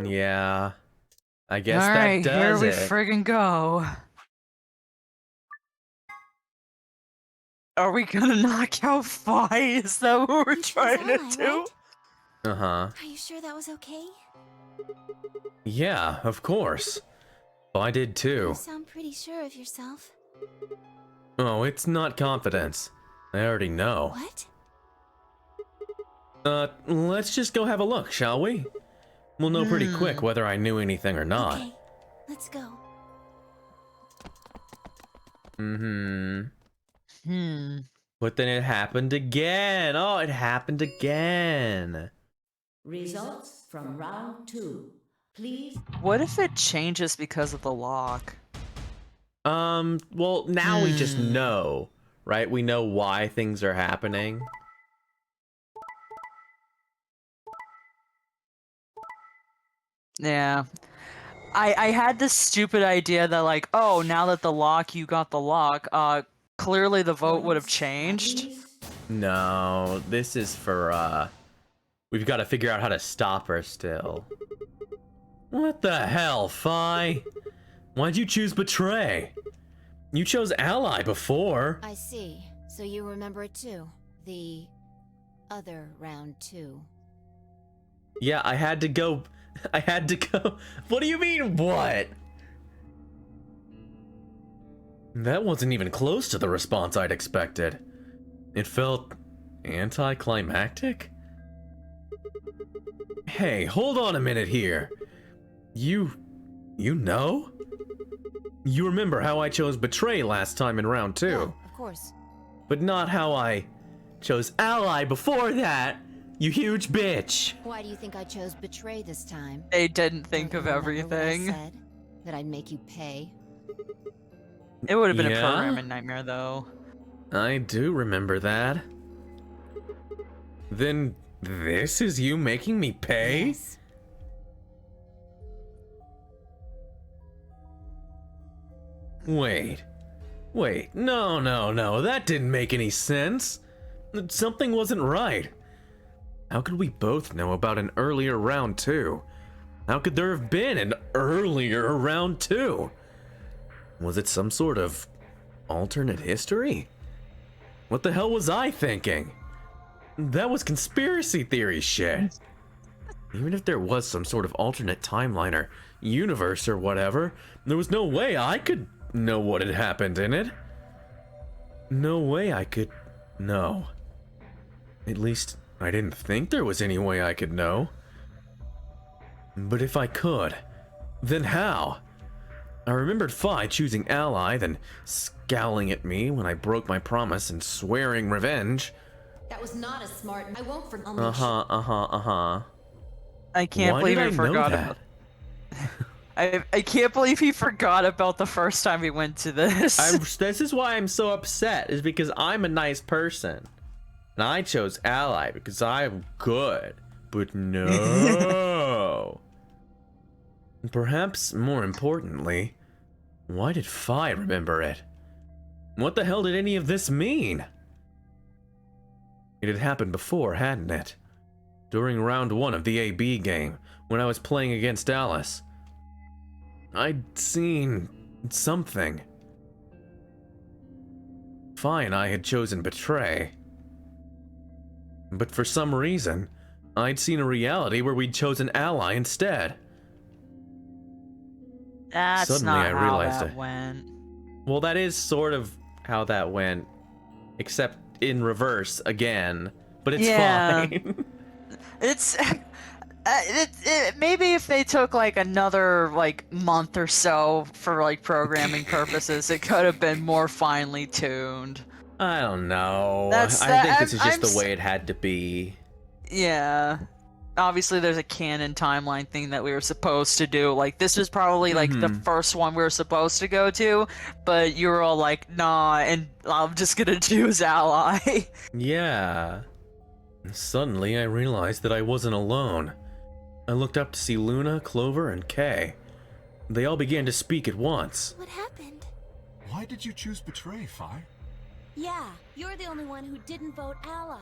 Yeah, I guess that Alright, here does we it. friggin' go. Are we gonna knock out Fi? Is that what we're You chose trying to ally, do? right? Uh-huh. Are you sure that was okay? Yeah, of course. I did You too. sound pretty sure of yourself. Oh, it's not confidence. I already know. What? Let's just go have a look, shall we? We'll know pretty quick Hmm. whether I knew anything or not. Okay, let's go. Mm-hmm. Hmm. But then it happened again. Oh, it happened again. Results from round 2. Please. What if it changes because of the lock? Well, now we just Hmm. know, right? We know why things are happening. Yeah. I had this stupid idea that like, oh, now that you got the lock, clearly the vote would have changed. No, this is for, we've got to figure out how to stop her still. What the hell, Fi? Why'd you choose Betray? You chose Ally before. I see. So you remember it too. The other round 2. Yeah, I had to go. What do you mean, what? That wasn't even close to the response I'd expected. It felt anticlimactic? Hey, hold on a minute here. You know? You remember how I chose Betray last time in round 2, Yeah, of course. but not how I chose Ally before that, you huge bitch. Why do you think I chose Betray this time? They didn't think Don't of you remember what I everything. said? That I'd make you pay? It would have been a Yeah? programming nightmare though. I do remember that. Then this is you making me pay? Yes. Wait, no, that didn't make any sense. Something wasn't right. How could we both know about an earlier round 2? How could there have been an earlier round 2? Was it some sort of alternate history? What the hell was I thinking? That was conspiracy theory shit. Even if there was some sort of alternate timeline or universe or whatever, there was no way I could know what had happened in it. No way I could know. At least, I didn't think there was any way I could know. But if I could, then how? I remembered Fi choosing Ally, then scowling at me when I broke my promise and swearing revenge. That was not a smart. I won't forget. I can't Why believe did I he know forgot that? about I can't believe he forgot about the first time we went to this. This is why I'm so upset, is because I'm a nice person. And I chose Ally because I'm good. But no. And perhaps more importantly, why did Fi remember it? What the hell did any of this mean? It had happened before, hadn't it? During round 1 of the AB game, when I was playing against Alice. I'd seen something. Fi and I had chosen Betray. But for some reason, I'd seen a reality where we'd chosen Ally instead. That's Suddenly not I how realized that it. went. Well, that is sort of how that went, except in reverse again. But it's Yeah. fine. It's maybe if they took like another like month or so for like programming purposes, it could have been more finely tuned. I don't know. That's I that. think this is just I'm the way it had to be. Yeah. Obviously, there's a canon timeline thing that we were supposed to do. Like, this was probably like the first one we were supposed to go to, but you were all like, nah, and I'm just gonna choose Ally. Yeah. Suddenly, I realized that I wasn't alone. I looked up to see Luna, Clover, and Kay. They all began to speak at once. What happened? Why did you choose Betray, Fi? Yeah, you're the only one who didn't vote ally.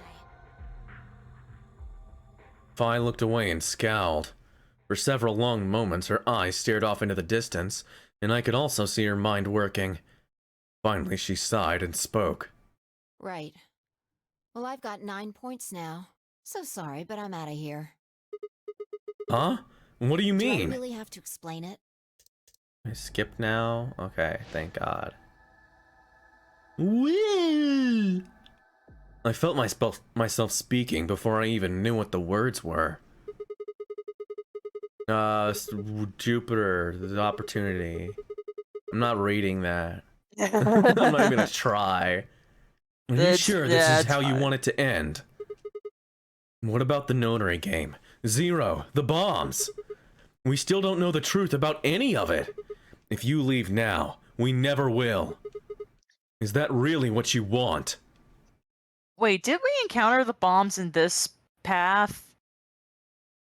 Fi looked away and scowled. For several long moments, her eyes stared off into the distance, and I could also see her mind working. Finally, she sighed and spoke. Right. Well, I've got 9 points now. So sorry, but I'm out of here. Huh? What do you Do I mean? really have to explain it? I skip now? Okay, thank God. Whee! I felt myself speaking before I even knew what the words were. Jupiter, the opportunity. I'm not reading that. I'm not even gonna try. Are you sure this is how you want it to end? What about the notary game? Zero, the bombs. We still don't know the truth about any of it. If you leave now, we never will. Is that really what you want? Wait, did we encounter the bombs in this path?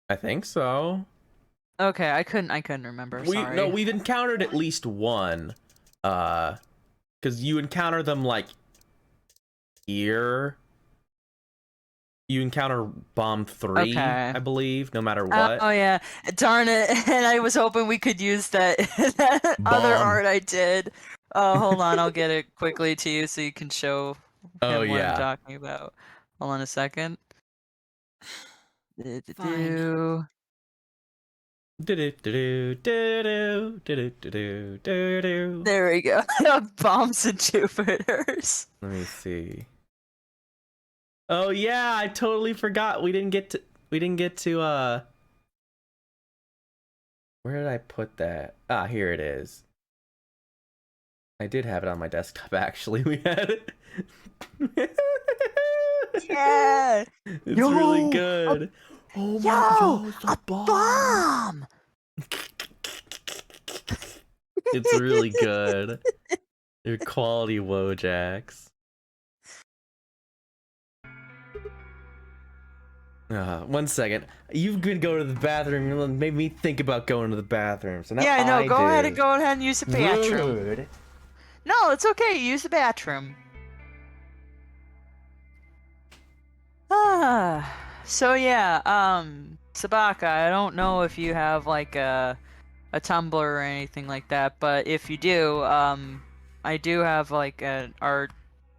I think so. Okay, I couldn't remember. Sorry. No, we've encountered at least one. Because you encounter them like here. You encounter bomb 3, Okay. I believe, no matter what. Oh yeah, darn it! And I was hoping we could use that, that other Bomb. art I did. Oh, hold on, I'll get it quickly to you so you can show Oh, him what I'm yeah. talking about. Hold on a second. Fine. There we go. Bombs and Jupiters. Let me see. Oh yeah, I totally forgot. We didn't get to where did I put that? Ah, here it is. I did have it on my desktop actually. We had it. Yeah. It's really good. Oh my god, a bomb. It's really good. Your quality Wojaks. One second. You could go to the bathroom and made me think about going to the bathroom. So now Yeah, I know. Go ahead do. and go ahead and use the bathroom. Rude. No, it's okay. Use the bathroom. So yeah, Sabaka, I don't know if you have like a Tumblr or anything like that, but if you do, I do have like an art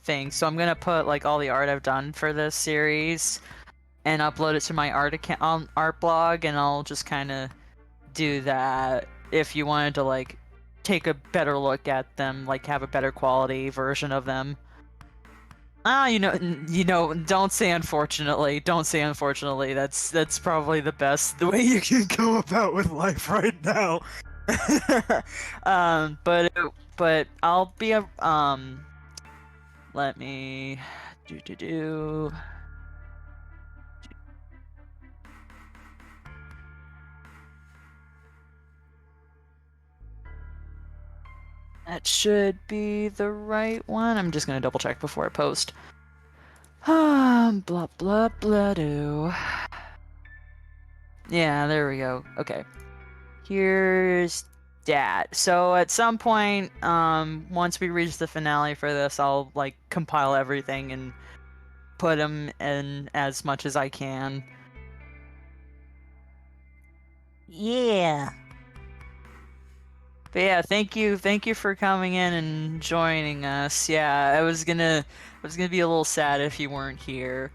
thing, so I'm gonna put like all the art I've done for this series and upload it to my art account, art blog, and I'll just kind of do that if you wanted to like take a better look at them, like have a better quality version of them. You know, don't say unfortunately. Don't say unfortunately. That's probably the best way you can go about with life right now. But I'll be a let me do. That should be the right one. I'm just gonna double check before I post. Blah blah blah do. Yeah, there we go. Okay. Here's that. So at some point, once we reach the finale for this, I'll like compile everything and put them in as much as I can. Yeah. But yeah, thank you for coming in and joining us. Yeah, I was gonna be a little sad if you weren't here,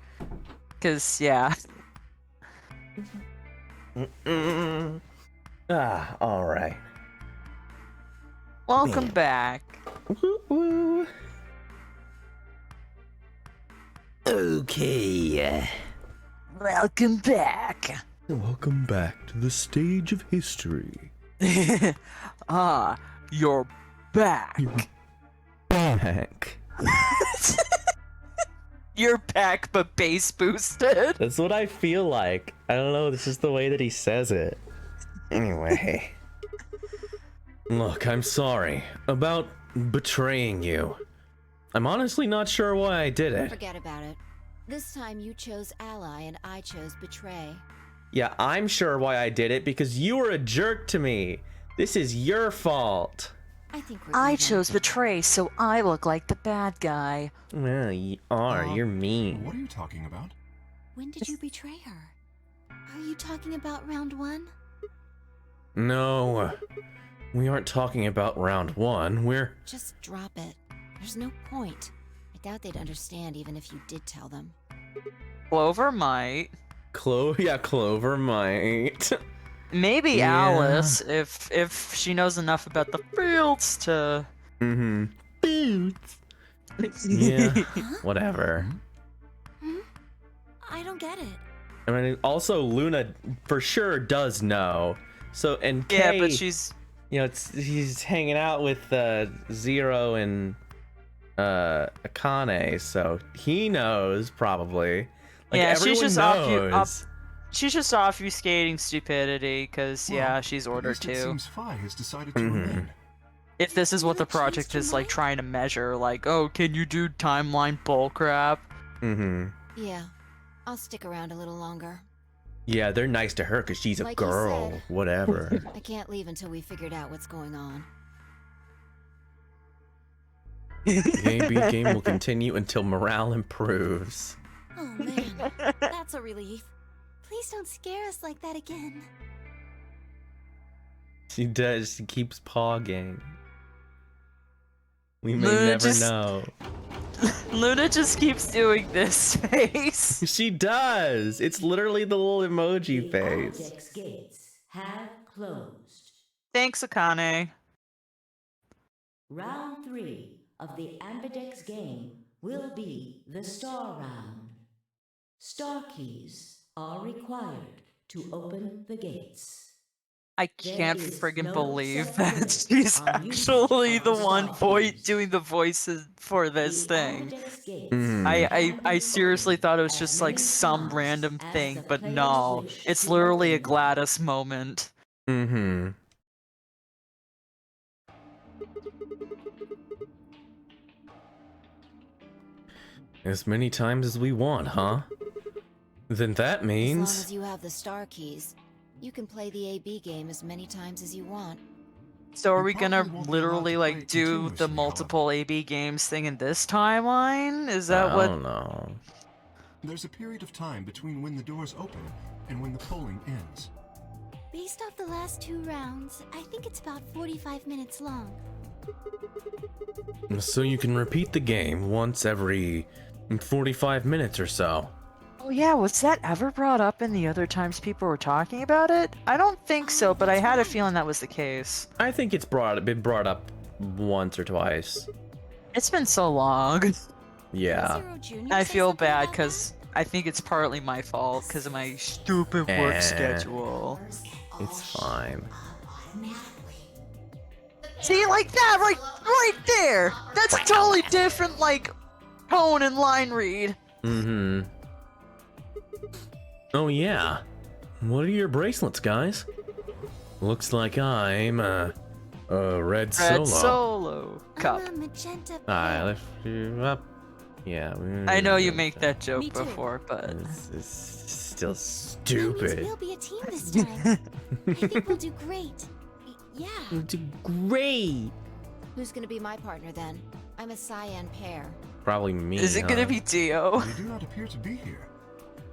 cause yeah. All right. Welcome back. Woo. Okay. Welcome back. Welcome back to the stage of history. You're back. Back. You're back, but bass boosted. That's what I feel like. I don't know, this is the way that he says it. Anyway. Look, I'm sorry about betraying you. I'm honestly not sure why I did it. Forget about it. This time you chose ally and I chose betray. Yeah, I'm sure why I did it because you were a jerk to me. This is your fault. I think we're I even. chose betray, so I look like the bad guy. Well, you are. You're mean. What are you talking about? When did you betray her? Are you talking about round 1? No, we aren't talking about round 1. We're... Just drop it. There's no point. I doubt they'd understand even if you did tell them. Clover might. Clover might. Maybe Yeah. Alice, if she knows enough about the fields to. Boots. Yeah, whatever. I don't get it. I mean, also Luna for sure does know. So, and Kay, Yeah, but she's. you know, he's hanging out with Zero and Akane, so he knows probably. Like, Yeah, she's everyone just knows. She's just obfuscating stupidity, because, yeah, she's At ordered least it to. seems Phi has decided to remain. If this is what the Wanna choose project is, like, tonight? trying to measure, like, oh, can you do timeline bullcrap? Yeah, I'll stick around a little longer. Yeah, they're nice to her because she's a Like you girl. said. Whatever. I can't leave until we figured out what's going on. The AB game will continue until morale improves. Oh man, that's a relief. Please don't scare us like that again. She does. She keeps pogging. We may Luna never just- know. Luna just keeps doing this face. She does. It's literally the little emoji The face. Amdex gates have closed. Thanks, Akane. Round 3 of the Ambidex game will be the Star Round. Star keys are required to open the gates. I can't There is friggin' no believe set that limit she's on usage actually of the the one star voice keys. doing the voices for this The thing. Ambidex gates Mhm. can I be seriously opened thought it was as just like many some times random as thing, the but players no. wish It's to literally a open them. Gladys moment. Mm-hmm. As many times as we want, huh? Then that As long means... as you have the star keys, you can play the AB game as many times as you want. So are You we gonna probably won't be allowed literally to play like it do the continuously, multiple AB games thing in this timeline? Is that I what? don't know. There's a period of time between when the doors open and when the polling ends. Based off the last 2 rounds, I think it's about 45 minutes long. So you can repeat the game once every 45 minutes or so. Oh yeah, was that ever brought up in the other times people were talking about it? I don't think so, but I had a feeling that was the case. I think it's been brought up once or twice. It's been so long. Yeah. Zero Junior I say feel something bad about because I think it's partly my fault because of my stupid work Eh. schedule. It's fine. See, like that, right there. That's a totally different, like, tone and line read. Mm-hmm. Oh yeah. What are your bracelets, guys? Looks like I'm a red Red solo. Solo cup. I'm a magenta I pear. lift you up. Yeah. I know you make that joke Me too. before, but It's still That means stupid. we'll be a team this time. I think we'll do great. Yeah. Great. Who's gonna be my partner then? I'm a cyan pair. Probably me. is it gonna be Dio? They do not appear to be here.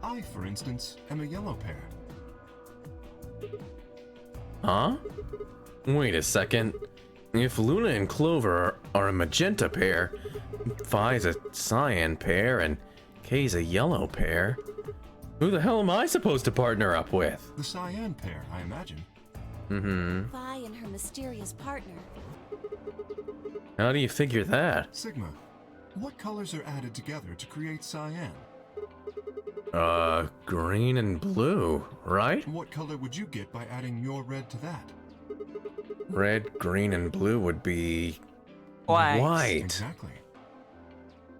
I, for instance, am a yellow pair. Huh? Wait a second. If Luna and Clover are a magenta pair, Phi's a cyan pair, and Kay's a yellow pair, who the hell am I supposed to partner up with? The cyan pair, I imagine. Mm-hmm. Vi and her mysterious partner. How do you figure that? Sigma, what colors are added together to create cyan? Green and blue, right? What color would you get by adding your red to that? Red, green, and blue would be White. Exactly.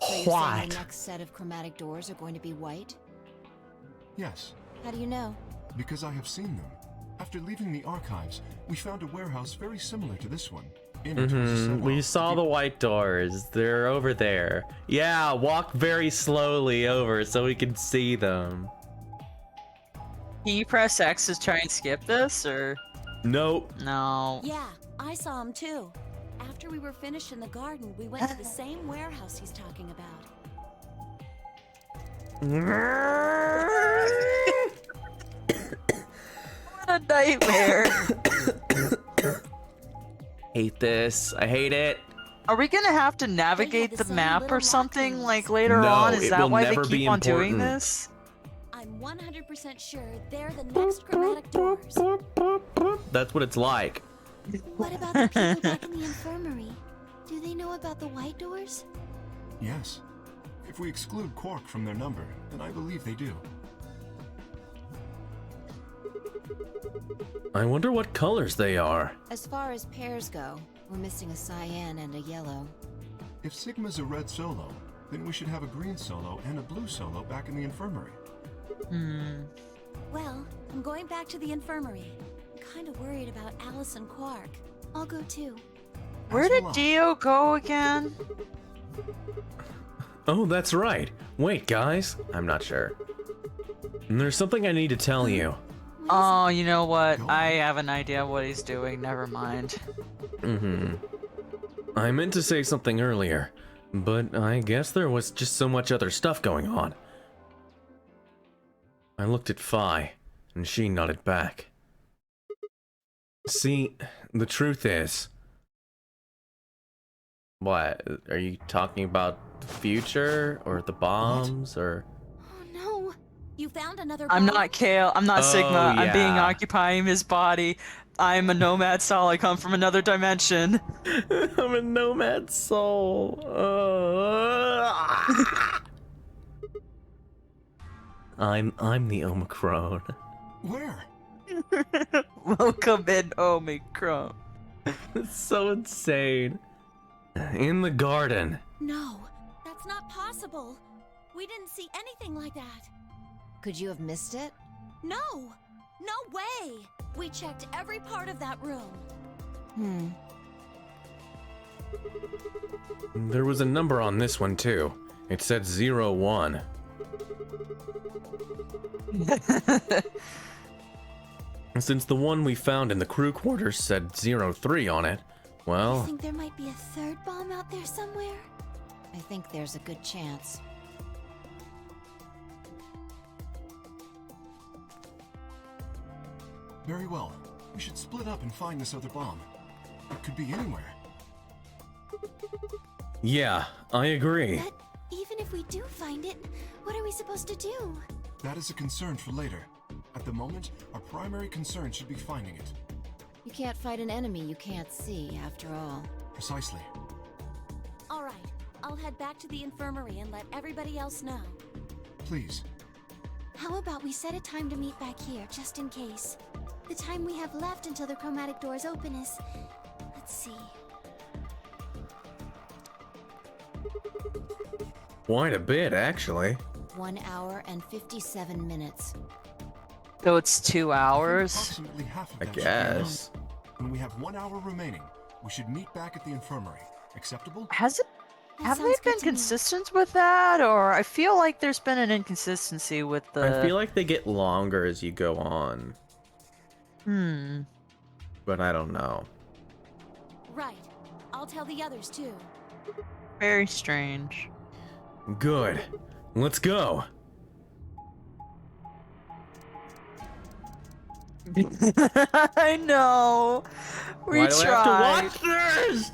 So you're saying the next set of chromatic doors are going to be white? Yes, How do you know? because I have seen them. After leaving the archives, we found a warehouse very similar to this one. In it was a Mm-hmm. We salon. saw the white doors. They're over there. Yeah, walk very slowly over so we can see them. Can you press X to try and skip this, or Nope. no? Yeah, I saw him too. After we were finished in the garden, we went to the same warehouse he's talking about. What a nightmare. Hate this. I hate it. Are we gonna have to navigate the the same map little or something lock like rooms. later No, on? Is it that will why they never be keep on doing important. this? I'm 100% sure they're the next chromatic doors. That's what it's like. What about the people back in the infirmary? Do they know about the white doors? Yes. If we exclude Quark from their number, then I believe they do. I wonder what colors they are. As far as pairs go, we're missing a cyan and a yellow. If Sigma's a red solo, then we should have a green solo and a blue solo back in the infirmary. Well, I'm going back to the infirmary. I'm kind of worried about Alice and Quark. I'll go too. Where As did will I. Dio go again? Oh, that's right. Wait, guys. I'm not sure. There's something I need to tell you. Oh, you know what? Go I on. have an idea what he's doing. Never mind. I meant to say something earlier, but I guess there was just so much other stuff going on. I looked at Phi, and she nodded back. See, the truth is... What? Are you talking about the future, or the bombs, or... Oh no. You found another I'm bomb? not Kale. I'm not Oh, Sigma. I'm being yeah. occupying his body. I'm a nomad soul. I come from another dimension. I'm a nomad soul. I'm the Omicron. Where? Welcome in, Omicron. It's so insane. In the garden. No, that's not possible. We didn't see anything like that. Could you have missed it? No! No way! We checked every part of that room. There was a number on this one too. It said 01. Since the one we found in the crew quarters said 03 on it, I well, think there might be a third bomb out there somewhere. I think there's a good chance. Very well. We should split up and find this other bomb. It could be anywhere. yeah, I agree. But even if we do find it, what are we supposed to do? That is a concern for later. At the moment, our primary concern should be finding it. You can't fight an enemy you can't see, after all. Precisely. All right, I'll head back to the infirmary and let everybody else know. Please. How about we set a time to meet back here, just in case? The time we have left until the chromatic doors open is... Let's see... Quite a bit, actually. 1 hour and 57 minutes. So it's 2 hours. Approximately half of I that should be guess. enough. When we have 1 hour remaining, we should meet back at the infirmary. Acceptable? Has it? That Have they sounds good been to me. consistent with that, or I feel like there's been an inconsistency with the. I feel like they get longer as you go on, but I don't know. Right. I'll tell the others too. Very strange. Good. Let's go. I know. We Why do I tried. have to watch this?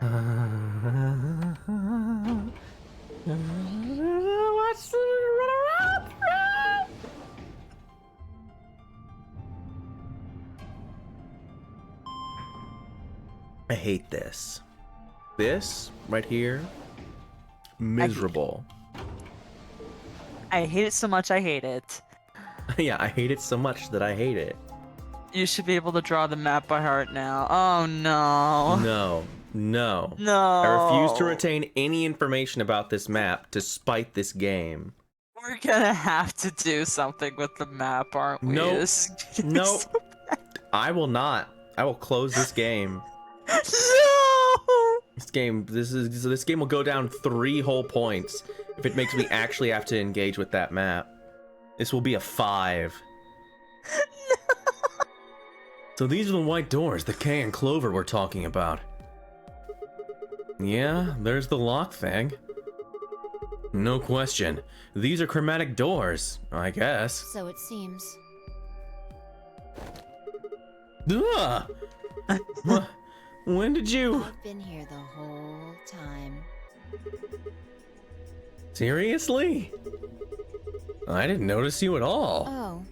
Watch run around. I hate this. This right here, miserable. I hate it so much. I hate it. Yeah, I hate it so much that I hate it. You should be able to draw the map by heart now. Oh no. No, no. No. I refuse to retain any information about this map despite this game. We're gonna have to do something with the map, aren't we? Nope. This is getting Nope. so I will not. I will close this game. bad. No. This game will go down 3 whole points if it makes me actually have to engage with that map. This will be a 5. So these are the white doors that Kay and Clover were talking about. Yeah, there's the lock thing. No question. These are chromatic doors, I guess. So it seems. Ugh. When did you... I've been here the whole time. Seriously? I didn't notice you at all. Oh,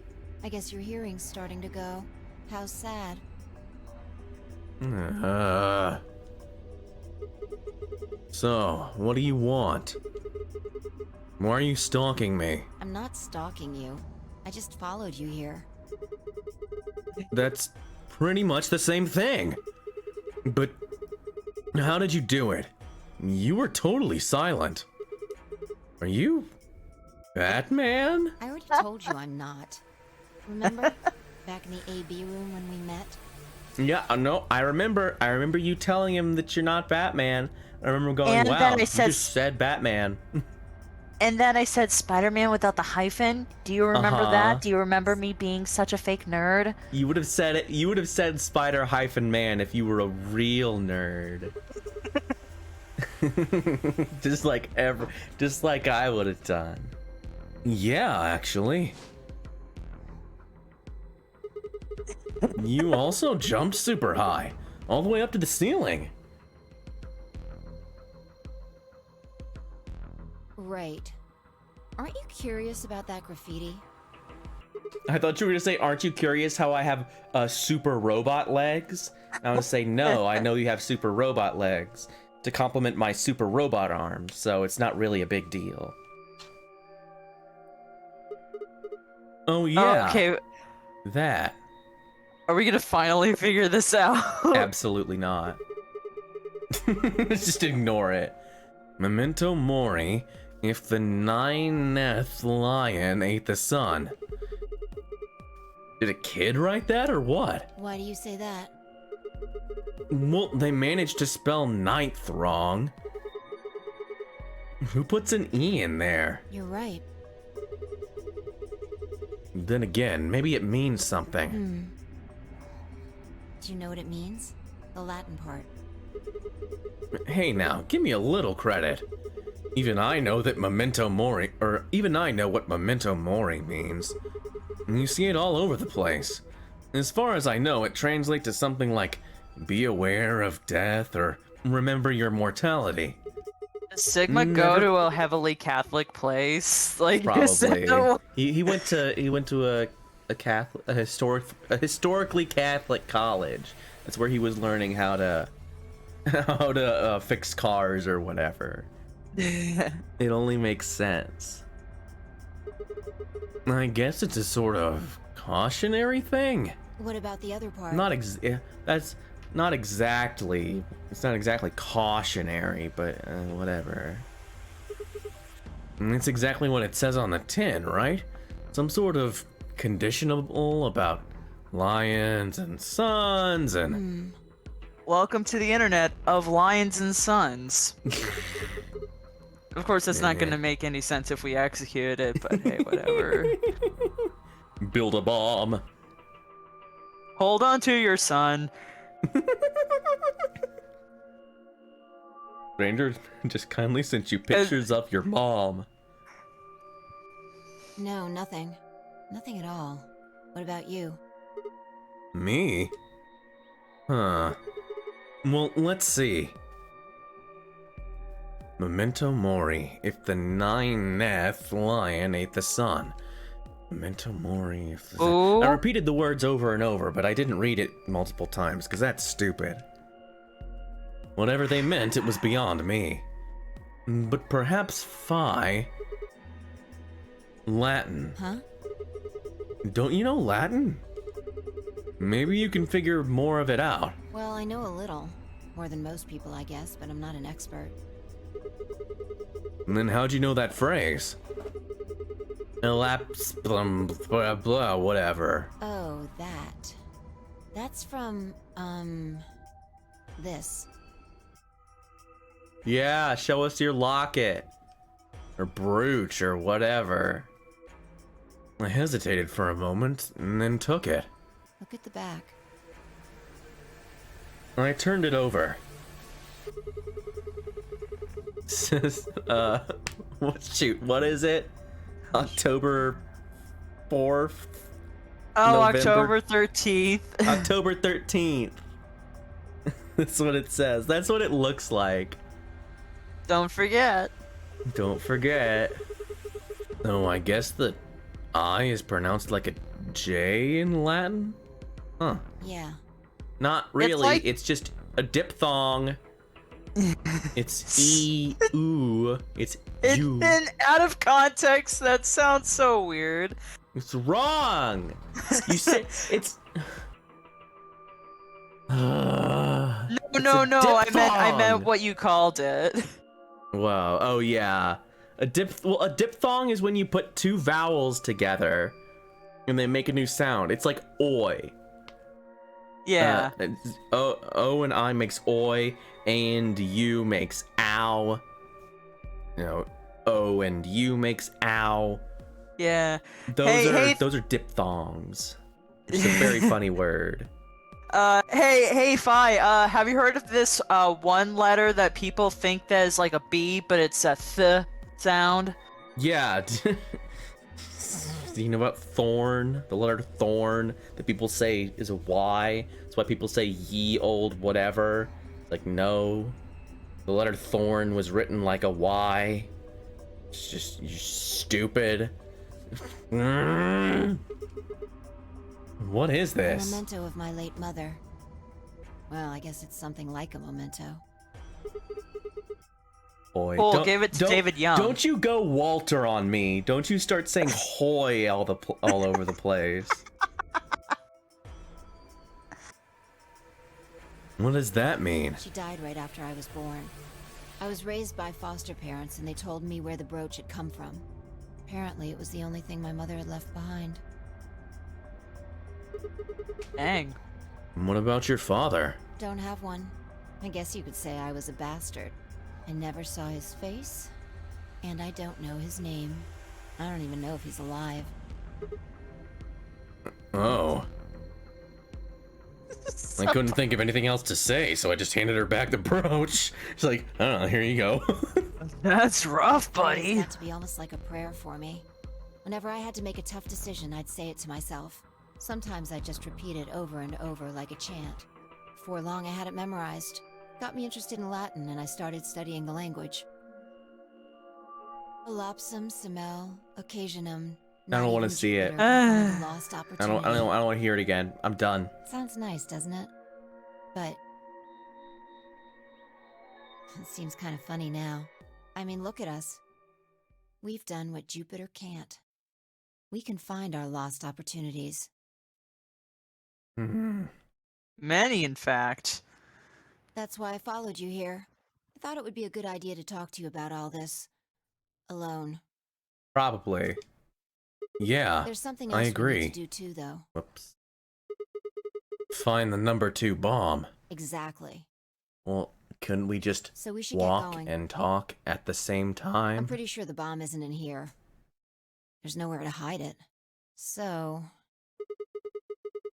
I guess your hearing's starting to go. How sad. So, what do you want? Why are you stalking me? I'm not stalking you. I just followed you here. That's pretty much the same thing. But how did you do it? You were totally silent. Are you Batman? I already told you I'm not. Remember? Back in the AB room when we met? Yeah, no, I remember you telling him that you're not Batman. I remember going, And wow, then I you said- just said Batman. And then I said Spider-Man without the hyphen. Do you remember Uh-huh. that? Do you remember me being such a fake nerd? You would have said it. You would have said Spider-Man if you were a real nerd. just like I would have done. Yeah, actually. You also jumped super high, all the way up to the ceiling. Right. Aren't you curious about that graffiti? I thought you were gonna say, aren't you curious how I have super robot legs? I would say, no, I know you have super robot legs to complement my super robot arms, so it's not really a big deal. Oh yeah, Oh, okay. that. Are we gonna finally figure this out? Absolutely not. Just ignore it. Memento mori, if the 9th lion ate the sun. Did a kid write that or what? Why do you say that? Well, they managed to spell ninth wrong. Who puts an E in there? You're right. Then again, maybe it means something. Do you know what it means? The Latin part. Hey now, give me a little credit. Even I know that memento mori, or even I know what memento mori means. And you see it all over the place. As far as I know, it translates to something like be aware of death or remember your mortality. Does Sigma go to a heavily Catholic place? Like, is that Probably. the- He went to a historically Catholic college. That's where he was learning how to fix cars or whatever. It only makes sense. I guess it's a sort of cautionary thing. What about the other part? That's not exactly. It's not exactly cautionary, but whatever. And it's exactly what it says on the tin, right? Some sort of conditionable about lions and suns and. Welcome to the internet of Lions and Sons. Of course, that's not going to make any sense if we execute it, but hey, whatever. Build a bomb. Hold on to your son. Ranger just kindly sent you pictures of your mom. No, nothing. Nothing at all. What about you? Me? Huh. Well, let's see. Memento mori, if the 9th lion ate the sun. Memento mori, if the... Ooh. I repeated the words over and over, but I didn't read it multiple times, because that's stupid. Whatever they meant, it was beyond me. But perhaps phi... Latin. Huh? Don't you know Latin? Maybe you can figure more of it out. Well, I know a little. More than most people, I guess, but I'm not an expert. And then how'd you know that phrase? Elapse, blah, blah, whatever. Oh, that. That's from, this. Yeah, show us your locket. Or brooch, or whatever. I hesitated for a moment, and then took it. Look at the back. I turned it over. It says, what is it? October 4th? Oh, November- October 13th. October 13th. That's what it says. That's what it looks like. Don't forget. Don't forget. Oh, I guess the I is pronounced like a J in Latin? Huh. Yeah. Not really. It's, like- just a diphthong. It's E-oo. It's you. And out of context, that sounds so weird. It's wrong. You say it's. No, It's no, a no. I meant diphthong. what you called it. Wow. Oh yeah. A diphthong is when you put two vowels together and they make a new sound. It's like oi. Yeah. O and I makes oi, and U makes ow. You know, O and U makes ow. Yeah. Those are diphthongs. It's a very funny word. Hey, Fi, have you heard of this, one letter that people think that is like a B, but it's a th sound? Yeah. Do you know about thorn? The letter thorn that people say is a Y. That's why people say ye old whatever. It's like, no. The letter thorn was written like a Y. It's just, you're stupid. What is A this? memento of my late mother. Well, I guess it's something like a memento. Boy, Cool, give it to David Young. Don't you go Walter on me. Don't you start saying hoy all over the place. What does that mean? She died right after I was born. I was raised by foster parents, and they told me where the brooch had come from. Apparently, it was the only thing my mother had left behind. Dang. What about your father? Don't have one. I guess you could say I was a bastard. I never saw his face, and I don't know his name. I don't even know if he's alive. Oh. I couldn't think of anything else to say, so I just handed her back the brooch. She's like, I don't know, here you go. That's rough, It buddy. got to be almost like a prayer for me. Whenever I had to make a tough decision, I'd say it to myself. Sometimes I'd just repeat it over and over like a chant. Before long, I had it memorized. Got me interested in Latin, and I started studying the language. Elapsum semel occasionum. I don't want to see it. Lost I opportunity. don't want to hear it again. I'm done. Sounds nice, doesn't it? But it seems kind of funny now. I mean, look at us. We've done what Jupiter can't. We can find our lost opportunities. Many, in fact. That's why I followed you here. I thought it would be a good idea to talk to you about all this. Alone. Probably. Yeah, There's something I else we agree. need to do too, though. Whoops. Find the number 2 bomb. Exactly. Well, couldn't we just So we should walk get going. and talk at the same I'm time? pretty sure the bomb isn't in here. There's nowhere to hide it. So,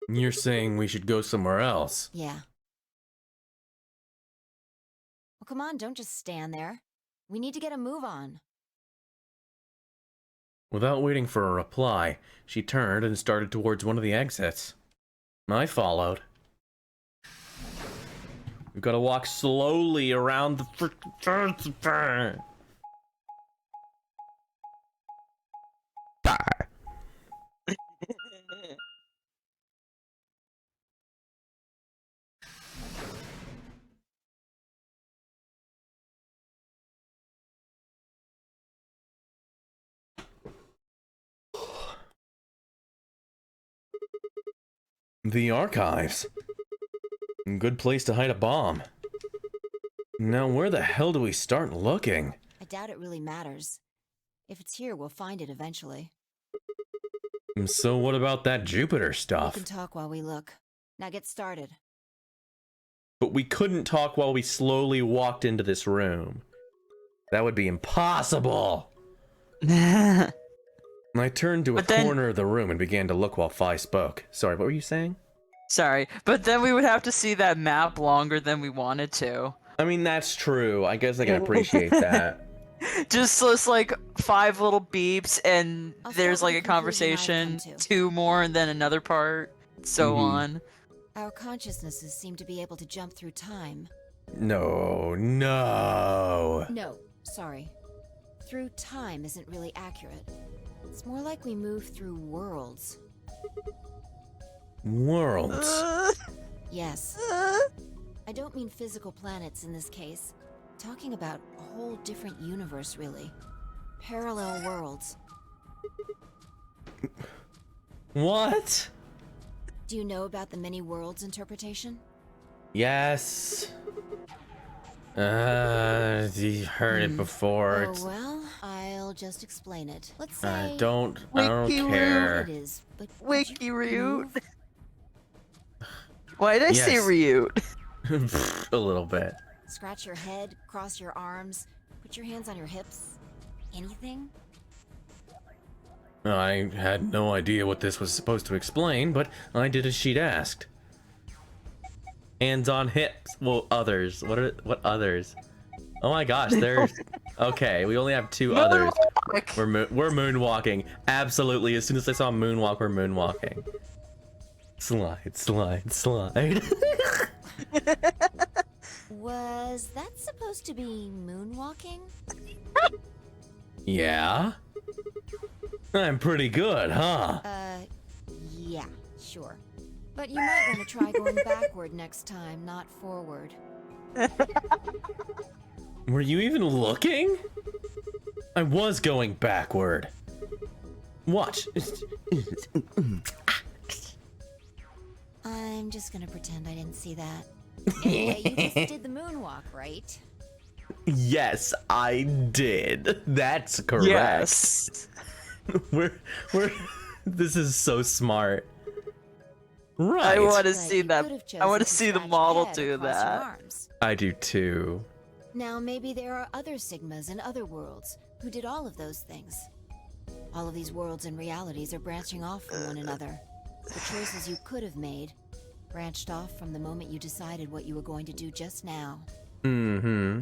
You're saying we should go somewhere else. yeah. Well, come on, don't just stand there. We need to get a move on. Without waiting for a reply, she turned and started towards one of the exits. I followed. We've got to walk slowly around the freaking... The archives. Good place to hide a bomb. Now where the hell do we start looking? I doubt it really matters. If it's here, we'll find it eventually. So what about that Jupiter We stuff? can talk while we look. Now get started. But we couldn't talk while we slowly walked into this room. That would be impossible! I turned to a But then- corner of the room and began to look while Fi spoke. Sorry, what were you saying? Sorry, but then we would have to see that map longer than we wanted to. I mean, that's true. I guess I can appreciate that. Just like 5 little beeps, and I'll there's start like a with the conclusion I've conversation, come to. 2 more, and then another part, so on. Our consciousnesses seem to be able to jump through time. No, no. No, sorry. Through time isn't really accurate. It's more like we move through worlds. Worlds. Yes. I don't mean physical planets in this case. Talking about a whole different universe, really. Parallel worlds. What? Do you know about the many worlds interpretation? Yes. You heard it before. Oh, well, I'll just explain it. Let's say... I don't Wiki care. It is, but could Wiki you Ryut. move? Why did I say Yes. Ryut? A little bit. Scratch your head, cross your arms, put your hands on your hips. Anything? I had no idea what this was supposed to explain, but I did as she'd asked. Hands on hips. Well, others. What others? Oh my gosh, there's... Okay, we only have 2 others. We're moonwalking. Absolutely. As soon as I saw moonwalk, we're moonwalking. Slide, slide, slide. Was that supposed to be moonwalking? Yeah? I'm pretty good, huh? Yeah, sure. But you might want to try going backward next time, not forward. Were you even looking? I was going backward. Watch. I'm just gonna pretend I didn't see that. Anyway, you just did the moonwalk, right? Yes, I did. That's correct. Yes. we're this is so smart. Right. I want to But see you that. could've I want to chosen see the scratch model head do across your that. arms. I do too. Now maybe there are other Sigmas in other worlds who did all of those things. All of these worlds and realities are branching off from one another. The choices you could have made branched off from the moment you decided what you were going to do just now. Mm-hmm.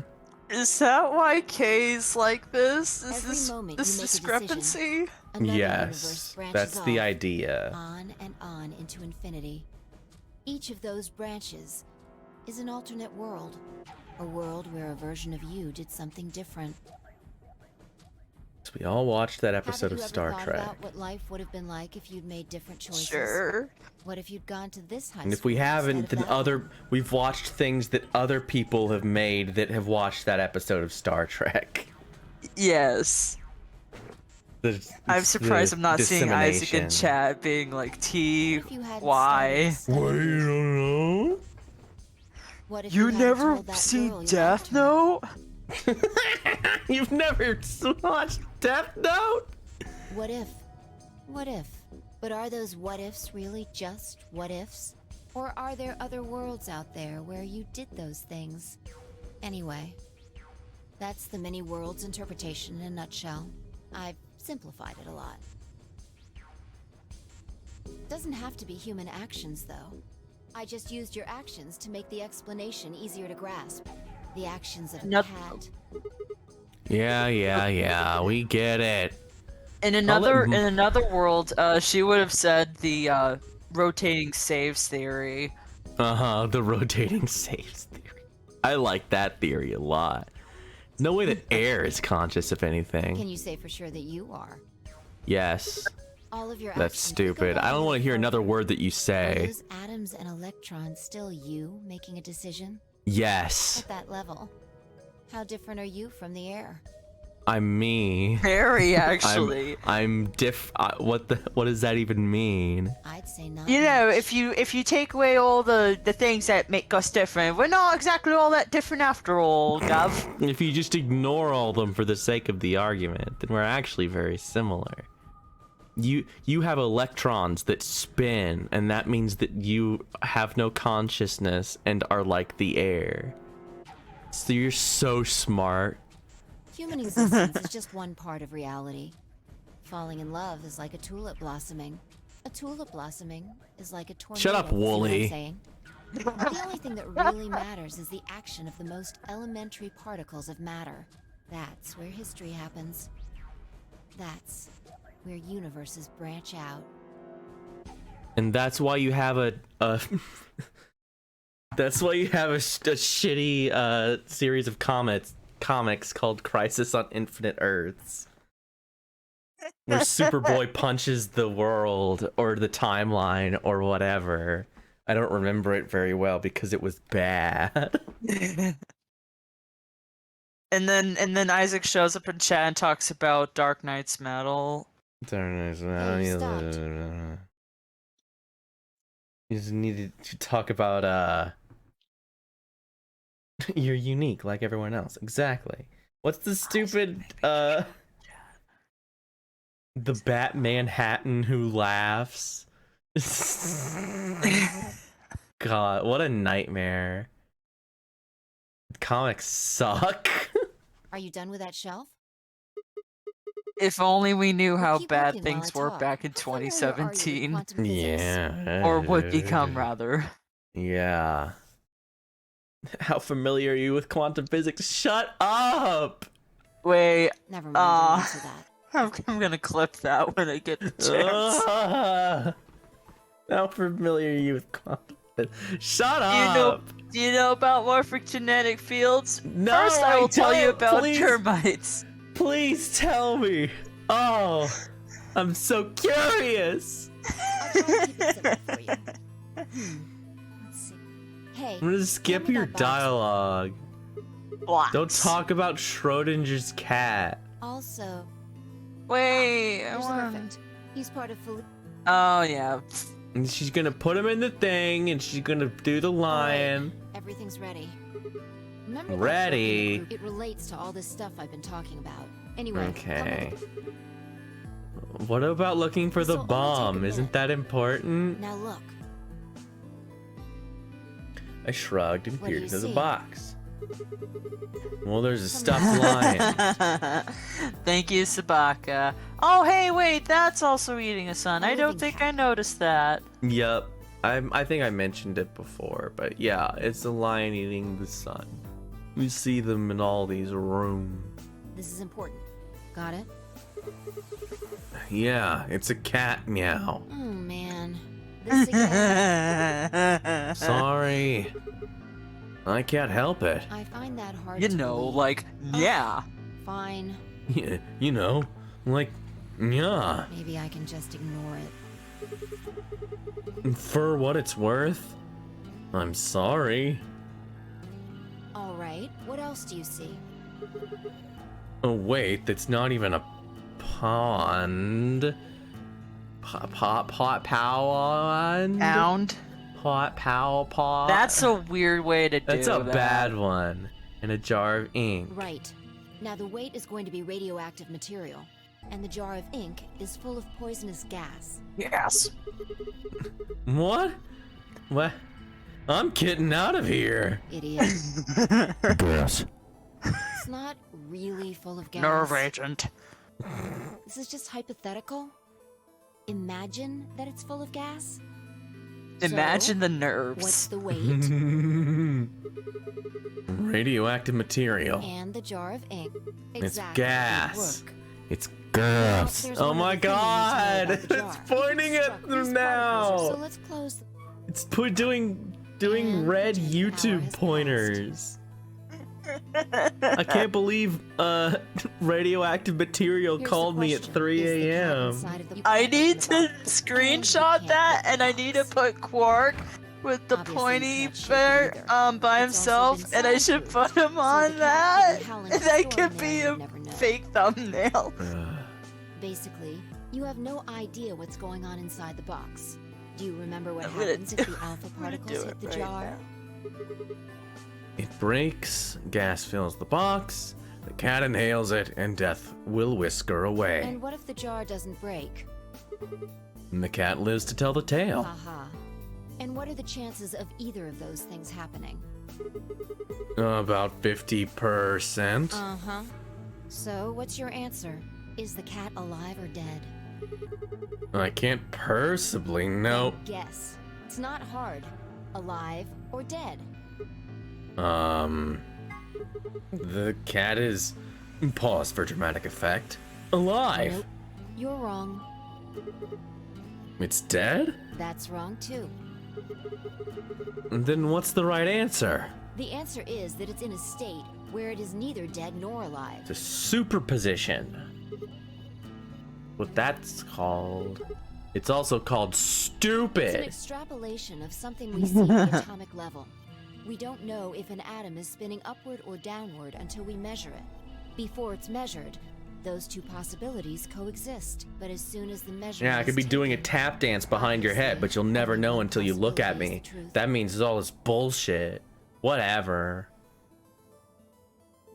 Is that why Kay's like this? Is Every this moment this you make a discrepancy? Another universe Yes, branches that's the off, idea. on and on into infinity. Each of those branches is an alternate world. A world where a version of you did something different. So we all watched that episode Haven't of you Star ever thought Trek. about what life would have been like if you'd made different choices? Sure. What if you'd gone to this high And if school we haven't, instead then of that one? we've watched things that other people have made that have watched that episode of Star Trek. Yes. I'm surprised I'm not seeing Isaac in dissemination. chat being like T If you hadn't Y. started Wait, studying, don't know. what if You hadn't never told that seen girl you Death liked her? Note? You've never watched Death Note? What if? What if? But are those what ifs really just what ifs? Or are there other worlds out there where you did those things? Anyway, that's the many worlds interpretation in a nutshell. I've simplified it a lot. Doesn't have to be human actions, though. I just used your actions to make the explanation easier to grasp. The actions of a Nope. cat. Yeah, we get it. In I'll let another world, she would have said the rotating saves theory. Uh-huh, the rotating saves theory. I like that theory a lot. No way that air is conscious, if anything. Can you say for sure that you are? Yes. All of your That's actions stupid. go I don't want to hear another word that you Are say. those atoms and electrons still you making a decision? Yes. At that level, how different are you from the air? I'm me. Very actually. I'm what does that even mean? I'd say not. You know, much. if you take away all the things that make us different, we're not exactly all that different after all, Gav. If you just ignore all of them for the sake of the argument, then we're actually very similar. You have electrons that spin, and that means that you have no consciousness and are like the air. So you're so smart. Human existence is just one part of reality. Falling in love is like a tulip blossoming. A tulip blossoming is like a tornado. Shut up, see what I'm Wooly. saying? The only thing that really matters is the action of the most elementary particles of matter. That's where history happens. That's where universes branch out. And that's why you have a that's why you have a shitty series of comics called Crisis on Infinite Earths, where Superboy punches the world or the timeline or whatever. I don't remember it very well because it was bad. And then Isaac shows up in chat and talks about Dark Knight's Metal. Hey, you stopped. You just needed to talk about you're unique like everyone else. Exactly. What's the stupid the Batman Hatton who laughs? God, what a nightmare. Comics suck. Are you done with that shelf? If only we knew Well, how keep bad working while things I were talk. back in How familiar are you with 2017. quantum physics? Yeah. Or would become, rather. Yeah. How familiar are you with quantum physics? Shut up! Wait, Never mind, I'll answer that. I'm gonna clip that when I get the chance. How familiar are you with quantum physics? Shut Do up! you know about morphogenetic fields? No, First, I will tell you don't. about Please. termites. Please tell me! Oh, I'm so curious! I'll try to keep it simple for you. Let's see. Hey, I'm gonna skip hand me your that box. dialogue. What? Don't talk about Schrodinger's cat. Also, Wait, I there's want... Perfect. He's part of Oh, yeah. And she's gonna put him in the thing, and she's gonna do the lion. Everything's ready. Remember that Ready? book in the group? It relates to all this stuff I've been talking about. Anyway, Okay. What about looking for the This'll only take a bomb? minute. Isn't that important? Now look. I shrugged and What do peered you into the see? box. Well, there's a stuffed lion. Thank you, Sabaka. Oh, hey, wait, that's also eating a sun. A I don't living think cat. I noticed that. Yep. I think I mentioned it before, but yeah, it's a lion eating the sun. We see them in all these rooms. This is important. Got it? Yeah, it's a cat meow. Oh man. This again. Sorry. I can't help it. I find that hard You to know, believe. like, yeah. Fine. Yeah, you know, like, yeah. Maybe I can just ignore it. For what it's worth, I'm sorry. All right. What else do you see? Oh wait, that's not even a pond. Pot pond. Pound. Pot. That's a weird way to do That's a that. bad one. And a jar of ink. Right. Now the weight is going to be radioactive material, and the jar of ink is full of poisonous gas. Yes. What? What? I'm getting out of here. Idiot. Gas. It's not really full of gas. Nerve agent. This is just hypothetical. Imagine that it's full of gas. Imagine So, the nerves. What's the weight Radioactive material. and the jar of ink? It's Exactly gas. work. It's Well, gas. there's Oh one my other thing I need to know god! about the It's jar. pointing It at struck them these particles, So now. let's close. It's doing And red the power YouTube has pointers. I can't believe radioactive material Here's the called me at question. 3 Is the cat a.m. inside of the- I You need can't to open the box. screenshot And you that, can't and I open the need to box. put Quark with the Obviously, you pointy can't shake it bear either. by It's also himself, been and I should soundproofed, put him so on the cat that. could be howling And a that storm could there be and a you'd never know. fake thumbnail. Basically, you have no idea what's going on inside the box. Do you remember what I'm gonna happens do- if the alpha I'm gonna do particles hit it the right jar? It breaks, gas fills the box, the cat inhales it, and death will whisker away. And what if the jar doesn't break? And the cat lives to tell the tale. Haha. And what are the chances of either of those things happening? About 50%. Uh-huh. So, what's your answer? Is the cat alive or dead? I can't possibly know. Then guess. It's not hard. Alive or dead? The cat is Pause for dramatic effect. Alive! Nope. You're wrong. It's dead? That's wrong too. Then what's the right answer? The answer is that it's in a state where it is neither dead nor alive. The superposition. What that's called. It's also called It's an stupid. extrapolation of something we see at the atomic level. We don't know if an atom is spinning upward or downward until we measure it. Before it's measured, those two possibilities coexist. But as soon as the measurement Yeah, I could be is doing a taken, tap dance behind your head, but you'll never know until you look at me. That means it's all this bullshit. Whatever.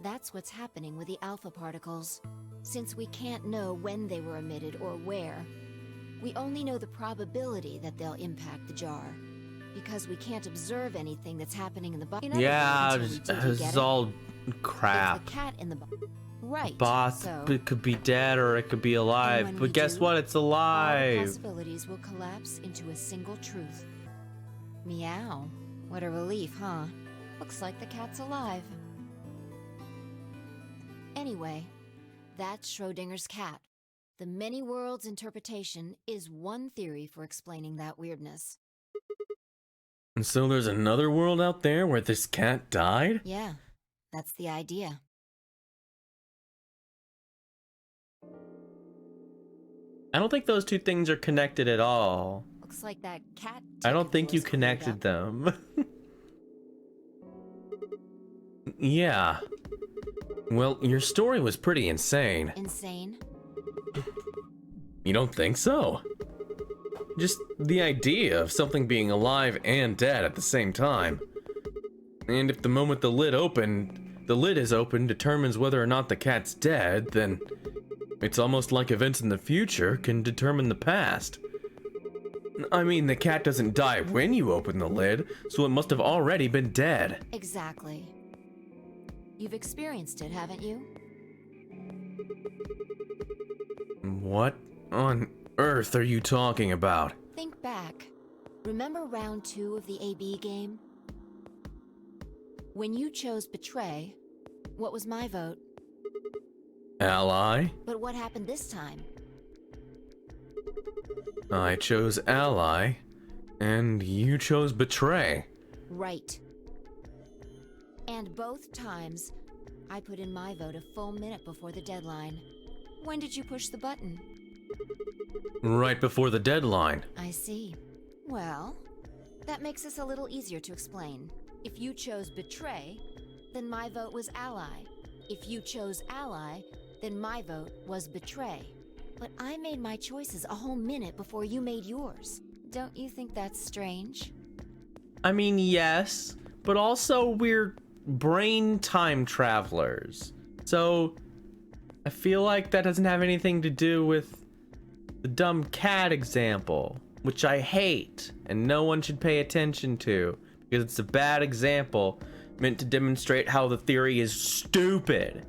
That's what's happening with the alpha particles. Since we can't know when they were emitted or where, we only know the probability that they'll impact the jar. Because we can't observe anything that's happening in the body. Yeah, it's all crap. It's the cat in the right. Both, So, it could be dead or it could be and alive. when But we guess do, what? It's all the alive. possibilities will collapse into a single truth. Meow. What a relief, huh? Looks like the cat's alive. Anyway, that's Schrodinger's cat. The many worlds interpretation is one theory for explaining that weirdness. And so there's another world out there where this cat died? Yeah, that's the idea. I don't think those two things are connected at all. Looks like that cat. I don't ticket think you was cleared connected up. them. Yeah. Well, your story was pretty insane. Insane. You don't think so? Just the idea of something being alive and dead at the same time. And if the moment the lid is open determines whether or not the cat's dead, then it's almost like events in the future can determine the past. I mean, the cat doesn't die when you open the lid, so it must have already been dead. Exactly. You've experienced it, haven't you? What on earth are you talking about? Think back. Remember round 2 of the AB game? When you chose Betray, what was my vote? Ally? But what happened this time? I chose Ally, and you chose Betray. Right. And both times, I put in my vote a full minute before the deadline. When did you push the button? Right before the deadline. I see. Well, that makes this a little easier to explain. If you chose Betray, then my vote was Ally. If you chose Ally, then my vote was Betray. But I made my choices a whole minute before you made yours. Don't you think that's strange? I mean, yes, but also we're brain time travelers. So, I feel like that doesn't have anything to do with the dumb cat example, which I hate and no one should pay attention to because it's a bad example meant to demonstrate how the theory is stupid.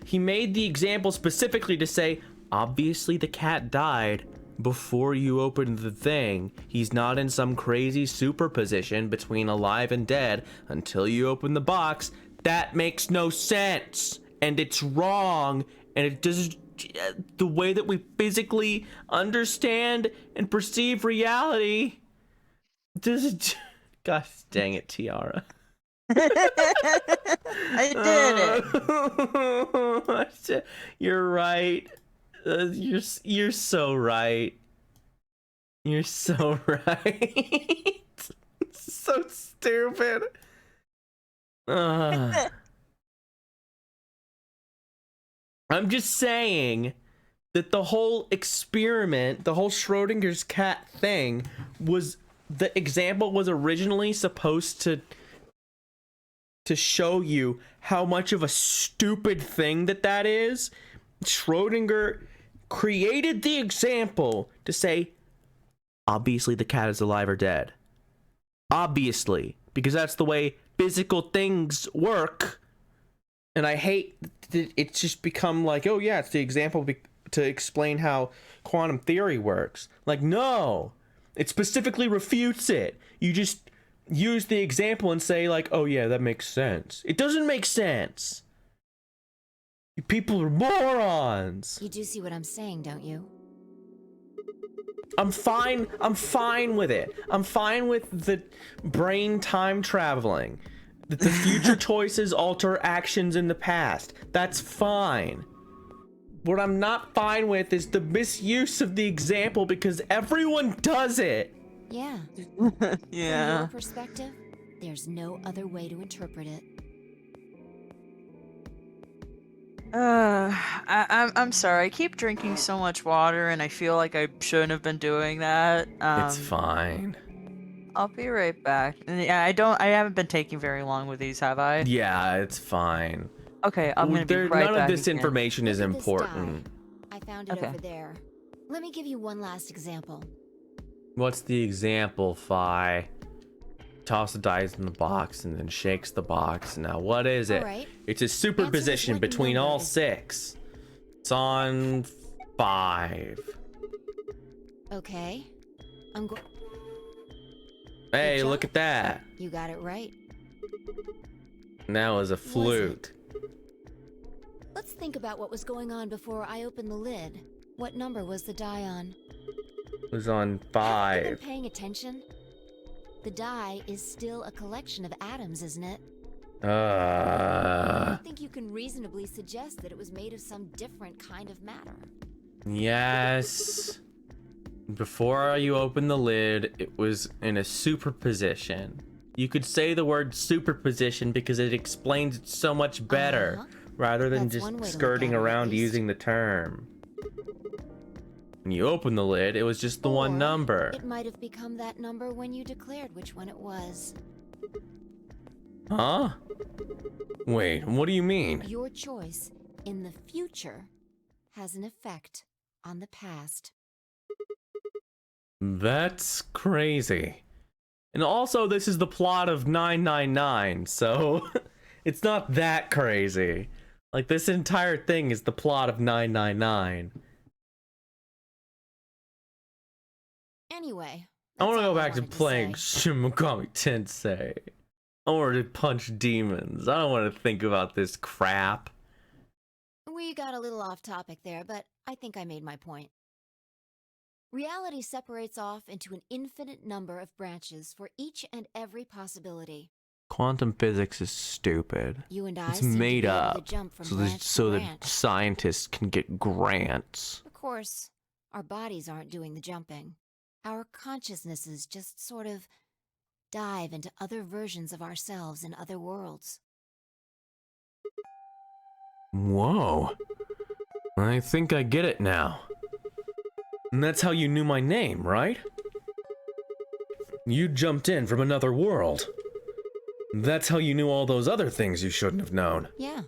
He made the example specifically to say, obviously the cat died before you opened the thing. He's not in some crazy superposition between alive and dead until you open the box. That makes no sense. And it's wrong. And it does the way that we physically understand and perceive reality. Gosh dang it, Tiara. I did it. You're right. You're so right. You're so right. So stupid. I'm just saying that the whole experiment, the whole Schrodinger's cat thing, was the example was originally supposed to show you how much of a stupid thing that is. Schrodinger created the example to say, obviously the cat is alive or dead. Obviously, because that's the way physical things work. And I hate that it's just become like, oh yeah, it's the example to explain how quantum theory works. Like, no, it specifically refutes it. You just use the example and say like, oh yeah, that makes sense. It doesn't make sense. You people are morons. You do see what I'm saying, don't you? I'm fine with it. I'm fine with the brain time traveling. That the future choices alter actions in the past. That's fine. What I'm not fine with is the misuse of the example because everyone does it. Yeah. Yeah. From your perspective, there's no other way to interpret it. I'm sorry. I keep drinking so much water, and I feel like I shouldn't have been doing that. It's fine. I'll be right back. And yeah, I haven't been taking very long with these, have I? Yeah, it's fine. Okay, I'm gonna be right back. None of this again. information is Look at this important. die. I found it Okay. over there. Let me give you one last example. What's the example, Fi? Toss the dice in the box and then shakes the box. Now, what is it? Alright. It's a superposition what between number all is it? 6. It's on 5. Okay. I'm going. Hey, job. look at that. You got it right. That was a flute. Let's think about what was going on before I opened the lid. What number was the die on? It was on Have you 5. been paying attention? The die is still a collection of atoms, isn't it? I think you can reasonably suggest that it was made of some different kind of matter. Yes. Before you open the lid, it was in a superposition. You could say the word superposition because it explains it so much better, rather than That's one way just to skirting look at it, at around least. using the term. When you open the lid, it was just the one Or number. It might have become that number when you declared which one it was. Huh? Wait, what do you mean? Your choice in the future has an effect on the past. That's crazy. And also, this is the plot of 999, so it's not that crazy. Like, this entire thing is the plot of 999. Anyway, I want to that's go all back to wanted playing say. Shin Megami Tensei. I want to punch demons. I don't want to think about this crap. We got a little off topic there, but I think I made my point. Reality separates off into an infinite number of branches for each and every possibility. Quantum physics is stupid. You and I It's seem to made be able up to jump from so branch so to that branch. scientists can get grants. Of course, our bodies aren't doing the jumping. Our consciousnesses just sort of dive into other versions of ourselves in other worlds. Whoa. I think I get it now. And that's how you knew my name, right? You jumped in from another world. That's how you knew all those other things you shouldn't have known. Yeah,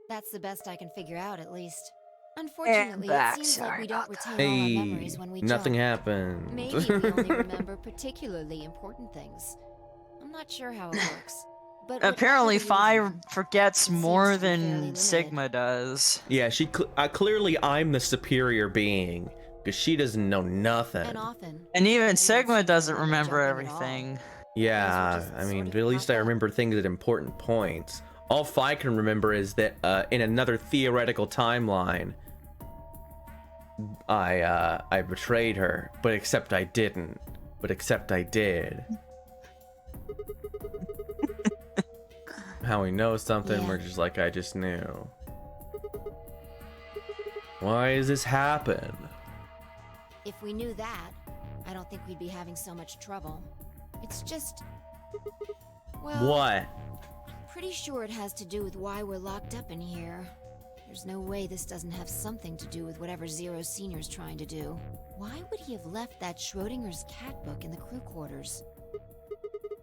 that's the best I can figure out, at least. Unfortunately, back. it seems like Sorry we don't about retain Hey, all our memories when we nothing jump. happened. Maybe we only remember particularly important things. I'm not sure how it works. But whatever Apparently, the Fi reason, forgets it seems more to be fairly than limited. Sigma does. Yeah, she clearly I'm the superior being because she doesn't know nothing. And often, And even we don't Sigma seem to doesn't remember remember jumping at all. everything. Yeah, just I sort mean, of at least pop I up. remember things at important points. All I can remember is that in another theoretical timeline, I betrayed her, but except I didn't. But except I did. How we know something, Yeah. we're just like, I just knew. Why does this happen? If we knew that, I don't think we'd be having so much trouble. It's just... Well, What? pretty sure it has to do with why we're locked up in here. There's no way this doesn't have something to do with whatever Zero Senior's trying to do. Why would he have left that Schrodinger's cat book in the crew quarters?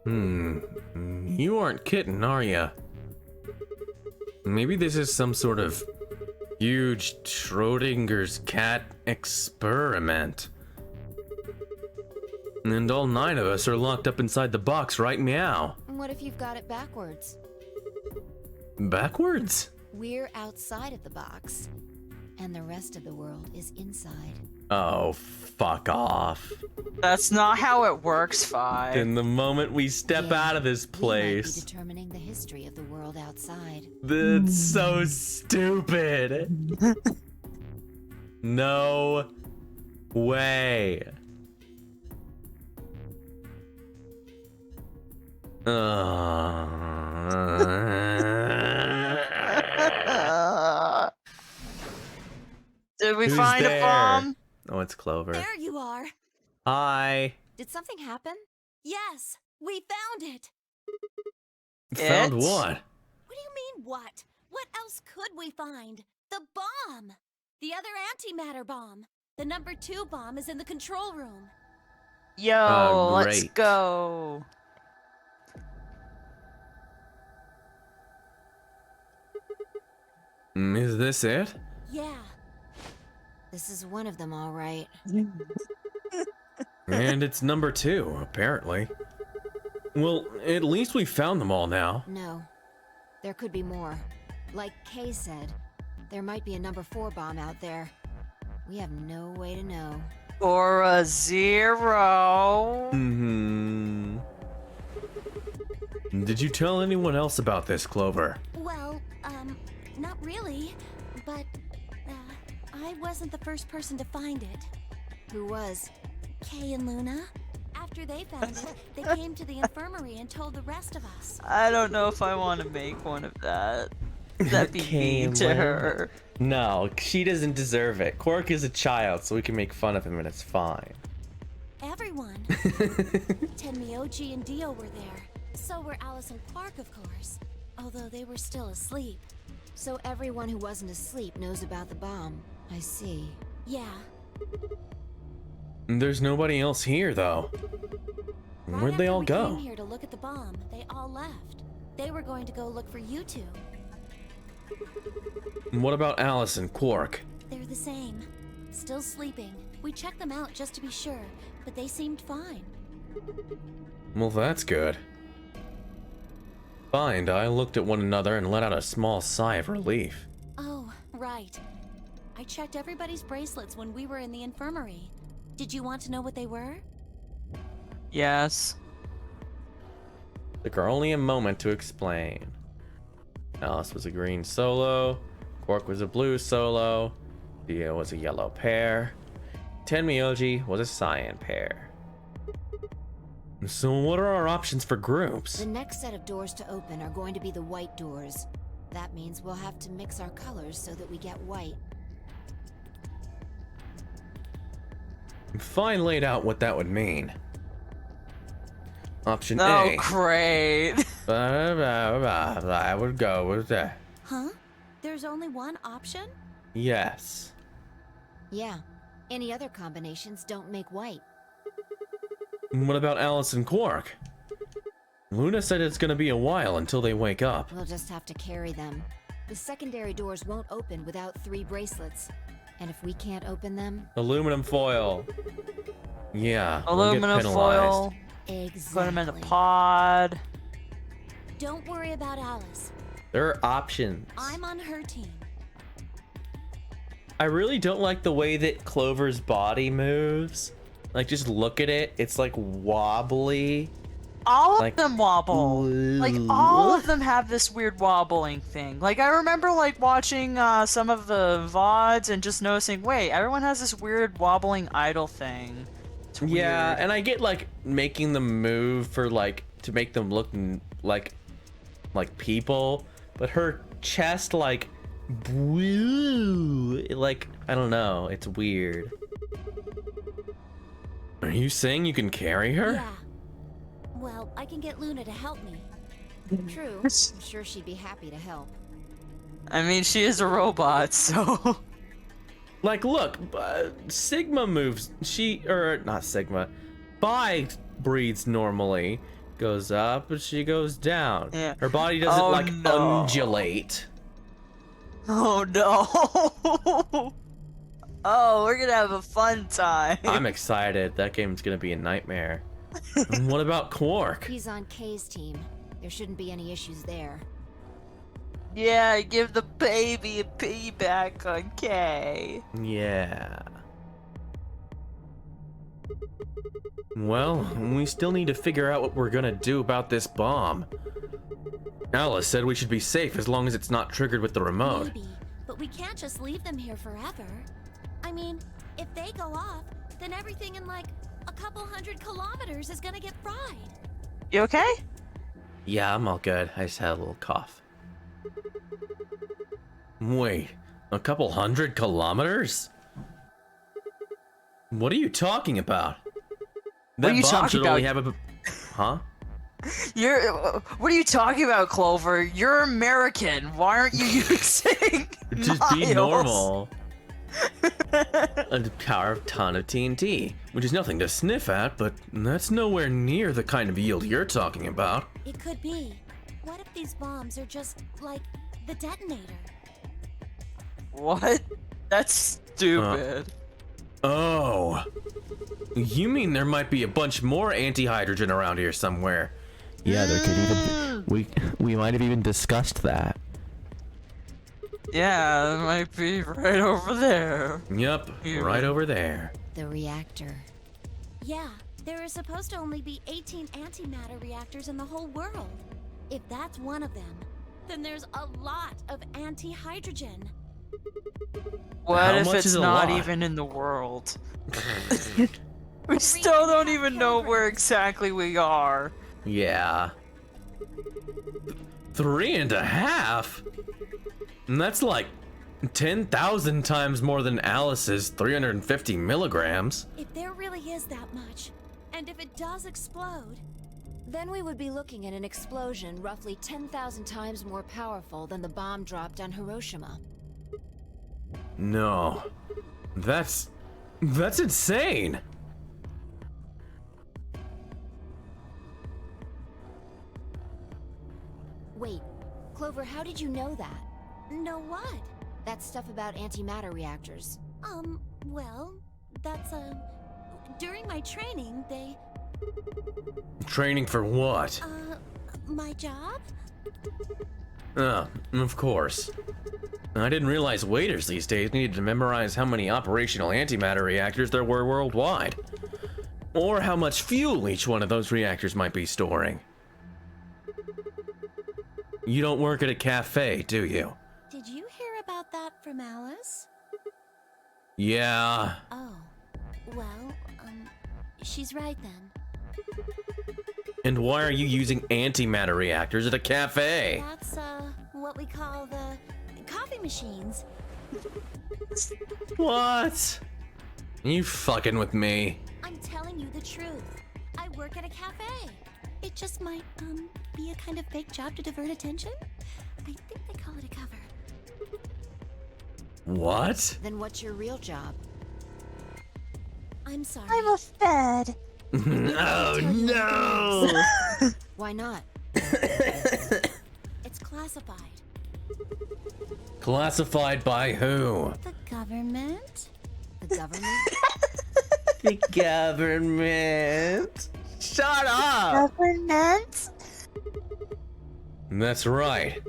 You aren't kidding, are ya? Maybe this is some sort of huge Schrodinger's cat experiment. And all 9 of us are locked up inside the box, right meow? And what if you've got it backwards? Backwards? We're outside of the box, and the rest of the world is inside. Oh, fuck off. That's not how it works, Five. In the moment we step Yeah, out of this We might be place. determining the history of the world outside. That's so stupid. No way. Did we Who's find there? a bomb? Oh, it's Clover. There you are. Hi. Did something happen? Yes, we found it. Found It? what? What do you mean, what? What else could we find? The bomb! The other antimatter bomb. The number 2 bomb is in the control room. Yo, let's great. go. Is this it? Yeah. This is one of them, all right. And it's number 2, apparently. Well, at least we found them all now. No. There could be more. Like Kay said, there might be a number 4 bomb out there. We have no way to know. Or a 0. Mm-hmm. Did you tell anyone else about this, Clover? Well, not really. But, I wasn't the first person to find it. Who was? Kay and Luna. After they found it, they came to the infirmary and told the rest of us. I don't know if I want to make one of that. That'd be mean to Caitlin. her. No, she doesn't deserve it. Quark is a child, so we can make fun of him and it's fine. Everyone. Tenmyoji and Dio were there. So were Alice and Clark, of course. Although they were still asleep. So everyone who wasn't asleep knows about the bomb. I see. Yeah. There's nobody else here, though. Right Where'd they after all we go? came here to look at the bomb, they all left. They were going to go look for you two. What about Alice and Quark? They're the same. Still sleeping. We checked them out just to be sure, but they seemed fine. Well, that's good. Fine, I looked at one another and let out a small sigh of relief. Oh, right. I checked everybody's bracelets when we were in the infirmary. Did you want to know what they were? Yes. Took her only a moment to explain. Alice was a green solo, Quark was a blue solo, Dio was a yellow pair, Tenmyoji was a cyan pair. So what are our options for groups? The next set of doors to open are going to be the white doors. That means we'll have to mix our colors so that we get white. Fine laid out what that would mean. Option Oh, A. great. I would go with that. Huh? There's only one option? Yes. Yeah. Any other combinations don't make white. What about Alice and Quark? Luna said it's gonna be a while until they wake up. We'll just have to carry them. The secondary doors won't open without 3 bracelets. And if we can't open them... Aluminum foil. Yeah. we'll get Aluminum penalized. foil. Exactly. Put them in a pod. Don't worry about Alice. There are options. I'm on her team. I really don't like the way that Clover's body moves. Like, just look at it. It's like wobbly. All of Like, them wobble. Like, all of them have this weird wobbling thing. Like, I remember, like, watching some of the VODs and just noticing, wait, everyone has this weird wobbling idle thing. It's weird. Yeah, and I get, like, making them move for, like, to make them look like people. But her chest, like, like, I don't know. It's weird. Are you saying you can carry her? Yeah. Well, I can get Luna to help me. True. I'm sure she'd be happy to help. I mean, she is a robot, so... Like, look, Sigma moves. Not Sigma. Bi breathes normally. Goes up, but she goes down. Yeah. Her body doesn't, Oh, like, no. undulate. Oh, no. Oh, we're gonna have a fun time. I'm excited. That game's gonna be a nightmare. And what about Quark? He's on Kay's team. There shouldn't be any issues there. Yeah, give the baby a piggyback on Kay. Yeah. Well, we still need to figure out what we're gonna do about this bomb. Alice said we should be safe as long as it's not triggered with the remote. Maybe, but we can't just leave them here forever. I mean, if they go off, then everything in like a couple 100 kilometers is gonna get fried. You okay? Yeah, I'm all good. I just had a little cough. Wait, a couple 100 kilometers? What are you talking about? What are you talking only about? have a... Huh? What are you talking about, Clover? You're American. Why aren't you using Just be miles? normal. A power of ton of TNT, which is nothing to sniff at, but that's nowhere near the kind of yield you're talking about. It could be. What if these bombs are just like the detonator? What? That's stupid. Oh. You mean there might be a bunch more anti-hydrogen around here somewhere? Yeah, there could even be, we might have even discussed that. Yeah, it might be right over there. Yep, Yeah. right over there. The reactor. Yeah, there are supposed to only be 18 antimatter reactors in the whole world. If that's one of them, then there's a lot of anti-hydrogen. What How if much it's is a not lot? even in the world? We still don't even know where exactly we are. Yeah. 3.5? And that's like 10,000 times more than Alice's 350 milligrams. If there really is that much, and if it does explode, Then we would be looking at an explosion roughly 10,000 times more powerful than the bomb dropped on Hiroshima. No. That's insane. Wait, Clover, how did you know that? know what? That stuff about antimatter reactors. Well, that's, during my training, they, Training for what? my job? Of course. I didn't realize waiters these days needed to memorize how many operational antimatter reactors there were worldwide. Or how much fuel each one of those reactors might be storing. You don't work at a cafe, do you? Did you hear about that from Alice? Yeah. Oh, well, she's right then. And why are you using antimatter reactors at a cafe? That's, what we call the coffee machines. What? You fucking with me? I'm telling you the truth. I work at a cafe. It just might, be a kind of fake job to divert attention. I think they call it a cover. What? Then what's your real job? I'm sorry. I'm a fed. Oh no! Why not? It's classified. Classified by who? The government? The government? The government. Shut up! Government? That's right.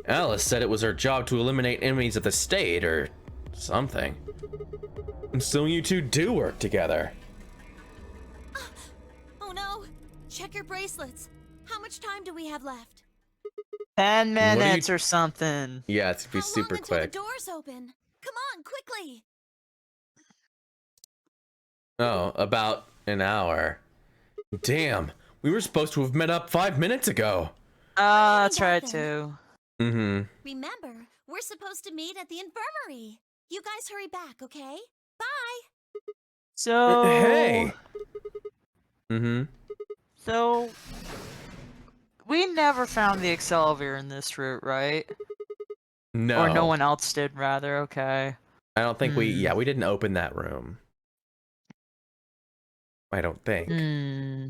Alice said it was her job to eliminate enemies of the state or something. So you two do work together. Oh no! Check your bracelets. How much time do we have left? 10 What are you- minutes or something. Yeah, it's gonna be How super long until quick. the doors open? Come on, quickly! Oh, about an hour. Damn, we were supposed to have met up 5 minutes ago. That's got right them. too. Mm-hmm. Remember, we're supposed to meet at the infirmary. You guys hurry back, okay? Bye! So Hey! Mm-hmm. So we never found the accelerator in this route, right? No. Or no one else did, rather. Okay. I don't think we, Hmm. yeah, we didn't open that room. I don't think. Hmm.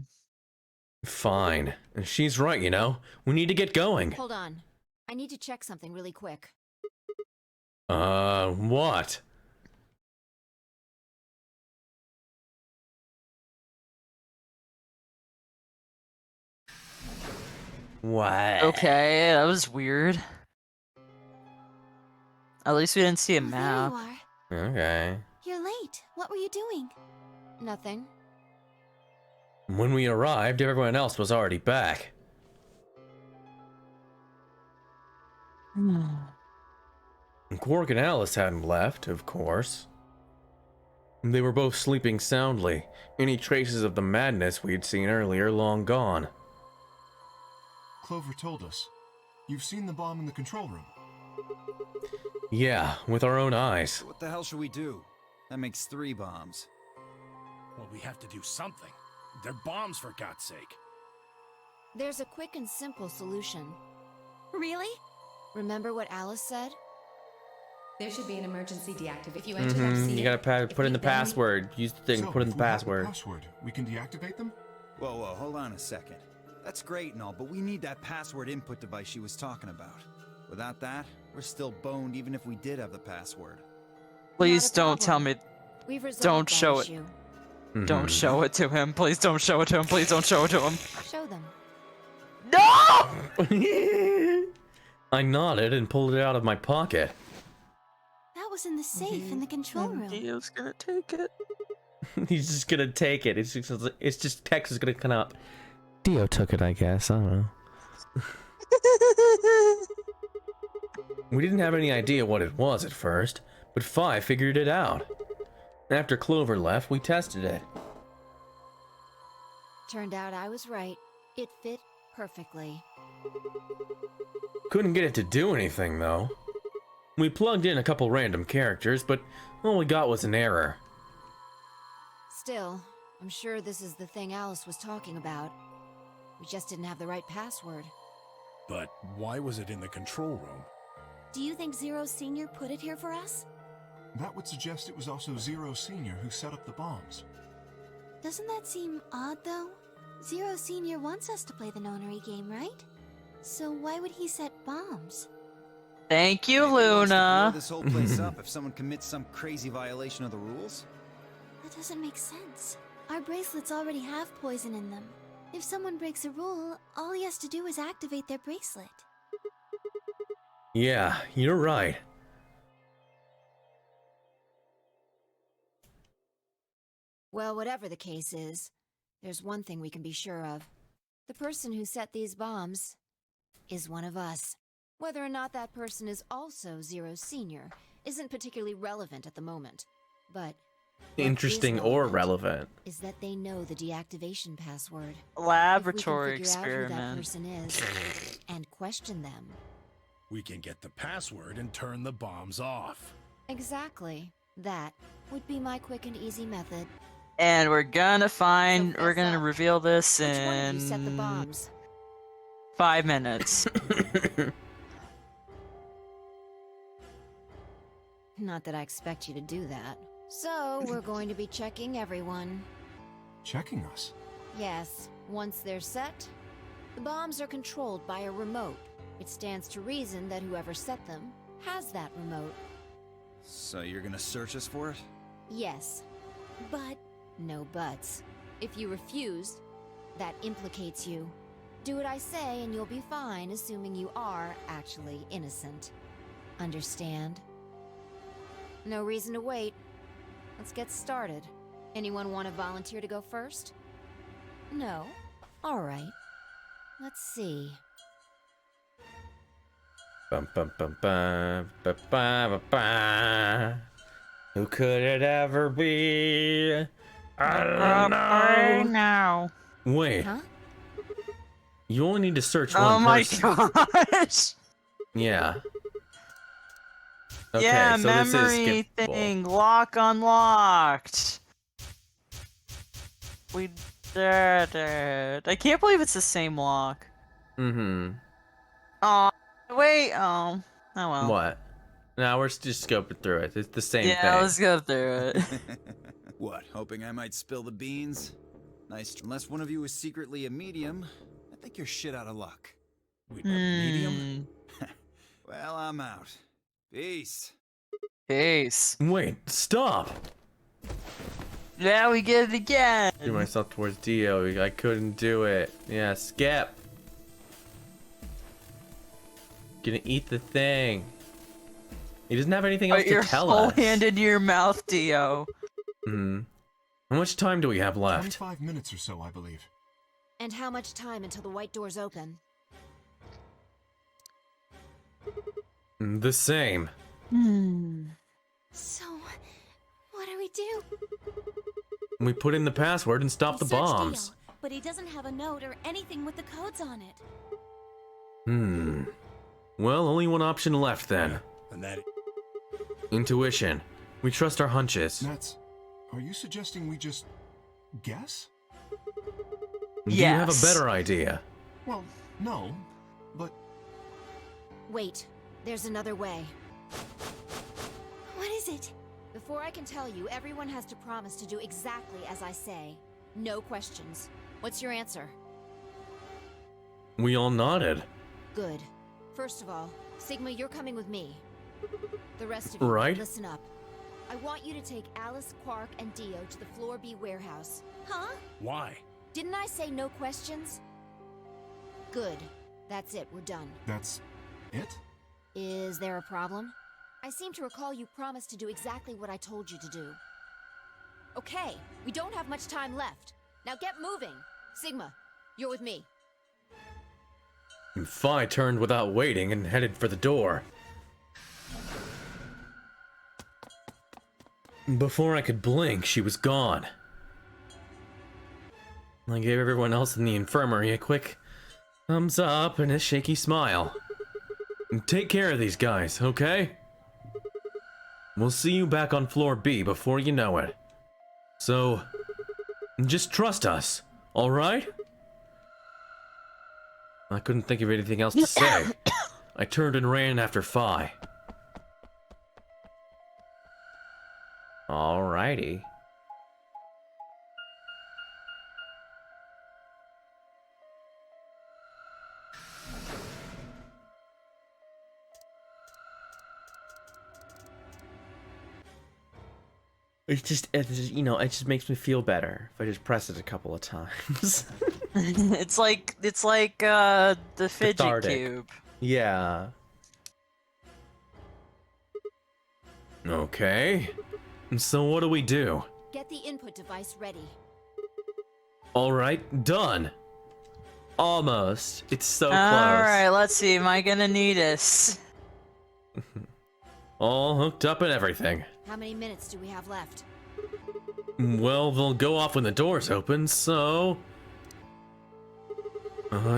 Fine. She's right, you know. We need to get going. Hold on. I need to check something really quick. What? What? Okay, that was weird. At least we didn't see a Oh, map. there you are. Okay. You're late. What were you doing? Nothing. When we arrived, everyone else was already back. Quark and Alice hadn't left, of course. They were both sleeping soundly, any traces of the madness we'd seen earlier long gone. Clover told us. You've seen the bomb in the control room. Yeah, with our own eyes. What the hell should we do? That makes 3 bombs. Well, we have to do something. They're bombs, for God's sake. There's a quick and simple solution. Really? Remember what Alice said? There should be an emergency deactivate. If you enter that scene, You gotta put in the password. Use the thing, So, put in if the we have password. password, we can deactivate them? Whoa, hold on a second. That's great and all, but we need that password input device she was talking about. Without that, we're still boned even if we did have the password. Please Not a don't tell problem. me. We've resolved Don't that show it. issue. Don't show it to him. Please don't show it to him. Please don't show it to him. Show them. No! I nodded and pulled it out of my pocket. That was in the safe in the control room. Dio's gonna take it. He's just gonna take it. It's just text is gonna come up. Dio took it, I guess. I don't know. We didn't have any idea what it was at first, but Fi figured it out. After Clover left, we tested it. Turned out I was right. It fit perfectly. Couldn't get it to do anything, though. We plugged in a couple random characters, but all we got was an error. Still, I'm sure this is the thing Alice was talking about. We just didn't have the right password. But why was it in the control room? Do you think Zero Senior put it here for us? That would suggest it was also Zero Senior who set up the bombs. Doesn't that seem odd, though? Zero Senior wants us to play the nonary game, right? So why would he set bombs? Thank you, Maybe he wants to blow Luna. this whole place up if someone commits some crazy violation of the rules? That doesn't make sense. Our bracelets already have poison in them. If someone breaks a rule, all he has to do is activate their bracelet. Yeah, you're right. Well, whatever the case is, there's one thing we can be sure of. The person who set these bombs is one of us. Whether or not that person is also Zero Senior isn't particularly relevant at the moment. But what Interesting is or relevant. is that they know the deactivation password. Laboratory If we can figure out who that experiment. person is and question them. We can get the password and turn the bombs off. Exactly. That would be my quick and easy method. And we're gonna find. So We're gonna fess up. reveal this Which one of in you set the bombs? 5 minutes. Not that I expect you to do that. So, we're going to be checking everyone. Checking us. Yes, once they're set, the bombs are controlled by a remote. It stands to reason that whoever set them has that remote. So you're gonna search us for it? Yes, But no buts. If you refuse, that implicates you. Do what I say and you'll be fine, assuming you are actually innocent. Understand? No reason to wait. Let's get started. Anyone want to volunteer to go first? No? Alright. Let's see. Bum, bum, bum, bum, ba, ba, ba, ba. Who could it ever be? I don't know. now. Wait, Huh? you only need to search Oh one my person. gosh. Yeah. Okay, Yeah, so this is memory skippable. thing. Lock unlocked. We did it. I can't believe it's the same lock. Mm-hmm. Oh, wait. Oh well. What? Now we're just scoping through it. It's the same Yeah, thing. let's go through it. What, hoping I might spill the beans? Nice. Unless one of you is secretly a medium, I think you're shit out of luck. Wait, a medium? Well, I'm out. Peace. Peace. Wait, stop! Yeah, we get it again. Threw myself towards Dio. I couldn't do it. Yeah, skip. Gonna eat the thing. He doesn't have anything else Put your to tell whole us. hand into your mouth, Dio. Hmm. How much time do we have left? 25 minutes or so, I believe. And how much time until the white doors open? The same. So, what do we do? We put in the password and stop the We searched bombs. Dio, but he doesn't have a note or anything with the codes on it. Well, only one option left then. And that... Intuition. We trust our hunches. Nats, are you suggesting we just guess? Do you have a Yes. better idea? Well, no, but Wait, there's another way. What is it? Before I can tell you, everyone has to promise to do exactly as I say. No questions. What's your answer? We all nodded. Good. First of all, Sigma, you're coming with me. The rest of you, Right. listen up. I want you to take Alice, Quark, and Dio to the Floor B warehouse. Huh? Why? Didn't I say no questions? Good. That's it, we're done. that's it? Is there a problem? I seem to recall you promised to do exactly what I told you to do. Okay, we don't have much time left. Now get moving. Sigma, you're with me. Phi turned without waiting and headed for the door. Before I could blink, she was gone. I gave everyone else in the infirmary a quick thumbs up and a shaky smile. Take care of these guys, okay? We'll see you back on floor B before you know it. So, just trust us, alright? I couldn't think of anything else to say. I turned and ran after Phi. Alrighty. It's just, you know, it just makes me feel better if I just press it a couple of times. It's like the fidget Cathartic. cube. Yeah. Okay. So what do we do? Get the input device ready. Alright, done. Almost. It's so close. Alright, let's see. Am I gonna need this? All hooked up and everything. How many minutes do we have left? Well, they'll go off when the doors open, so...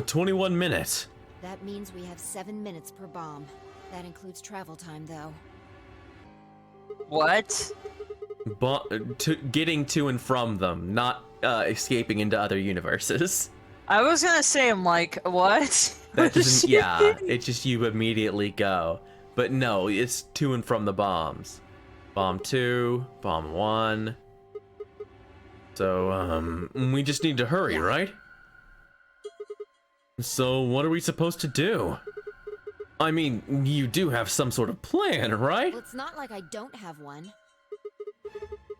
21 minutes. That means we have 7 minutes per bomb. That includes travel time, though. What? Getting to and from them, not escaping into other universes. I was gonna say, I'm like, what? That doesn't, yeah, it's just you immediately go. But no, it's to and from the bombs. Bomb 2, bomb 1. So, we just need to hurry, right? So, what are we supposed to do? I mean, you do have some sort of plan, right? Well, it's not like I don't have one.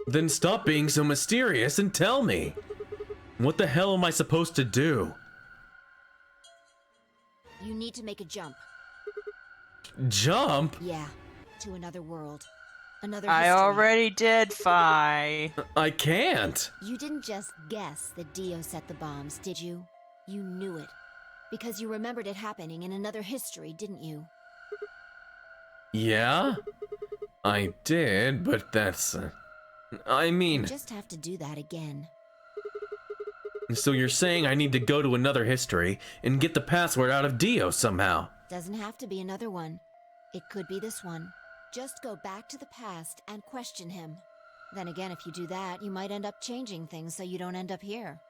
Then stop being so mysterious and tell me. What the hell am I supposed to do? You need to make a jump. Jump? Yeah, to another world. Another I history. already did, Phi. I can't. You didn't just guess that Dio set the bombs, did you? You knew it. Because you remembered it happening in another history, didn't you? Yeah? I did, but that's... I mean... You just have to do that again. So you're saying I need to go to another history and get the password out of Dio somehow? Doesn't have to be another one. It could be this one. Just go back to the past and question him. Then again, if you do that, you might end up changing things so you don't end up here.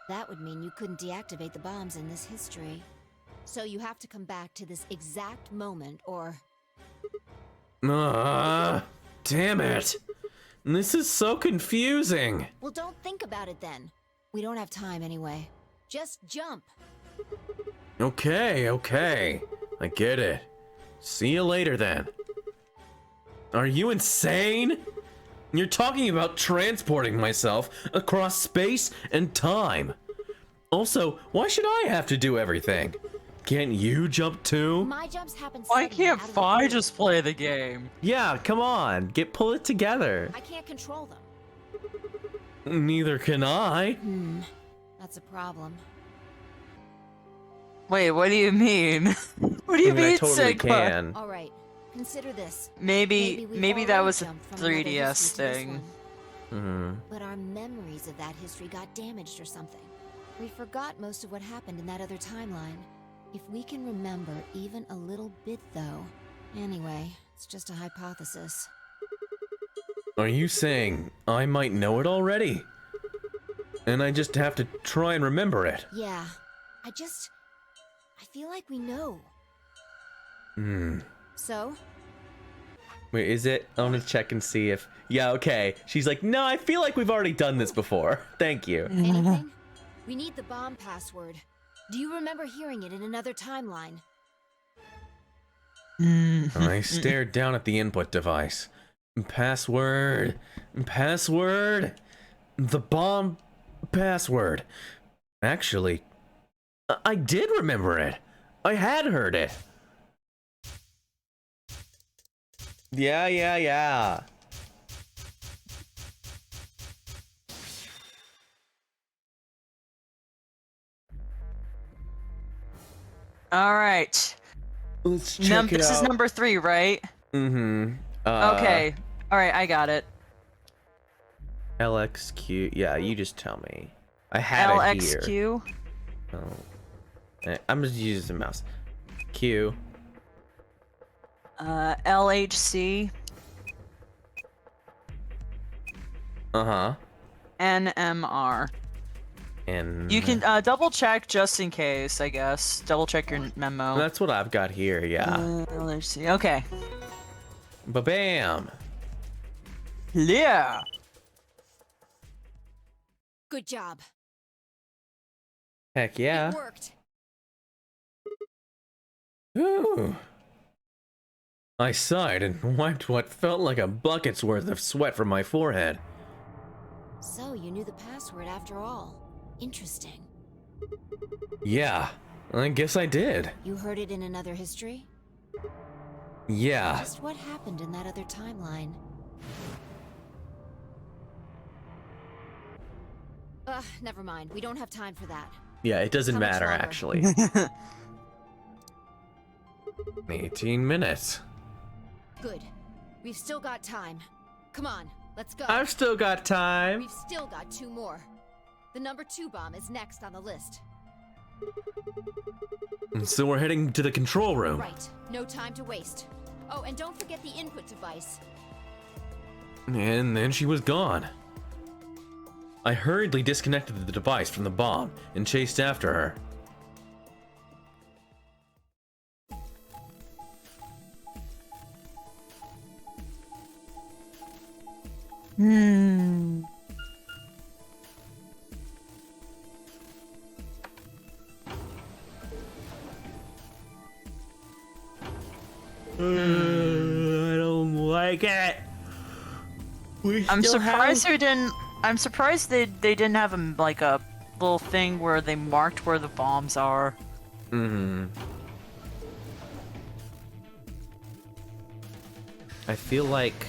That would mean you couldn't deactivate the bombs in this history. So you have to come back to this exact moment, or... Damn it. This is so confusing. Well, don't think about it then. We don't have time anyway. Just jump. Okay. I get it. See you later then. Are you insane? You're talking about transporting myself across space and time. Also, why should I have to do everything? Can't you jump too? My jumps happen Why suddenly can't out of the Phi blue. just play the game? Yeah, come on. Pull it together. I can't control them. Neither can I. That's a problem. Wait, what do you mean? What do you I mean, totally Sigma? can. All right, consider this. Maybe we that already was a jumped from another 3DS history to this thing. one. But our memories of that history got damaged or something. We forgot most of what happened in that other timeline. If we can remember even a little bit, though. Anyway, it's just a hypothesis. Are you saying I might know it already? And I just have to try and remember it? Yeah, I feel like we know. So? Wait, is it? I want to check and see if... Yeah, okay. She's like, no, I feel like we've already done this before. Thank you. Anything? We need the bomb password. Do you remember hearing it in another timeline? I stared down at the input device. Password. Password. The bomb password. Actually, I did remember it. I had heard it. Yeah. All right. Let's check it This is out. number 3, right? Okay. All right, I got it. LXQ. Yeah, you just tell me. I had it here. LXQ. I'm just using the mouse. Q. LHC. NMR. And You can double check just in case, I guess. Double check your memo. that's what I've got here, yeah. LHC. Okay. Ba-bam! Yeah. Good job. Heck yeah. It worked. Ooh. I sighed and wiped what felt like a bucket's worth of sweat from my forehead. So you knew the password after all. Interesting. Yeah, I guess I did. You heard it in another history? Yeah. Just what happened in that other timeline? Never mind. We don't have time for that. Yeah, it doesn't How much matter, longer? actually. 18 minutes. Good. We've still got time. Come on, let's go. I've still got time. We've still got 2 more. The number 2 bomb is next on the list. So we're heading to the control room. Right. No time to waste. Oh, and don't forget the input device. And then she was gone. I hurriedly disconnected the device from the bomb and chased after her. I don't like it. I'm surprised we didn't. I'm surprised they didn't have like a little thing where they marked where the bombs are. I feel like,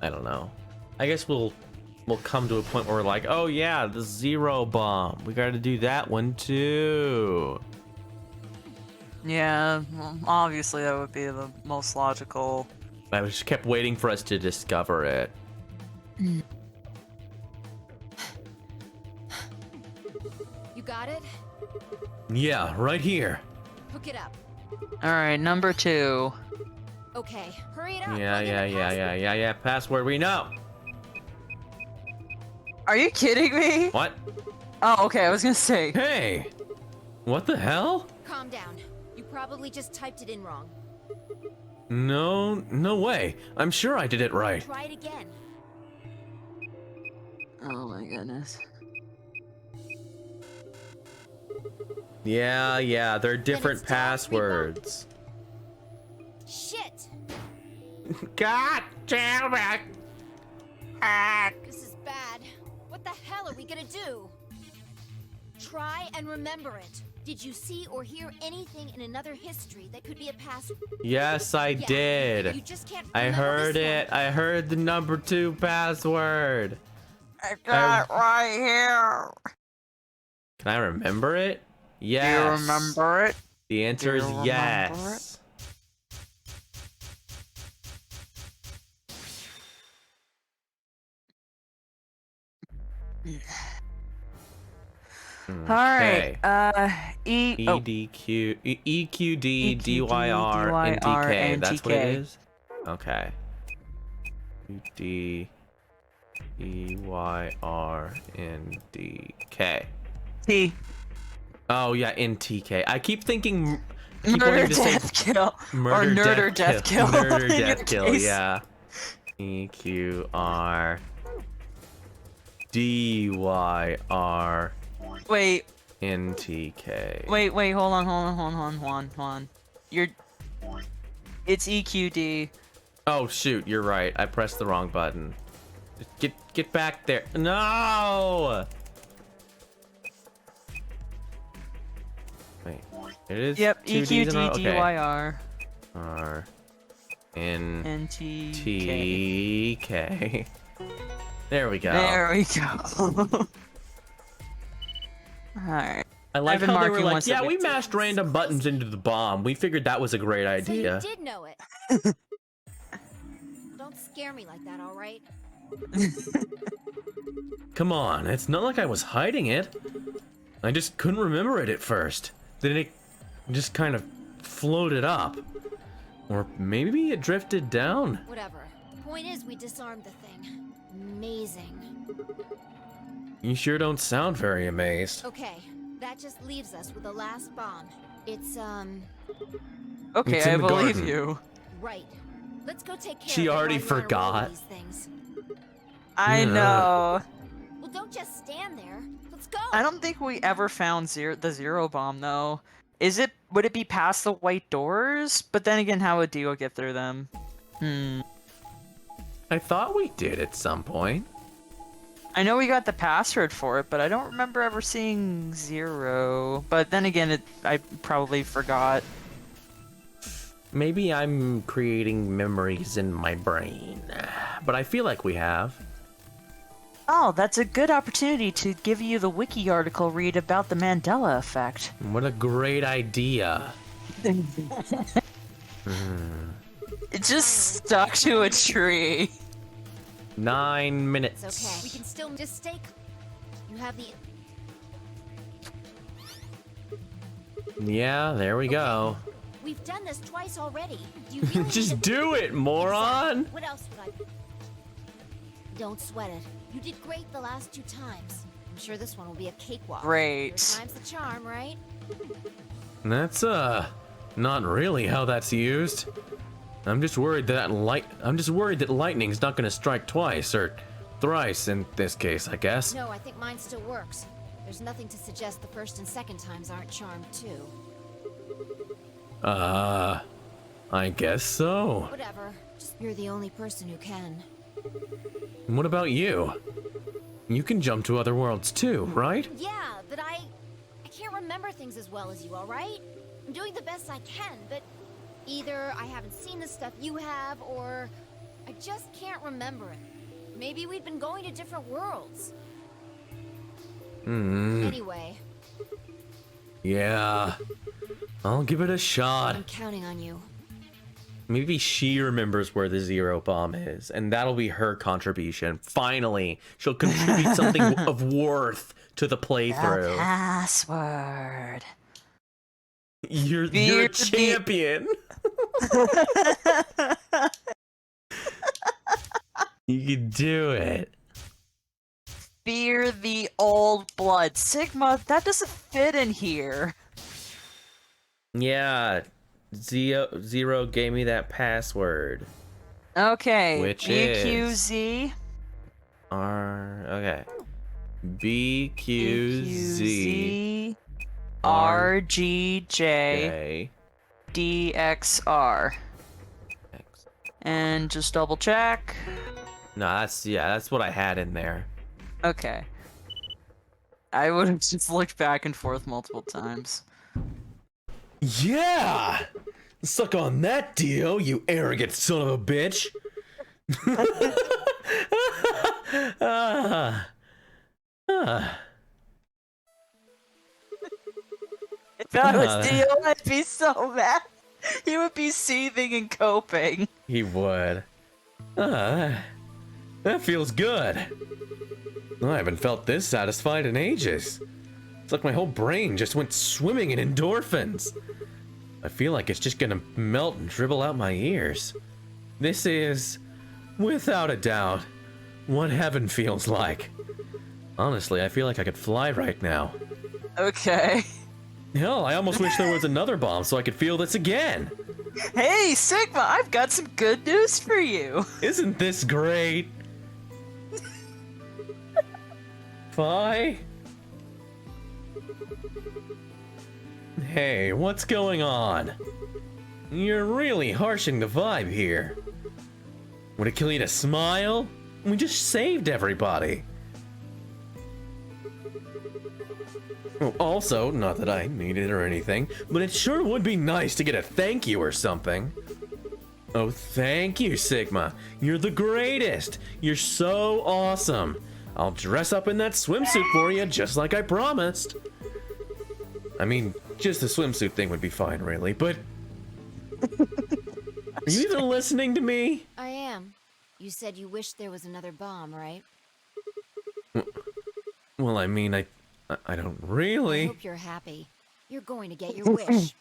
I don't know. I guess we'll come to a point where we're like, oh yeah, the 0 bomb. We got to do that one too. Yeah, well, obviously that would be the most logical. I just kept waiting for us to discover it. You got it? Yeah, right here. Hook it up. All right, number 2. Okay, hurry it up. Yeah. Password we know. Are you kidding me? What? Oh, okay. I was gonna say. Hey, what the hell? Calm down. You probably just typed it in wrong. No way. I'm sure I did it right. Try it again. Oh my goodness. Yeah, they're different it's time to reload. passwords. Shit! God damn it! This is bad. What the hell are we gonna do? Try and remember it. Did you see or hear anything in another history that could be a password? Yes, I Yeah, did. You just can't I remember heard this it. one. I heard the number 2 password. I got it right here. Can I remember it? Yes. Do you remember it? The answer is yes. Alright, EQD DYR NTK. That's what it is? Okay. D EYR NDK. T. Oh yeah, NTK. I keep thinking Murder, death, kill. Or nerder, death, kill. Murder, death, kill, yeah. EQR DYR Wait. NTK. Wait, hold on. It's EQD. Oh shoot, you're right. I pressed the wrong button. Get back there. No! Wait. It is. Yep, two Ds in a row? EQD Okay. DYR. R N NTK. T K. There we go. There we go. Alright. I like I've been how they were marking like, once yeah, every we mashed random buttons into the bomb. We figured that was a great idea. So you did know it. Don't scare me like that, all right? Come on, it's not like I was hiding it. I just couldn't remember it at first. Then it just kind of floated up. Or maybe it drifted down. Whatever. Point is, we disarmed the thing. Amazing. You sure don't sound very amazed. Okay, that just leaves us with the last bomb. It's, Okay, It's in I the believe garden. right. Let's go take care She of it already while you unroll forgot. these things. I Yeah. know. Well, don't just stand there. Let's go. I don't think we ever found the zero bomb though. Would it be past the white doors? But then again, how would Dio get through them? I thought we did at some point. I know we got the password for it, but I don't remember ever seeing zero. But then again, I probably forgot. Maybe I'm creating memories in my brain. But I feel like we have. Oh, that's a good opportunity to give you the wiki article read about the Mandela effect. What a great idea. It just stuck to a tree. 9 minutes. It's okay. We can still just stay. You have the. Yeah, there we go. We've done this twice already. Do you really Just need to- do it, moron! What else would I? Don't sweat it. You did great the last 2 times. I'm sure this one will be a cakewalk. Great. 3rd time's the charm, right? That's not really how that's used. I'm just worried that lightning's not gonna strike twice or thrice in this case, I guess. No, I think mine still works. There's nothing to suggest the 1st and 2nd times aren't charmed too. I guess so. Whatever. Just you're the only person who can. And what about you? You can jump to other worlds too, right? Yeah, but I can't remember things as well as you, all right? I'm doing the best I can, but either I haven't seen the stuff you have, or I just can't remember it. Maybe we've been going to different worlds. Anyway, Yeah. I'll give it a I'm shot. counting on you. Maybe she remembers where the zero bomb is, and that'll be her contribution. Finally, she'll contribute something of worth to the playthrough. Password. You're Fear a champion. You can do it. Fear the old blood. Sigma, that doesn't fit in here. Yeah, Zero gave me that password. Okay. Which BQZ. Okay. BQZ RGJ DXR. And just double check. No, that's what I had in there. Okay. I would have just looked back and forth multiple times. Yeah! Suck on that, Dio, you arrogant son of a bitch! Ah. Ah. If I was Dio, I'd be so mad. He would be seething and coping. He would. Ah, that feels good. I haven't felt this satisfied in ages. It's like my whole brain just went swimming in endorphins. I feel like it's just gonna melt and dribble out my ears. This is, without a doubt, what heaven feels like. Honestly, I feel like I could fly right now. Okay. Hell, I almost wish there was another bomb so I could feel this again. Hey, Sigma, I've got some good news for you. Isn't this great? Fi? Hey, what's going on? You're really harshing the vibe here. Would it kill you to smile? We just saved everybody. Oh, also, not that I need it or anything, but it sure would be nice to get a thank you or something. Oh, thank you, Sigma. You're the greatest. You're so awesome. I'll dress up in that swimsuit for you, just like I promised. I mean, just the swimsuit thing would be fine, really, but... Are you even listening to me? I am. You said you wished there was another bomb, right? Well, I mean, I don't I really. hope you're happy. You're going to get your wish.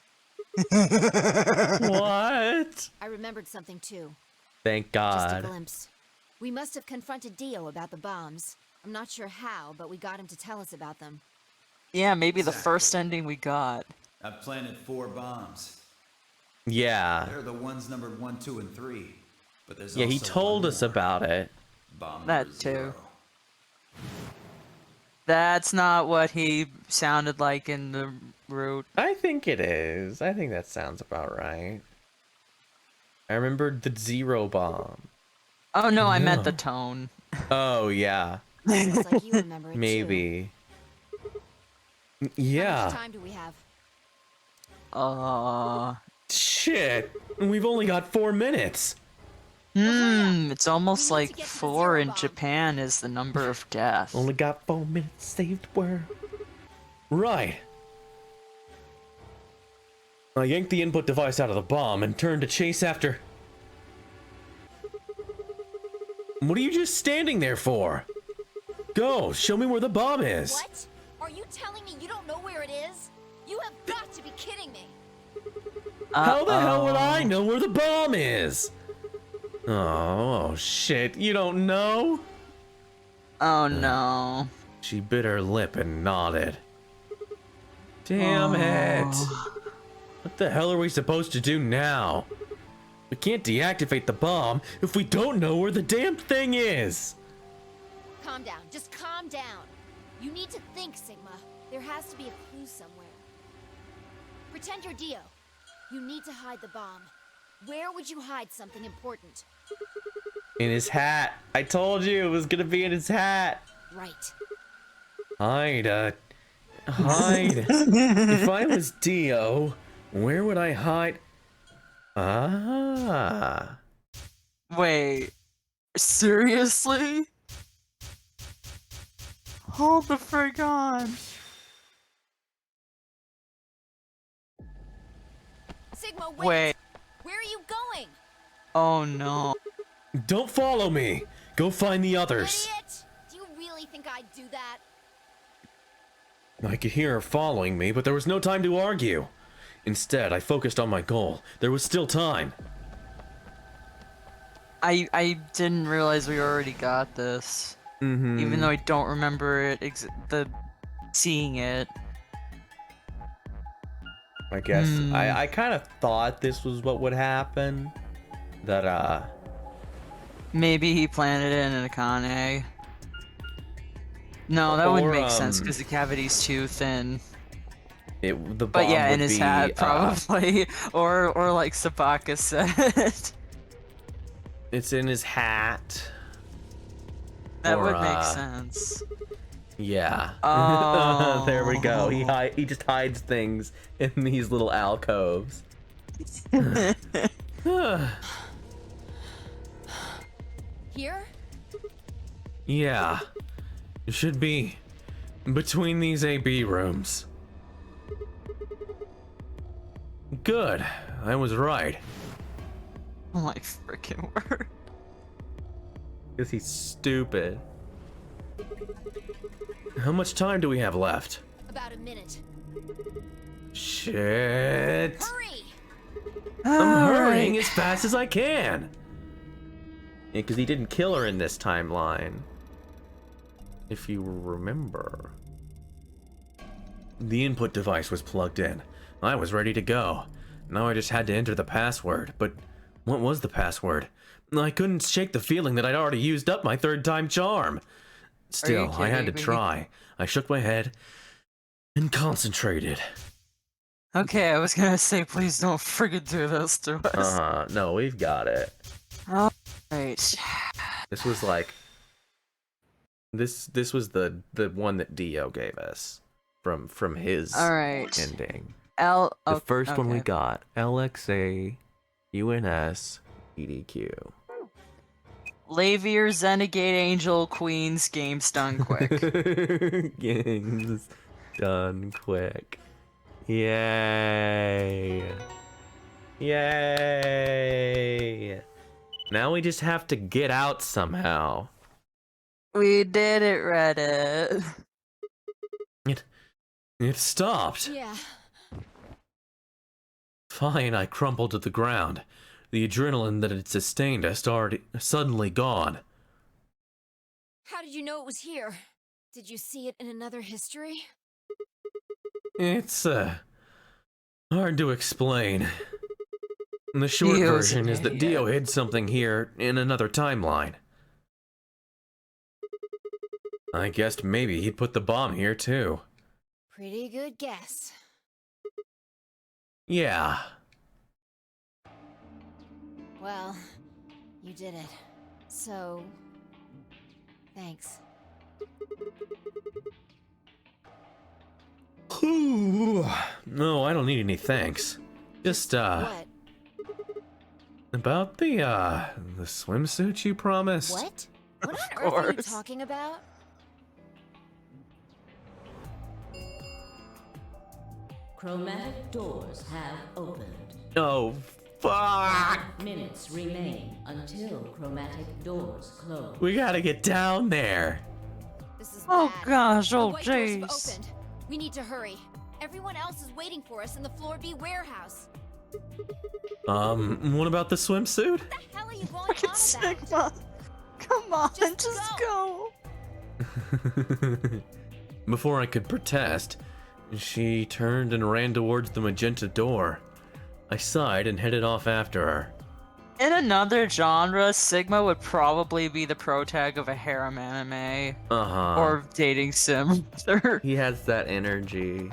What? I remembered something too. Thank Just a God. glimpse. We must have confronted Dio about the bombs. I'm not sure how, but we got him to tell us about them. Yeah, maybe the first ending we got. I've planted 4 bombs. Yeah. They're the ones numbered 1, 2, and 3. But there's Yeah, he also told one us more. about it. Bomb That number too. 0. That's not what he sounded like in the route. I think it is. I think that sounds about right. I remembered the 0 bomb. Oh no, I meant No. the tone. Oh, yeah. Looks like you remember it too. Maybe. How much Yeah. time do we have? Shit. We've only got 4 minutes. It's almost We need to like get to the 4 zero in bomb. Japan is the number of death. Only got 4 minutes saved word. Right. I yanked the input device out of the bomb and turned to chase after... What are you just standing there for? Go, show me where the bomb is. What? Are you telling me you don't know where it is? You have got to be kidding me. How the hell would I know where the bomb is? Oh, shit, you don't know? Oh no. She bit her lip and nodded. Damn it. What the hell are we supposed to do now? We can't deactivate the bomb if we don't know where the damn thing is. Calm down. Just calm down. You need to think, Sigma. There has to be a clue somewhere. Pretend you're Dio. You need to hide the bomb. Where would you hide something important? In his hat. I told you it was gonna be in his hat. Right. Hide. If I was Dio, where would I hide? Ah. Wait. Seriously? Hold the frig on. Sigma, Wait. Where are you going? Oh no. Don't follow me. Go find the others. Idiot! Do you really think I'd do that? I could hear her following me, but there was no time to argue. Instead, I focused on my goal. There was still time. I didn't realize we already got this. Even though I don't remember it seeing it. I guess I kind of thought this was what would happen. That Maybe he planted it in Akane. No, that wouldn't make sense because the cavity's too thin. the bomb But yeah, would in his be, hat probably, or like Sabaka said. It's in his hat. That Or, would make sense. Yeah. Oh. There we go. He just hides things in these little alcoves. Here? Yeah. It should be between these AB rooms. Good. I was right. Oh my freaking word. Because he's stupid. How much time do we have left? About a minute. Shit. Hurry! I'm hurrying as fast as I can. Yeah, because he didn't kill her in this timeline. If you remember. The input device was plugged in. I was ready to go. Now I just had to enter the password. But what was the password? I couldn't shake the feeling that I'd already used up my third time charm. Still, I had to try. I shook my head and concentrated. Okay, I was gonna say, please don't friggin' do this to us. No, we've got it. Alright. This was like... This was the one that Dio gave us. From his ending. The first one we got. LXA, UNS, EDQ. Lavier, Zenegade, Angel, Queens, games done quick. Games done quick. Yay. Yay! Now we just have to get out somehow. We did it, Reddit. It stopped. Yeah. Fine, I crumpled to the ground. The adrenaline that had sustained us suddenly gone. How did you know it was here? Did you see it in another history? It's, hard to explain. The short version is that Dio hid something here in another timeline. I guessed maybe he'd put the bomb here, too. Pretty good guess. Yeah. Well, you did it. So, thanks. No, I don't need any thanks. Just, What? about the swimsuit you promised? What? What on earth are you talking about? Chromatic doors have opened. Oh, fuck! 5 minutes remain until chromatic doors close. We gotta get down there. This is Oh bad. gosh, The oh white doors have jeez. opened. We need to hurry. Everyone else is waiting for us in the Floor B warehouse. What about the swimsuit? What the hell are you going on about? Sigma. Come on, just go. Before I could protest, she turned and ran towards the magenta door. I sighed and headed off after her. In another genre, Sigma would probably be the protag of a harem anime. Or dating sim. He has that energy.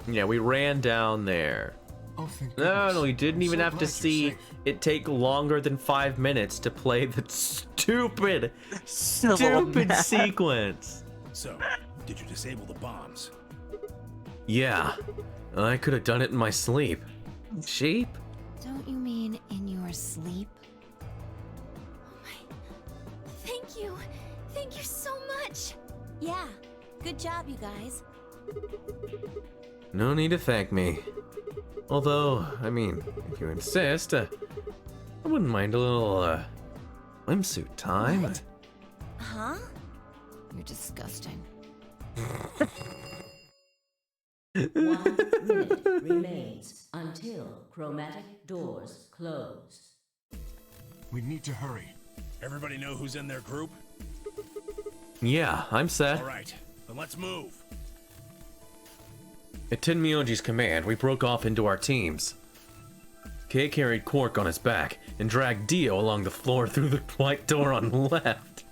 Yeah, we ran down there. Oh, thank No, goodness. we didn't I'm even so have to glad see you're safe. it take longer than 5 minutes to play the stupid Civil mad. sequence. So, did you disable the bombs? Yeah, I could have done it in my sleep. Sheep? Don't you mean in your sleep? Thank you. Thank you so much. Yeah. Good job, you guys. No need to thank me. Although, I mean, if you insist, I wouldn't mind a little, swimsuit time. What? Huh? You're disgusting. 1 minute remains until chromatic doors close. We need to hurry. Everybody know who's in their group? Yeah, I'm set. Alright, then let's move. At Tenmyoji's command, we broke off into our teams. Kay carried Quark on his back and dragged Dio along the floor through the white door on the left.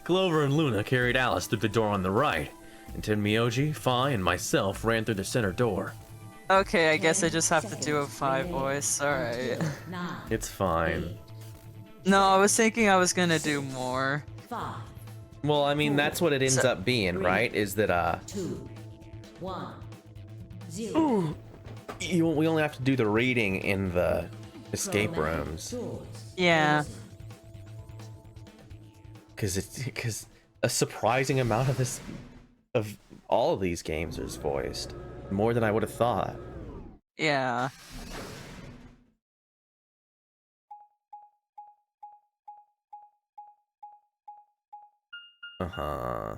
Clover and Luna carried Alice through the door on the right, and Tenmyoji, Fi, and myself ran through the center door. Okay, I guess I just have to do a 5 voice. Alright. It's fine. No, I was thinking I was gonna do more. 5, Well, I mean, that's what it ends up being, right? Is that, 2, 1, 0. we only have to do the reading in the escape Chromatic rooms. doors Yeah. closing. because a surprising amount of all of these games is voiced, more than I would have thought. Yeah. Oh,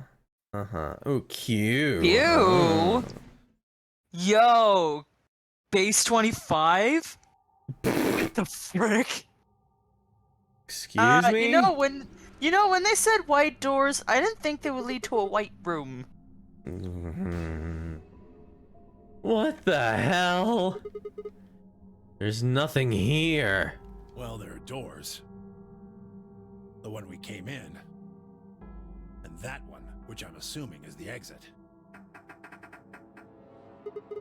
Q. Ew. Yo, base 25? What the frick? Excuse me? You know when they said white doors, I didn't think they would lead to a white room. What the hell? There's nothing here. Well, there are doors. The one we came in. And that one, which I'm assuming is the exit.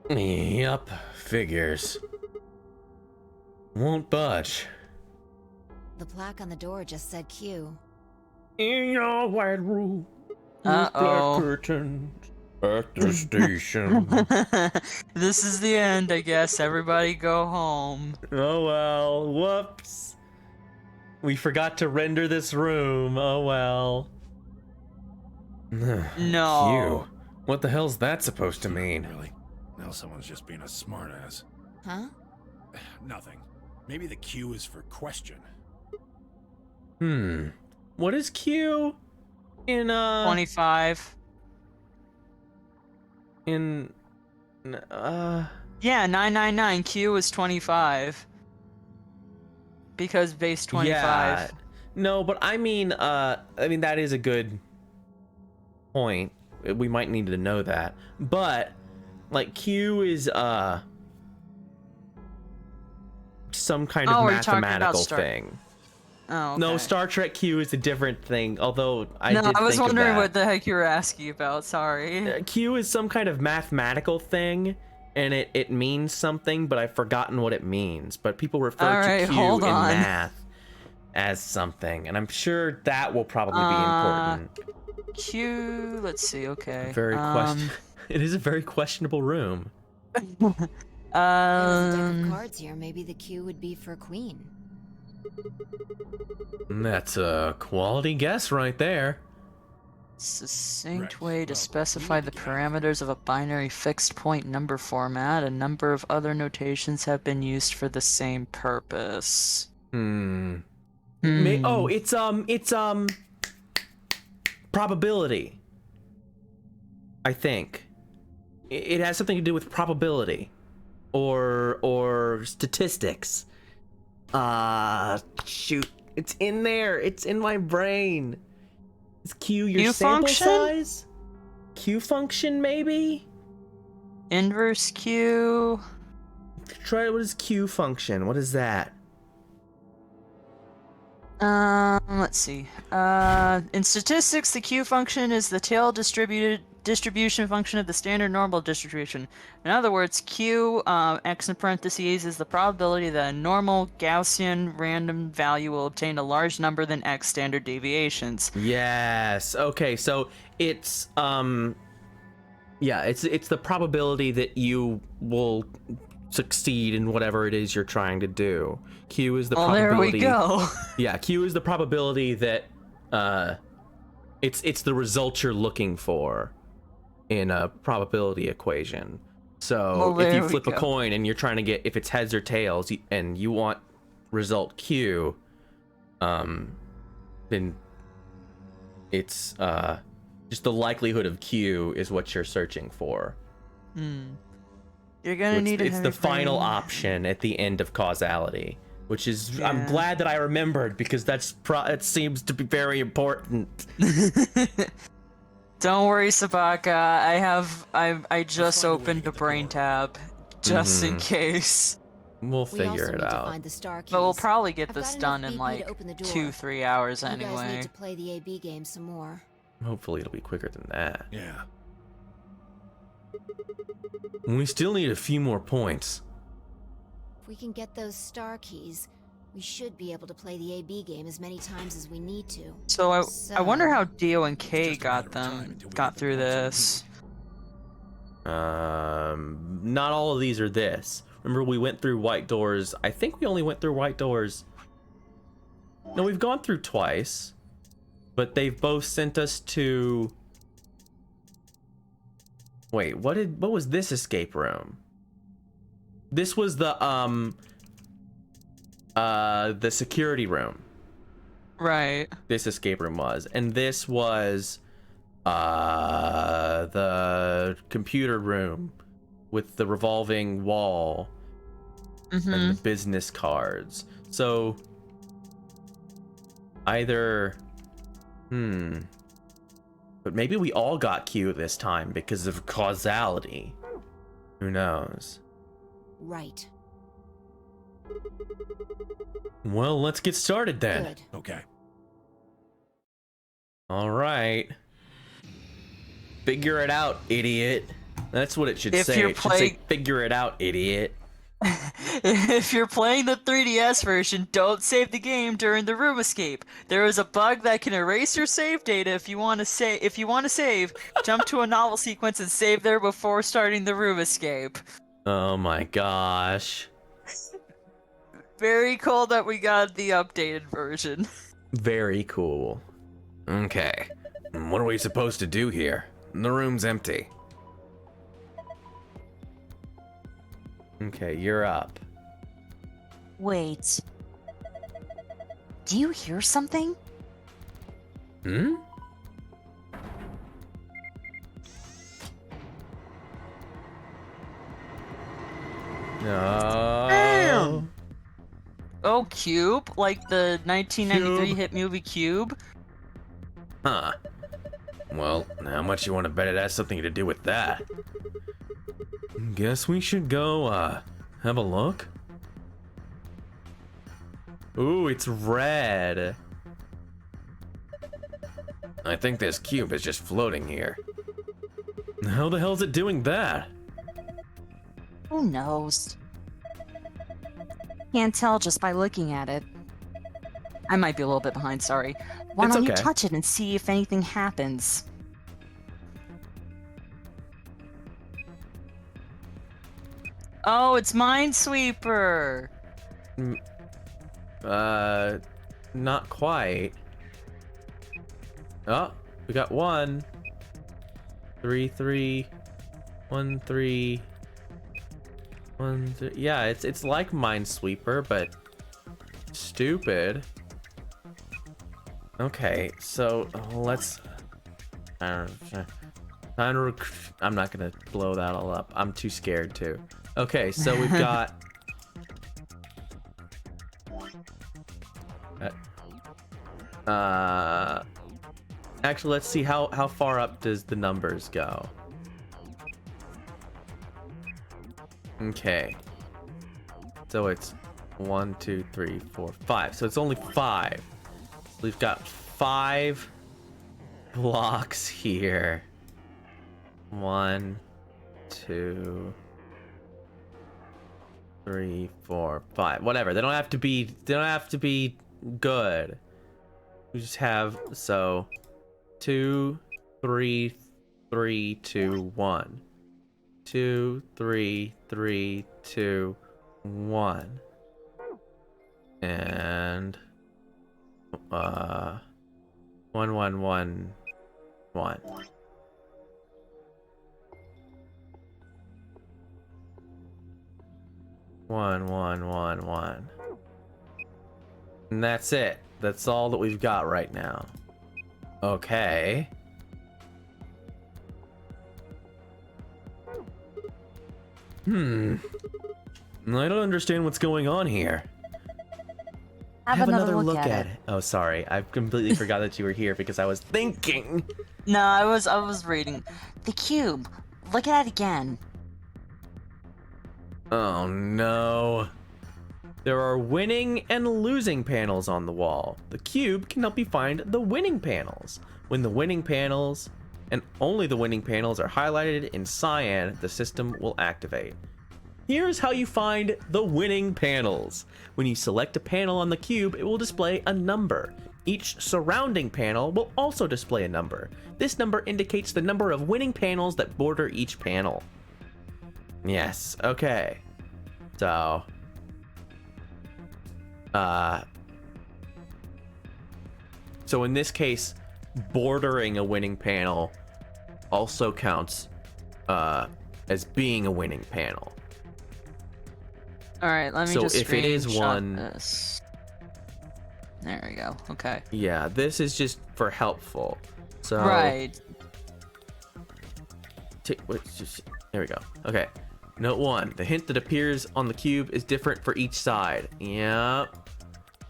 Yup, figures. Won't budge. The plaque on the door just said Q. In your white room, Uh-oh. black curtains at the station. This is the end, I guess. Everybody go home. Oh well, whoops. We forgot to render this room. Oh well. No. Q. What the hell's that supposed to mean? Really? Now someone's just being a smartass. Huh? Nothing. Maybe the Q is for question. What is Q? In 25. Yeah, 999. Q is 25. Because base 25. Yeah. No, but I mean that is a good point. We might need to know that. But like Q is some kind of we're talking about mathematical Star- thing. Oh, okay. No, Star Trek Q is a different thing, although I No, did I was think of wondering that. what the heck you were asking about, sorry. Q is some kind of mathematical thing, and it means something, but I've forgotten what it means. But people refer Alright, to Q hold in on. math as something, and I'm sure that will probably be important. Q, let's see, okay. Very It is a very questionable room. There's a deck of cards here. Maybe the Q would be for Queen. That's a quality guess right there. Succinct Right. way to Well, specify the parameters of a binary fixed point number format. A number of other notations have been used for the same purpose. It's probability. I think it has something to do with probability or statistics. Shoot, it's in there. It's in my brain. Is Q your Q sample function? size? Q function, maybe? Inverse Q. Try what is Q function? What is that? Let's see. In statistics, the Q function is the tail distribution function of the standard normal distribution. In other words, Q, x in parentheses, is the probability that a normal Gaussian random value will obtain a large number than x standard deviations. Yes. Okay, so it's it's the probability that you will succeed in whatever it is you're trying to do. Q is the probability. There we go. Yeah, Q is the probability that it's the result you're looking for in a probability equation. So if you flip a coin and you're trying to get if it's heads or tails and you want result Q, then it's just the likelihood of Q is what you're searching for. You're gonna need it's the final option at the end of causality, which is I'm glad that I remembered because it seems to be very important. Don't worry, Sabaka. I just opened the brain tab just in case. We'll We figure also it need to out. find the star keys. But we'll probably get I've this got enough done in BP like to open the door. 2-3 hours You guys anyway. need to play the AB game some more. Hopefully it'll be quicker than that. Yeah. We still need a few more points. If we can get those star keys, we should be able to play the AB game as many times as we need to. So I wonder how Dio and It's Kay just a matter got of time them until we got get the through balls in this. Not all of these are this. Remember we went through white doors. I think we only went through white doors. No, we've gone through twice. But they've both sent us to... Wait, what was this escape room? This was the security room. Right. This escape room was. And this was the computer room with the revolving wall and the business cards. So either but maybe we all got Q this time because of causality. Who knows? Right. Well, let's get started then. Good. Okay. All right. Figure it out, idiot. That's what it should If say. you're It should say, figure it out, idiot. If you're playing the 3DS version, don't save the game during the room escape. There is a bug that can erase your save data if you want to save, jump to a novel sequence and save there before starting the room escape. Oh my gosh. Very cool that we got the updated version. Very cool. Okay. What are we supposed to do here? The room's empty. Okay, you're up. Wait. Do you hear something? Hmm? No. Oh, Cube? Like the 1993 Cube. hit movie Cube? Huh. Well, how much you want to bet it has something to do with that? Guess we should go, have a look? Ooh, it's red. I think this cube is just floating here. How the hell is it doing that? Who knows? Can't tell just by looking at it. I might be a little bit behind, sorry. Why It's don't you okay. touch it and see if anything happens? Oh, it's Minesweeper! Not quite. Oh, we got 1, 3, 3, 1, 3, 1, 3. Yeah, it's like Minesweeper, but stupid. Okay, so let's. I'm not gonna blow that all up. I'm too scared to. Okay, so we've got. Actually, let's see how far up does the numbers go. Okay. So it's 1, 2, 3, 4, 5. So it's only 5. We've got 5 blocks here. 1, 2, 3, 4, 5. Whatever. They don't have to be good. We just have, so 2, 3, 3, 2, 1. 2, 3, 3, 2, 1. And 1, 1, 1, 1. One, 1, 1, 1. And that's it. That's all that we've got right now. Okay. I don't understand what's going on here. Have another look at it. Oh, sorry. I completely forgot that you were here because I was thinking. No, I was reading. The cube. Look at it again. Oh no. There are winning and losing panels on the wall. The cube can help you find the winning panels. When the winning panels, and only the winning panels, are highlighted in cyan, the system will activate. Here's how you find the winning panels. When you select a panel on the cube, it will display a number. Each surrounding panel will also display a number. This number indicates the number of winning panels that border each panel. Yes, okay. So, so in this case, bordering a winning panel also counts as being a winning panel. All right, let me So just if it is screenshot one- this. There we go. Okay. Yeah, this is just for helpful. So Right. There we go. Okay. Note 1. The hint that appears on the cube is different for each side. Yep.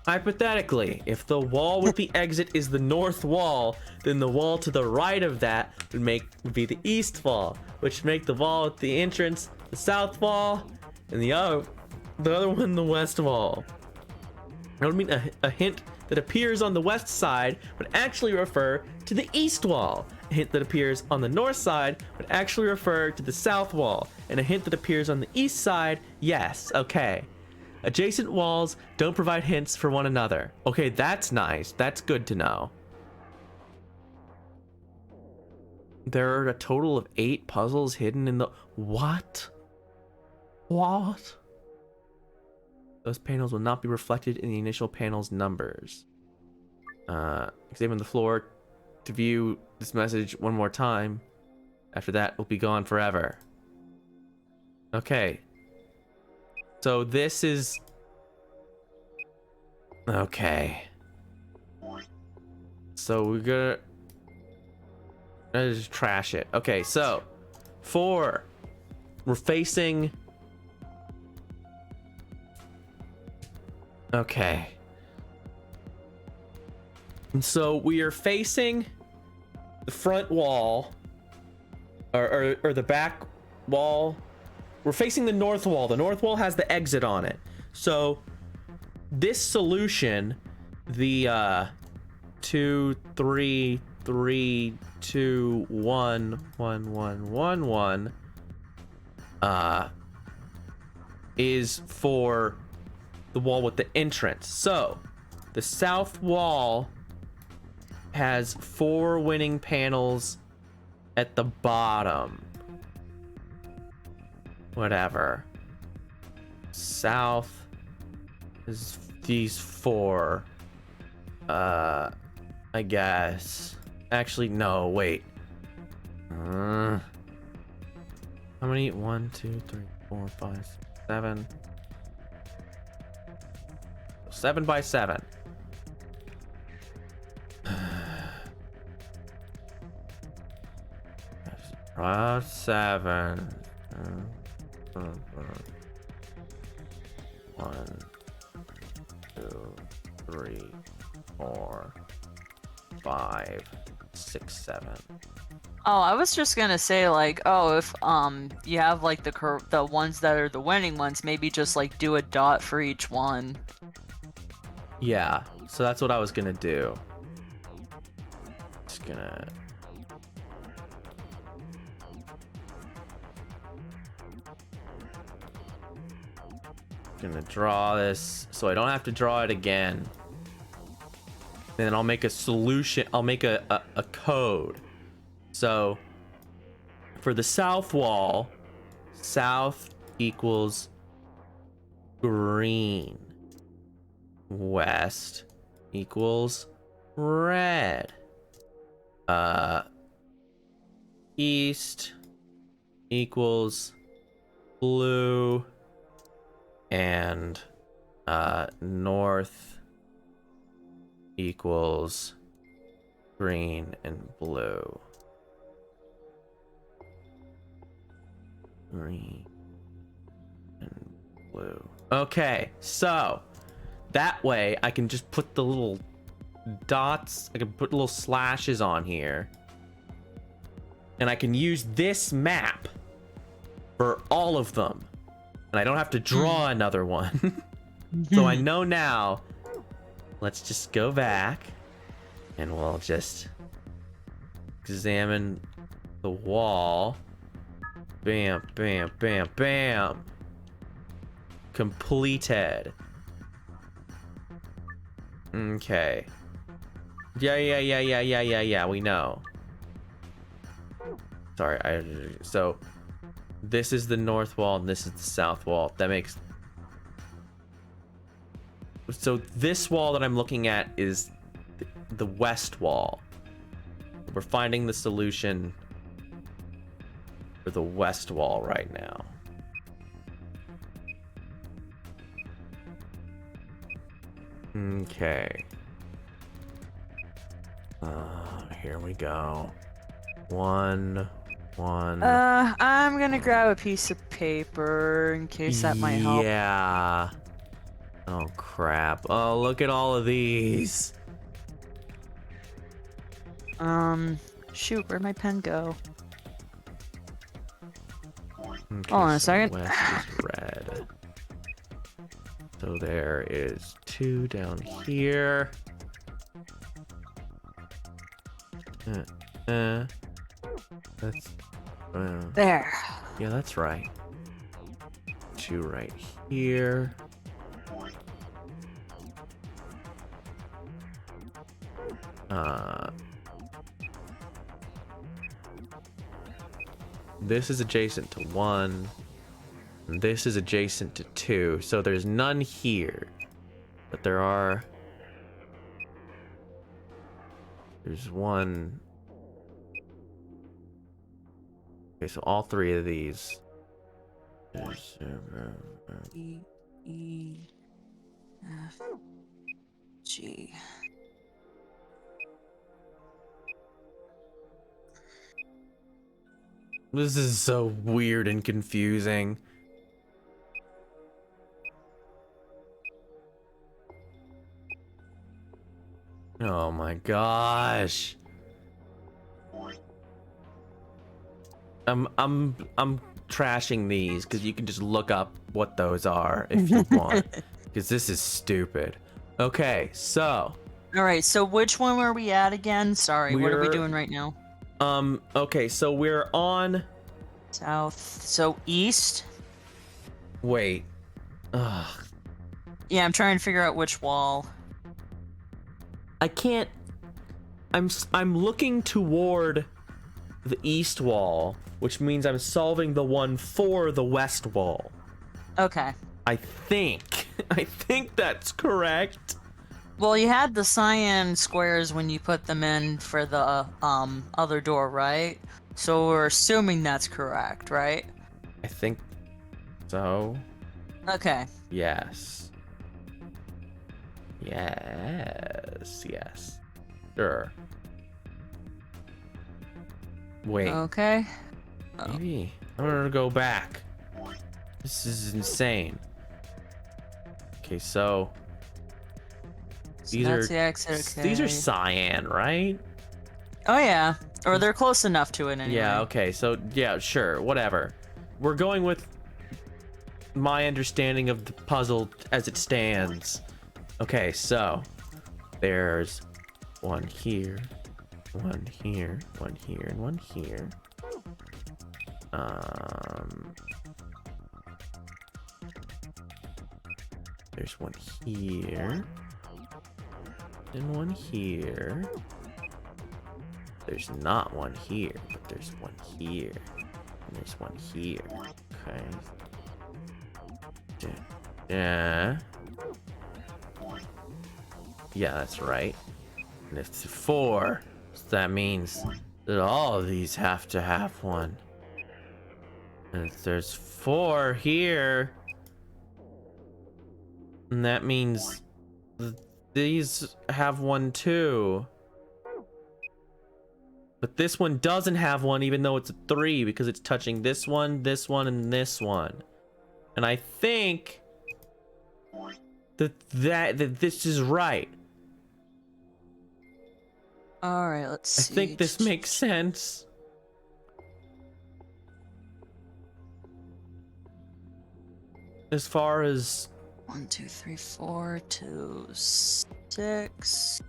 Hypothetically, if the wall with the exit is the north wall, then the wall to the right of that would be the east wall, which would make the wall with the entrance the south wall, and the other one the west wall. That would mean a hint that appears on the west side would actually refer to the east wall. A hint that appears on the north side would actually refer to the south wall, and a hint that appears on the east side, yes, okay. Adjacent walls don't provide hints for one another. Okay, that's nice. That's good to know. There are a total of 8 puzzles hidden in the... What? What? Those panels will not be reflected in the initial panel's numbers. Examine the floor to view this message one more time. After that, it'll be gone forever. Okay. So this is... Okay. So we're gonna just trash it. Okay, so 4. We're facing... Okay. And so we are facing the front wall, or the back wall. We're facing the north wall. The north wall has the exit on it. So this solution, the 2 3 3 2 1 1 1 1 1 is for the wall with the entrance. So the south wall has 4 winning panels at the bottom. Whatever. South is these 4. I guess. Actually, no, wait. How many? 1, 2, 3, 4, 5, 6, 7. 7 by 7. Seven. 1, 2, 3, 4, 5, 6, 7. Oh, I was just gonna say, like, oh, if you have like the ones that are the winning ones, maybe just like do a dot for each one. Yeah, so that's what I was gonna do. Just gonna... draw this so I don't have to draw it again. And then I'll make a solution. I'll make a code. So for the south wall, south equals green. West equals red. East equals blue. And north equals green and blue. Green and blue. Okay, so that way I can just put the little dots, I can put little slashes on here. And I can use this map for all of them. And I don't have to draw another one. So I know now. Let's just go back. And we'll just examine the wall. Bam, bam, bam, bam. Completed. Okay. Yeah, we know. Sorry, so this is the north wall and this is the south wall. That makes... So this wall that I'm looking at is the west wall. We're finding the solution for the west wall right now. Okay. Here we go. One. I'm gonna grab a piece of paper in case that might help. Yeah. Oh crap. Oh, look at all of these. Shoot, where'd my pen go? Okay, Hold on a so second. west is red. So there is 2 down here. That's There. yeah, that's right. 2 right here. This is adjacent to 1. And this is adjacent to 2. So there's none here. But there's 1. Okay, so all 3 of these. There's, E, F, G. This is so weird and confusing. Oh my gosh. I'm trashing these because you can just look up what those are if you want. Because this is stupid. Okay, so. Alright, so which one were we at again? Sorry, what are we We're- doing right now? Okay, so we're on. South. So east? Wait. Ugh. Yeah, I'm trying to figure out which wall. I can't. I'm looking toward the east wall, which means I'm solving the one for the west wall. Okay. I think that's correct. Well, you had the cyan squares when you put them in for the other door, right? So we're assuming that's correct, right? I think so. Okay. Yes. Sure. Wait. Okay. Maybe. I'm gonna go back. This is insane. Okay, so these that's are the exit, okay. these are cyan, right? Oh yeah, or they're close enough to it anyway. Yeah, okay. So yeah, sure, whatever. We're going with my understanding of the puzzle as it stands. Okay, so there's 1 here, 1 here, 1 here, and 1 here. There's 1 here and 1 here. There's not 1 here, but there's 1 here and there's 1 here. Okay. Yeah. Yeah, that's right. And it's 4, so that means that all of these have to have 1. And if there's 4 here, and that means these have 1 too. But this one doesn't have 1, even though it's a 3, because it's touching this one, and this one. And I think that this is right. All right, let's see. I think this makes sense. As far as 1, 2, 3, 4, 2, 6.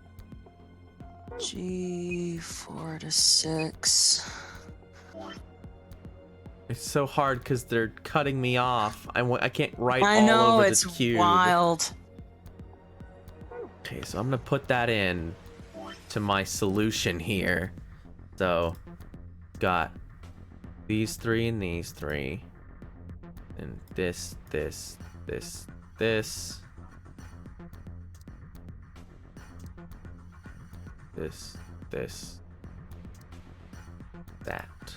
G 4 to 6. it's so hard because they're cutting me off. I can't write I all know, over it's the cube. wild. Okay, so I'm gonna put that in to my solution here. So, got these 3 and these 3, and this. This, that.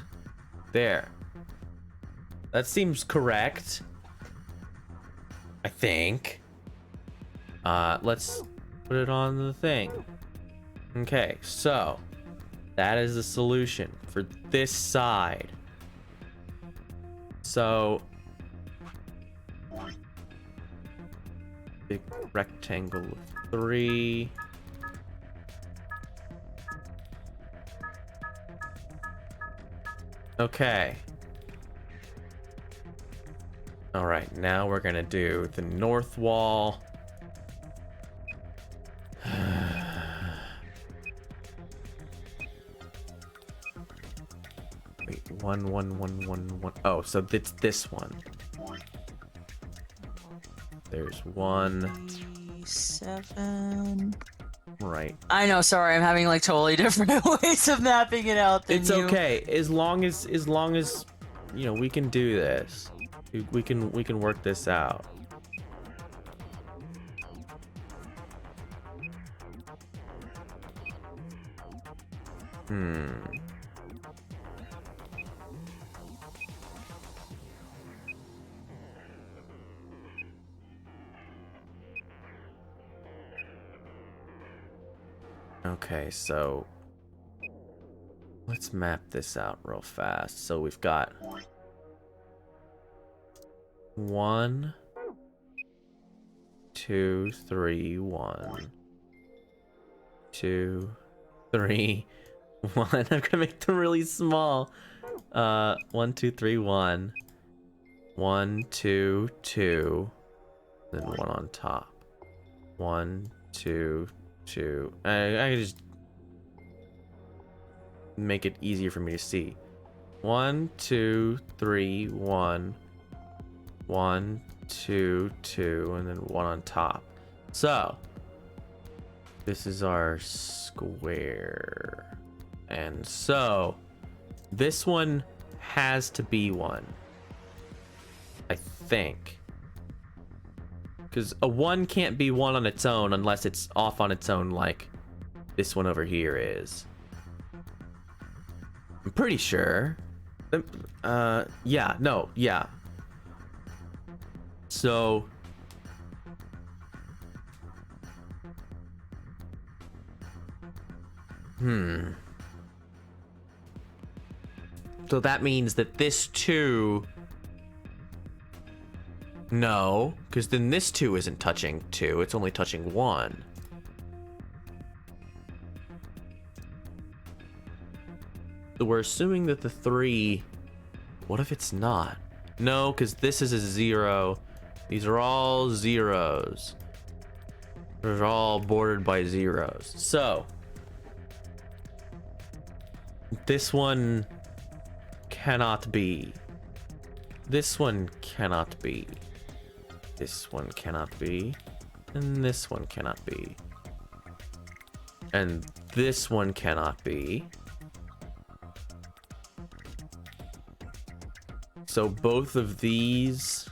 There. That seems correct. I think. Let's put it on the thing. Okay, so that is the solution for this side. So big rectangle of 3. Okay. All right, now we're gonna do the north wall. Wait, 1, 1, 1, 1, 1. Oh, so it's this one. There's 1. 7. Right. I know. Sorry, I'm having like totally different ways of mapping it out than It's you. okay, as long as you know we can do this. We can work this out. Okay, so let's map this out real fast. So we've got 1, 2, 3, 1, 2, 3, 1. I'm gonna make them really small. 1, 2, 3, 1, 1, 2, 2, then 1 on top. 1, 2, 2. I can just make it easier for me to see. 1, 2, 3, 1, 1, 2, 2, and then 1 on top. So this is our square, and so this one has to be 1, I think. Because a 1 can't be 1 on its own unless it's off on its own, like this one over here is. I'm pretty sure. Yeah, no, yeah. So so that means that this 2. No, because then this 2 isn't touching 2, it's only touching 1. So we're assuming that the 3... What if it's not? No, because this is a 0. These are all zeros. They're all bordered by zeros. So this one cannot be. This one cannot be. This one cannot be. And this one cannot be. And this one cannot be. So both of these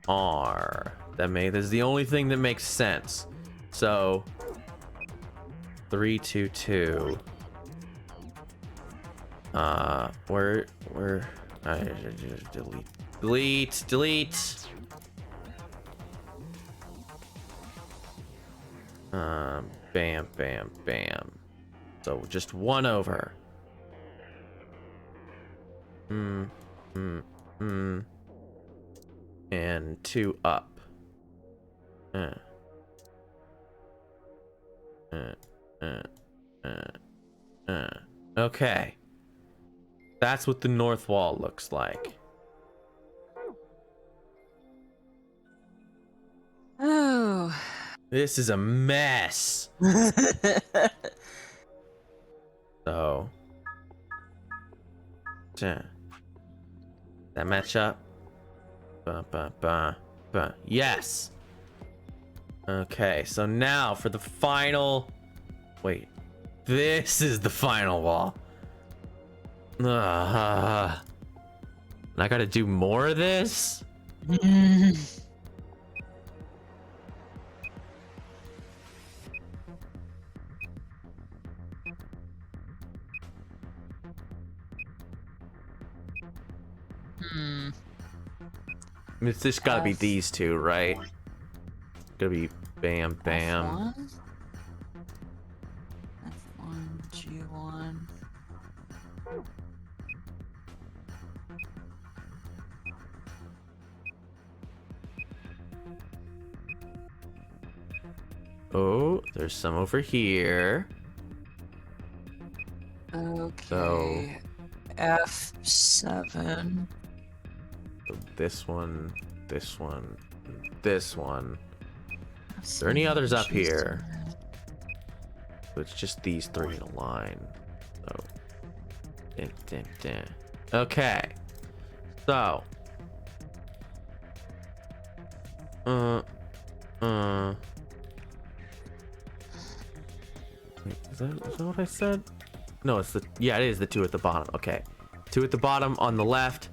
are. This is the only thing that makes sense. So 3, 2, 2. Where delete. Bam, bam, bam. So just 1 over. And 2 up. Okay. That's what the north wall looks like. Oh. This is a mess. So. That match up? Yes. Okay, so now for the final. Wait. This is the final wall. And I gotta do more of this? It's just gotta be F. these two, right? Gotta be bam, bam. F1, G1. Oh, there's some over here. Okay. F7. So this one, this one, this one. Is there any others up here? So it's just these three in a line. So, dun, dun, dun. Okay. So, wait, is that what I said? No, it's it is the two at the bottom. Okay, two at the bottom on the left,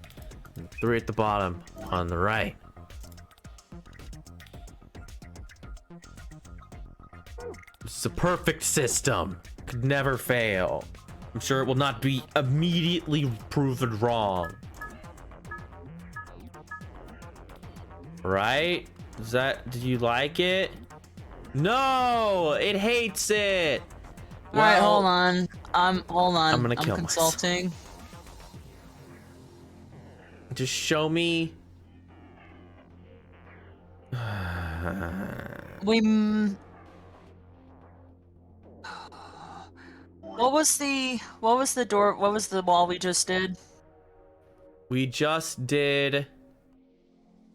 and three at the bottom on the right. It's a perfect system. Could never fail. I'm sure it will not be immediately proven wrong. Right? Did you like it? No, it hates it. All right, hold on. Hold on. I'm gonna kill consulting. Just show me. What was the door? What was the wall we just did? We just did.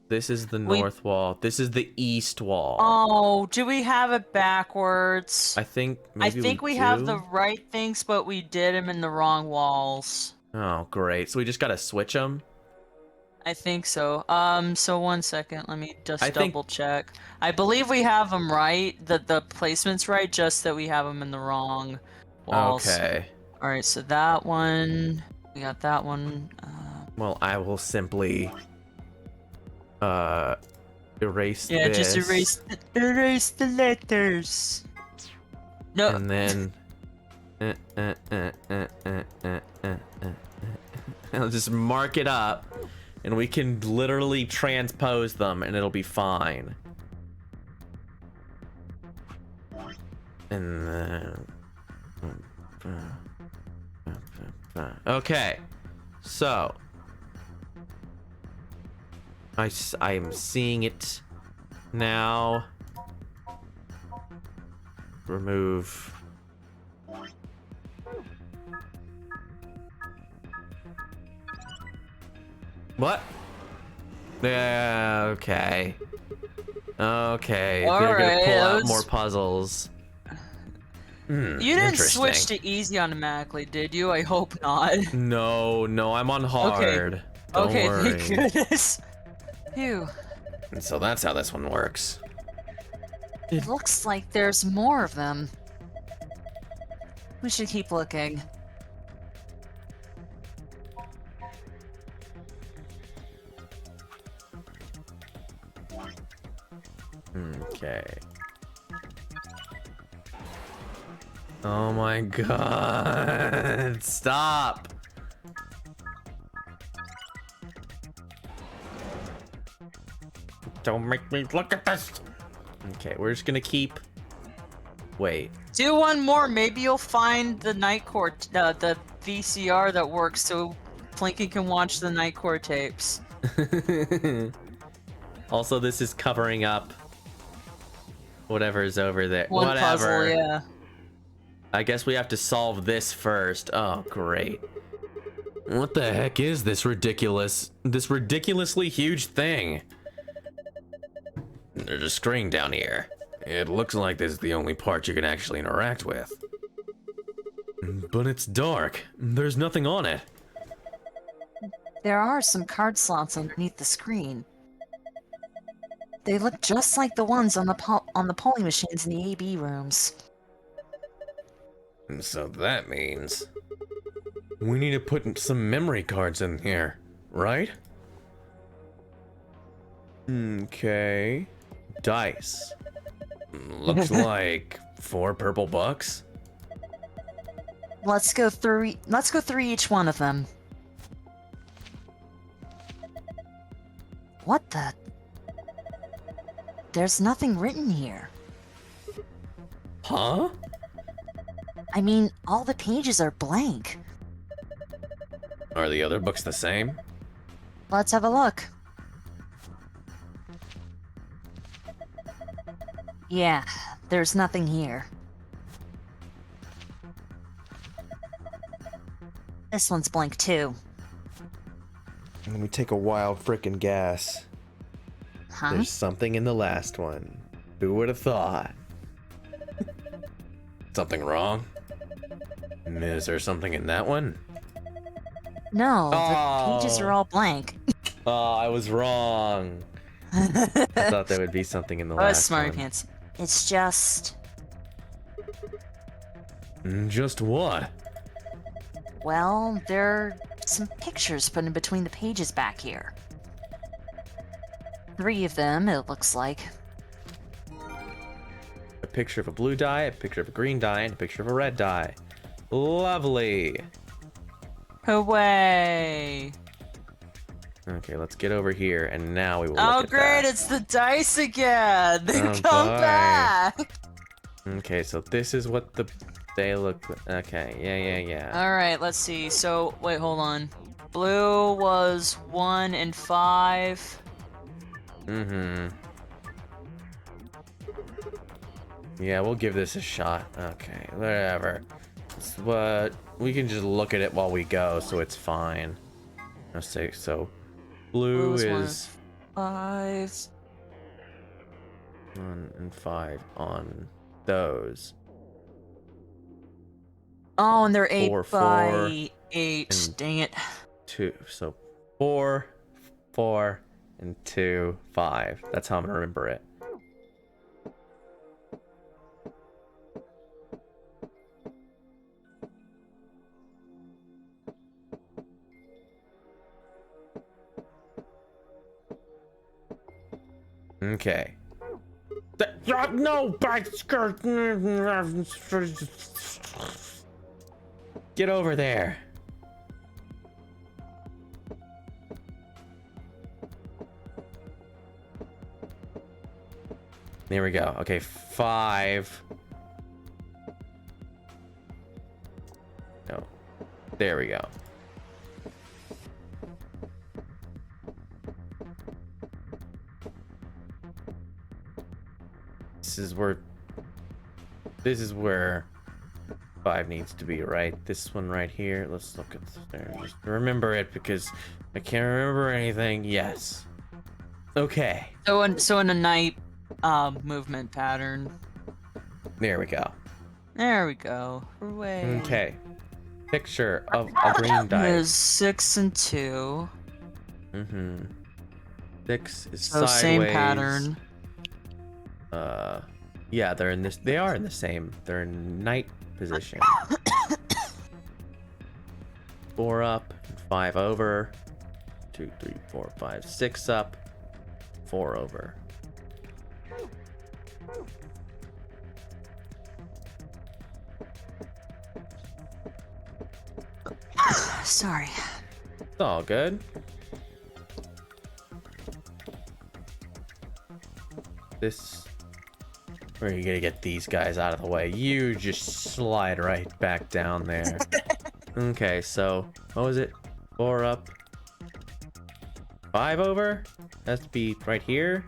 This is the north wall. This is the east wall. Oh, do we have it backwards? I think maybe we have the right things, but we did them in the wrong walls. Oh, great. So we just gotta switch them? I think so. So 1 second. Let me just double check. I believe we have them right. The placement's right, just that we have them in the wrong walls. Okay. All right, so that one. We got that one. Well, I will simply erase yeah, this. just erase the letters. No. And then I'll just mark it up and we can literally transpose them and it'll be fine. And then okay. So I'm seeing it now. Remove. What? Yeah, okay. Okay, they're gonna pull out more puzzles. You didn't switch to easy automatically, did you? I hope not. No, I'm on hard. Don't worry. Thank goodness. Phew. And so that's how this one works. It looks like there's more of them. We should keep looking. Okay. Oh my god. Stop. Don't make me look at this. Okay, we're just gonna keep. Wait. Do one more. Maybe you'll find the night court, the VCR that works, so Plinky can watch the night court tapes. Also, this is covering up whatever's over there. One Whatever. puzzle, yeah. I guess we have to solve this first. Oh, great. What the heck is this ridiculously huge thing? There's a screen down here. It looks like this is the only part you can actually interact with. But it's dark. There's nothing on it. There are some card slots underneath the screen. They look just like the ones on the polling machines in the AB rooms. And so that means we need to put some memory cards in here, right? Okay. Dice. Looks like 4 purple bucks. Let's go through each one of them. What the? There's nothing written here. Huh? I mean, all the pages are blank. Are the other books the same? Let's have a look. Yeah, there's nothing here. This one's blank too. Let me take a wild frickin' guess. Huh? There's something in the last one. Who would have thought? Something wrong? Is there something in that one? No, the pages are all blank. Oh, I was wrong. I thought there would be something in the Oh, last smarty one. pants. It's just... Just what? Well, there are some pictures put in between the pages back here. 3 of them, it looks like. A picture of a blue dye, a picture of a green dye, and a picture of a red dye. Lovely. Hooray! Okay, let's get over here, and now we will Oh, look at great! that. It's the dice again. They Oh, come boy. back. Okay, so this is what they look. Okay, yeah. All right, let's see. So wait, hold on. Blue was 1 and 5. Mm-hmm. Yeah, we'll give this a shot. Okay, whatever. But we can just look at it while we go, so it's fine. Let's say so. Blue was 1 is 5. 1 and 5 on those. Oh, and they're 8 4, by 4, 8. and Dang it. 2. So 4, 4, and 2, 5. That's how I'm gonna remember it. Okay. No, get over there. There we go. Okay, 5. No. There we go. This is where 5 needs to be, right? This one right here. Let's look at there. Just remember it because I can't remember anything. Yes. Okay. So in a night movement pattern. There we go. There we go. Hooray. Okay. Picture of a green die. There's 6 and 2. Mm-hmm. 6 is So sideways. same pattern. Yeah, they're in this. They are in the same. They're in night position. 4 up, 5 over. 2, 3, 4, 5, 6 up, 4 over. Sorry. It's all good. Where are you gonna get these guys out of the way? You just slide right back down there. Okay, so what was it? 4 up, 5 over? Has to be right here.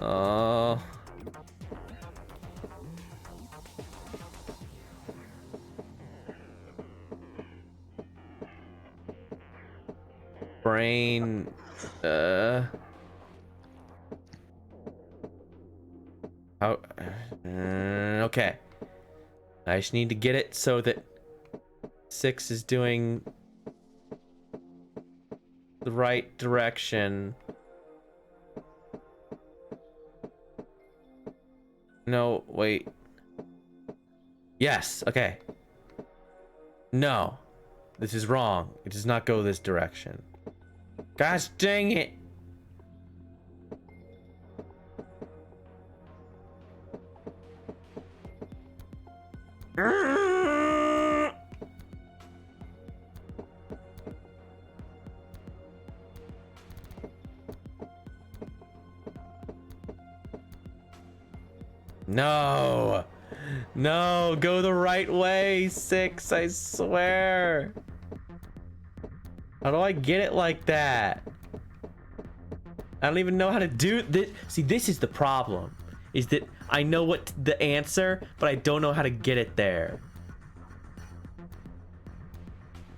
Oh. Brain, how, okay. I just need to get it so that 6 is doing the right direction. No, wait. Yes, okay. No, this is wrong. It does not go this direction. Gosh dang it! No. No, go the right way, 6, I swear. How do I get it like that? I don't even know how to do this. See, this is the problem. Is that I know what the answer, but I don't know how to get it there.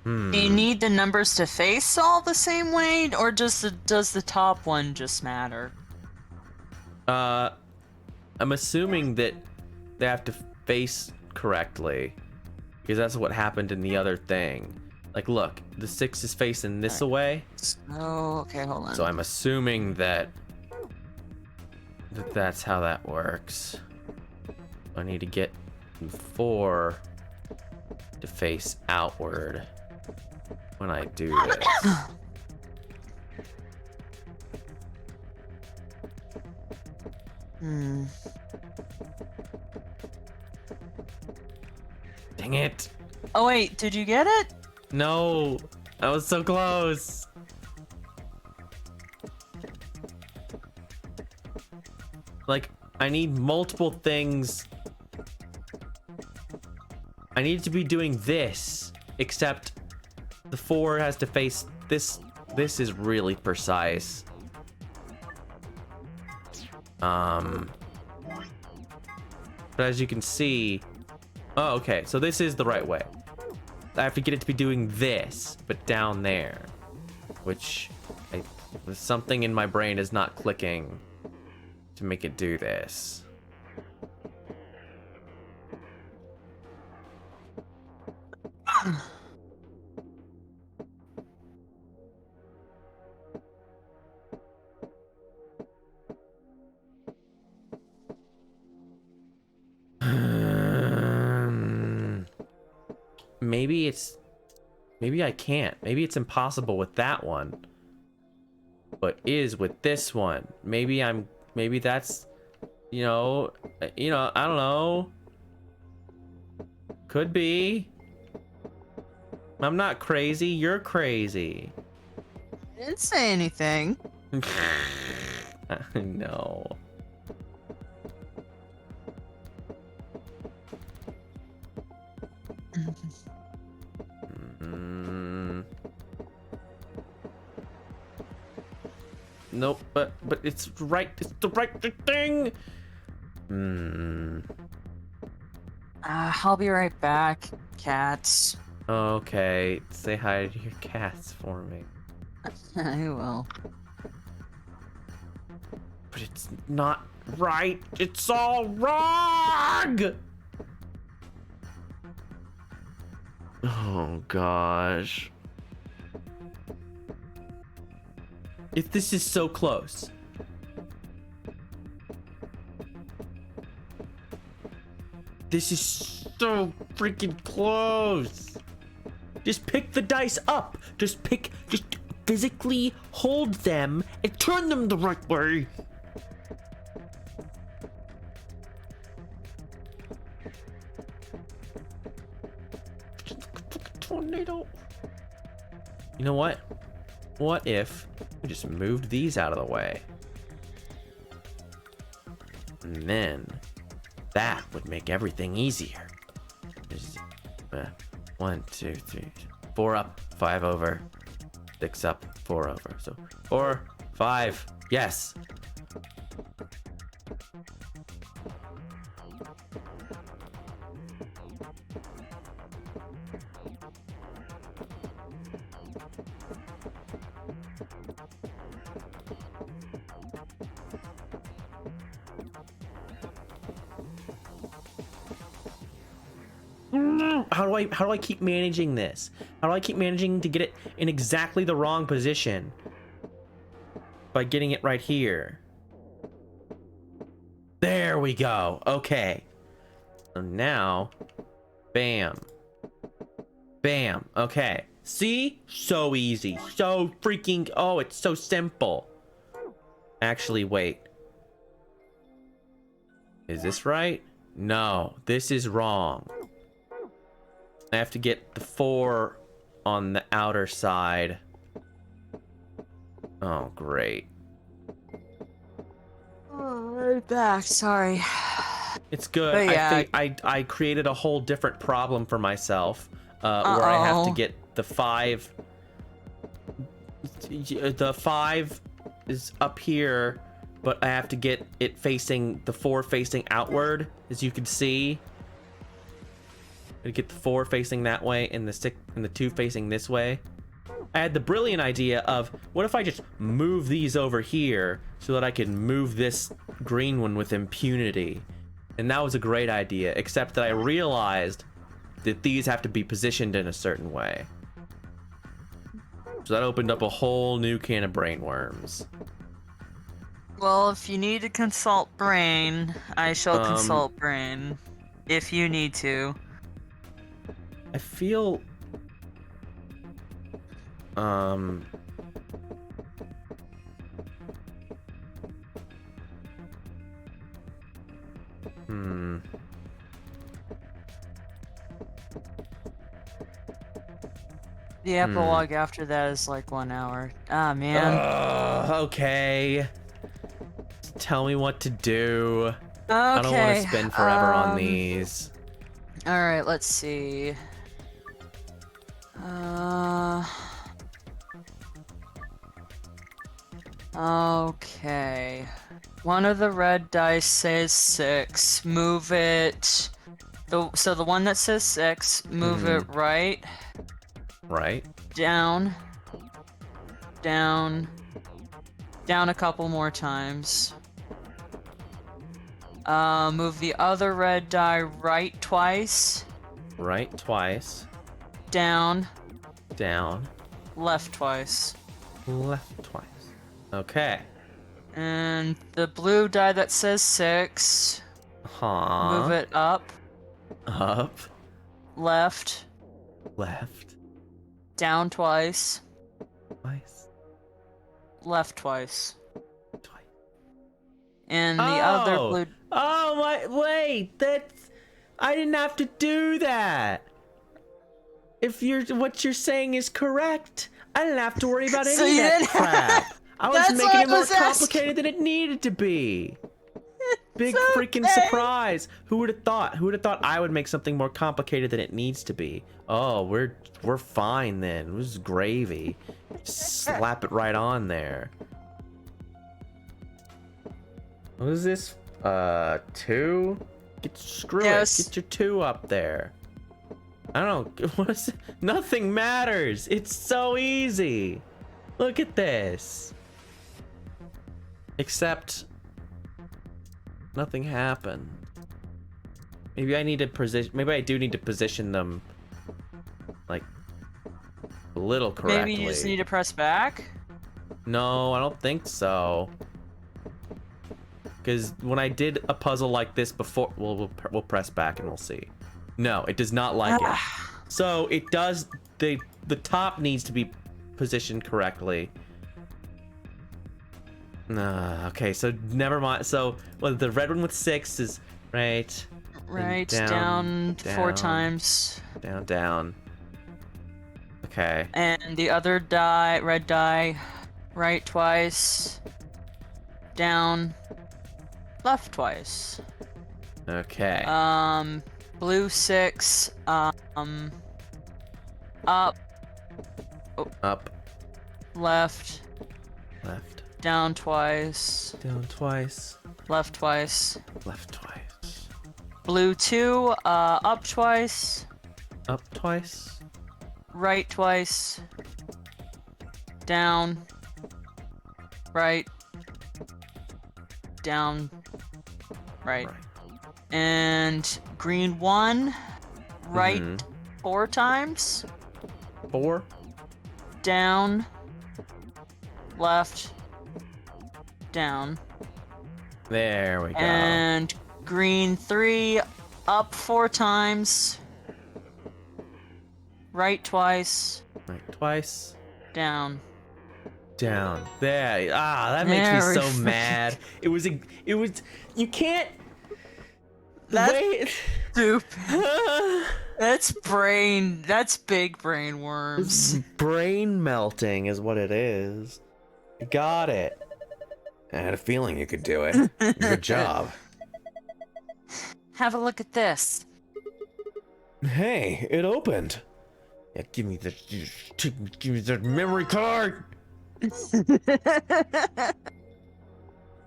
Do you need the numbers to face all the same way, or does the top one just matter? I'm assuming that they have to face correctly, because that's what happened in the other thing. Like, look, the 6 is facing this away. Oh, okay, hold on. So I'm assuming that that's how that works. I need to get 4 to face outward when I do this. Dang it. Oh wait, did you get it? No, I was so close. Like, I need multiple things. I need to be doing this, except the 4 has to face this. This is really precise. But as you can see, oh, okay, so this is the right way. I have to get it to be doing this, but down there, which something in my brain is not clicking to make it do this. Maybe I can't. Maybe it's impossible with that one, but is with this one. Maybe that's, I don't know. Could be. I'm not crazy. You're crazy. I didn't say anything. No. Nope, but it's right. It's the right thing. I'll be right back, cats. Okay, say hi to your cats for me. I will. But it's not right. It's all wrong. Oh gosh. If this is so close. This is so freaking close. Just pick the dice up. Just physically hold them and turn them the right way. Tornado. You know what? What if we just moved these out of the way? And then that would make everything easier. Just, 1, 2, 3, 4 up, 5 over, 6 up, 4 over. So 4, 5, yes. How do I keep managing this? How do I keep managing to get it in exactly the wrong position? By getting it right here. There we go. Okay. So now, bam. Bam. Okay. See? So easy. So freaking, oh, it's so simple. Actually, wait. Is this right? No, this is wrong. I have to get the 4 on the outer side. Oh, great. Oh, I'm back. Sorry. It's good. But yeah. I created a whole different problem for myself, where I have to get the 5. The 5 is up here, but I have to get it facing the 4 facing outward, as you can see. I get the 4 facing that way and the 2 facing this way. I had the brilliant idea of, what if I just move these over here so that I can move this green one with impunity? And that was a great idea, except that I realized that these have to be positioned in a certain way. So that opened up a whole new can of brainworms. Well, if you need to consult Brain, I shall consult Brain. If you need to. I feel... The epilogue after that is like 1 hour. Ah, man. Okay. Tell me what to do. Okay. I don't want to spend forever on these. Alright, let's see. Okay. One of the red dice says 6. Move it. So the one that says 6, move it right. Right. Down. Down. Down a couple more times. Move the other red die right twice. Right twice. Down. Down. Left twice. Left twice. Okay. And the blue die that says 6. Move it up. Up. Left. Left. Down twice. Twice. Left twice. Twice. And the other blue... Oh, my... Wait, that's... I didn't have to do that. If what you're saying is correct, I didn't have to worry about any of that crap. I was making it more complicated than it needed to be. Big freaking surprise. Who would have thought? Who would have thought I would make something more complicated than it needs to be? Oh, we're fine then. This is gravy. Slap it right on there. What is this? 2? Screw it. Get your 2 up there. I don't know. What is it? Nothing matters. It's so easy. Look at this. Except nothing happened. Maybe I need to position. Maybe I do need to position them like a little correctly. Maybe you just need to press back? No, I don't think so. Because when I did a puzzle like this before, we'll press back and we'll see. No, it does not like it. So it does. The top needs to be positioned correctly. Okay, so never mind. So well, the red one with 6 is right. Right, down 4 times. Down. Okay. And the other die, red die, right twice. Down. Left twice. Okay. Blue 6. Up. Oh. Up. Left. Left. Down twice. Down twice. Left twice. Left twice. Blue 2. Up twice. Up twice. Right twice. Down. Right. Down. Right. And green 1. Right 4 times. 4. Down. Left. Down. There we go. And green 3. Up 4 times. Right twice. Right twice. Down. Down. There. That makes me so mad. It was. You can't. That's wait. stupid. That's big brain worms. Brain melting is what it is. You got it. I had a feeling you could do it. Good job. Have a look at this. Hey, it opened. Yeah, give me the memory card.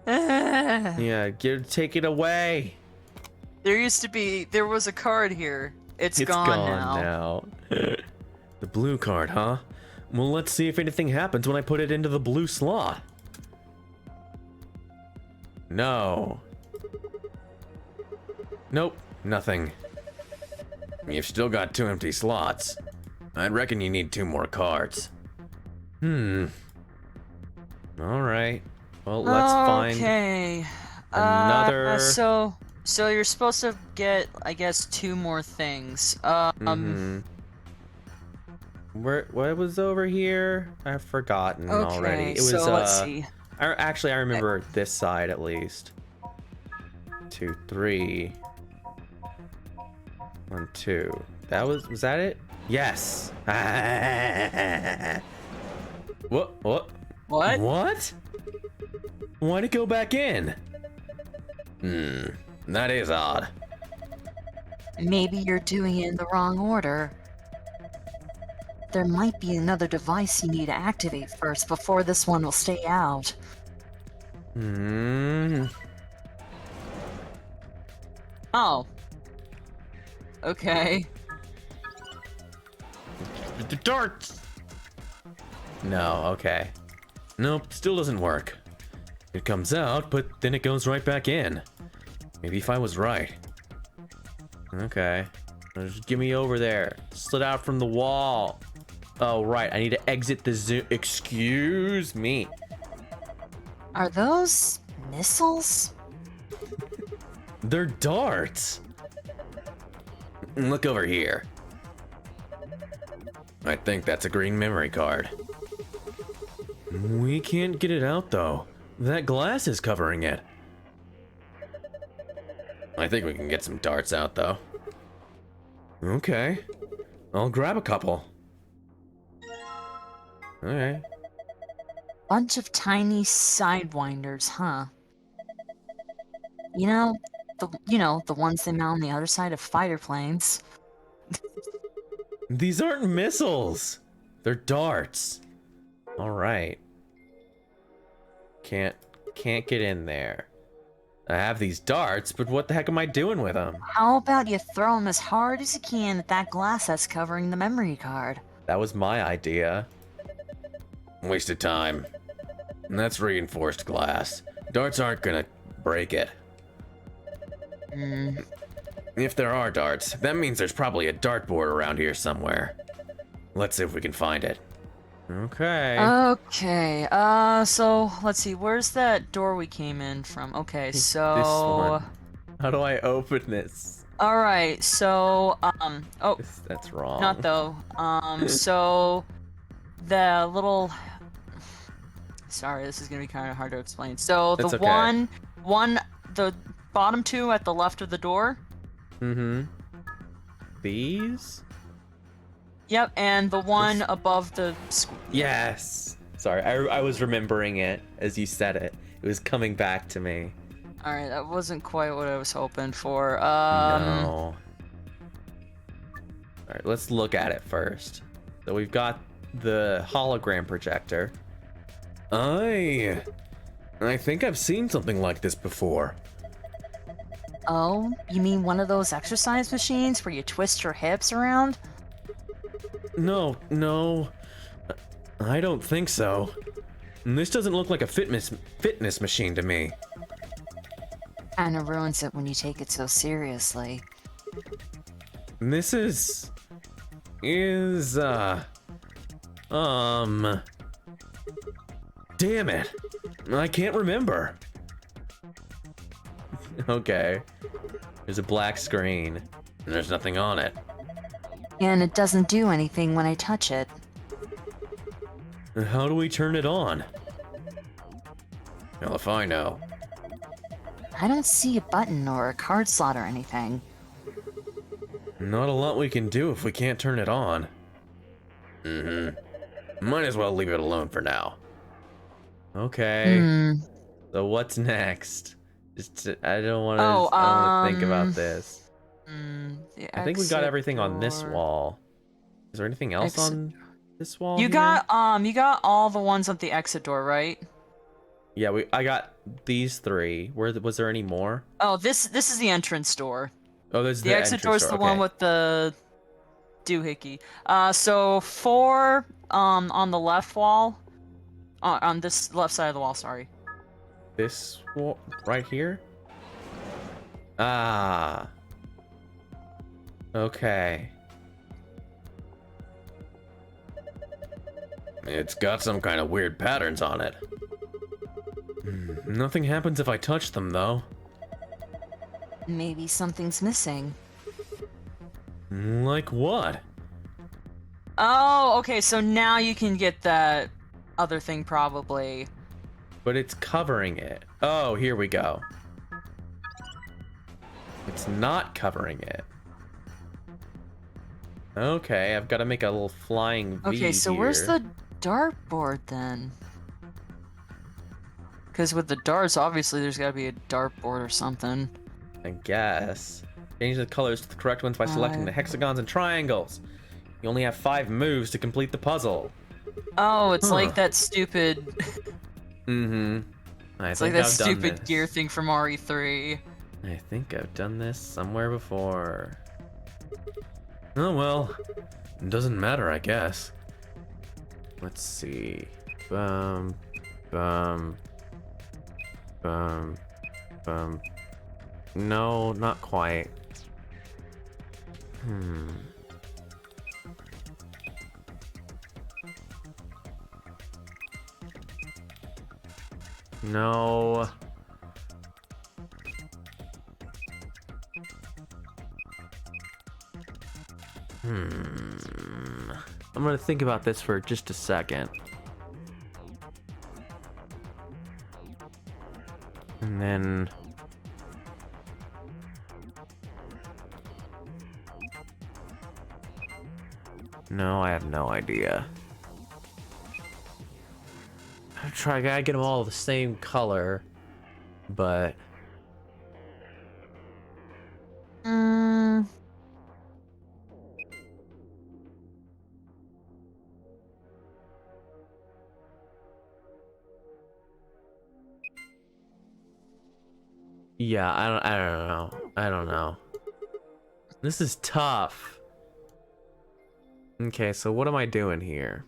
Yeah, take it away. There was a card here. It's gone now. The blue card, huh? Well, let's see if anything happens when I put it into the blue slot. No. Nope, nothing. You've still got 2 empty slots. I'd reckon you need 2 more cards. Alright. Well, let's find another... So you're supposed to get, I guess, 2 more things. What was over here? I've forgotten already. It was, so let's see. Actually, I remember this side at least. 2, 3. 1, 2. Was that it? Yes. What? What? What? Why'd it go back in? That is odd. Maybe you're doing it in the wrong order. There might be another device you need to activate first before this one will stay out. Oh. Okay. The darts! No, okay. Nope, still doesn't work. It comes out, but then it goes right back in. Maybe if I was right. Okay. Just get me over there. Slid out from the wall. Oh, right. I need to exit the zoo. Excuse me. Are those missiles? They're darts. Look over here. I think that's a green memory card. We can't get it out though. That glass is covering it. I think we can get some darts out though. Okay. I'll grab a couple. Okay. Bunch of tiny sidewinders, huh? You know, the ones they mount on the other side of fighter planes. These aren't missiles. They're darts. All right. Can't get in there. I have these darts, but what the heck am I doing with them? How about you throw them as hard as you can at that glass that's covering the memory card? That was my idea. Waste of time. And that's reinforced glass. Darts aren't gonna break it. If there are darts, that means there's probably a dartboard around here somewhere. Let's see if we can find it. Okay. Okay. So let's see. Where's that door we came in from? Okay. So. This one. How do I open this? All right. So Oh. That's wrong. Not though. So the little. Sorry, this is gonna be kind of hard to explain. So the okay. the bottom 2 at the left of the door. These? Yep, and the one above the. Yes. Sorry, I was remembering it as you said it. It was coming back to me. All right, that wasn't quite what I was hoping for. No. All right, let's look at it first. So we've got the hologram projector. I think I've seen something like this before. Oh, you mean one of those exercise machines where you twist your hips around? No, I don't think so. This doesn't look like a fitness machine to me. Kinda ruins it when you take it so seriously. This is damn it. I can't remember. Okay. There's a black screen. And there's nothing on it. And it doesn't do anything when I touch it. How do we turn it on? Well, if I know. I don't see a button or a card slot or anything. Not a lot we can do if we can't turn it on. Might as well leave it alone for now. Okay. So what's next? I don't want to. I don't want to think about this. I think we got everything on this wall. Is there anything else on this wall? You got all the ones at the exit door, right? Yeah, I got these 3. Was there any more? Oh, this is the entrance door. Oh, there's the exit door. Is the one with the doohickey. So 4 on the left wall. On this left side of the wall. Sorry. This wall right here. Ah. Okay. It's got some kind of weird patterns on it. Nothing happens if I touch them, though. Maybe something's missing. Like what? Oh, okay, so now you can get that other thing, probably. But it's covering it. Oh, here we go. It's not covering it. Okay, I've got to make a little flying V. Okay, so here. where's the dartboard then? Because with the darts, obviously there's got to be a dartboard or something. I guess. Change the colors to the correct ones by selecting the hexagons and triangles. You only have 5 moves to complete the puzzle. Oh, it's like that stupid... It's like that stupid gear thing from RE3. I think I've done this somewhere before. Oh well, it doesn't matter, I guess. Let's see. Bum, bum, bum, bum. No, not quite. No. I'm gonna think about this for just a second. And then... No, I have no idea. I gotta get them all the same color, but... Yeah, I don't know. This is tough. Okay, so what am I doing here?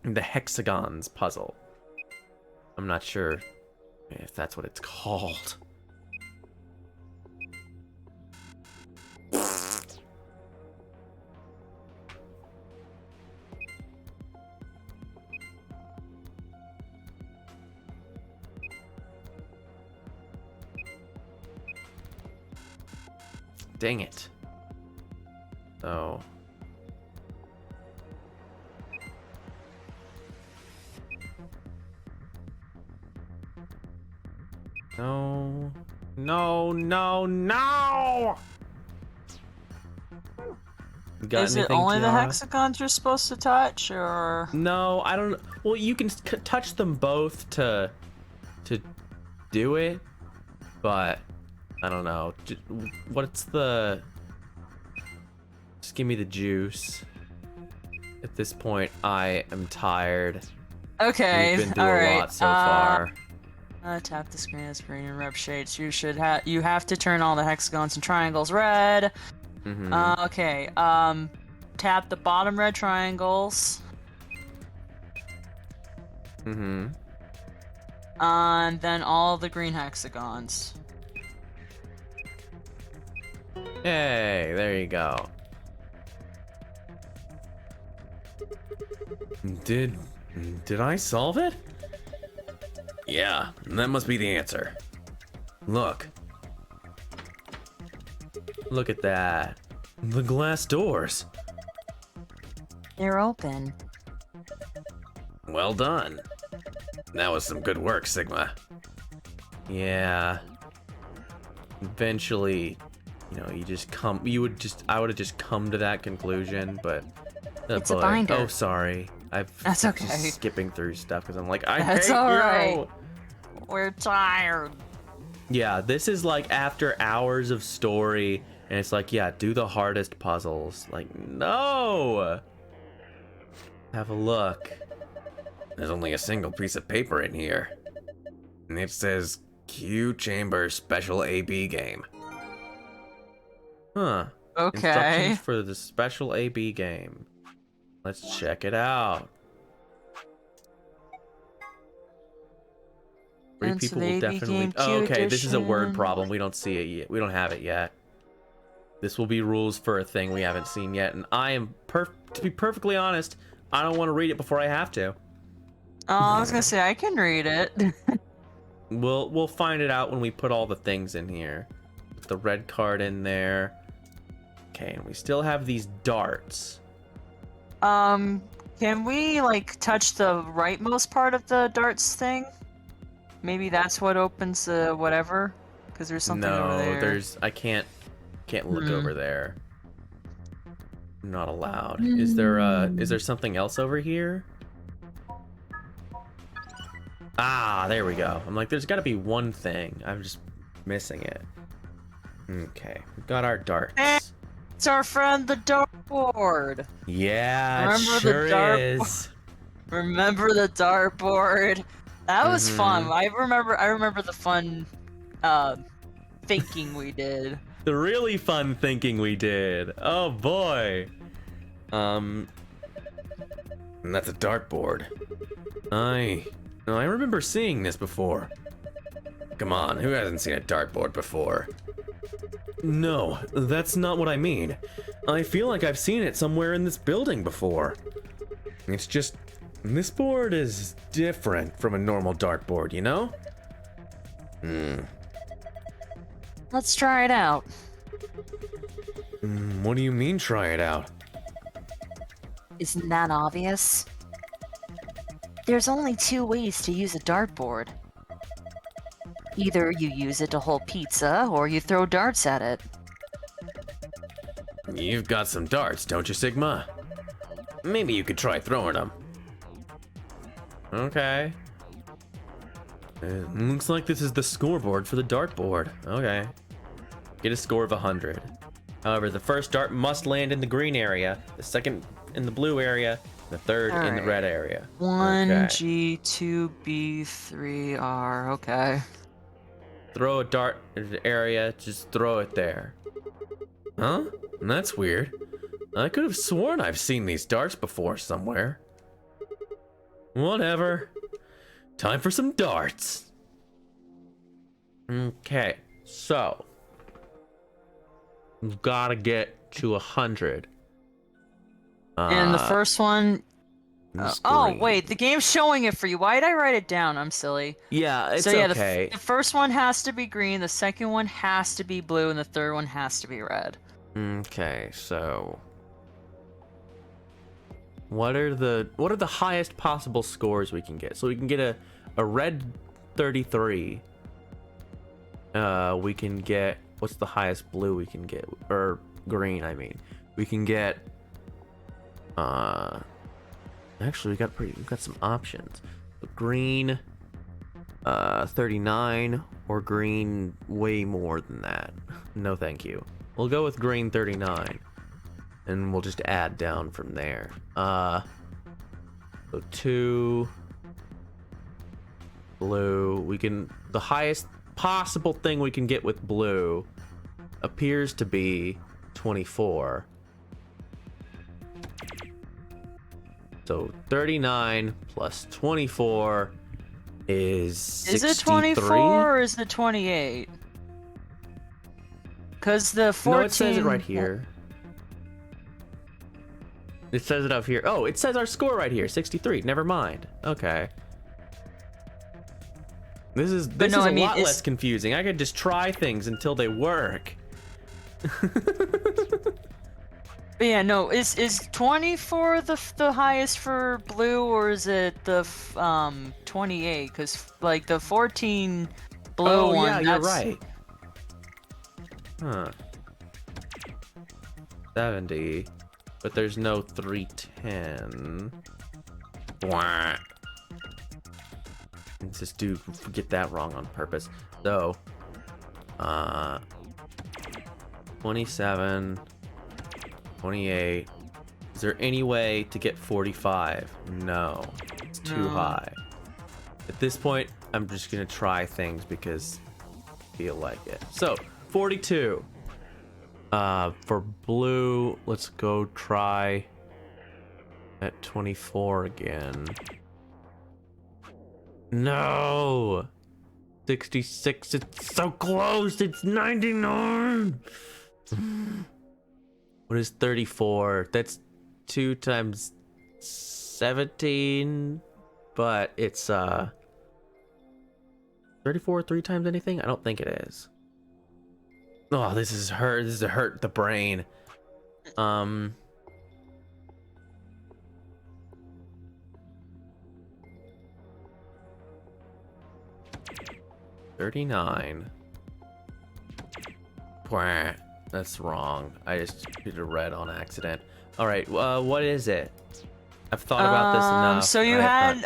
The hexagons puzzle. I'm not sure if that's what it's called. Dang it. So... No. No, no, no! Is it only the hexagons you're supposed to touch, or...? No, I don't... Well, you can touch them both to do it, but... I don't know. What's the... Just give me the juice. At this point, I am tired. Okay, we've been through a lot so far. Tap the screen as green and rep shades. You have to turn all the hexagons and triangles red. Okay. Tap the bottom red triangles. And then all the green hexagons. Hey, there you go. Did I solve it? Yeah, that must be the answer. Look. Look at that. The glass doors. They're open. Well done. That was some good work, Sigma. Yeah. Eventually, you know, I would have just come to that conclusion, but It's a binder. Oh, sorry. That's okay. Just skipping through stuff because I'm like, I That's hate all you. right. We're tired. Yeah, this is like after hours of story, and it's like, yeah, do the hardest puzzles. Like, no. Have a look. There's only a single piece of paper in here. And it says Q Chamber Special AB Game. Huh. Okay. Instructions for the special AB game. Let's check it out. Three Sense people of will AB definitely. game, Oh, Q okay, this is a word edition. problem. We don't see it yet. We don't have it yet. This will be rules for a thing we haven't seen yet, and I am to be perfectly honest, I don't want to read it before I have to. Oh, I was gonna say I can read it. We'll find it out when we put all the things in here. Put the red card in there. Okay, and we still have these darts. Can we like touch the rightmost part of the darts thing? Maybe that's what opens the whatever. Because there's something over there. I can't look over there. I'm not allowed. Is there something else over here? Ah, there we go. I'm like, there's got to be one thing. I'm just missing it. Okay, we got our darts. It's our friend the dartboard. Yeah, Remember it sure the dart is. Remember the dartboard? That was Mm-hmm. fun. I remember the fun thinking we did. The really fun thinking we did. Oh boy. And that's a dartboard. I remember seeing this before. Come on, who hasn't seen a dartboard before? No, that's not what I mean. I feel like I've seen it somewhere in this building before. It's just, this board is different from a normal dartboard, you know? Let's try it out. What do you mean, try it out? Isn't that obvious? There's only two ways to use a dartboard. Either you use it to hold pizza, or you throw darts at it. You've got some darts, don't you, Sigma? Maybe you could try throwing them. Okay. It looks like this is the scoreboard for the dartboard. Okay. Get a score of 100. However, the first dart must land in the green area, the second in the blue area, the third in the red area. 1G, 2B, 3R. Okay. Throw a dart in the area, just throw it there. Huh? That's weird. I could have sworn I've seen these darts before somewhere. Whatever. Time for some darts. Okay, so we've got to get to 100. And the first one. Oh wait, the game's showing it for you. Why did I write it down? I'm silly. Yeah, it's So yeah, okay. the first one has to be green, the second one has to be blue, and the third one has to be red. Okay, so what are the highest possible scores we can get? So we can get a red 33. We can get, what's the highest blue we can get, or green, I mean. We can get actually we've got some options. Green 39 or green way more than that. No thank you. We'll go with green 39 and we'll just add down from there. So 2 blue, we can, the highest possible thing we can get with blue appears to be 24. So 39 plus 24 is 63. Is it 24 or is it 28? Because the 14... No, it says it right here. It says it up here. Oh, it says our score right here, 63. Never mind. Okay. This is a lot less confusing. I could just try things until they work. But yeah, no, is 24 the highest for blue, or is it the 28? Because like the 14 blue one. Yeah, you're right. Huh. 70, but there's no 310. Wah. Let's just get that wrong on purpose. So, 27, 28. Is there any way to get 45? No, it's too high. At this point, I'm just gonna try things because I feel like it. So, 42. For blue, let's go try at 24 again. No! 66, it's so close, it's 99! What is 34? That's 2 times 17, but it's 34 3 times anything? I don't think it is. Oh, this is hurt the brain. 39. Wah, that's wrong. I just did a red on accident. All right, what is it? I've thought about this enough. So you and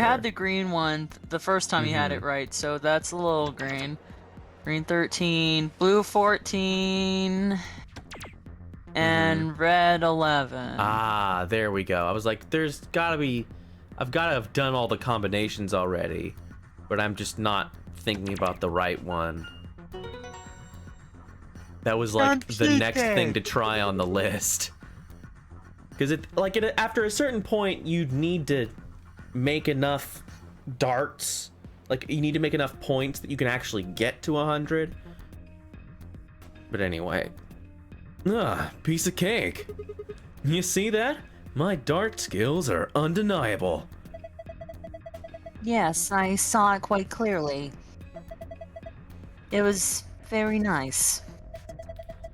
had the green one the first time you had it right. So that's a little green. Green 13, blue 14, and red 11. Ah, there we go. I was like, there's gotta be, I've gotta have done all the combinations already, but I'm just not thinking about the right one. That was like the next thing to try on the list. Because after a certain point, you need to make enough darts. Like, you need to make enough points that you can actually get to 100. But anyway. Piece of cake. You see that? My dart skills are undeniable. Yes, I saw it quite clearly. It was very nice.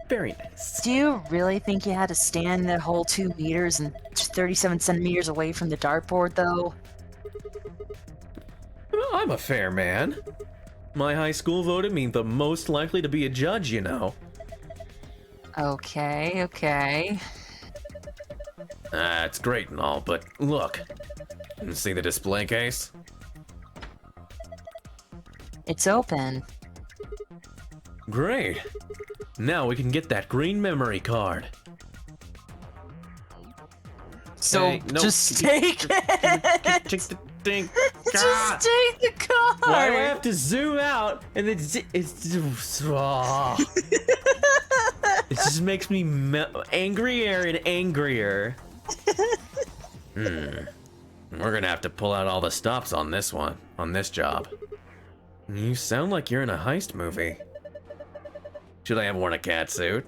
Very nice. Do you really think you had to stand the whole 2 meters and 37 centimeters away from the dartboard, though? I'm a fair man. My high school voted me the most likely to be a judge, you know. Okay. It's great and all, but look. See the display case? It's open. Great. Now we can get that green memory card. So Hey, no, just take it. Just the thing. Just take the card. Why do I have to zoom out and then it just makes me angrier and angrier. We're gonna have to pull out all the stops on this one, on this job. You sound like you're in a heist movie. Should I have worn a catsuit?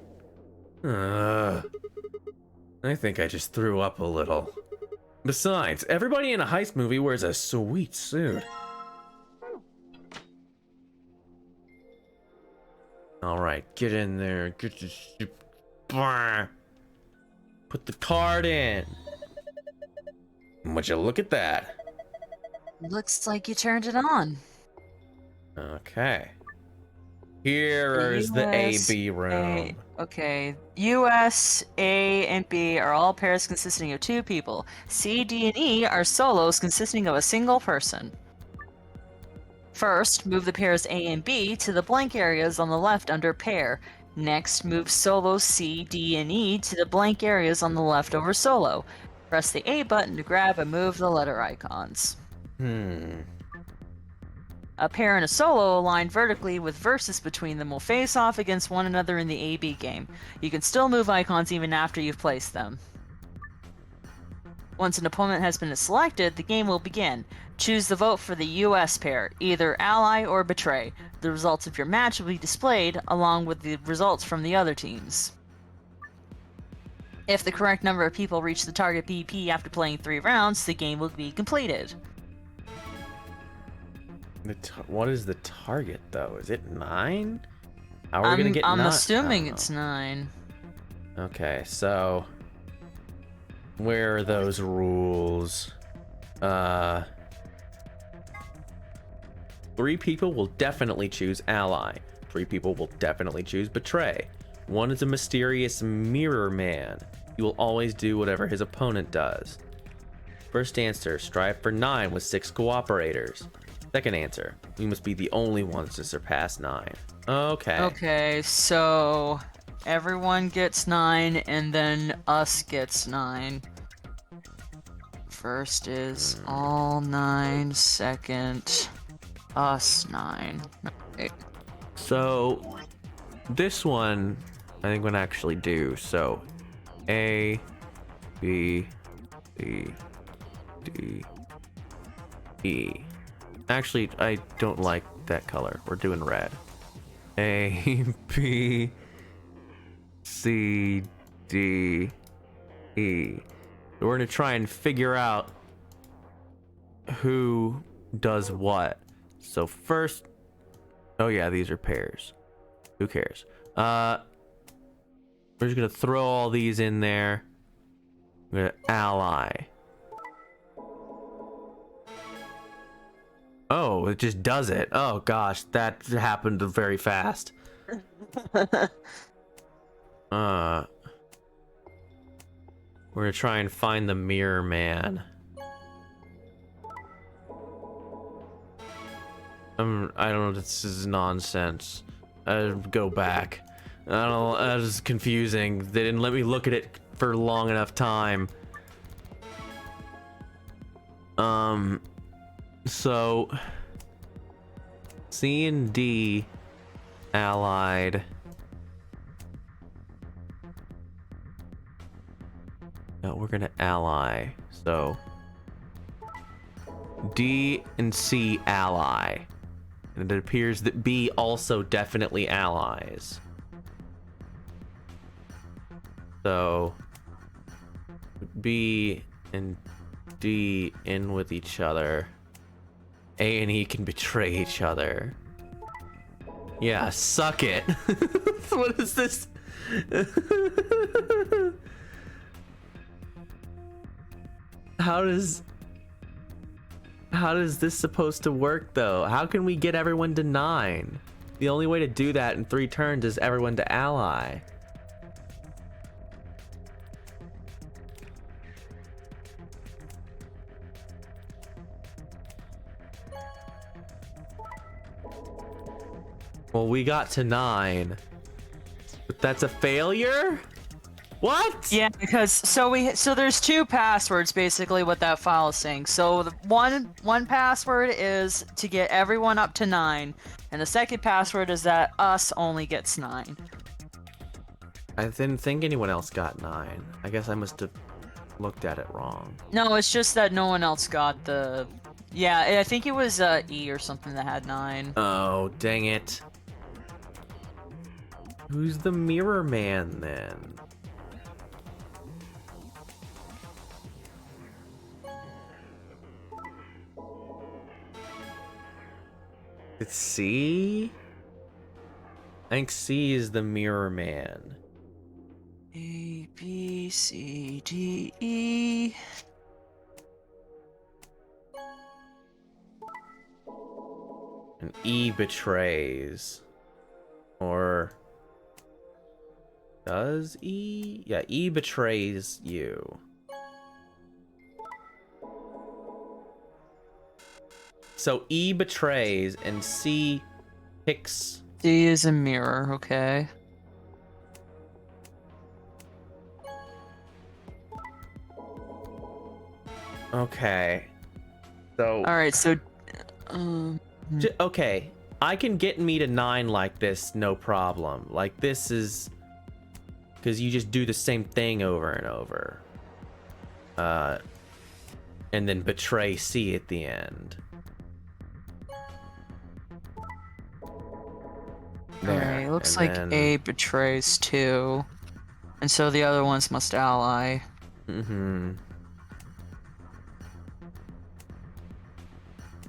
I think I just threw up a little. Besides, everybody in a heist movie wears a sweet suit. Alright, get in there. Get your... Put the card in. Would you look at that? Looks like you turned it on. Okay. Here is the A-B room. Okay. US, A, and B are all pairs consisting of 2 people. C, D, and E are solos consisting of a single person. First, move the pairs A and B to the blank areas on the left under pair. Next, move solos C, D, and E to the blank areas on the left over solo. Press the A button to grab and move the letter icons. A pair and a solo aligned vertically with verses between them will face off against one another in the A-B game. You can still move icons even after you've placed them. Once an opponent has been selected, the game will begin. Choose the vote for the US pair, either ally or betray. The results of your match will be displayed along with the results from the other teams. If the correct number of people reach the target BP after playing 3 rounds, the game will be completed. What is the target, though? Is it 9? How are we gonna get 9? I'm assuming it's 9. Okay, so... where are those rules? 3 people will definitely choose ally. 3 people will definitely choose betray. One is a mysterious mirror man. He will always do whatever his opponent does. First answer, strive for 9 with 6 cooperators. Second answer, we must be the only ones to surpass 9. Okay. Okay, so everyone gets 9, and then us gets 9. First is all 9, second, us 9. Okay. So, this one, I think would actually do. So, A, B, C, D, E. Actually, I don't like that color. We're doing red. A, B, C, D, E. We're gonna try and figure out who does what. So first, oh yeah, these are pairs. Who cares? We're just gonna throw all these in there. We're gonna ally. Oh, it just does it. Oh gosh, that happened very fast. We're gonna try and find the mirror man. I don't know, this is nonsense. Go back. I don't know, that was confusing. They didn't let me look at it for long enough time. So C and D allied. No, we're gonna ally. So D and C ally. And it appears that B also definitely allies. So B and D in with each other. A and E can betray each other. Yeah, suck it. What is this? How does this supposed to work though? How can we get everyone to 9? The only way to do that in 3 turns is everyone to ally. Well, we got to 9. But that's a failure? What? Yeah, because so there's 2 passwords basically what that file is saying. So the one password is to get everyone up to 9, and the second password is that us only gets 9. I didn't think anyone else got 9. I guess I must have looked at it wrong. No, it's just that no one else got the. Yeah, I think it was E or something that had 9. Oh, dang it. Who's the mirror man then? It's C? I think C is the mirror man. A, B, C, D, E. And E betrays. Or does E? Yeah, E betrays you. So E betrays and C picks. D is a mirror, okay. Okay. So. Alright, so. Okay. I can get me to 9 like this, no problem. Like, this is. Because you just do the same thing over and over. And then betray C at the end. Alright, looks like then... A betrays 2. And so the other ones must ally. Mm-hmm.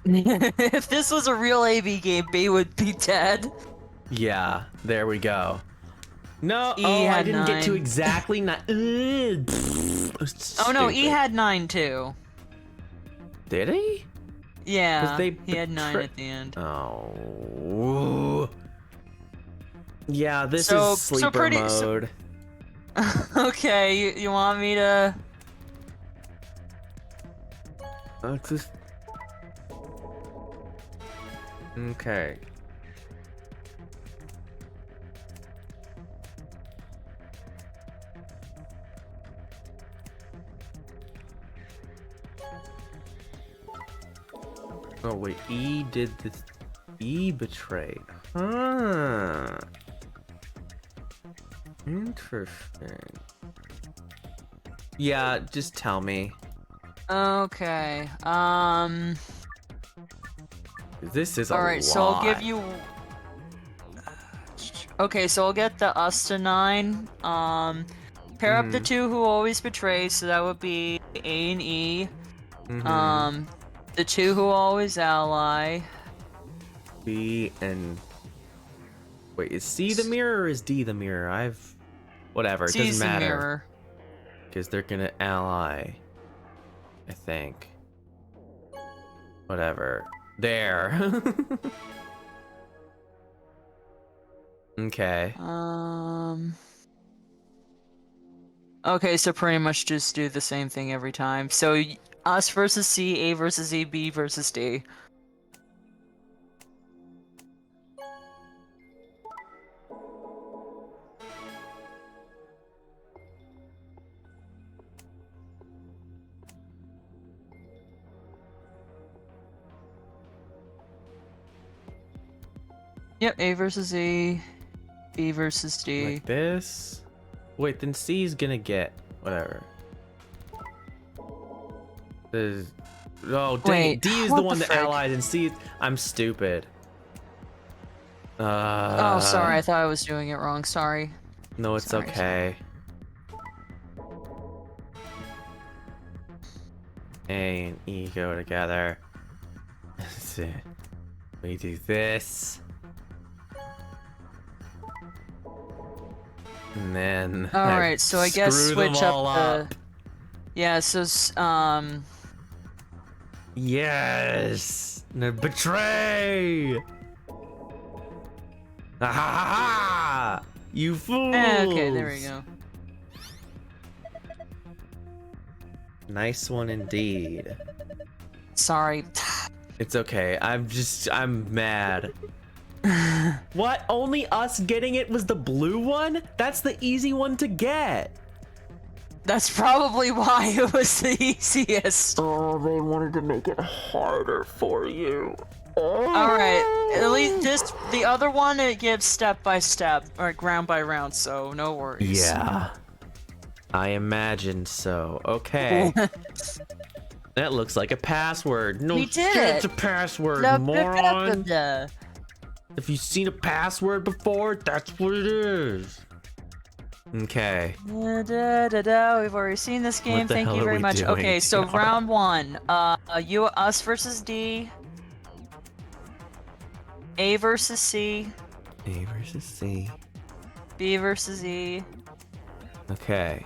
If this was a real AV game, B would be dead. Yeah, there we go. No, E I had didn't 9. get to exactly 9. Oh no, E had 9 too. Did he? Yeah, he had 9 at the end. Oh. Yeah, this So- is so sleeper pretty- mode. Okay, you want me to? Just... Okay. Oh wait, E did this. E betrayed. Huh. Interesting. Yeah, just tell me. Okay. This is a All right, lot. so I'll give you. Okay, so I'll get the us to 9. Pair up the 2 who always betray, so that would be A and E. The 2 who always ally. B and wait, is C the mirror or is D the mirror? Whatever, it C's doesn't the matter. mirror. Because they're gonna ally, I think. Whatever. There. Okay. Okay, so pretty much just do the same thing every time. So us versus C, A versus E, B versus D. Yep, A versus E, B versus D. Like this. Wait, then C's gonna get whatever. Oh, dang Wait, it. D is what the the one that frick? allied and C. I'm stupid. Oh, sorry, I thought I was doing it wrong. Sorry. No, it's Sorry, okay. A and E go together. We do this. And then All right, so I guess screw them switch up all the. Yeah, so Yes! No, betray! Ah, ha, ha, ha! You fools! okay, there we go. Nice one indeed. Sorry. It's okay. I'm mad. What? Only us getting it was the blue one? That's the easy one to get. That's probably why it was the easiest. Oh, they wanted to make it harder for you. Alright, at least the other one, it gives step by step, or round by round, so no worries. Yeah. I imagined so. Okay. That looks like a password. No We did shit, it. it's a password, Blah, moron. blah, blah. If you've seen a password before, that's what it is. Okay. We've already seen this game. What the Thank hell you are very we much. doing, Okay, so Tiara? round 1. Us versus D. A versus C. A versus C. B versus E. Okay.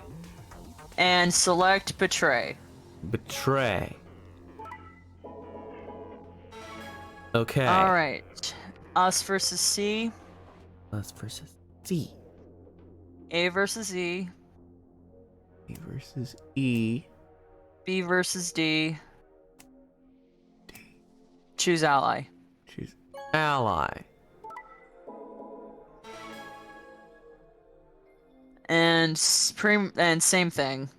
And select betray. Betray. Okay. Alright. Us versus C. Us versus C. A versus E. A versus E. B versus D. Choose ally. Choose ally. And same thing.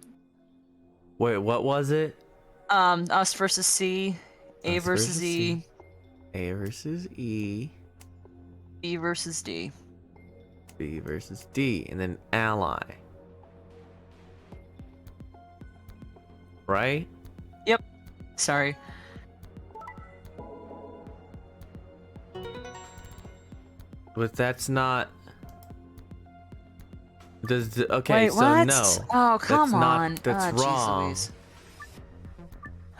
Wait, what was it? Us versus C. A Us versus versus E. C. A versus E. B versus D. B versus D. And then ally. Right? Yep. Sorry. But that's not. Okay, Wait, so what? no. Oh, come that's on. Not, that's Jeez wrong. Louise.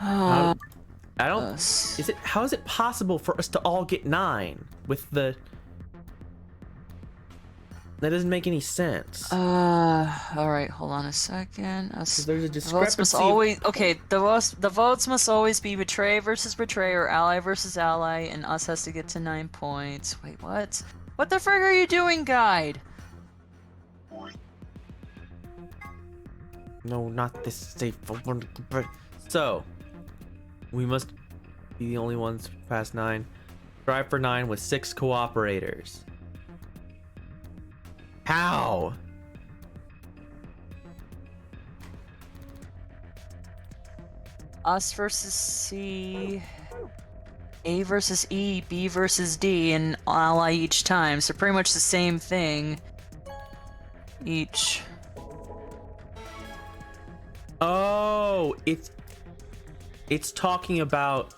I don't. Is it? How is it possible for us to all get 9 with the? That doesn't make any sense. All right, hold on a second. There's a The votes discrepancy. must always okay. The votes must always be betray versus betray or ally versus ally, and us has to get to 9 points. Wait, what? What the frick are you doing, guide? No, not this safe. So, we must be the only ones past 9. Strive for 9 with 6 cooperators. How? Us versus C, A versus E, B versus D, and ally each time. So pretty much the same thing each. Oh, it's talking about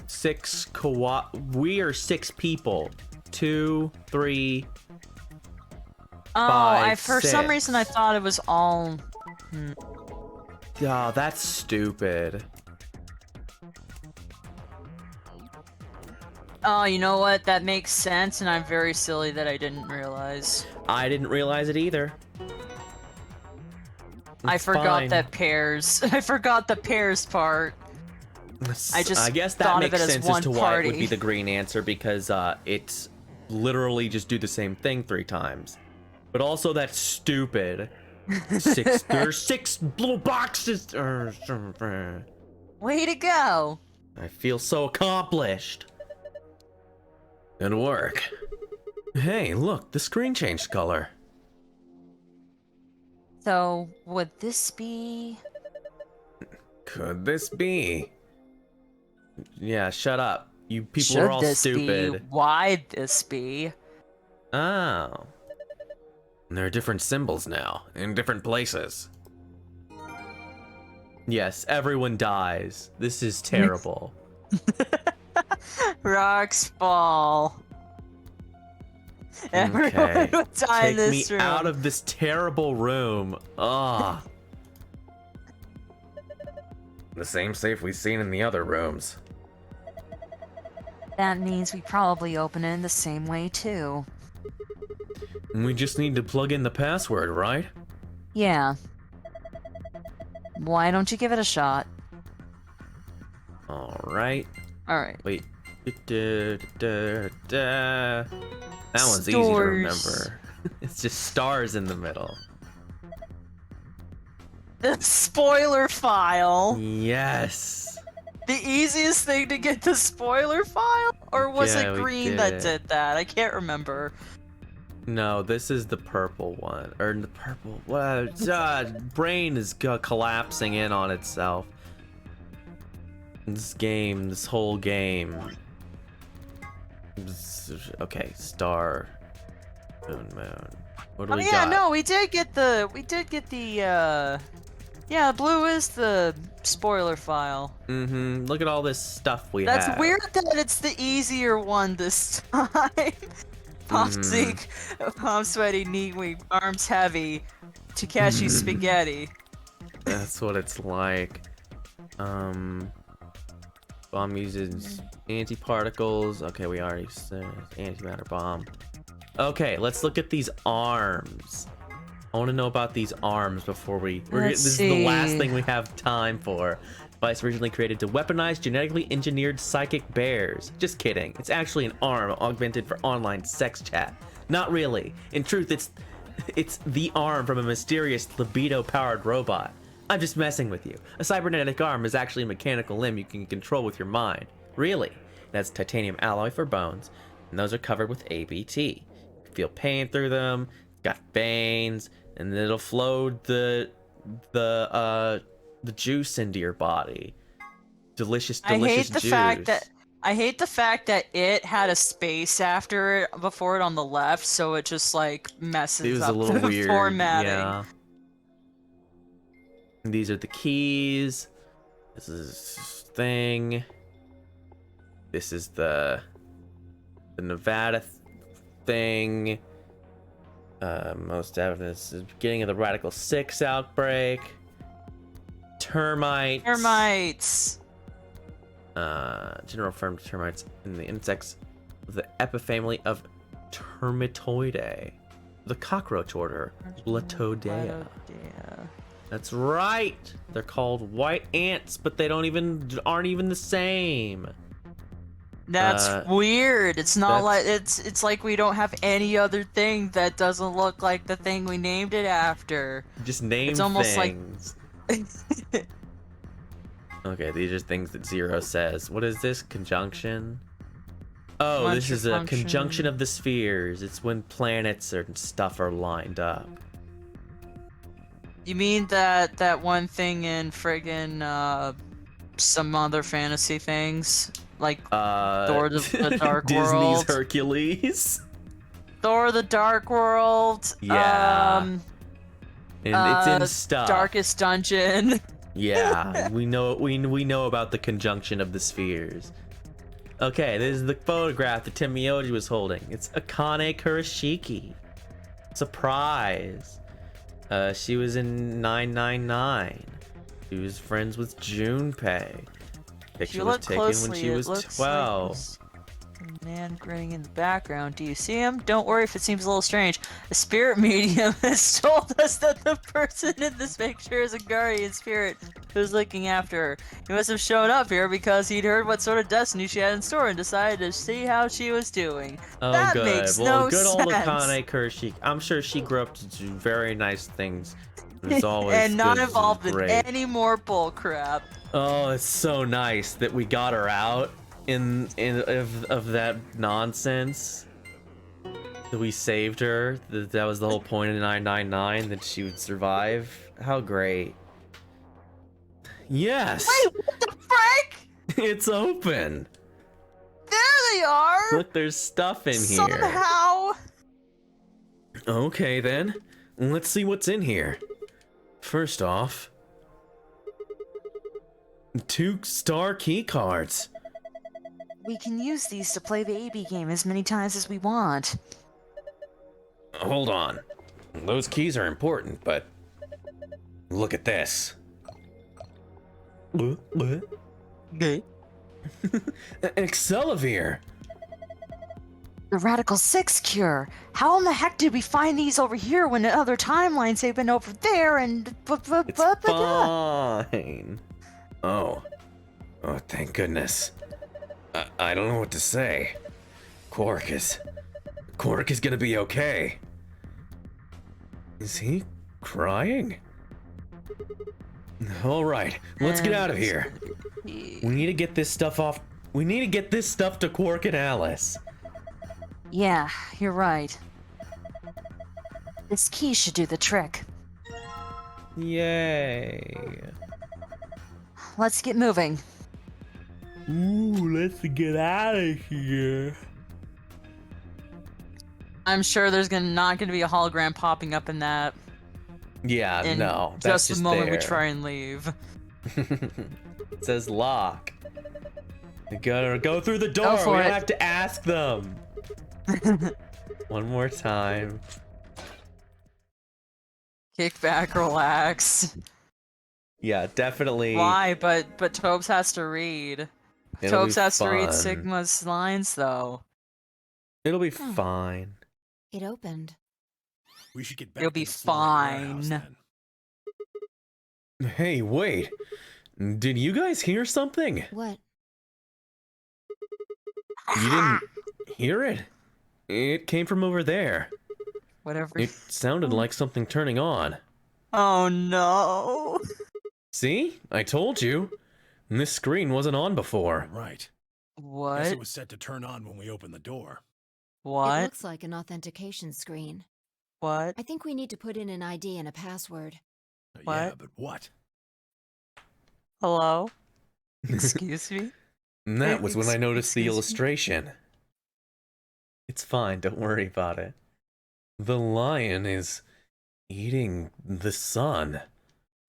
6 we are 6 people. 2, 3. Oh, 5, for some 6. reason I thought it was all. Oh, that's stupid. Oh, you know what? That makes sense, and I'm very silly that I didn't realize. I didn't realize it either. I It's forgot fine. that pairs. I forgot the pairs part. I guess that thought of makes it as sense one as to why it party. would be the green answer, because it's literally just do the same thing 3 times. But also that's stupid. There's 6 little boxes. Way to go! I feel so accomplished. Good work. Hey, look, the screen changed color. So, would this be... Could this be? Yeah, shut up. You people Should are all this stupid. be? Why'd this be? Oh. There are different symbols now, in different places. Yes, everyone dies. This is terrible. Rocks fall. Everyone Okay. would die in Take me this room. out of this terrible room. Ah. The same safe we've seen in the other rooms. That means we probably open it in the same way too. We just need to plug in the password, right? Yeah. Why don't you give it a shot? Alright. Alright. Wait. That one's easy to Stores. remember. It's just stars in the middle. The spoiler file. Yes. The easiest thing to get the spoiler file? Or was Yeah, it we green that did. did that? I can't remember. No, this is the purple one. Or the purple. What? Brain is collapsing in on itself. This whole game. Okay, star. Moon. What do Oh we yeah, got? no, we did get the yeah, blue is the spoiler file. Mm-hmm. Look at all this stuff we That's have. weird that it's the easier one this time. Palm Zeke, palm sweaty, knee weak, arms heavy, Takeshi spaghetti. That's what it's like. Bomb uses antiparticles. Okay, we already said antimatter bomb. Okay, let's look at these arms. I want to know about these arms before this is the last thing we have time for. Device originally created to weaponize genetically engineered psychic bears. Just kidding. It's actually an arm augmented for online sex chat. Not really. In truth, it's the arm from a mysterious libido-powered robot. I'm just messing with you. A cybernetic arm is actually a mechanical limb you can control with your mind. Really. It has titanium alloy for bones, and those are covered with ABT. You can feel pain through them. It's got veins, and it'll flow the juice into your body. Delicious juice. I hate the fact that it had a space after it before it on the left, so it just like messes It was up a little the weird. formatting. Yeah. These are the keys. This is thing. This is the Nevada thing. Most evidence is beginning of the Radical 6 outbreak. Termites. Termites. General firm termites in the insects of the epifamily of Termitoidae. The cockroach order, Blatodea. That's right. They're called white ants, but they aren't even the same. That's weird. It's not like that's- it's like we don't have any other thing that doesn't look like the thing we named it after. Just name It's almost things. Okay, these are things that Zero says. What is this? Conjunction? Oh, this is a conjunction of the spheres. It's when planets and stuff are lined up. You mean that one thing in friggin' some other fantasy things? Like Thor the Dark Disney's World? Hercules? Thor the Dark World. Yeah. And it's in stuff. Darkest Dungeon. Yeah, we know about the conjunction of the spheres. Okay, this is the photograph that Tim Miyoji was holding. It's Akane Kurashiki. Surprise. She was in 999. She was friends with Junpei. Picture was taken when she was 12. A man grinning in the background. Do you see him? Don't worry if it seems a little strange. A spirit medium has told us that the person in this picture is a guardian spirit who's looking after her. He must have shown up here because he'd heard what sort of destiny she had in store and decided to see how she was doing. Oh, that good. makes Well, no good sense. old Akane Kurashiki. I'm sure she grew up to do very nice things. It's always and not good, involved in great. any more bullcrap. Oh, it's so nice that we got her out of that nonsense. That we saved her. That was the whole point of 999, that she would survive. How great. Yes! Wait, what the frick? It's open! There they are! Look, there's stuff in here. Somehow! Okay then, let's see what's in here. First off, 2 star key cards. We can use these to play the AB game as many times as we want. Hold on. Those keys are important, but look at this. Good. Excelivir. The Radical 6 cure. How in the heck did we find these over here when in other timelines they've been over there and... It's fine. Oh, thank goodness. I don't know what to say. Quark is gonna be okay. Is he crying? All right, let's get out of here. We need to get this stuff off. We need to get this stuff to Quark and Alice. Yeah, you're right. This key should do the trick. Yay. Let's get moving. Ooh, let's get out of here. I'm sure there's not gonna be a hologram popping up in that. Yeah, in no. That's just the moment we there. try and leave. It says lock. We gotta go through the door. Go for We don't it. have to ask them. One more time. Kick back, relax. Yeah, definitely. Why? But Tobes has to read. It'll Tobes be has to read fun. Sigma's lines, though. It'll be fine. It opened. We should get back You'll to be the slime warehouse, fine. then. Hey, wait. Did you guys hear something? What? You didn't hear it? It came from over there. Whatever. It sounded like something turning on. Oh no. See? I told you. This screen wasn't on before. Right. Guess What? it was set to turn on when we opened the door. It What? looks like an authentication screen. What? I think we need to put in an ID and a password. Yeah, What? but what? Hello? Excuse me? And that was when I noticed the Excuse me? illustration. It's fine, don't worry about it. The lion is eating the sun.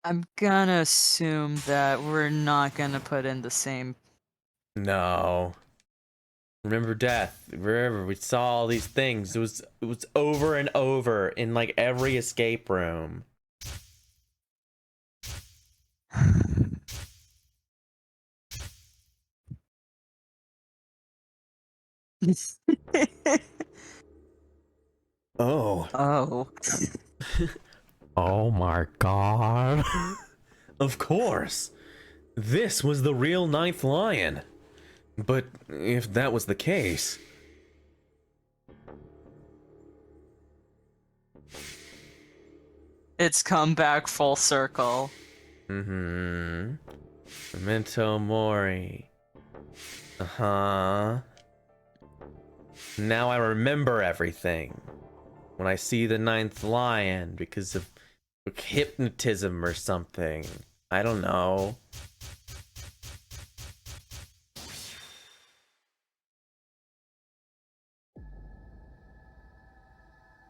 I'm gonna assume that we're not gonna put in the same. No. Remember death. Remember, we saw all these things. It was over and over in like every escape room. Oh. Oh. Oh my god. Of course. This was the real ninth lion. But if that was the case... It's come back full circle. Memento Mori. Now I remember everything. When I see the ninth lion because of hypnotism or something. I don't know.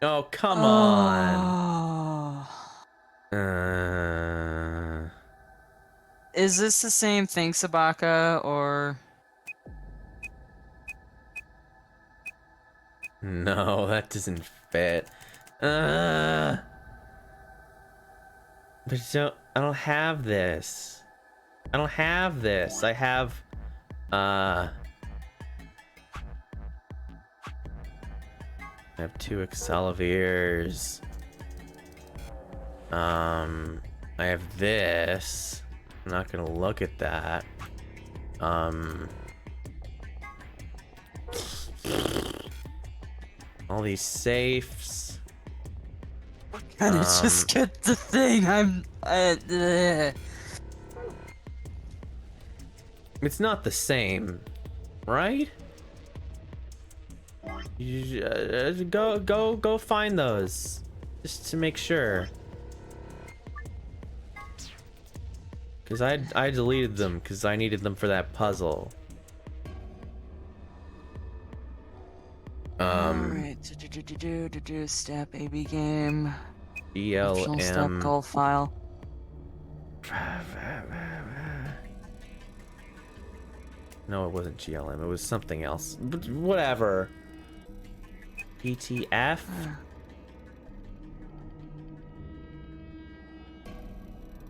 Oh, come on. Is this the same thing, Sabaka, or... No, that doesn't fit. But I don't have this. I don't have this. I have, I have 2 Excaliviers. I have this. I'm not gonna look at that. All these safes. Can I just get the thing? It's not the same, right? You, go find those, just to make sure. Cause I deleted them because I needed them for that puzzle. Alright, step AB game. Optional step BLM. goal file. No, it wasn't GLM. It was something else. But whatever. PTF.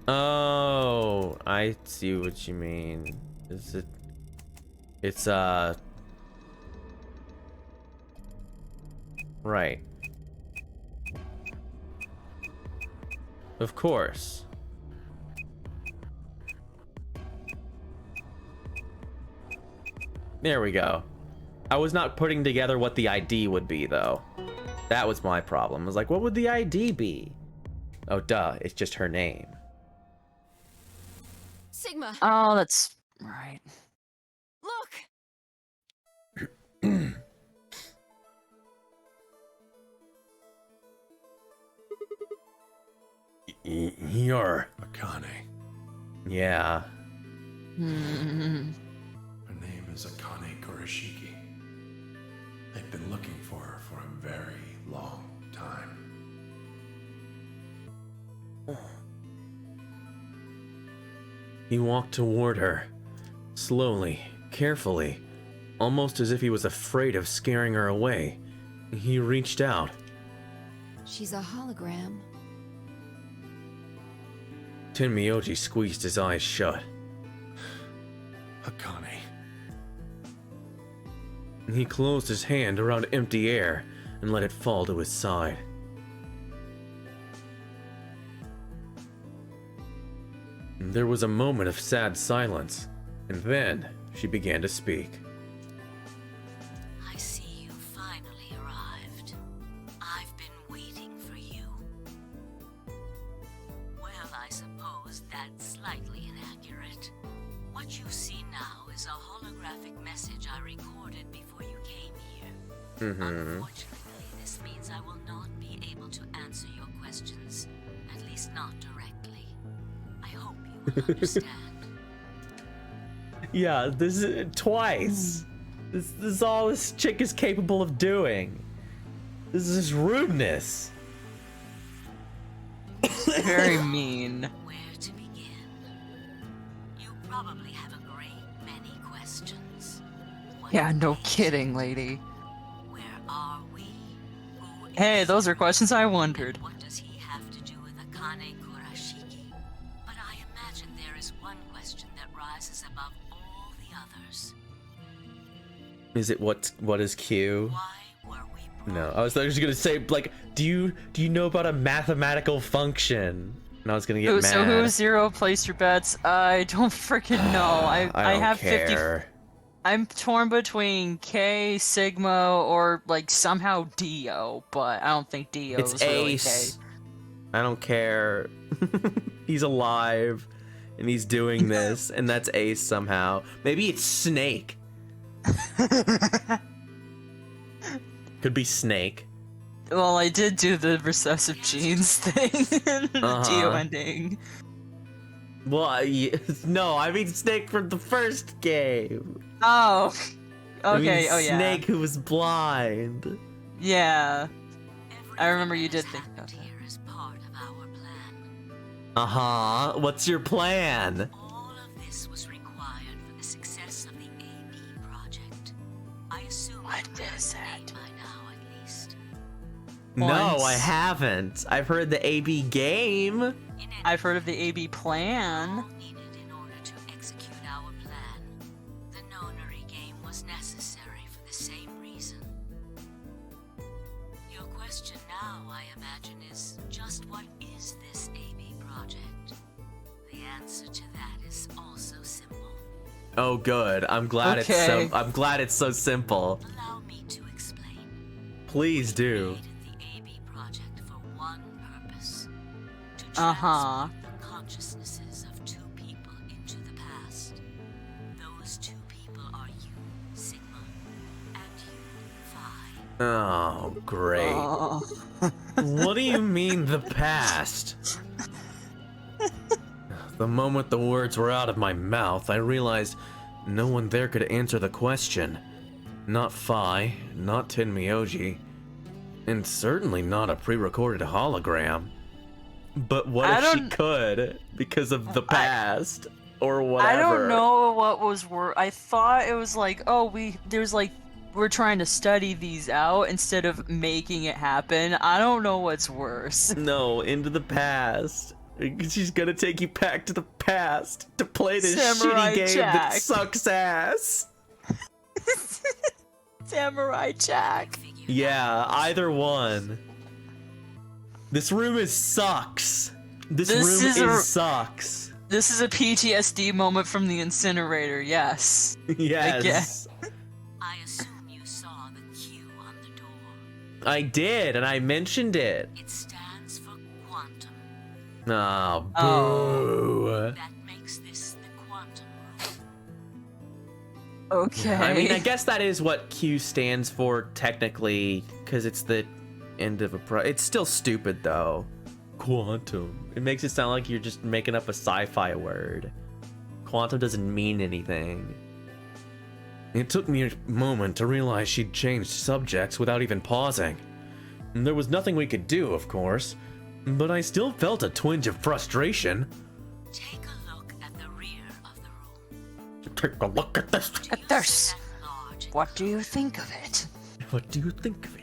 Oh, I see what you mean. Is it? It's right. Of course. There we go. I was not putting together what the ID would be, though. That was my problem. I was like, what would the ID be? Oh, duh. It's just her name. Sigma. Oh, that's right. Look. You're Akane. Yeah. Her name is Akane Kurashiki. They've been looking for her for a very long time. He walked toward her, slowly, carefully, almost as if he was afraid of scaring her away. He reached out. She's a hologram. Tenmyoji squeezed his eyes shut. Akane. He closed his hand around empty air and let it fall to his side. There was a moment of sad silence, and then she began to speak. I see you finally arrived. I've been waiting for you. Well, I suppose that's slightly inaccurate. What you see now is a holographic message I recorded before you came here. Unfortunately, this means I will not be able to answer your questions, at least not directly. I hope you will understand. Yeah, this is twice. This is all this chick is capable of doing. This is rudeness. Very mean. Where to begin? You probably have a great many questions. What Yeah, no is kidding, lady. Where are we? Who Hey, is those are he? questions I And wondered. what does he have to do with Akane Kurashiki? But I imagine there is one question that rises above all the others. Is it what is Q? Why were we No, brought I was just gonna say like, do you know about a mathematical function? And I was gonna get mad. So who's zero? Place your bets. I don't freaking know. I I don't have 50. care. I'm torn between K, Sigma, or like somehow Dio, but I don't think Dio It's is really Ace. I don't care. He's alive, and he's doing this, and that's Ace somehow. Maybe it's Snake. Could be Snake. Well, I did do the recessive genes thing in the Dio ending. Well, no, I mean Snake from the first game. Oh. I mean, Okay, oh yeah. Snake who was blind. Yeah. I remember you did think about that. Uh-huh. What's your plan? All of this was required for the success of the AB project. I assume What you is have it? by now, at least. No, Once. I haven't. I've heard the AB game. I've heard of the AB plan. Needed in order to execute our plan. The nonary game was necessary for the same reason. Your question now, I imagine, is just what is this AB project? The answer to that is also simple. Oh, good. I'm glad Okay. I'm glad it's so simple. Allow me to explain. Please do. Created the AB project for one purpose. To Uh-huh. transfer the consciousnesses of two people into the past. Those two people are you, Sigma, and you, Phi. Oh, great. Oh. What do you mean the past? The moment the words were out of my mouth, I realized no one there could answer the question. Not Phi, not Tenmyoji, and certainly not a pre-recorded hologram. But what I if she don't- could, because of the past, or whatever? I don't know what was worse. I thought it was like, oh, we're trying to study these out instead of making it happen. I don't know what's worse. No, into the past. She's gonna take you back to the past to play this Samurai shitty game that Jack. sucks ass. Samurai Jack. Yeah, either one. This room is sucks. This room sucks. This is a PTSD moment from the incinerator, yes. Yes. I assume you saw the Q on the door. I did, and I mentioned it. It stands for quantum. Oh, Oh. boo. That makes this the quantum room. Okay. I mean, I guess that is what Q stands for technically, because it's the end of a it's still stupid though. Quantum. It makes it sound like you're just making up a sci-fi word. Quantum doesn't mean anything. It took me a moment to realize she'd changed subjects without even pausing. There was nothing we could do, of course, but I still felt a twinge of frustration. Take a look at the rear of the room. Take a look at this. There's... That large and What do you think of it? What do you think of it?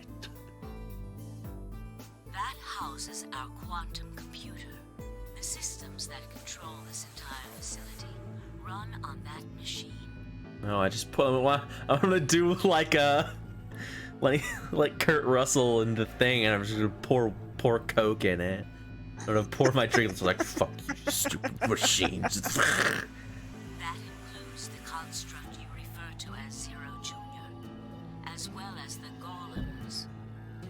that houses our quantum computer. The systems that control this entire facility run on that machine. No, I just put. I'm gonna do like Kurt Russell in the thing, and I'm just gonna pour Coke in it. I'm gonna pour my drink. It's like fuck you, stupid machines. That includes the construct you refer to as Zero Junior, as well as the golems.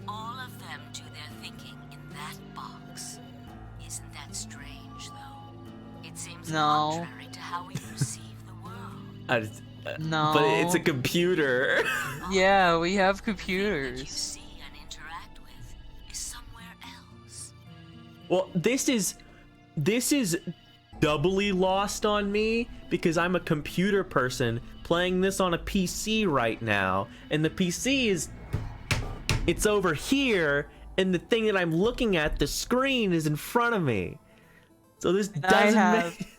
All of them do their thinking in that box. Isn't that strange, though? It seems No. contrary to how we perceive the world. I just, No. But it's a computer. Yeah, we have That you computers. see and interact with is somewhere else. Well, this is doubly lost on me because I'm a computer person playing this on a PC right now, and the PC it's over here, and the thing that I'm looking at, the screen, is in front of me. So this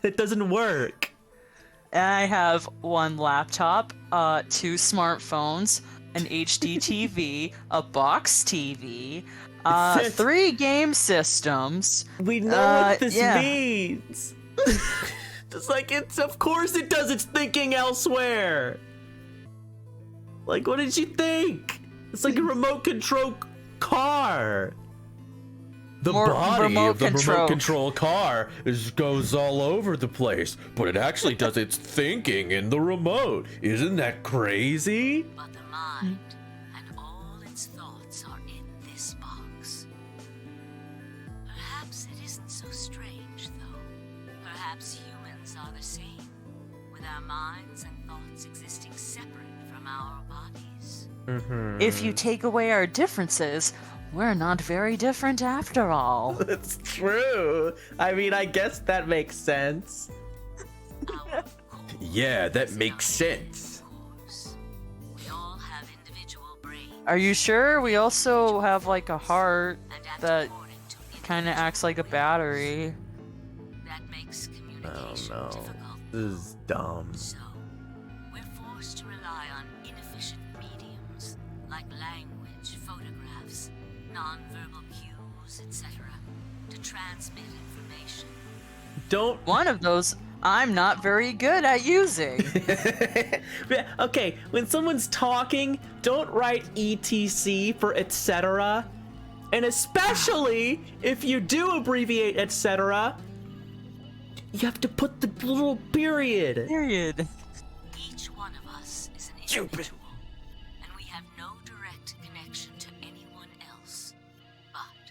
it doesn't work. And I have one laptop, 2 smartphones, an HD TV, a box TV, says- 3 game systems. We know what this yeah. means. Just like of course it does. It's thinking elsewhere. Like, what did you think? It's like a remote control car. The More body remote of the control. remote control car goes all over the place, but it actually does its thinking in the remote. Isn't that crazy? But the mind and all its thoughts are in this box. Perhaps it isn't so strange, though. Perhaps humans are the same, with our minds and thoughts existing separate from our bodies. If you take away our differences, we're not very different after all. That's true. I mean, I guess that makes sense. Yeah, that makes sense. We all have individual brains. Are you sure? We also have like a heart that kind of acts like a battery. That makes Oh communication no. difficult. This is dumb. So, we're forced to rely on inefficient mediums like language, photographs, non-verbal cues, etc. to transmit information. Don't. One of those I'm not very good at using. Okay, when someone's talking, don't write ETC for etc. And especially if you do abbreviate etc., you have to put the little period. Period. Each one of us is an individual, and we have no direct connection to anyone else. But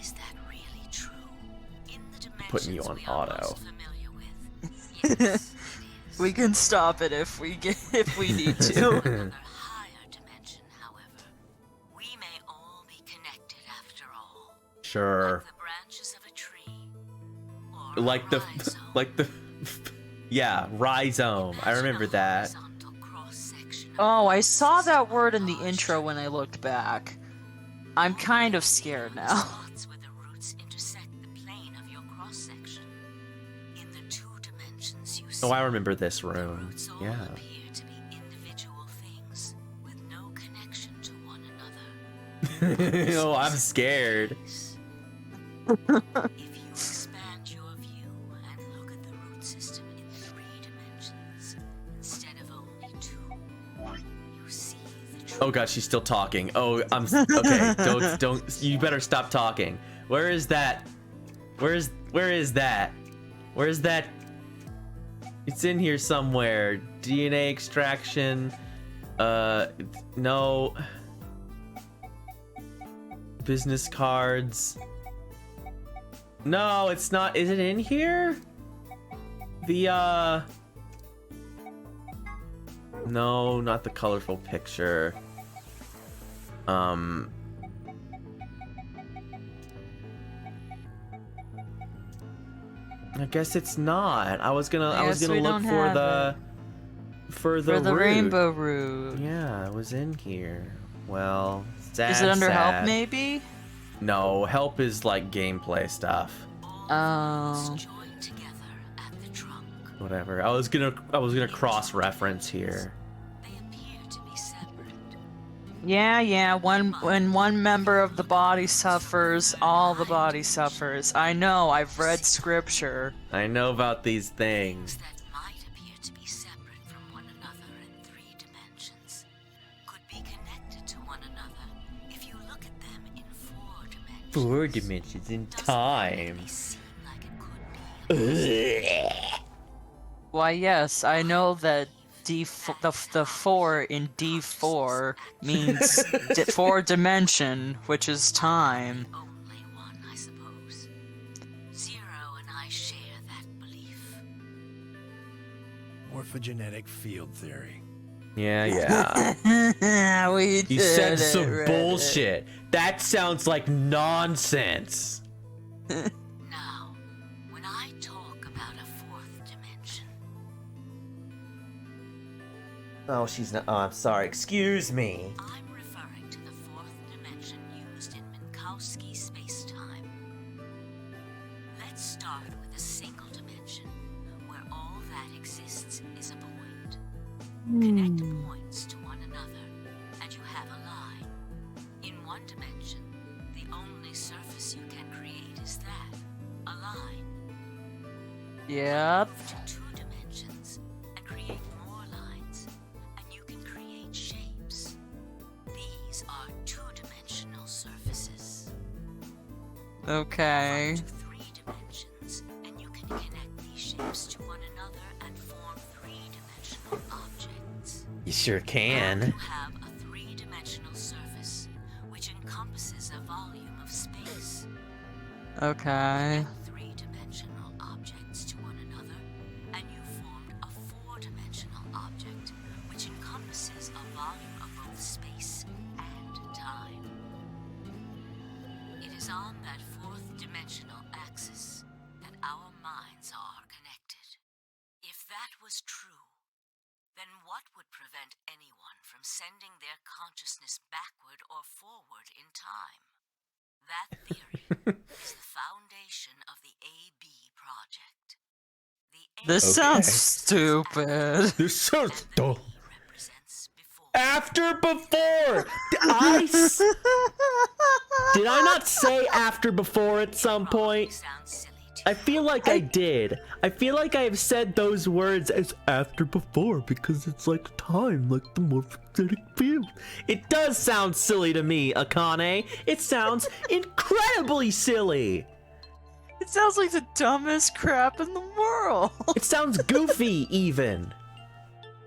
is that really true? In the dimensions Putting you on we are auto. most familiar with, yes, it is. We can stop it if we need to. Another higher dimension, however, we may all be connected after all. Sure. Like the branches of a tree, or Like a the, rhizome. like the, yeah, rhizome. I remember that. Horizontal cross-section of Oh, I saw that word in the intro when I looked back. I'm kind of scared now. spots where the roots intersect the plane of your cross-section. In the two dimensions you see, Oh, I remember this the room. roots all Yeah. appear to be individual things with no connection to one another. Oh, I'm scared. If you expand your view and look at the root system in 3 dimensions instead of only 2, you see the true Oh god, she's still talking. Oh, okay. Don't. You better stop talking. Where is that? Where is that? Where is that? It's in here somewhere. DNA extraction. No. Business cards. No, it's not. Is it in here? The No, not the colorful picture. I guess it's not. I was gonna Yes, we look don't for have the For the root. rainbow root. Yeah, it was in here. Well, sad, Is it under sad. help maybe? No, help is like gameplay stuff. Oh. join together at the trunk. Whatever. I was gonna cross reference here. They appear to be separate. Yeah. When one member of the body suffers, all the body suffers. I know. I've read scripture. I know about these things. That might appear to be separate from one another in 3 dimensions could be connected to one another if you look at them in 4 dimensions. 4 dimensions in time. They seem like it could be. Why, yes, I know that the 4 in D4 means 4 dimension, which is time. Only one, I suppose. Zero and I share that belief. Morphogenetic field theory. Yeah. We You said did some it, Reddit. bullshit. That sounds like nonsense. Now, when I talk about a 4th dimension, Oh, she's not. Oh, I'm sorry. Excuse me. I'm referring to the 4th dimension used in Minkowski spacetime. Let's start with a single dimension, where all that exists is a point. Connect points to one another, and you have a line. In one dimension, the only surface you can create is that, a line. Yep. Move to 2 dimensions and create more lines, and you can create shapes. These are 2-dimensional surfaces. Okay. To 3 dimensions, and you can connect these shapes to one another and form 3-dimensional objects. You sure can. You have a 3-dimensional surface, which encompasses a volume of space. Okay. 3-dimensional objects to one another, and you formed a 4-dimensional object, which encompasses a volume of both space and time. It is on that 4th-dimensional axis that our minds are connected. If that was true, then what would prevent anyone from sending their consciousness backward or forward in time? That theory is the foundation of the AB project. The This sounds stupid. This sounds dumb. After before. Did I not say after before at some point? I feel like I did. I feel like I have said those words as after before because it's like time, like the morphogenetic field. It does sound silly to me, Akane. It sounds incredibly silly. It sounds like the dumbest crap in the world. It sounds goofy, even.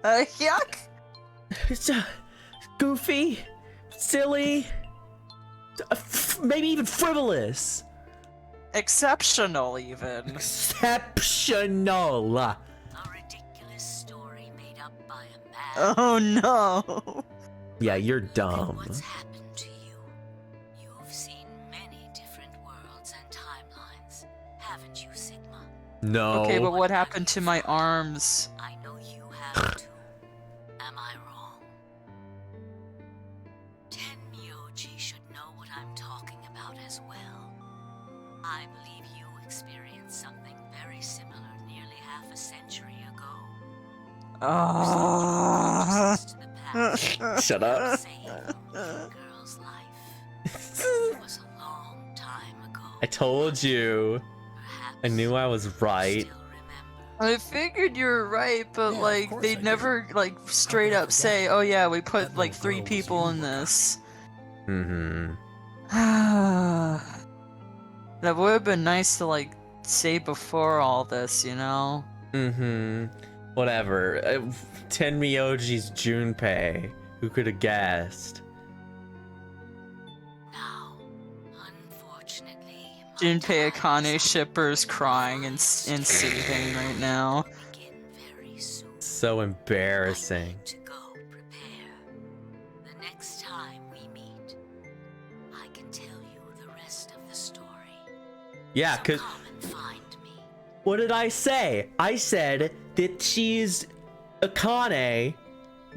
Yuck. It's goofy, silly, maybe even frivolous. Exceptional, even. Exceptional. A ridiculous story made up by a man. Oh no. Yeah, you're dumb. What's happened to you? You've seen many different worlds and timelines, haven't you, Sigma? No. Okay, but what happened to my arms? I know you have too. Am I wrong? Tenmyoji should know what I'm talking about as well. I believe you experienced something very similar nearly half a century ago. Shut up. Girl's life. It was a long time ago. I told you. I knew I was right. I figured you were right, but like they'd never like straight up say, "Oh yeah, we put like 3 people in this." Mm-hmm. That would have been nice to like say before all this, you know? Mm-hmm. Whatever. Tenmyoji's Junpei. Who could have guessed? Now, unfortunately, Junpei Akane shippers crying and seething right now. So embarrassing. to go prepare. The next time we meet, I can tell you the rest of the story. Yeah, So cause come and find me. what did I say? I said that she's Akane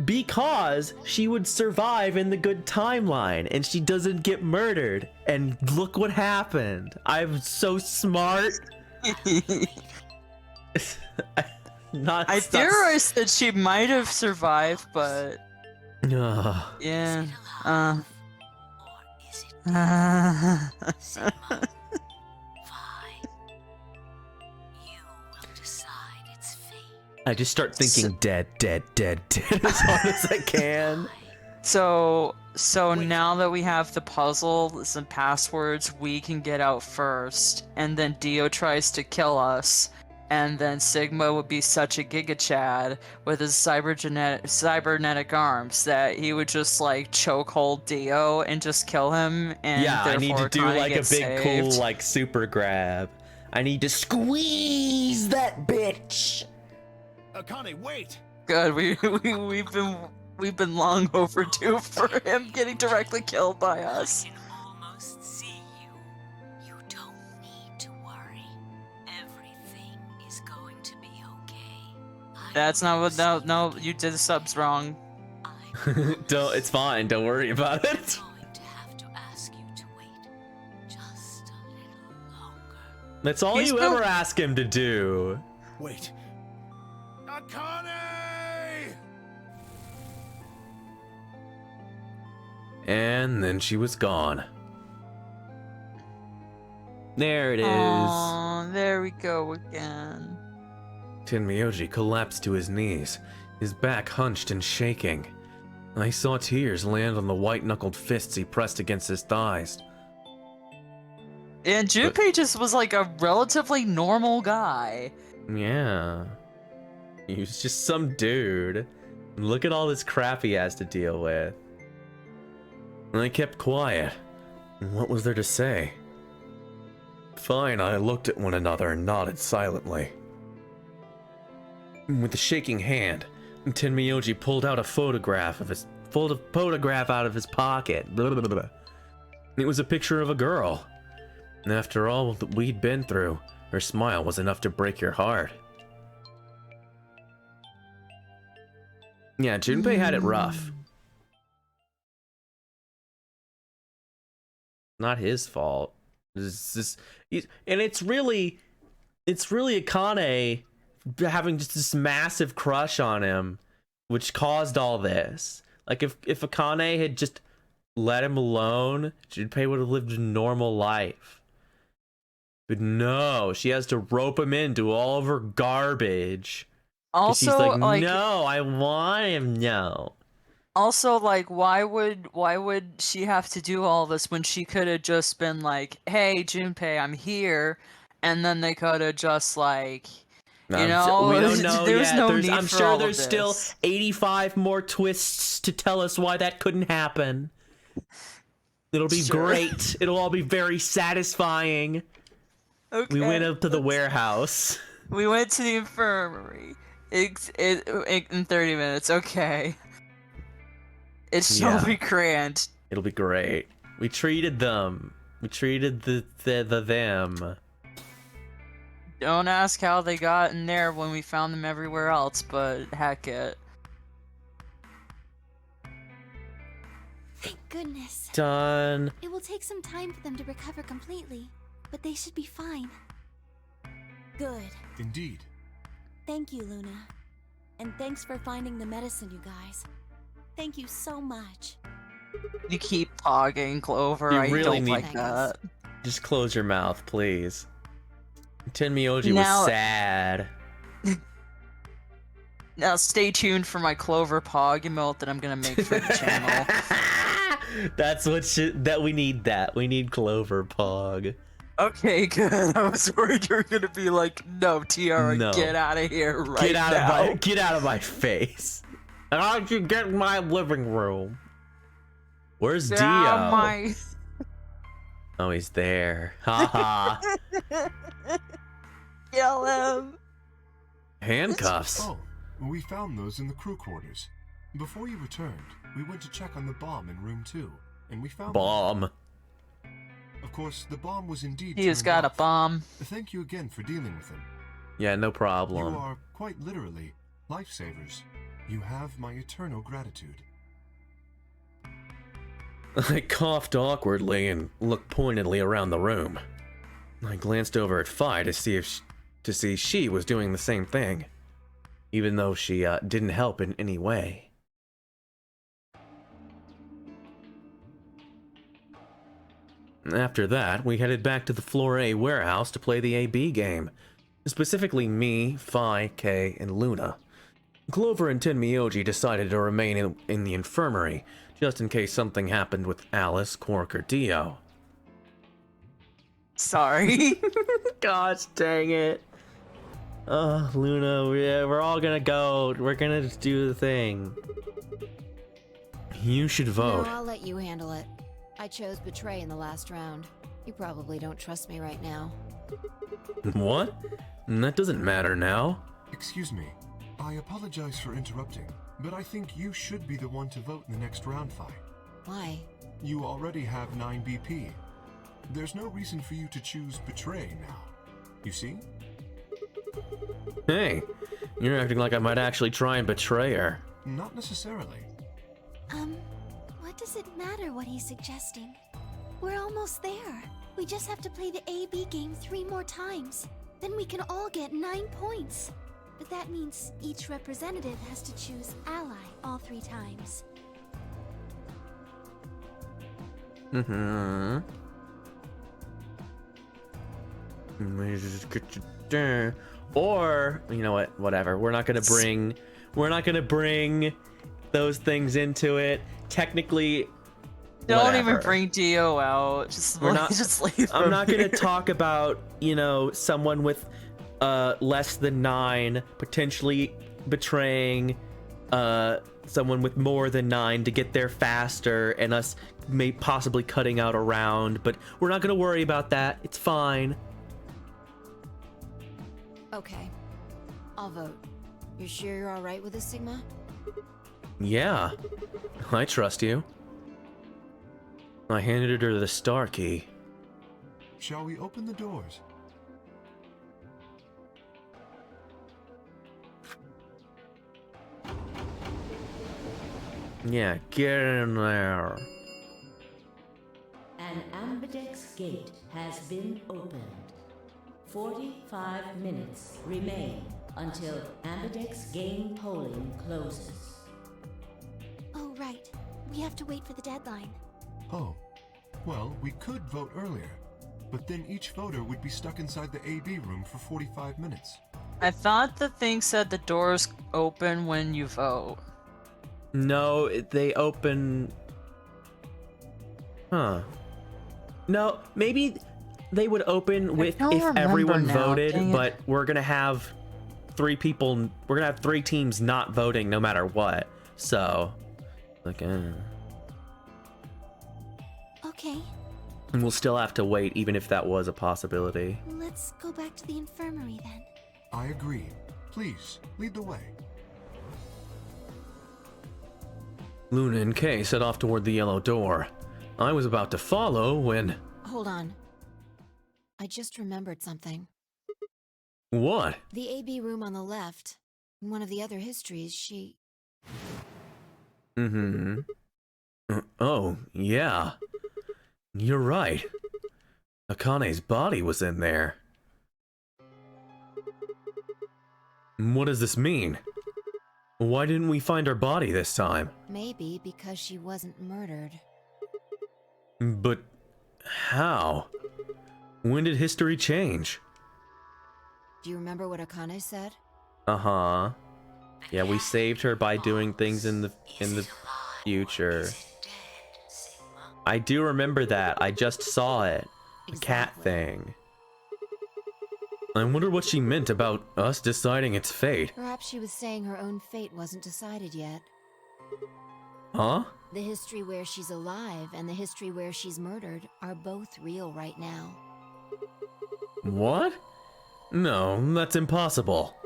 because she would survive in the good timeline and she doesn't get murdered. And look what happened. I'm so smart. I theorized that she might have survived, but yeah. I just start thinking dead as hard as I can. So now that we have the puzzle, some passwords, we can get out first, and then Dio tries to kill us, and then Sigma would be such a Giga Chad with his cybernetic arms that he would just like chokehold Dio and just kill him. And Yeah, I need to do Connie like a big gets cool saved. like super grab. I need to squeeze that bitch. Akane, wait! Good, we've been long overdue for him getting directly killed by us. I can almost see you. You don't need to worry. Everything is going to be okay. That's not what. No, you did the subs wrong. Don't. It's fine. Don't worry about it. going to have to ask you to wait just a little longer. That's all He's you still- ever ask him to do. Wait. Akane! And then she was gone. There it is. Aw, there we go again. Tenmyoji collapsed to his knees, his back hunched and shaking. I saw tears land on the white-knuckled fists he pressed against his thighs. And Junpei just was like a relatively normal guy. Yeah. He was just some dude. Look at all this crap he has to deal with. And I kept quiet. What was there to say? Fine, I looked at one another and nodded silently. With a shaking hand, Tenmyoji pulled out a photograph out of his pocket. Blah, blah, blah, blah. It was a picture of a girl. And after all that we'd been through, her smile was enough to break your heart. Yeah, Junpei had it rough. Not his fault. And it's really Akane having just this massive crush on him, which caused all this. Like if Akane had just let him alone, Junpei would have lived a normal life. But no, she has to rope him into all of her garbage. Also, she's like, no, I want him. No. Also, like, why would she have to do all this when she could have just been like, "Hey, Junpei, I'm here," and then they could have just like, you know, we don't know there's yet. no need I'm for sure all there's of still this. 85 more twists to tell us why that couldn't happen. It'll be Sure. great. It'll all be very satisfying. Okay. We went up to the warehouse. We went to the infirmary. In 30 minutes. Okay. It shall be grand. It'll be great. We treated them. We treated the them. Don't ask how they got in there when we found them everywhere else, but heck it. Thank goodness. Done. It will take some time for them to recover completely, but they should be fine. Good. Indeed. Thank you, Luna. And thanks for finding the medicine, you guys. Thank you so much. You keep pogging, Clover. You I really don't need- like that. Just close your mouth, please. Tenmyoji Now- was sad. Now stay tuned for my Clover Pog emote that I'm gonna make for the channel. That's what that we need. That we need Clover Pog. Okay, good. I was worried you were gonna be like, "No, Tiara, No. get out of here right Get out now." of my face. How'd you get in my living room? Where's Get Dio? out of my... Oh, he's there. Haha. Kill him. Handcuffs. Oh, we found those in the crew quarters. Before you returned, we went to check on the bomb in room 2, and we found Bomb. Of course, the bomb was indeed He has turned got a off. bomb. Thank you again for dealing with him. Yeah, no You problem. are, quite literally, lifesavers. You have my eternal gratitude. I coughed awkwardly and looked pointedly around the room. I glanced over at Fi to see she was doing the same thing, even though she didn't help in any way. After that, we headed back to the Floor A warehouse to play the AB game. Specifically me, Fi, Kay, and Luna. Clover and Tenmyoji decided to remain in the infirmary, just in case something happened with Alice, Quark, or Dio. Sorry. Gosh dang it. Luna, we're all gonna go. We're gonna just do the thing. You should vote. No, I'll let you handle it. I chose Betray in the last round. You probably don't trust me right now. What? That doesn't matter now. Excuse me. I apologize for interrupting, but I think you should be the one to vote in the next round fight. Why? You already have 9 BP. There's no reason for you to choose Betray now. You see? Hey, you're acting like I might actually try and betray her. Not necessarily. What does it matter what he's suggesting? We're almost there. We just have to play the AB game 3 more times. Then we can all get 9 points. But that means each representative has to choose ally all 3 times. Mm-hmm. Or, you know what, whatever. We're not gonna bring those things into it. Technically, Don't even whatever. bring Dio out. We're not. Just leave I'm him not gonna here. talk about, you know, someone with less than 9 potentially betraying someone with more than 9 to get there faster, and us may possibly cutting out a round, but we're not gonna worry about that. It's fine. Okay. I'll vote. You're sure you're alright with this, Sigma? Yeah, I trust you. I handed her the star key. Shall we open the doors? Yeah, get in there. An ambidex gate has been opened. 45 minutes remain until ambidex game polling closes. Oh, right. We have to wait for the deadline. Oh. Well, we could vote earlier, but then each voter would be stuck inside the AB room for 45 minutes. I thought the thing said the doors open when you vote. No, they open. Huh. No, maybe they would open with don't if remember everyone now, voted, dang it. but we're gonna have 3 people. We're gonna have 3 teams not voting no matter what. So, like, Okay, and we'll still have to wait, even if that was a possibility. let's go back to the infirmary then. I agree. Please, lead the way. Luna and Kay set off toward the yellow door. I was about to follow when... Hold on. I just remembered something. What? The AB room on the left. In one of the other histories, she... Mm-hmm. Oh, yeah. You're right. Akane's body was in there. What does this mean? Why didn't we find her body this time? Maybe because she wasn't murdered. But how? When did history change? Do you remember what Akane said? Uh-huh. Yeah, we saved her by doing things in the future. I do remember that. I just saw it. The cat Exactly. thing. I wonder what she meant about us deciding its fate. Perhaps she was saying her own fate wasn't decided yet. Huh? The history where she's alive and the history where she's murdered are both real right now. What? No, that's impossible.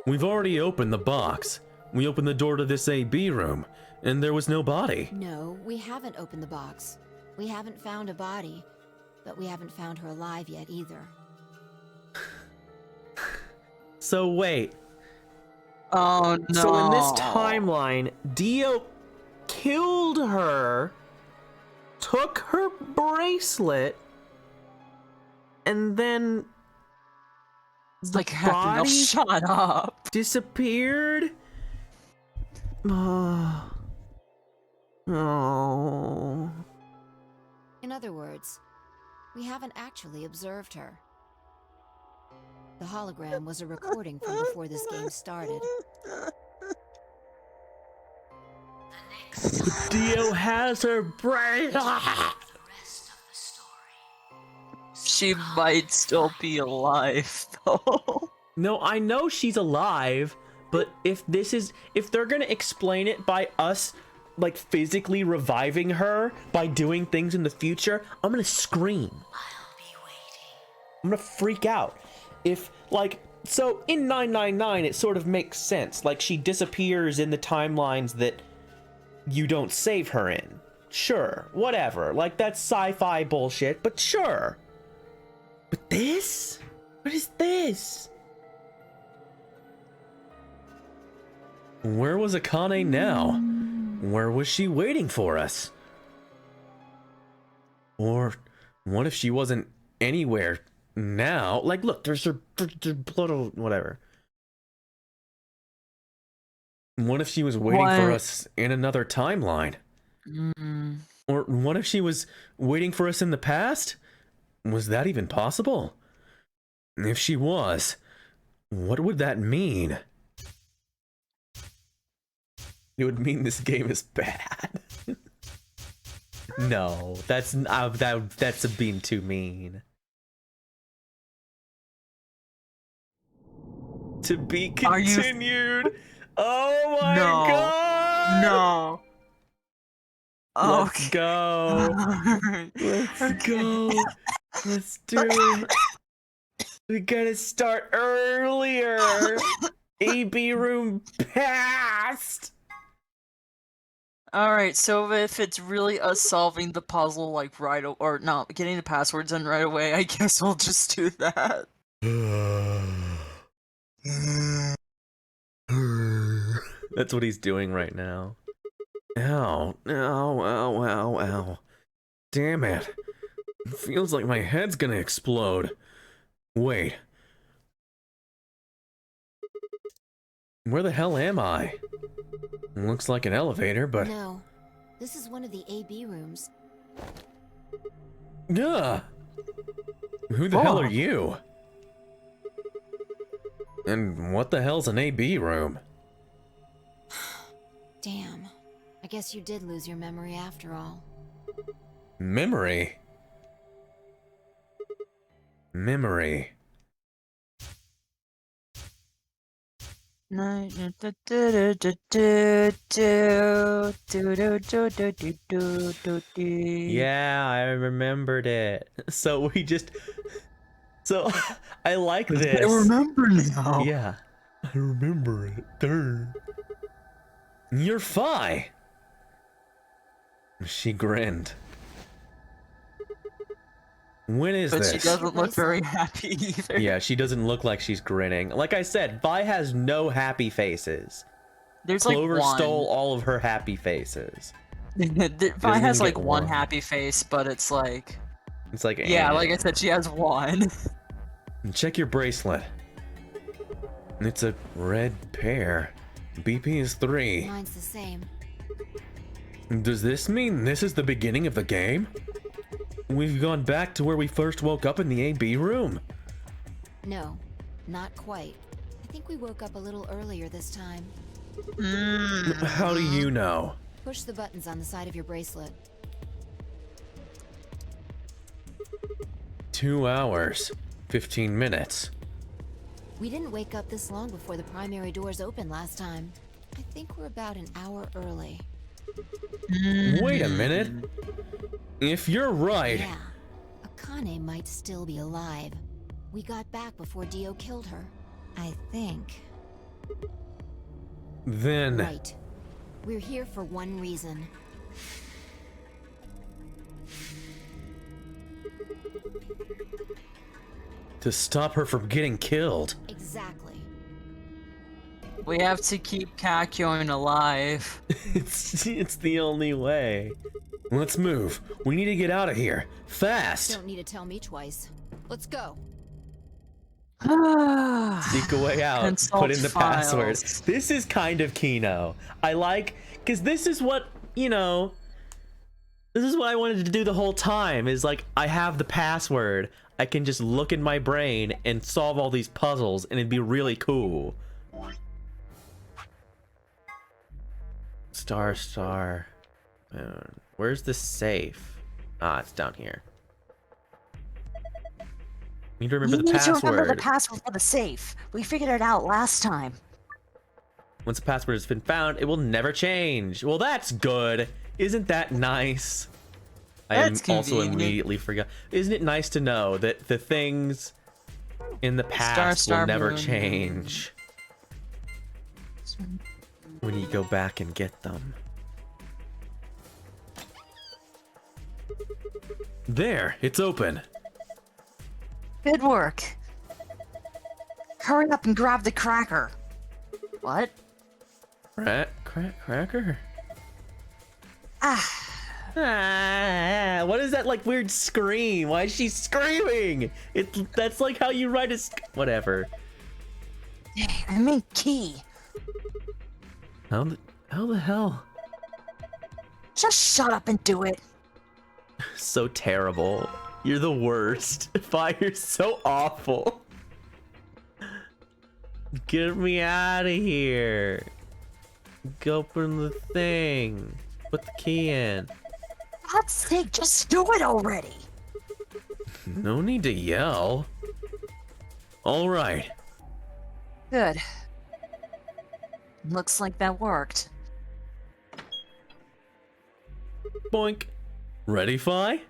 We've already opened the box. We opened the door to this AB room, and there was no body. No, we haven't opened the box. We haven't found a body, but we haven't found her alive yet either. So wait. Oh no. So in this timeline, Dio killed her, took her bracelet, and then It's the like no, body shut up. disappeared? Oh. In other words, we haven't actually observed her. The hologram was a recording from before this game started. Dio has her bracelet. She might still be alive though. No, I know she's alive, but if they're gonna explain it by us, like, physically reviving her by doing things in the future, I'm gonna scream. I'm gonna freak out. If, like, so in 999, it sort of makes sense. Like, she disappears in the timelines that you don't save her in. Sure, whatever. Like, that's sci-fi bullshit, but sure. But this? What is this? Where was Akane now? Where was she waiting for us? Or what if she wasn't anywhere now? Like, look, there's her blood, whatever. What if she was waiting for us in another timeline? Or what if she was waiting for us in the past? Was that even possible? If she was, what would that mean? It would mean this game is bad. No, that's being too mean. To be continued. Oh my god! No. Let's go. Let's go. Let's do it. We gotta start earlier. AB room passed. Alright, so if it's really us solving the puzzle like or not getting the passwords in right away, I guess we'll just do that. That's what he's doing right now. Ow, ow, ow, ow, ow. Damn it. It feels like my head's gonna explode. Wait. Where the hell am I? Looks like an elevator, but... No, this is one of the AB rooms. Ugh! Who the hell are you? And what the hell's an AB room? Damn. I guess you did lose your memory after all. Memory? Memory. Yeah, I remembered it. So we just... So, I like this. I remember now. Yeah. I remember it. Durr. You're Fi! She grinned. When is But this? she doesn't look very happy either. Yeah, she doesn't look like she's grinning. Like I said, Vi has no happy faces. There's Clover like one. stole all of her happy faces. Vi has like one happy face, but it's like... It's like... Yeah, like I said, she has one. Check your bracelet. It's a red pear. BP is 3. Mine's the same. Does this mean this is the beginning of the game? We've gone back to where we first woke up in the AB room. No, not quite. I think we woke up a little earlier this time. How do you know? Push the buttons on the side of your bracelet. 2 hours, 15 minutes. We didn't wake up this long before the primary doors opened last time. I think we're about an hour early. Wait a minute. If you're right... Yeah, Akane might still be alive. We got back before Dio killed her. I think. Then... Right. We're here for one reason. To stop her from getting killed. Exactly. We have to keep Kakyoin alive. It's the only way. Let's move. We need to get out of here. Fast! Don't need to tell me twice. Let's go. Seek a way out. Consult Put in the files. password. This is kind of Kino. I like... Because this is what, you know... This is what I wanted to do the whole time. Is like, I have the password. I can just look in my brain and solve all these puzzles. And it'd be really cool. Star. Where's the safe? Ah, it's down here. Need to remember You the need password. to remember the password for the safe. We figured it out last time. Once the password has been found, it will never change. Well, that's good. Isn't that nice? That's I am also convenient. immediately forgot. Isn't it nice to know that the things in the past Star, will never moon. change when you go back and get them? There, it's open. Good work. Hurry up and grab the cracker. What? Cracker? Ah. What is that like weird scream? Why is she screaming? That's like how you write a whatever. I mean key. How the hell? Just shut up and do it. So terrible. You're the worst. Fire's so awful. Get me out of here. Go open the thing. Put the key in. God's sake, just do it already! No need to yell. All right. Good. Looks like that worked. Boink. Ready, Fi?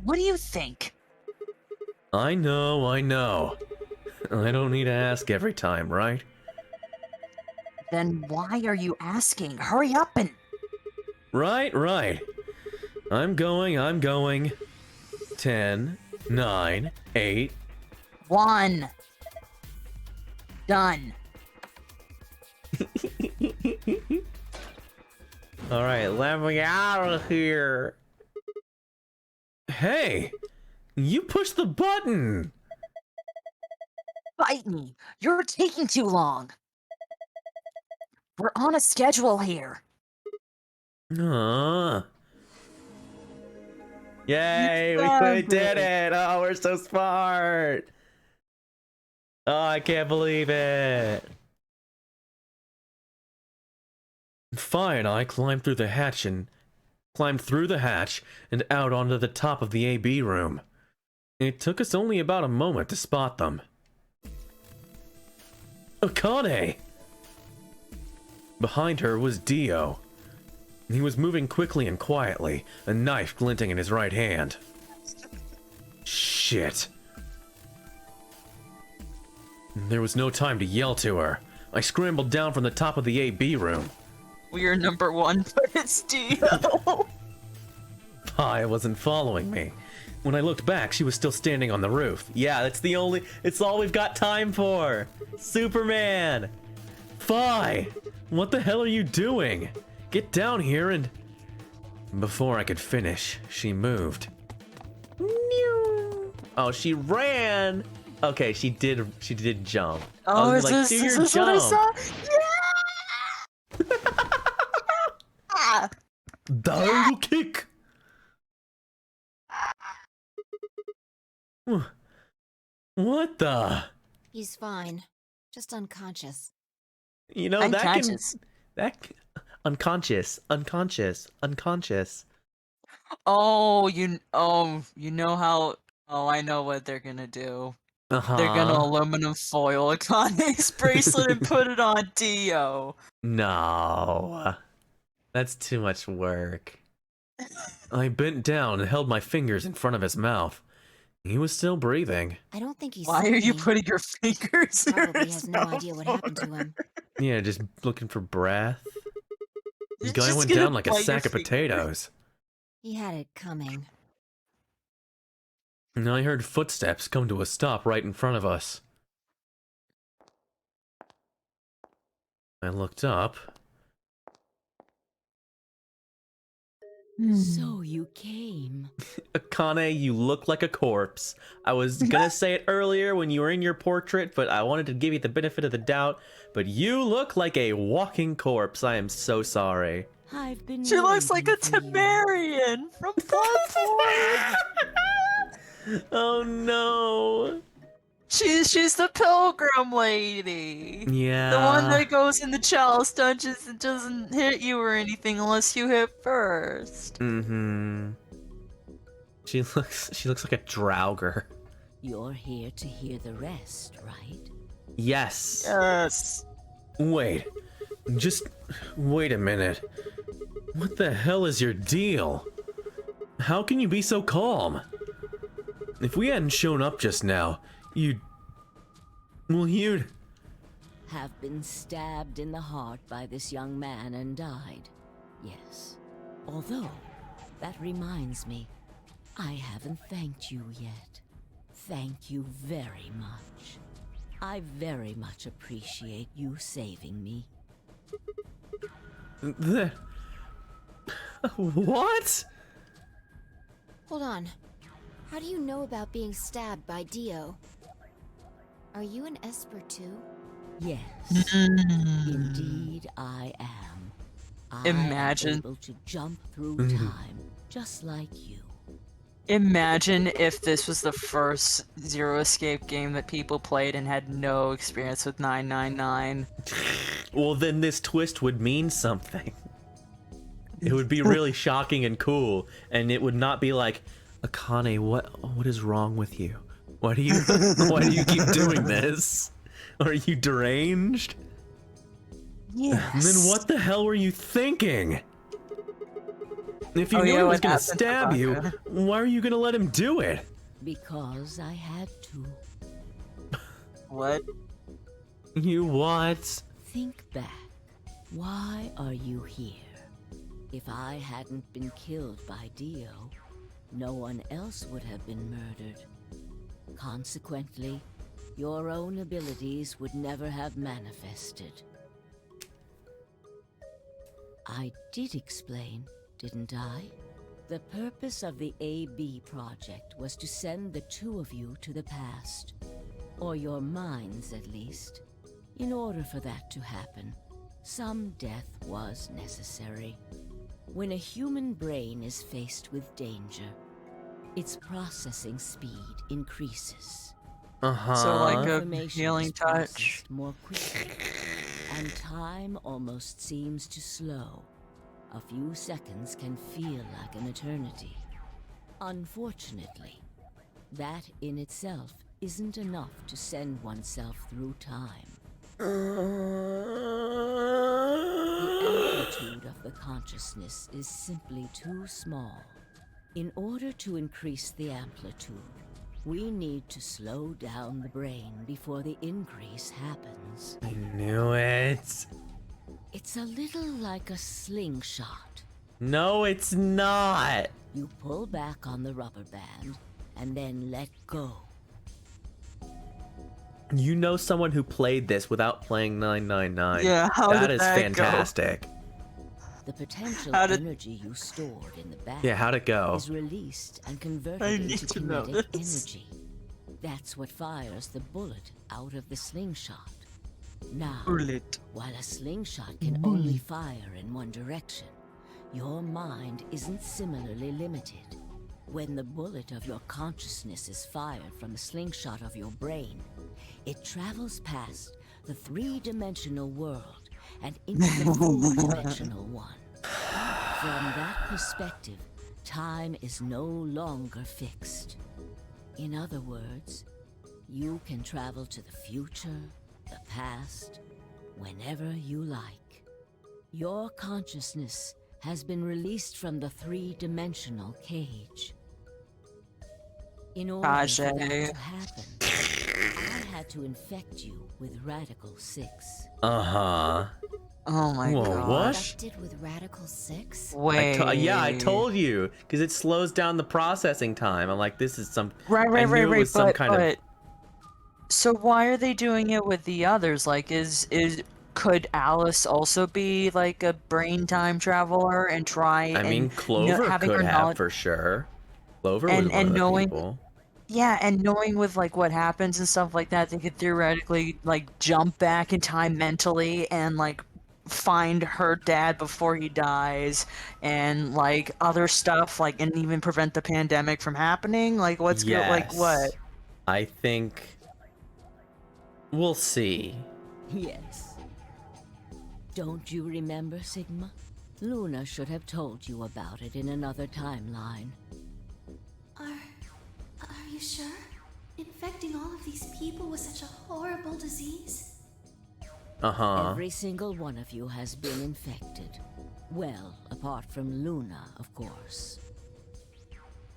What do you think? I know. I don't need to ask every time, right? Then why are you asking? Hurry up and... Right. I'm going. 10, 9, 8. 1. Done. Alright, let me out of here. Hey! You pushed the button! Bite me! You're taking too long! We're on a schedule here. Yay, we did it! Oh, we're so smart! Oh, I can't believe it! Fi and I climbed through the hatch and out onto the top of the AB room. It took us only about a moment to spot them. Akane! Behind her was Dio. He was moving quickly and quietly, a knife glinting in his right hand. Shit. There was no time to yell to her. I scrambled down from the top of the AB room. We are number 1, but it's Dio. Pi wasn't following me. When I looked back, she was still standing on the roof. Yeah, it's all we've got time for! Superman! Fi! What the hell are you doing? Get down here and... Before I could finish, she moved. Oh, she ran! Okay, she did jump. Oh, I was is do this your what I jump. saw? Yeah! Double kick! What the? He's fine. Just unconscious. You know, Unconscious. unconscious. Oh, you know how... Oh, I know what they're gonna do. Uh-huh. They're gonna aluminum foil Akane's bracelet and put it on Dio. No. That's too much work. I bent down and held my fingers in front of his mouth. He was still breathing. I don't think he's. Why are you putting your fingers in Probably his has no idea what happened to him. Yeah, just looking for breath. The He's guy just went gonna down like a bite your sack of finger. potatoes. He had it coming. And I heard footsteps come to a stop right in front of us. I looked up. So you came. Akane, you look like a corpse. I was gonna say it earlier when you were in your portrait, but I wanted to give you the benefit of the doubt. But you look like a walking corpse. I am so sorry. I've been. She looks like a waiting for you. Temerian from Bloodborne. Oh no. She's the pilgrim lady. Yeah. The one that goes in the chalice dungeons and doesn't hit you or anything unless you hit first. Mm-hmm. She looks like a Draugr. You're here to hear the rest, right? Yes. Yes. Wait. Just wait a minute. What the hell is your deal? How can you be so calm? If we hadn't shown up just now, you'd... Have been stabbed in the heart by this young man and died. Yes. Although, that reminds me, I haven't thanked you yet. Thank you very much. I very much appreciate you saving me. What? Hold on. How do you know about being stabbed by Dio? Are you an Esper too? Yes. Indeed I am. I Imagine. am able to jump through time, just like you. Imagine if this was the first Zero Escape game that people played and had no experience with 999. Well, then this twist would mean something. It would be really shocking and cool, and it would not be like, Akane, what is wrong with you? Why do you keep doing this? Are you deranged? Yes. And then what the hell were you thinking? If you knew he what was gonna happened to stab you, Baka? why are you gonna let him do it? Because I had to. What? You what? Think back. Why are you here? If I hadn't been killed by Dio, no one else would have been murdered. Consequently, your own abilities would never have manifested. I did explain, didn't I? The purpose of the AB project was to send the two of you to the past. Or your minds, at least. In order for that to happen, some death was necessary. When a human brain is faced with danger, its processing speed increases. So like a Information healing is touch. processed more quickly, and time almost seems to slow. A few seconds can feel like an eternity. Unfortunately, that in itself isn't enough to send oneself through time. The amplitude of the consciousness is simply too small. In order to increase the amplitude, we need to slow down the brain before the increase happens. I knew it. It's a little like a slingshot. No, it's not. You pull back on the rubber band and then let go. You know someone who played this without playing 999. Yeah, how That did is that go? fantastic. The potential How did- energy you stored in the back Yeah, how'd it go? is released and I converted need into to know kinetic this. energy. That's what fires the bullet out of the slingshot. Now, Bullet. while a slingshot can only fire in one direction, your mind isn't similarly limited. When the bullet of your consciousness is fired from the slingshot of your brain, it travels past the three-dimensional world and into the four-dimensional one. From that perspective, time is no longer fixed. In other words, you can travel to the future, the past, whenever you like. Your consciousness has been released from the three-dimensional cage. In order for that Kage. to happen, I had to infect you with Radical 6. Uh-huh. Oh my Whoa, god. what? Infected with Radical 6? Wait. Yeah, I told you, because it slows down the processing time. I'm like, this is some. Right, I knew it was some but, kind of. So why are they doing it with the others? Like, could Alice also be like a brain time traveler and try I mean, Clover having could her have knowledge for sure. Clover and was one of the knowing people. yeah, and knowing with like what happens and stuff like that, they could theoretically like jump back in time mentally and like find her dad before he dies and like other stuff like and even prevent the pandemic from happening. Like what's good? Like what? Yes. I think. We'll see. Yes. Don't you remember, Sigma? Luna should have told you about it in another timeline. Are you sure? Infecting all of these people with such a horrible disease? Uh-huh. Every single one of you has been infected. Well, apart from Luna, of course.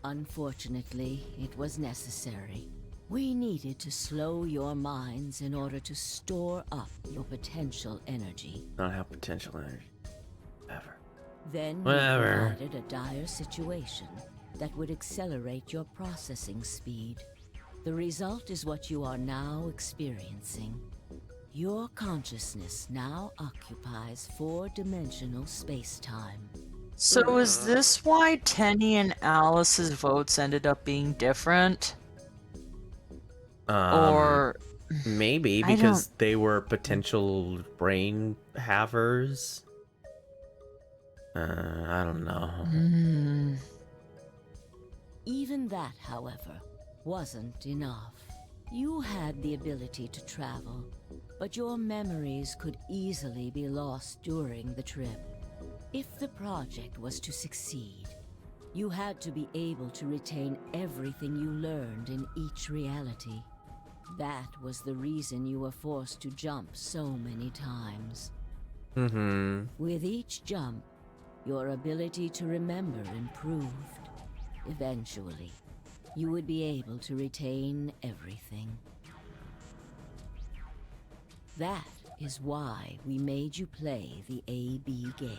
Unfortunately, it was necessary. We needed to slow your minds in order to store up your potential energy. Not have potential energy. Ever. Then we Whatever. provided a dire situation that would accelerate your processing speed. The result is what you are now experiencing. Your consciousness now occupies four-dimensional space-time. So is this why Tenny and Alice's votes ended up being different? Or maybe I because they were potential brain havers. I don't know. Even that, however, wasn't enough. You had the ability to travel, but your memories could easily be lost during the trip. If the project was to succeed, you had to be able to retain everything you learned in each reality. That was the reason you were forced to jump so many times. With each jump, your ability to remember improved. Eventually, you would be able to retain everything. That is why we made you play the A-B game.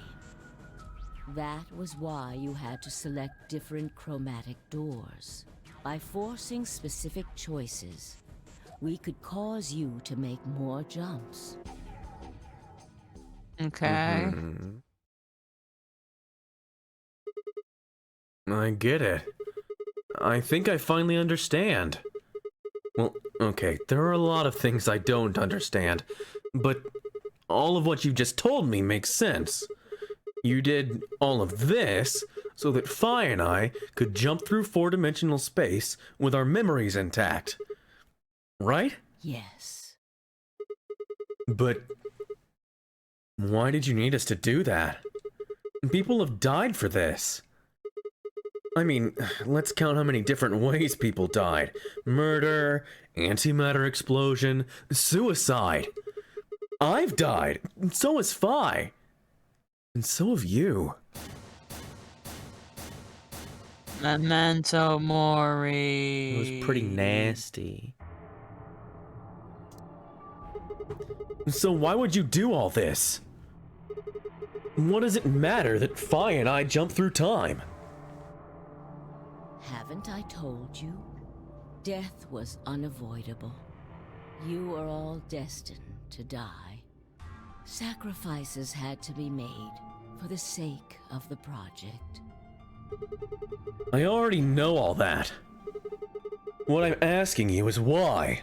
That was why you had to select different chromatic doors. By forcing specific choices, we could cause you to make more jumps. Okay. I get it. I think I finally understand. Well, okay, there are a lot of things I don't understand, but all of what you just told me makes sense. You did all of this so that Fi and I could jump through 4-dimensional space with our memories intact. Right? Yes. But why did you need us to do that? People have died for this. I mean, let's count how many different ways people died. Murder, antimatter explosion, suicide. I've died, and so has Fi. And so have you. Memento Mori. It was pretty nasty. So why would you do all this? What does it matter that Fi and I jump through time? Haven't I told you? Death was unavoidable. You are all destined to die. Sacrifices had to be made for the sake of the project. I already know all that. What I'm asking you is why?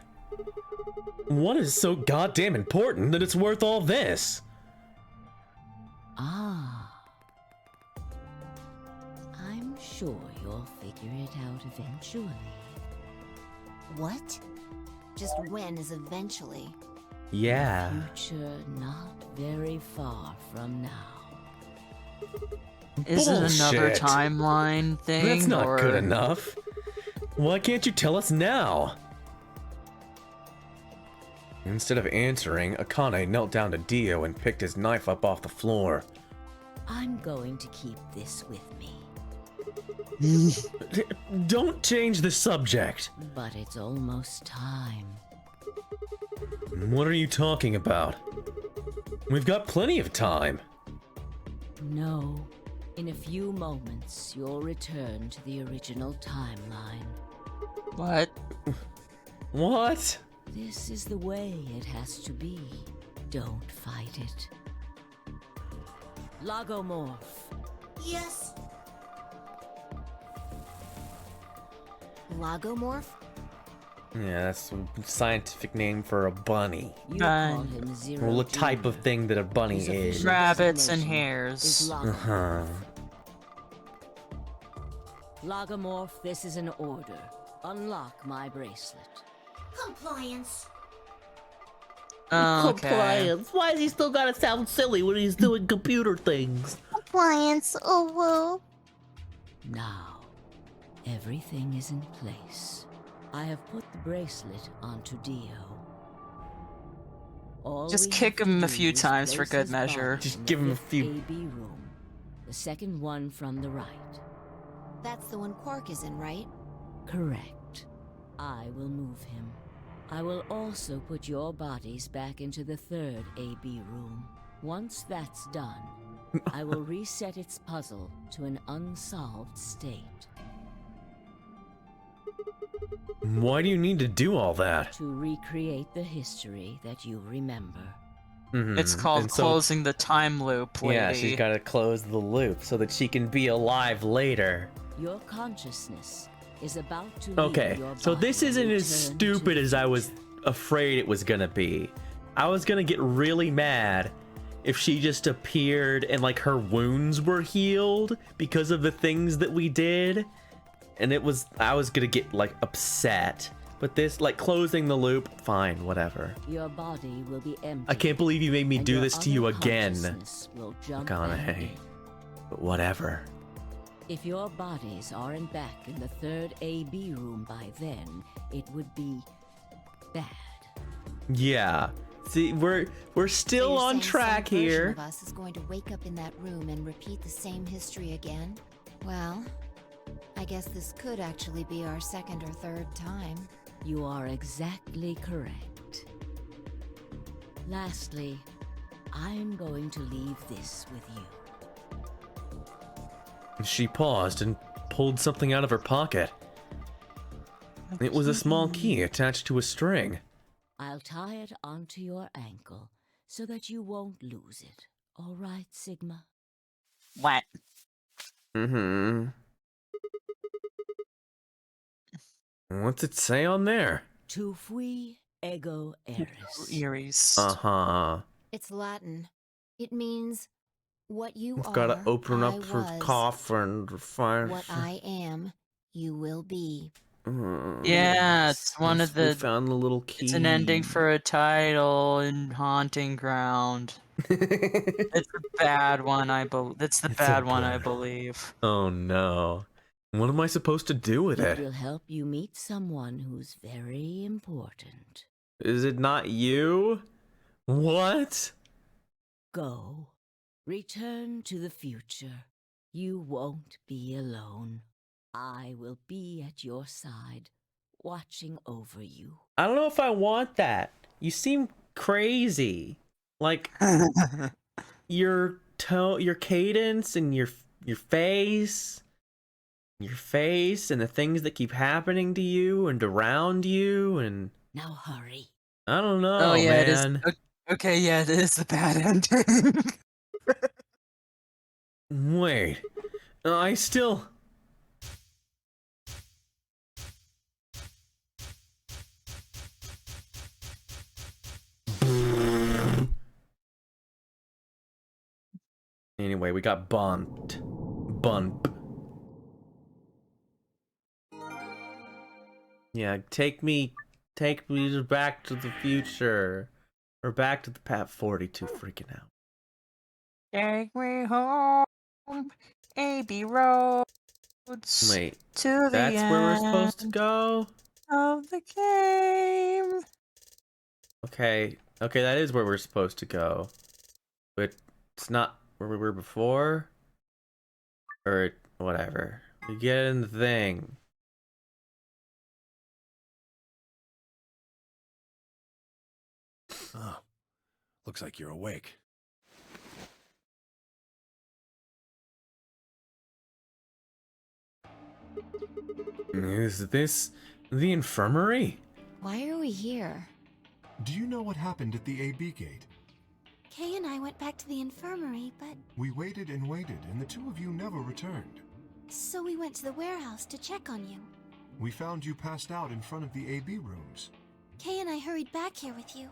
What is so goddamn important that it's worth all this? Ah. I'm sure you'll figure it out eventually. What? Just when is eventually? Yeah. Future not very far from now. Is it another Bullshit. timeline thing? That's not or... good enough. Why can't you tell us now? Instead of answering, Akane knelt down to Dio and picked his knife up off the floor. I'm going to keep this with me. Don't change the subject. But it's almost time. What are you talking about? We've got plenty of time. No. In a few moments, you'll return to the original timeline. What? What? This is the way it has to be. Don't fight it. Lagomorph. Yes. Lagomorph? Yeah, that's a scientific name for a bunny. You call him Zero Well, the type Jr. of thing that a bunny His is. official Rabbits and designation hares. is Lagomorph. Uh-huh. Lagomorph, this is an order. Unlock my bracelet. Compliance. Oh, okay. Compliance. Why does he still gotta sound silly when he's doing computer things? Compliance, oh whoa. Now, everything is in place. I have put the bracelet onto Dio. All Just we kick have him to a do few is times for place good his measure. body Just in the give him a fifth few- AB room, the second one from the right. That's the one Quark is in, right? Correct. I will move him. I will also put your bodies back into the third AB room. Once that's done, I will reset its puzzle to an unsolved state. Why do you need to do all that? To recreate the history that you remember. It's called And so- closing the time loop, lady. Yeah, she's got to close the loop so that she can be alive later. Your consciousness is about to leave Okay, your so body this and isn't as return stupid to as I was afraid it was gonna be. I was gonna get really mad if she just appeared and like her wounds were healed because of the things that we did. And I was gonna get like upset. But this, like closing the loop, fine, whatever. Your body will be empty. I can't believe you made me and do your this to you other again. consciousness will jump McConaughey. ahead. But whatever. If your bodies aren't back in the third AB room by then, it would be bad. Yeah. See, we're still you're on saying track some version here. of us is going to wake up in that room and repeat the same history again? Well, I guess this could actually be our second or third time. You are exactly correct. Lastly, I'm going to leave this with you. She paused and pulled something out of her pocket. It was a small key attached to a string. I'll tie it onto your ankle so that you won't lose it. All right, Sigma? What? Mm-hmm. What's it say on there? Tu fui ego eris. Eries. Uh-huh. It's Latin. It means what you We've are. gotta open I up for was. cough and fire. What I am, you will be. Yeah, it's one of We the. found the little key. It's an ending for a title in Haunting Ground. It's a bad one, I believe. That's the It's a bad one, I bad- believe. Oh no. What am I supposed to do with It it? will help you meet someone who's very important. Is it not you? What? Go. Return to the future. You won't be alone. I will be at your side, watching over you. I don't know if I want that. You seem crazy. Like your cadence and your face, and the things that keep happening to you and around you, and Now hurry. I don't know, Oh yeah, man. it is. Okay, yeah, it is the bad ending. Wait. I still... Anyway, we got bumped. Bump. Yeah, take me back to the future. Or back to the past. 42 freaking out. Take me home, AB roads. Wait, to the that's end where we're supposed to go? of the game. Okay, that is where we're supposed to go. But it's not where we were before? Or whatever. We get in the thing. Oh, looks like you're awake. Is this the infirmary? Why are we here? Do you know what happened at the AB gate? Kay and I went back to the infirmary, but We waited and waited, and the two of you never returned. so we went to the warehouse to check on you. We found you passed out in front of the AB rooms. Kay and I hurried back here with you.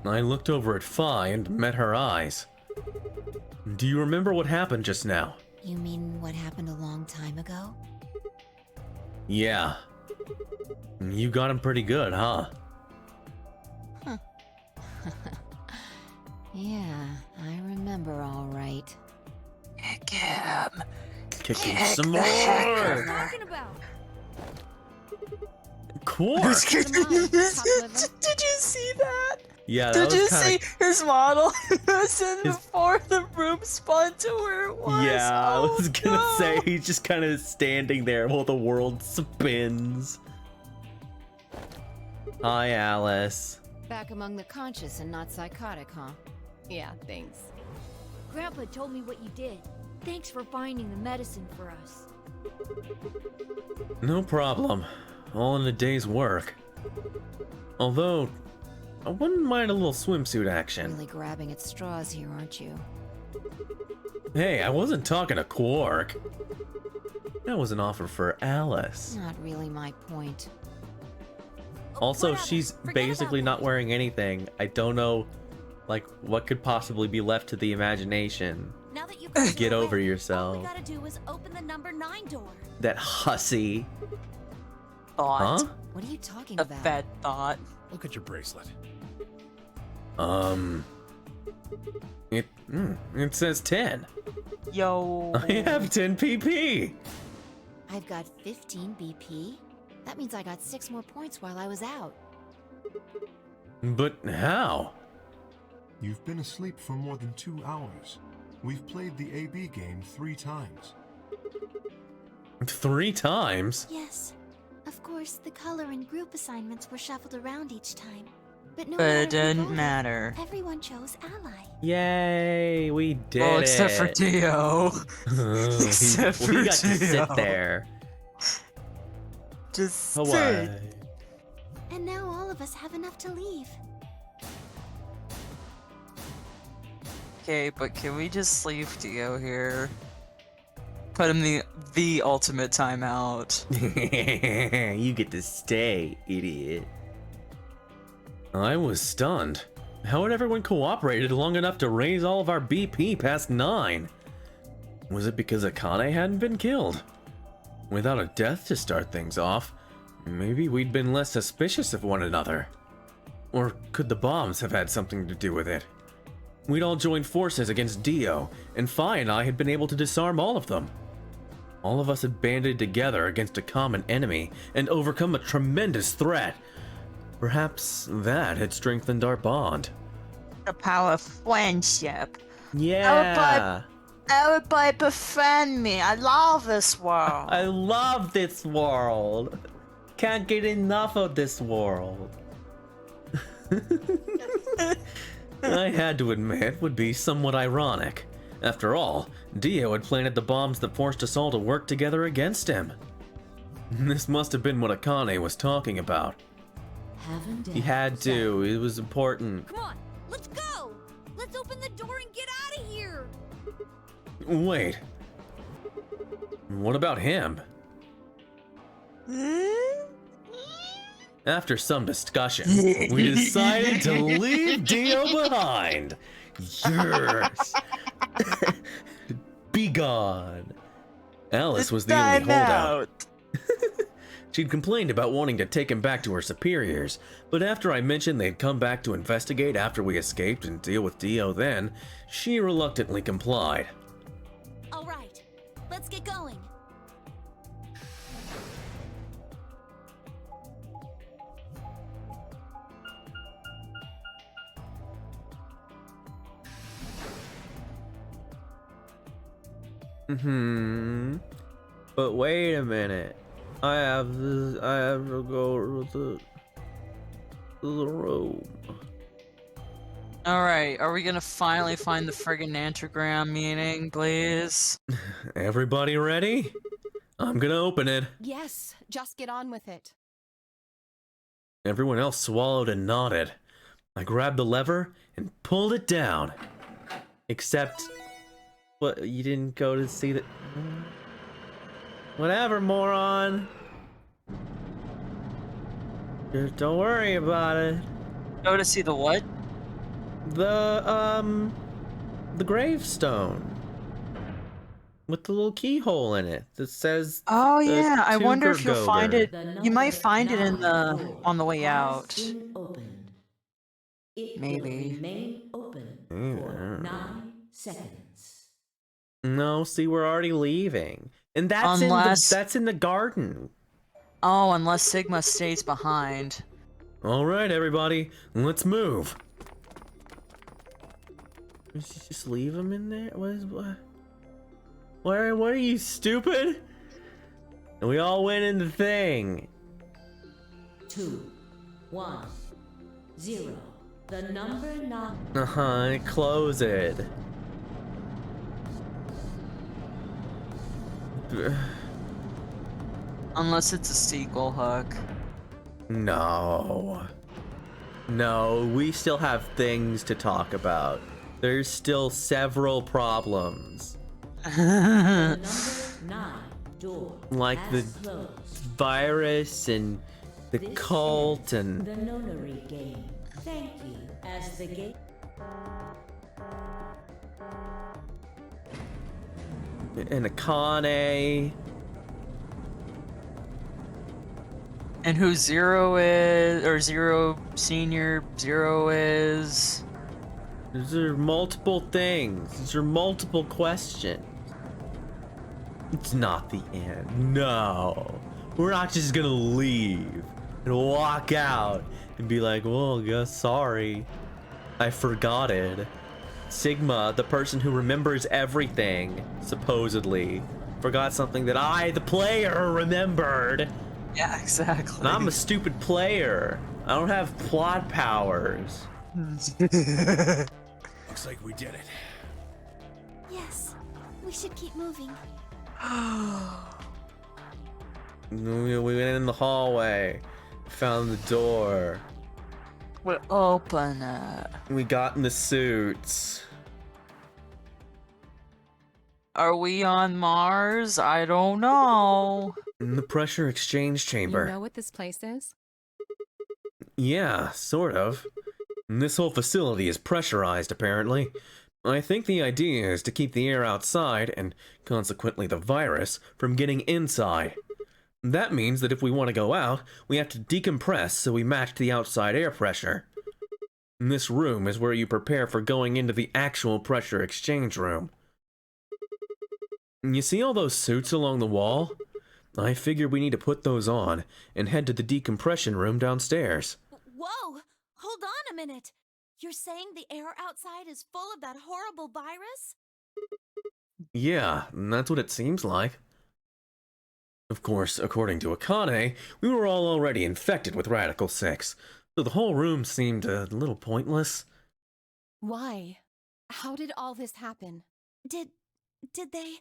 I looked over at Fi and met her eyes. Do you remember what happened just now? You mean what happened a long time ago? Yeah. You got him pretty good, huh? Yeah, I remember all right. Kick him. Kick him some more! Talking about? Quark! Did you see that? Yeah, that Did you was kind see his model? It was in before the room spun to where it was. Yeah, I Oh, was gonna no. say he's just kind of standing there while the world spins. Hi, Alice. Back among the conscious and not psychotic, huh? Yeah, thanks. Grandpa told me what you did. Thanks for finding the medicine for us. No problem. All in a day's work. Although, I wouldn't mind a little swimsuit action. Really grabbing at straws here, aren't you? Hey, I wasn't talking to Quark. That was an offer for Alice. Not really my point. Also, Whatever. she's Forget basically about not wearing anything. I don't know, like, what could possibly be left to the imagination. Now that you guys Get are over aware, yourself. All we gotta do is open the number 9 door. That hussy. Thought. Huh? What are you talking A about? bad thought. Look at your bracelet. It says 10. Yo. I have 10 PP. I've got 15 BP. That means I got 6 more points while I was out. But how? You've been asleep for more than 2 hours. We've played the AB game 3 times. 3 times? Yes. Of course, the color and group assignments were shuffled around each time. But no But it matter who didn't voted, matter. Everyone chose ally. Yay, we did Well, it. except for Dio. Oh, Except we for got to sit Dio. there. Just Oh, sit. what? And now all of us have enough to leave. Okay, but can we just leave Dio here? Put him the ultimate timeout. You get to stay, idiot. I was stunned. How had everyone cooperated long enough to raise all of our BP past 9? Was it because Akane hadn't been killed? Without a death to start things off, maybe we'd been less suspicious of one another. Or could the bombs have had something to do with it? We'd all joined forces against Dio, and Phi and I had been able to disarm all of them. All of us had banded together against a common enemy and overcome a tremendous threat. Perhaps that had strengthened our bond. The power of friendship. Yeah. Everybody befriend me. I love this world. I love this world. Can't get enough of this world. I had to admit would be somewhat ironic. After all, Dio had planted the bombs that forced us all to work together against him. This must have been what Akane was talking about. He had to. It was important. Come on, let's go! Let's open the door and get out of here! Wait. What about him? After some discussion, we decided to leave Dio behind. Yes. Be gone. Alice was the only holdout. She'd complained about wanting to take him back to her superiors, but after I mentioned they'd come back to investigate after we escaped and deal with Dio then, she reluctantly complied. All right, let's get going. But wait a minute. I have to go to the room. Alright, are we gonna finally find the friggin' nantogram meaning, please? Everybody ready? I'm gonna open it. Yes, just get on with it. Everyone else swallowed and nodded. I grabbed the lever and pulled it down. Except, what, you didn't go to see the... Whatever, moron. Just don't worry about it. Go to see the what? The gravestone. With the little keyhole in it that says... Oh yeah, I wonder if you'll Tuger find Goger. it. You might find it in the on the way out. Maybe. Remain open for 9 seconds. No, see, we're already leaving. And that's Unless- in the garden. Oh, unless Sigma stays behind. All right, everybody, let's move. Just leave him in there? What? What are you, stupid? And we all went in the thing. 2, 1, 0. The number not. Close it. Unless it's a sequel hook. No. No, we still have things to talk about. There's still several problems. The number 9 door. Like the has closed. virus and the This cult ends and... the nonary game. Thank you. As the gate. and Akane. And who Zero is, or Zero Senior Zero is. These are multiple things. These are multiple questions. It's not the end. No. We're not just gonna leave and walk out and be like, well, guess sorry. I forgot it. Sigma, the person who remembers everything, supposedly, forgot something that I, the player, remembered. Yeah, exactly. And I'm a stupid player. I don't have plot powers. Looks like we did it. Yes, we should keep moving. We went in the hallway, found the door. We'll open it. We got in the suits. Are we on Mars? I don't know. In the pressure exchange chamber. You know what this place is? Yeah, sort of. This whole facility is pressurized, apparently. I think the idea is to keep the air outside, and consequently the virus, from getting inside. That means that if we want to go out, we have to decompress so we match the outside air pressure. This room is where you prepare for going into the actual pressure exchange room. You see all those suits along the wall? I figured we need to put those on and head to the decompression room downstairs. Whoa! Hold on a minute. You're saying the air outside is full of that horrible virus? Yeah, that's what it seems like. Of course, according to Akane, we were all already infected with Radical 6, so the whole room seemed a little pointless. Why? How did all this happen? Did they?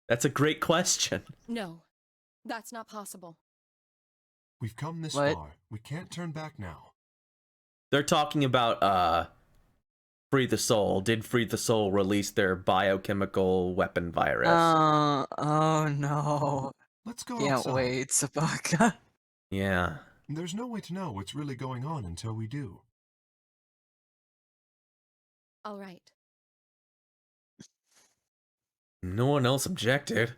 That's a great question. No, that's not possible. We've come this What? far. We can't turn back now. They're talking about, Free the Soul. Did Free the Soul release their biochemical weapon virus? Oh no. Let's go Can't outside. wait, Sabaka. Yeah. There's no way to know what's really going on until we do. All right. No one else objected.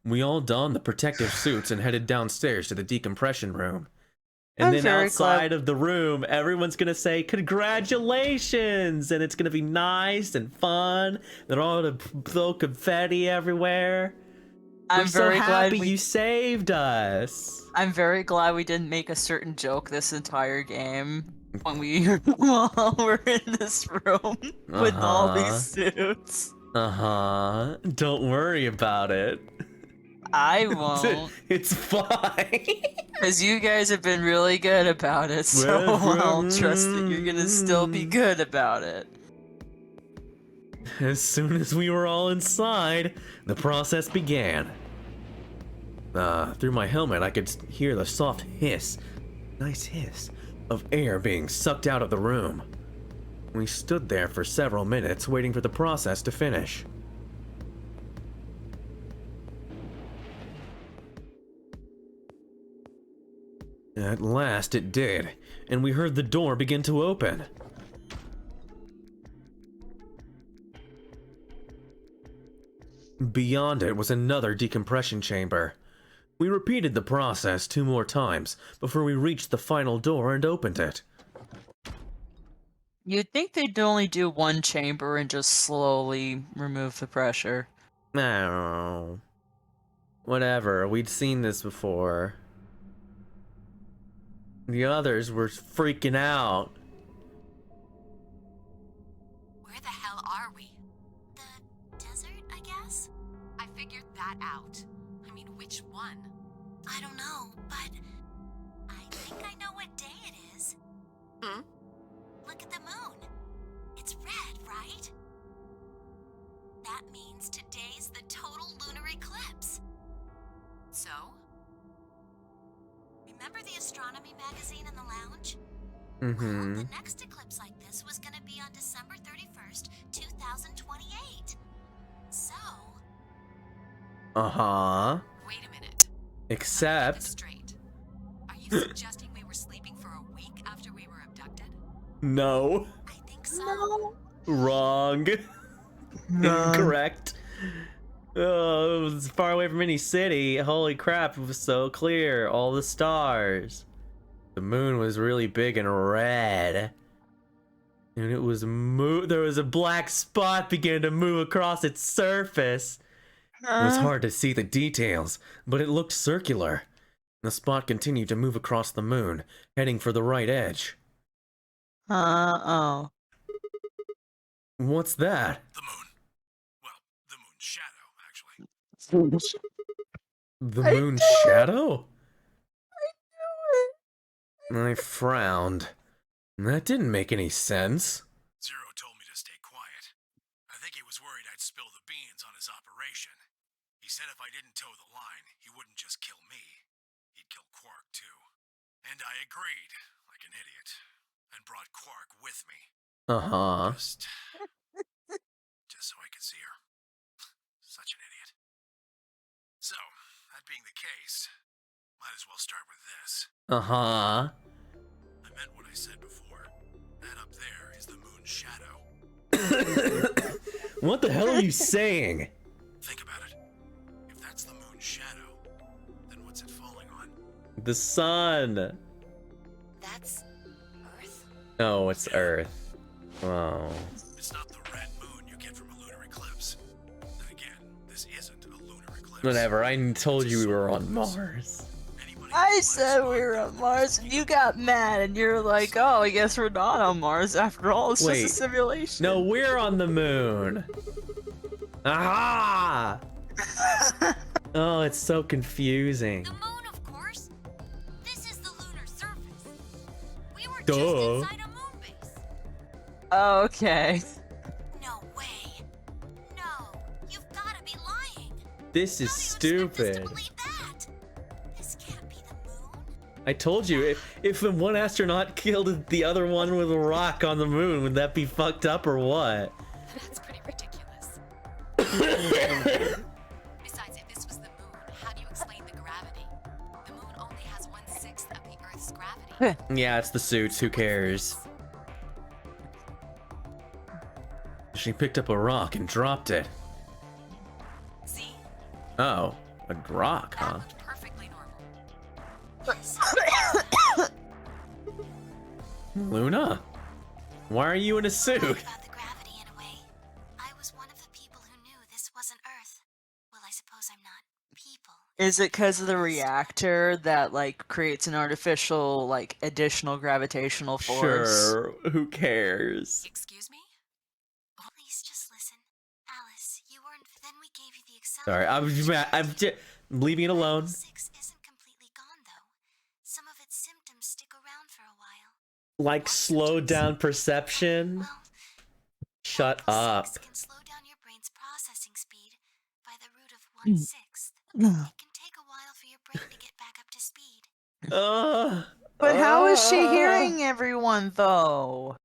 We all donned the protective suits and headed downstairs to the decompression room. And I'm then very outside glad- of the room, everyone's gonna say, congratulations! And it's gonna be nice and fun. They're all gonna throw confetti everywhere. I'm We're so very glad happy we- you saved us. I'm very glad we didn't make a certain joke this entire game when we while we're in this room with all these suits. Uh-huh. Don't worry about it. I won't. It's fine. Because you guys have been really good about it, so I'll trust that you're gonna still be good about it. As soon as we were all inside, the process began. Through my helmet, I could hear the soft hiss, nice hiss, of air being sucked out of the room. We stood there for several minutes, waiting for the process to finish. At last it did, and we heard the door begin to open. Beyond it was another decompression chamber. We repeated the process 2 more times before we reached the final door and opened it. You'd think they'd only do one chamber and just slowly remove the pressure. No. Whatever, we'd seen this before. The others were freaking out. Where the hell are we? The desert, I guess? I figured that out. I mean, which one? I don't know, but I think I know what day it is. Hmm? Look at the moon. It's red, right? That means today's the total lunar eclipse. So? Remember the astronomy magazine in the lounge? Mm-hmm. Well, the next eclipse like this was gonna be on December 31st, 2028. So... Uh-huh. Wait a minute. Except... Get this straight. Are you suggesting we were sleeping for a week after we were abducted? No. I think so. Wrong. Incorrect. Oh, it was far away from any city. Holy crap, it was so clear. All the stars. The moon was really big and red. And it was there was a black spot began to move across its surface. It was hard to see the details, but it looked circular. The spot continued to move across the moon, heading for the right edge. Oh. What's that? The moon. Well, the moon's shadow, actually. The moon's shadow? I frowned. That didn't make any sense. Zero told me to stay quiet. I think he was worried I'd spill the beans on his operation. He said if I didn't toe the line, he wouldn't just kill me. He'd kill Quark, too. And I agreed, like an idiot, and brought Quark with me. Uh-huh. Just so I could see her. Such an idiot. So, that being the case, might as well start with this. Uh-huh. I meant what I said before. That up there is the moon's shadow. What the hell are you saying? Think about it. If that's the moon's shadow, then what's it falling on? The sun. That's Earth? Oh, it's Earth. Oh. It's not the red moon you get from a lunar eclipse. Then again, this isn't a lunar eclipse. Whatever, I told you we were on Mars. I said we were on Mars, and you got mad, and you're like, oh, I guess we're not on Mars after all. It's just a simulation. No, we're on the moon. Aha! Oh, it's so confusing. The moon, of course. This is the lunar surface. We were Duh. just inside a moon base. Okay. No way. No, you've got to be lying. This is stupid. I told you, if one astronaut killed the other one with a rock on the moon, would that be fucked up or what? That's pretty ridiculous. Besides, if this was the moon, how do you explain the gravity? The moon only has 1/6 of the Earth's gravity. Yeah, it's the suits, who cares? She picked up a rock and dropped it. See? Oh, a rock, huh? Perfectly normal. Luna? Why are you in a suit? About the gravity in a way. I was one of the people who knew this wasn't Earth. Well, I suppose I'm not people. Is it because of the reactor that, like, creates an artificial, like, additional gravitational force? Sure, who cares? Excuse me? Please just listen. Alice, you weren't. Then we gave you the Sorry, accelerator. I'm just leaving it alone. Some of its symptoms stick around for a while. Like slow down perception? Shut up. Can slow down your brain's processing speed by the root of 1/6. It can take a while for your brain to get back up to speed. But how is she hearing everyone, though?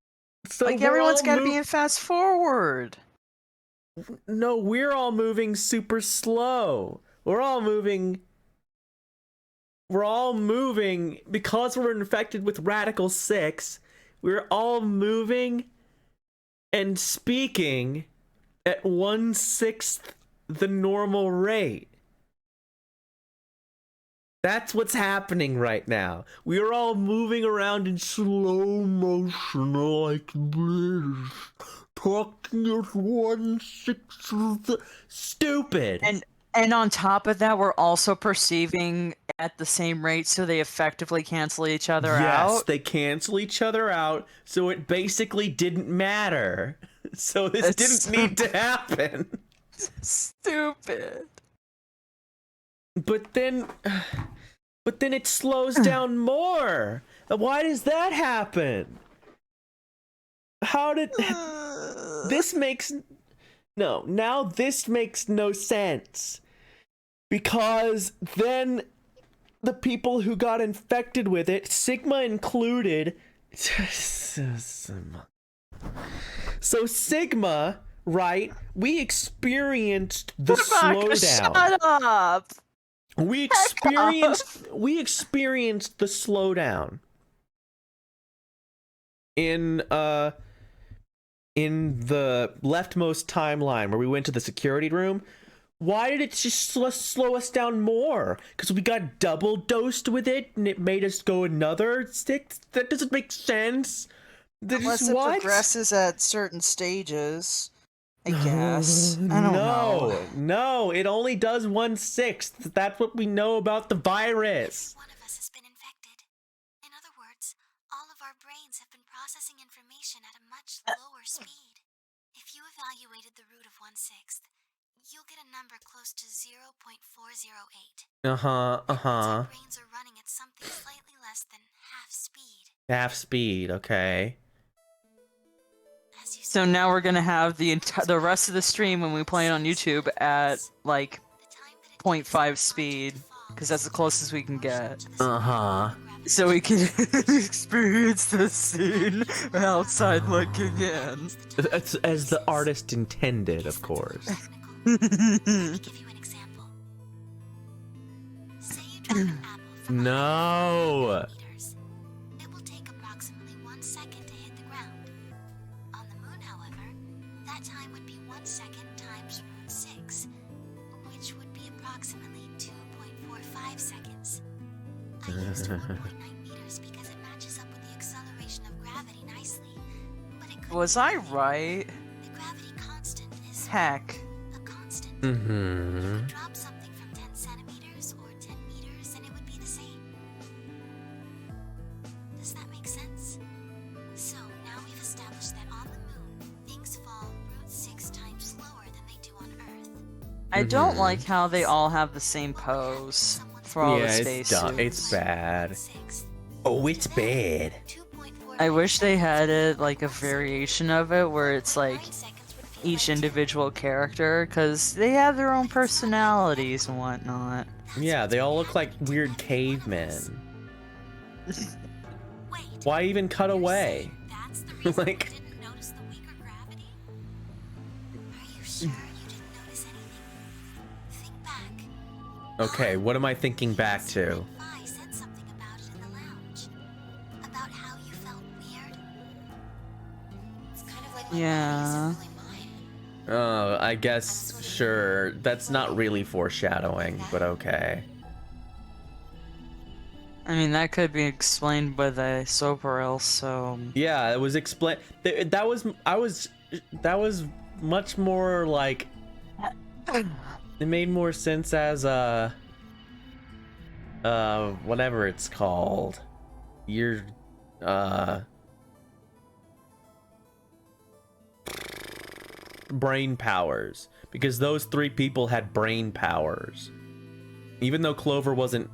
So like, we're everyone's all got to be in fast forward. No, we're all moving super slow. We're all moving because we're infected with Radical 6. We're all moving and speaking at 1/6 the normal rate. That's what's happening right now. We are all moving around in slow motion like this. Talking at 1/6 of the... Stupid! And on top of that, we're also perceiving at the same rate, so they effectively cancel each other out. Yes, they cancel each other out, so it basically didn't matter. So this didn't need to happen. Stupid. But then it slows down more. Why does that happen? How did this makes now this makes no sense. Because then the people who got infected with it, Sigma included, so Sigma, right? We experienced the slowdown. Shut up. We experienced the slowdown in the leftmost timeline where we went to the security room. Why did it just slow us down more? Because we got double dosed with it and it made us go another 6? That doesn't make sense. Unless it progresses at certain stages, I guess. I don't know. No, it only does 1/6. That's what we know about the virus. Every one of us has been infected. In other words, all of our brains have been processing information at a much lower speed. If you evaluated the root of 1/6, you'll get a number close to 0.408. Our brains are running at something slightly less than half speed. Half speed, okay. So now we're gonna have the rest of the stream when we play it on YouTube at like 0.5 speed, because that's the closest we can get. So we can experience the scene outside looking in. As the artist intended, of course. Let me give you an example. Say you drop an apple from No. meters. It will take approximately 1 second to hit the ground. On the moon, however, that time would be 1 second times root 6, which would be approximately 2.45 seconds. I used 1.9 meters because it matches up with the acceleration of gravity nicely. But it could Was I right? The gravity constant is Heck. a constant. Mm-hmm. Drop something from 10 centimeters or 10 meters and it would be the same. Does that make sense? So now we've established that on the moon, things fall root 6 times slower than they do on Earth. I don't like how they all have the same pose for all the space It's bad. Oh, it's bad. I wish they had it like a variation of it where it's like each individual character, because they have their own personalities and whatnot. Yeah, they all look like weird cavemen. Why even cut away? Like, Didn't notice the weaker gravity? Are you sure you didn't notice anything? Think back. okay, what am I thinking back to? I said something about it in the lounge. About how you felt weird. It's kind of like my Yeah. body's really mine. Oh, I guess, sure. That's not really foreshadowing, but okay. I mean, that could be explained by the soap or else, so... Yeah, it was explained. That was much more like... It made more sense as whatever it's called. Your, brain powers. Because those 3 people had brain powers. Even though Clover wasn't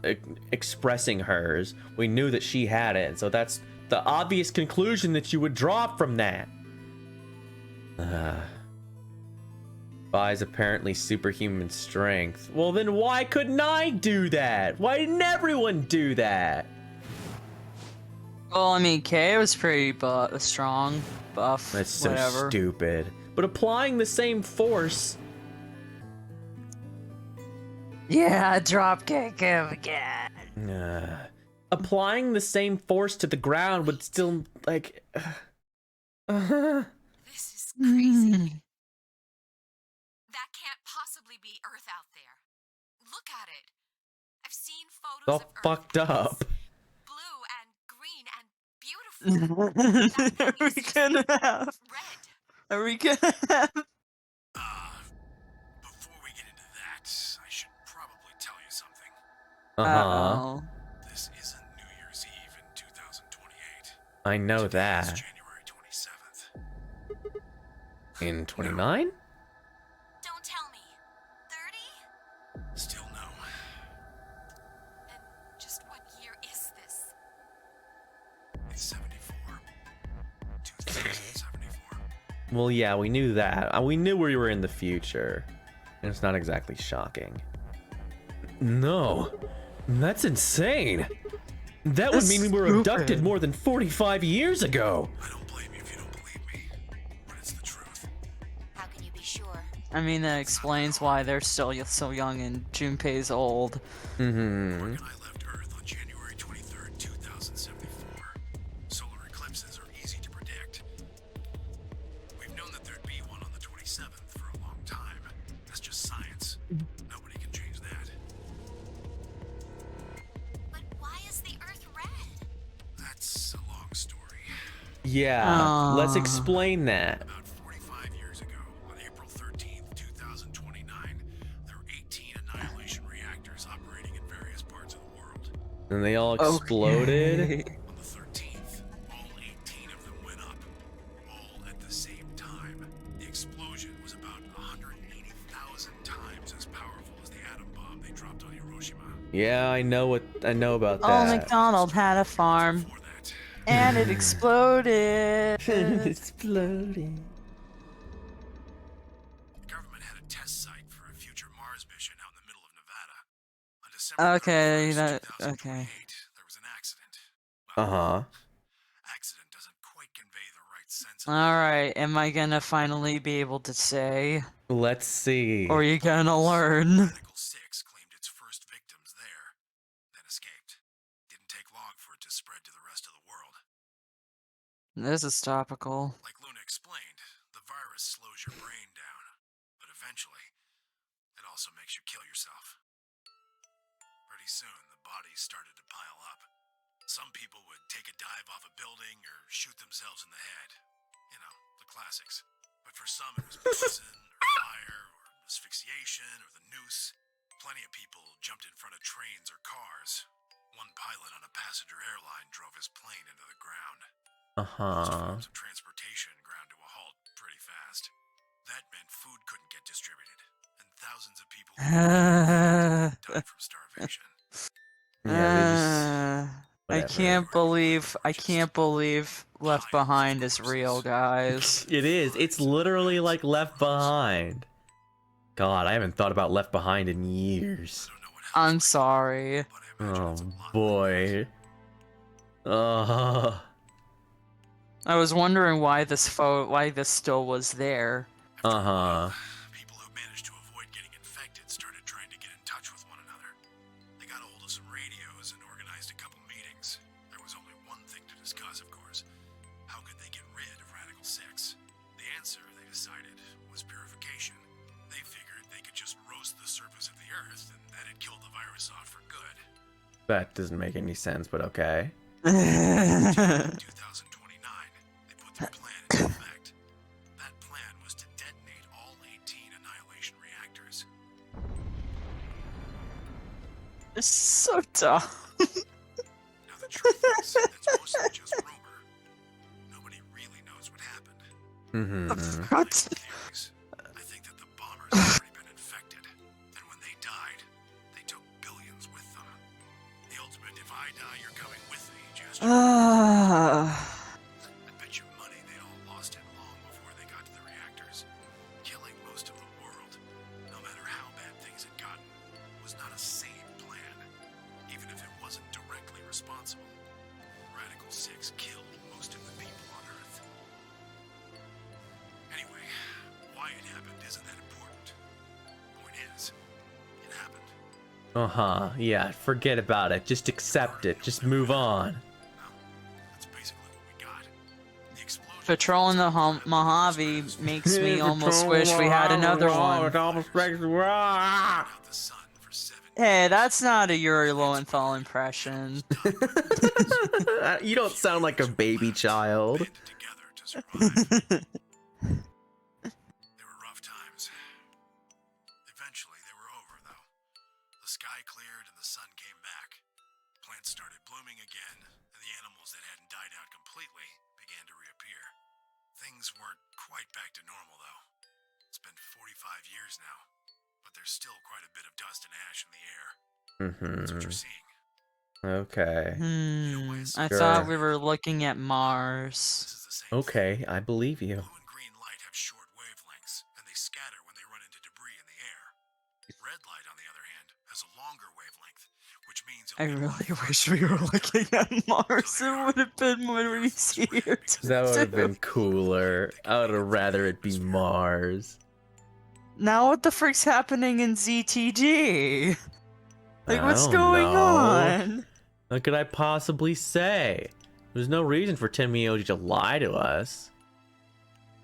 expressing hers, we knew that she had it. So that's the obvious conclusion that you would draw from that. Vi's apparently superhuman strength. Well, then why couldn't I do that? Why didn't everyone do that? Well, I mean, Kay was pretty strong, buff, That's so whatever. stupid. But applying the same force... Yeah, dropkick him again. Applying the same force to the ground would still, like... This is crazy. That can't possibly be Earth out there. Look at it. I've seen photos all of Earth fucked up. blue and green and beautiful. Are we gonna have... Are we gonna have... Before we get into that, I should probably tell you something. Uh-oh. This isn't New Year's Eve in 2028. I know Today that. is January 27th. In 29? Don't tell me. 30? Still no. And just what year is this? It's 74. 2074. Well, yeah, we knew that. We knew we were in the future. And it's not exactly shocking. No. That's insane. That would mean we were abducted more than 45 years ago. I don't blame you if you don't believe me, but it's the truth. How can you be sure? I mean, that explains why they're still so young and Junpei's old. Mm-hmm. Morgan and I left Earth on January 23rd, 2074. Solar eclipses are easy to predict. We've known that there'd be one on the 27th for a long time. That's just science. Nobody can change that. But why is the Earth red? That's a long story. Yeah, let's Oh. explain that. About 45 years ago, on April 13th, 2029, there were 18 annihilation reactors operating in various parts of the world. And they all exploded. Okay. On the 13th, all 18 of them went up, all at the same time. The explosion was about 180,000 times as powerful as the atom bomb they dropped on Hiroshima. Yeah, I know about Old that. MacDonald had a farm, Before that, and it exploded. Exploding. the government had a test site for a future Mars mission out in the middle of Nevada. On December Okay, 31st, that okay. 2028, there was an accident. Accident doesn't quite convey the right sense of All right, am I gonna finally be able to say, Let's see. or are you gonna learn? Radical 6 claimed its first victims there, then escaped. Didn't take long for it to spread to the rest of the world. This is topical. Like Luna explained, the virus slows your brain down, but eventually, it also makes you kill yourself. Pretty soon, the bodies started to pile up. Some people would take a dive off a building or shoot themselves in the head. You know, the classics. But for some, it was poison, or fire, or asphyxiation, or the noose. Plenty of people jumped in front of trains or cars. One pilot on a passenger airline drove his plane into the ground. Most forms of transportation ground to a halt pretty fast. That meant food couldn't get distributed, and thousands of people died from starvation. I can't believe Left Behind is real, guys. It is. It's literally like Left Behind. God, I haven't thought about Left Behind in years. I'm sorry. Oh boy. I was wondering why this still was there. People who managed to avoid getting infected started trying to get in touch with one another. They got a hold of some radios and organized a couple meetings. There was only one thing to discuss, of course. How could they get rid of Radical 6? The answer, they decided, was purification. They figured they could just roast the surface of the Earth and that'd kill the virus off for good. That doesn't make any sense, but okay. 2029, they put their plan into effect. That plan was to detonate all 18 annihilation reactors. It's so dumb. Now the truth is, that's mostly just rumor. Nobody really knows what happened. Theories. I think that the bombers had already been infected, and when they died, they took billions with them. The ultimate, if I die, you're coming with me, gesture. I bet you money they all lost it long before they got to the reactors. Killing most of the world, no matter how bad things had gotten, was not a sane plan, even if it wasn't directly responsible. Radical 6 killed most of the people on Earth. Anyway, why it happened isn't that important. Point is, it happened. Yeah, forget about it. Just accept it. Just move on. That's basically what we got. The explosion. Patrolling the Mojave makes me almost wish we had another one. It almost makes me Out the sun for 7 Hey, that's not a Yuri Lowenthal impression. You don't sound like a baby child. banded together to survive. They were rough times. Eventually, they were over, though. The sky cleared and the sun came back. Plants started blooming again, and the animals that hadn't died out completely began to reappear. Things weren't quite back to normal, though. It's been 45 years now, but there's still quite a bit of dust and ash in the air. That's what you're seeing. Okay. I Sure. thought we were looking at Mars. This is the same Okay, I believe you. Blue and green light have short wavelengths, and they scatter when they run into debris in the air. Red light, on the other hand, has a longer wavelength, which means I really wish we were looking at Mars. It would have been more easier. That would have been cooler. I would have rather it be Mars. Now what the frick's happening in ZTG? Like, I what's don't going know. on? What could I possibly say? There's no reason for Tenmyoji to lie to us.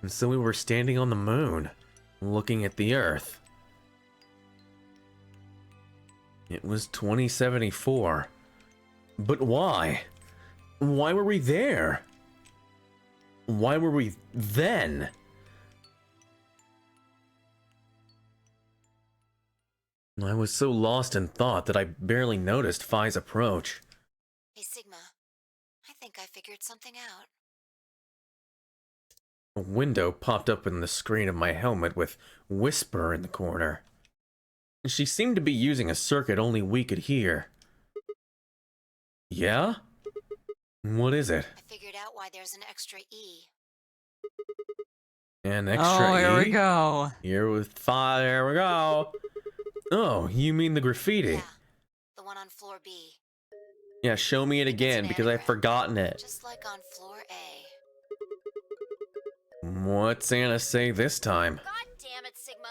And so we were standing on the moon, looking at the Earth. It was 2074. But why? Why were we there? why were we then? I was so lost in thought that I barely noticed Phi's approach. Hey, Sigma. I think I figured something out. A window popped up in the screen of my helmet with Whisper in the corner. She seemed to be using a circuit only we could hear. Yeah? What is it? I figured out why there's an extra E. An extra E? Here we go. Here with Phi, there we go. Oh, you mean the graffiti? Yeah, the one on floor B. Yeah, show me it again, because I've forgotten it. Just like on floor A. What's Anna say this time? God damn it, Sigma!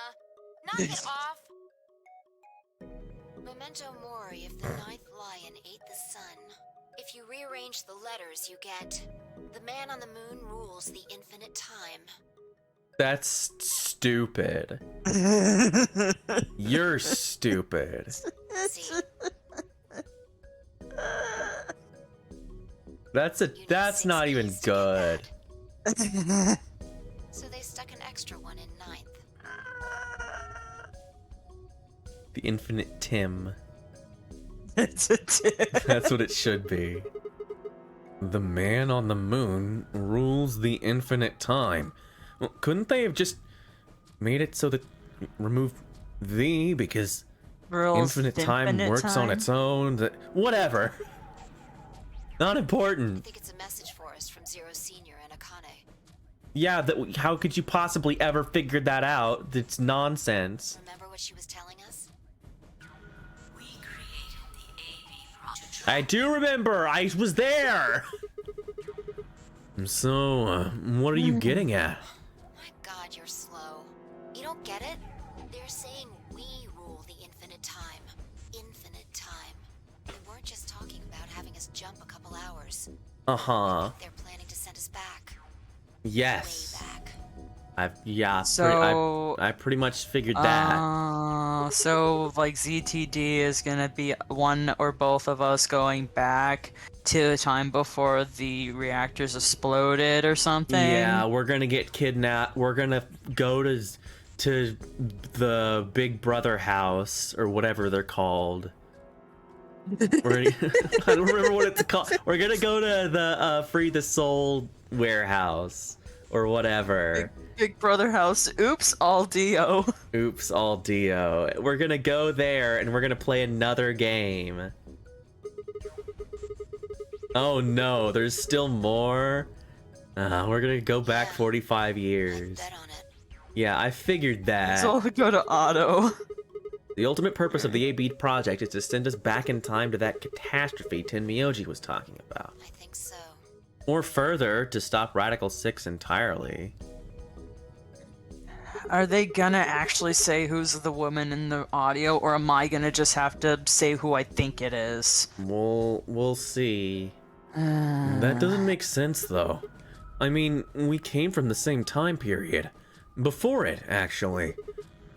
Knock it off! Memento mori if the ninth lion ate the sun. If you rearrange the letters, you get... The man on the moon rules the infinite time. That's stupid. You're stupid. See? That's not even good. So they stuck an extra one in ninth. The infinite Tim. It's a tip. That's what it should be. The man on the moon rules the infinite time. Well, couldn't they have just made it so that remove the because Rules infinite time works on its own? Whatever. Not important. I think it's a message for us from Zero Senior and Akane. Yeah, how could you possibly ever figure that out? It's nonsense. Remember what she was telling us? We created the AB project. I do remember. I was there. So, what are you getting at? My God, you're slow. You don't get it? They're saying we rule the infinite time. Infinite time. They weren't just talking about having us jump a couple hours. Uh-huh. They're planning to send us back. Yes. Way back. I pretty much figured that. So like ZTD is gonna be one or both of us going back to the time before the reactors exploded or something. Yeah, we're gonna get kidnapped. We're gonna go to the Big Brother house or whatever they're called. I don't remember what it's called. We're gonna go to the Free the Soul warehouse or whatever. Big Brother house. Oops, all Dio. Oops, all Dio. We're gonna go there and we're gonna play another game. Oh no, there's still more. We're gonna go back 45 years. Bet on it. Yeah, I figured that. So we'll go to Otto. The ultimate purpose of the AB project is to send us back in time to that catastrophe Tenmyoji was talking about. I think so. Or further, to stop Radical 6 entirely. Are they gonna actually say who's the woman in the audio, or am I gonna just have to say who I think it is? We'll see. That doesn't make sense, though. I mean, we came from the same time period. Before it, actually.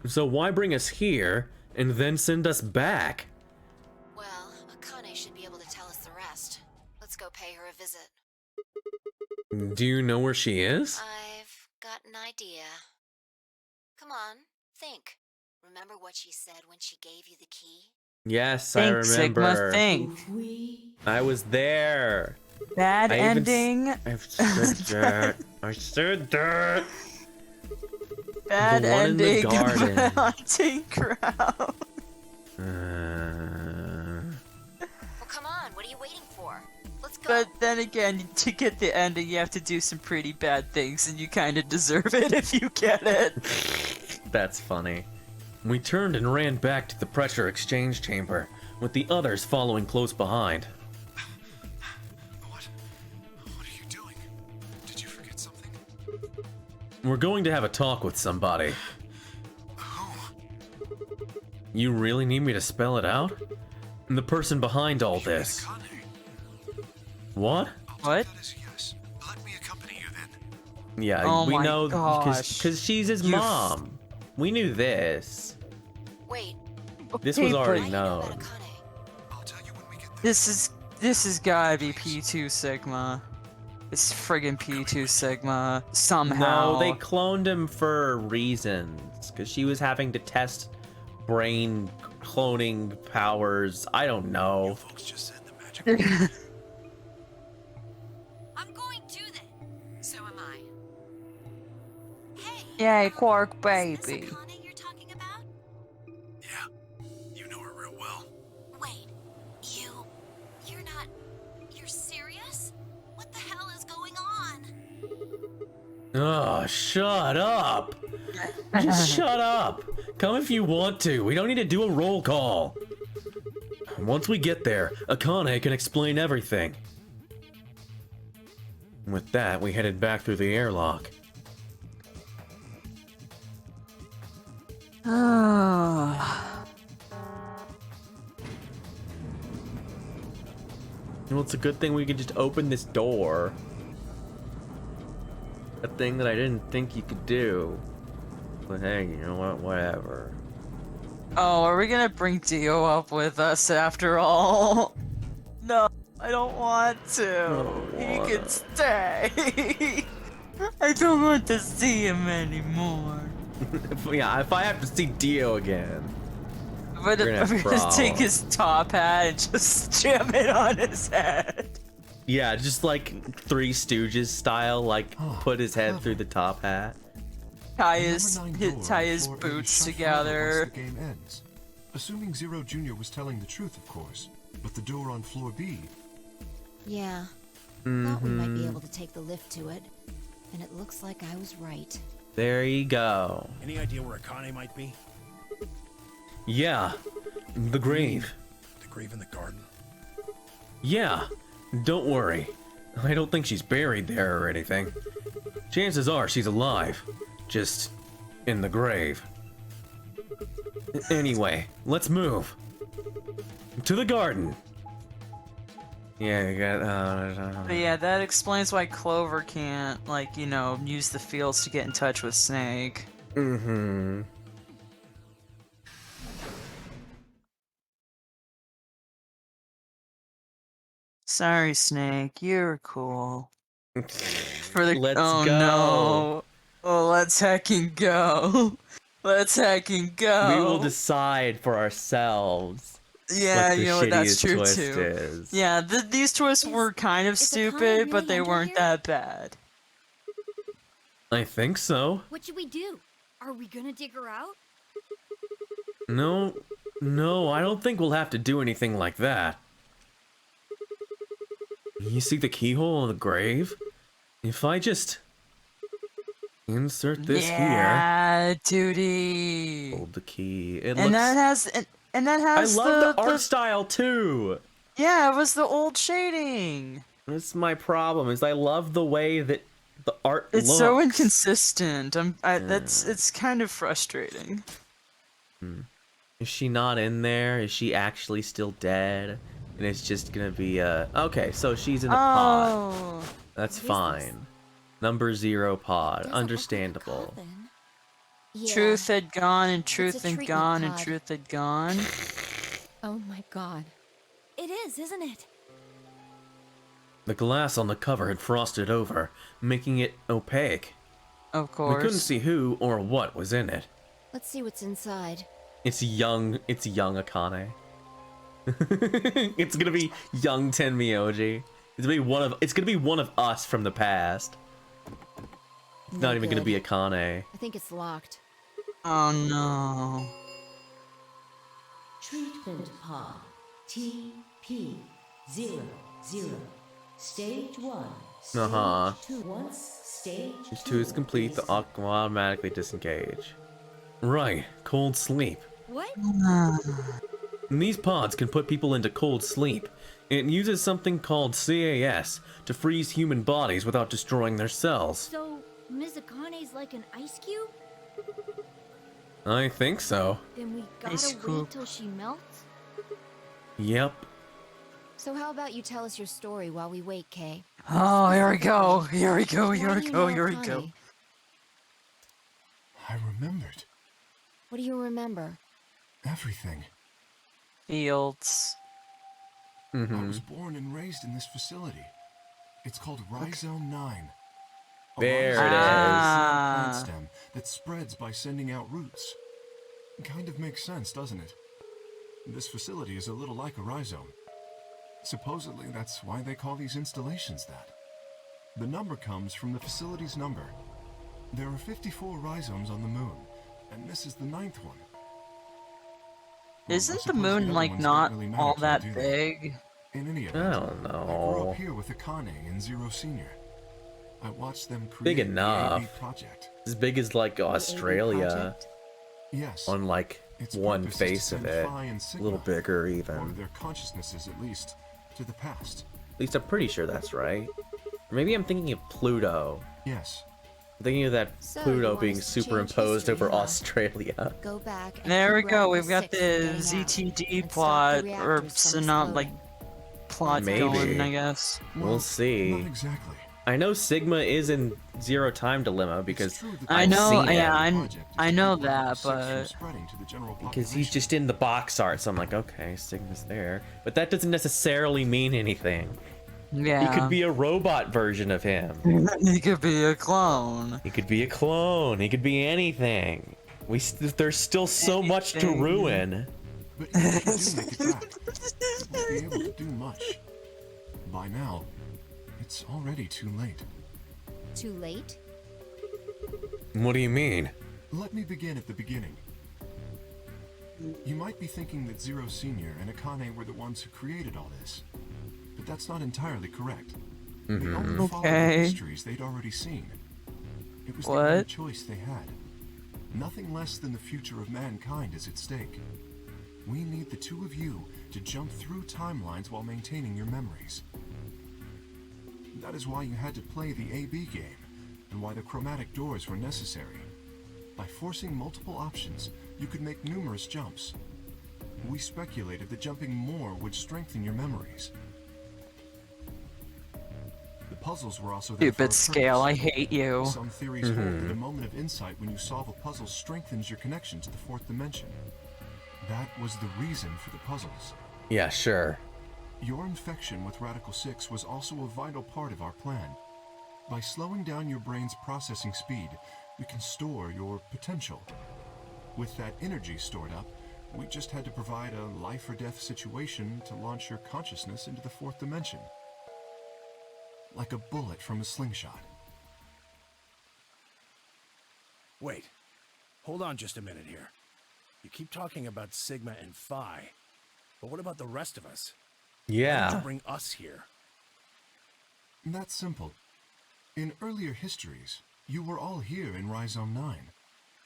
So why bring us here, and then send us back? Well, Akane should be able to tell us the rest. Let's go pay her a visit. Do you know where she is? I've got an idea. Come on, think. Remember what she said when she gave you the key? Yes, Think, I remember. Sigma, think. I was there. Bad ending. I've said that. I said that. Bad The one in the ending. garden. Hunting crowd. Well, come on, what are you waiting for? Let's go. But then again, to get the ending, you have to do some pretty bad things, and you kind of deserve it if you get it. That's funny. We turned and ran back to the pressure exchange chamber, with the others following close behind. What are you doing? Did you forget something? We're going to have a talk with somebody. Who? You really need me to spell it out? The person behind all this. Akane. What? What? That is yes. Let me accompany you then. Yeah, Oh we my know gosh. because she's his mom. We knew this. Wait, This Okay, was but already why you know known. about Akane? I'll tell you when we get there. This is gotta be P2 Sigma. It's friggin' P2 Sigma somehow. No, they cloned him for reasons. Because she was having to test brain cloning powers. I don't know. You folks just said the magic. I'm going to then. So am I. Hey. Yay, Quark Is baby. this Akane you're talking about? Yeah, you know her real well. Wait, you're not. You're serious? What the hell is going on? Oh, shut up. Just shut up. Come if you want to. We don't need to do a roll call. Once we get there, Akane can explain everything. With that, we headed back through the airlock. Well, it's a good thing we could just open this door. A thing that I didn't think you could do. But hey, you know what? Whatever. Oh, are we gonna bring Dio up with us after all? No, I don't want to. He can stay. I don't want to see him anymore. Yeah, if I have to see Dio again. I'm gonna take his top hat and just jam it on his head. Yeah, just like Three Stooges style, like put his head through the top hat. Tie his boots together. The game ends. Assuming Zero Jr. was telling the truth, of course. But the door on floor B. Yeah. Thought we might be able to take the lift to it. And it looks like I was right. There you go. Any idea where Akane might be? Yeah, the grave. The grave in the garden? Yeah, don't worry. I don't think she's buried there or anything. Chances are she's alive. Just in the grave. Anyway, let's move. To the garden. Yeah, you got, But yeah, that explains why Clover can't, like, you know, use the fields to get in touch with Snake. Mm-hmm. Sorry, Snake, you're cool. For the Let's oh go. no. Oh, let's heckin' go. Let's heckin' go. We will decide for ourselves. Yeah, what the you know what? That's shittiest true twist too. is. Yeah, these twists were kind of stupid, but they weren't that bad. I think so. What should we do? Are we gonna dig her out? No, I don't think we'll have to do anything like that. You see the keyhole in the grave? If I just insert this here. Yeah, duty. Hold the key. It And looks. that has I love the art style too. Yeah, it was the old shading. That's my problem. Is I love the way that the art It's looks. so inconsistent. It's kind of frustrating. Is she not in there? Is she actually still dead? And it's just gonna be okay. So she's in the pod. That's fine. Number 0 pod. Understandable. Yeah. Truth had gone and truth had treatment gone and pod. truth had gone. Oh my god. It is, isn't it? The glass on the cover had frosted over, making it opaque. Of course. We couldn't see who or what was in it. Let's see what's inside. It's young Akane. It's gonna be young Tenmyoji. It's gonna be one of us from the past. It's not No even gonna good. be Akane. I think it's locked. Oh no. Treatment pod TP00. Stage 1. Uh-huh. Once stage Stage 2 is complete, the Aqua will automatically disengage. Right, cold sleep. What? And these pods can put people into cold sleep. It uses something called CAS to freeze human bodies without destroying their cells. So, Ms. Akane's like an ice cube? I think so. Then we Ice gotta cube. wait till she melts? Yep. So how about you tell us your story while we wait, Kay? Oh, here we go. Here we go. Why Here we do you go. know Here we Akane? go. I remembered What do you remember? everything. Fields. I was born and raised in this facility. It's called Rhizome 9. There it rhizome Ah. plant stem that spreads by sending out roots. Kind of makes sense, doesn't it? This facility is a little like a rhizome. Supposedly, that's why they call these installations that. The number comes from the facility's number. There are 54 rhizomes on the moon, and this is the 9th one. Well, I Isn't the suppose moon other like ones not don't really matter all to you, that do they? big? In any I event, don't I grew know. up here with Akane and Zero Senior. I watched them Big create the AB enough. project. As big as like Australia project? Yes. on like Its one purpose is to face of send it. Phi and A Sigma, little bigger or even. their consciousnesses at least, to the past. At least I'm pretty sure that's right. Or maybe I'm thinking of Pluto. Yes. I'm thinking of that So, you Pluto want being us to change superimposed history, over huh? Australia. Go back and There we keep go. Radical We've got 6 the from getting out, ZTD and plot stop the or reactors from not like exploding. plot Maybe. going, I guess. We'll see. Not exactly. I know Sigma is in Zero Time Dilemma because true that I I've know, seen yeah, him. I know Keep Radical that, 6 from but spreading to the general Because he's population. just in the box art, so I'm like, okay, Sigma's there. But that doesn't necessarily mean anything. yeah, He could be a robot version of him. he could be a clone. He could be a clone. He could be anything. There's still so much to Anything. ruin. But even if you do make it back, you won't be able to do much. By now, it's already too late. Too late? What do you mean? Let me begin at the beginning. You might be thinking that Zero Senior and Akane were the ones who created all this, but that's not entirely correct. They only followed the Okay. histories they'd already seen. It was the What? only choice they had. Nothing less than the future of mankind is at stake. We need the two of you to jump through timelines while maintaining your memories. That is why you had to play the AB game, and why the chromatic doors were necessary. By forcing multiple options, you could make numerous jumps. We speculated that jumping more would strengthen your memories. The puzzles were also there for a Stupid scale, I purpose. hate you. Some theories hold that a moment of insight when you solve a puzzle strengthens your connection to the fourth dimension. That was the reason for the puzzles. Yeah, sure. Your infection with Radical 6 was also a vital part of our plan. By slowing down your brain's processing speed, we can store your potential. With that energy stored up, we just had to provide a life or death situation to launch your consciousness into the fourth dimension. Like a bullet from a slingshot. Wait. Hold on just a minute here. You keep talking about Sigma and Phi, but what about the rest of us? Why did Yeah. you bring us here? That's simple. In earlier histories, you were all here in Rhizome 9.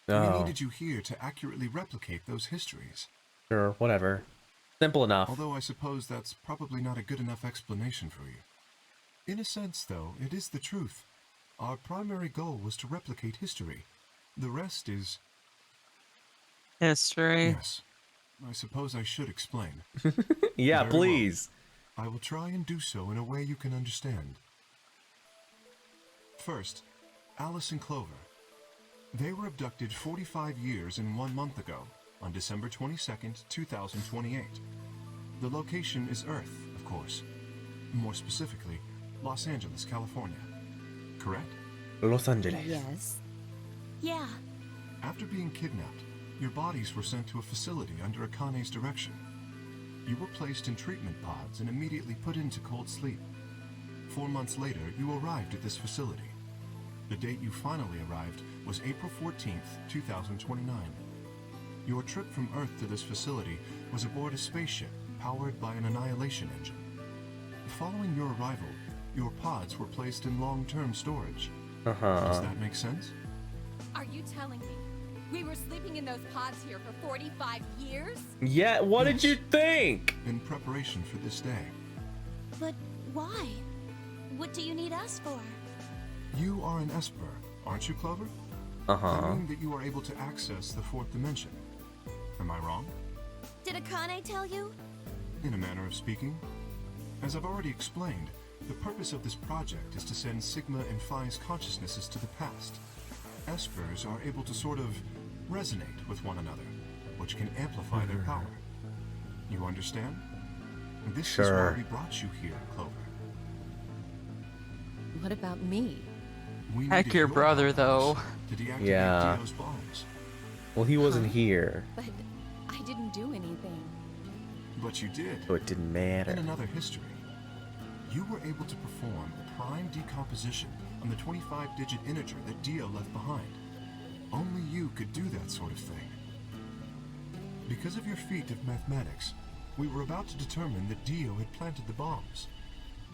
We Oh, needed you here to accurately replicate those histories. sure, whatever. Simple enough. Although I suppose that's probably not a good enough explanation for you. In a sense, though, it is the truth. Our primary goal was to replicate history. The rest is... History. Yes. I suppose I should explain. Yeah, Very well. please. I will try and do so in a way you can understand. First, Alice and Clover. They were abducted 45 years and 1 month ago, on December 22nd, 2028. The location is Earth, of course. More specifically, Los Angeles, California. Correct? Los Angeles. Yes. Yeah. After being kidnapped, your bodies were sent to a facility under Akane's direction. You were placed in treatment pods and immediately put into cold sleep. 4 months later, you arrived at this facility. The date you finally arrived was April 14th, 2029. Your trip from Earth to this facility was aboard a spaceship powered by an annihilation engine. Following your arrival, your pods were placed in long-term storage. Does that make sense? Are you telling me we were sleeping in those pods here for 45 years? Yeah, what did Yes. you think? In preparation for this day. But why? What do you need us for? You are an Esper, aren't you, Clover? Uh-huh. I mean that you are able to access the fourth dimension. Am I wrong? Did Akane tell you? In a manner of speaking. As I've already explained, the purpose of this project is to send Sigma and Phi's consciousnesses to the past. Espers are able to sort of resonate with one another, which can amplify their power. You understand? This is Sure. why we brought you here, Clover. What about me? We Heck, needed your brother, help though. to deactivate Yeah. Dio's bombs. Well, he wasn't Huh? here, But I didn't do anything. But you did. so it didn't In matter. another history, you were able to perform prime decomposition on the 25-digit integer that Dio left behind. Only you could do that sort of thing. Because of your feat of mathematics, we were about to determine that Dio had planted the bombs.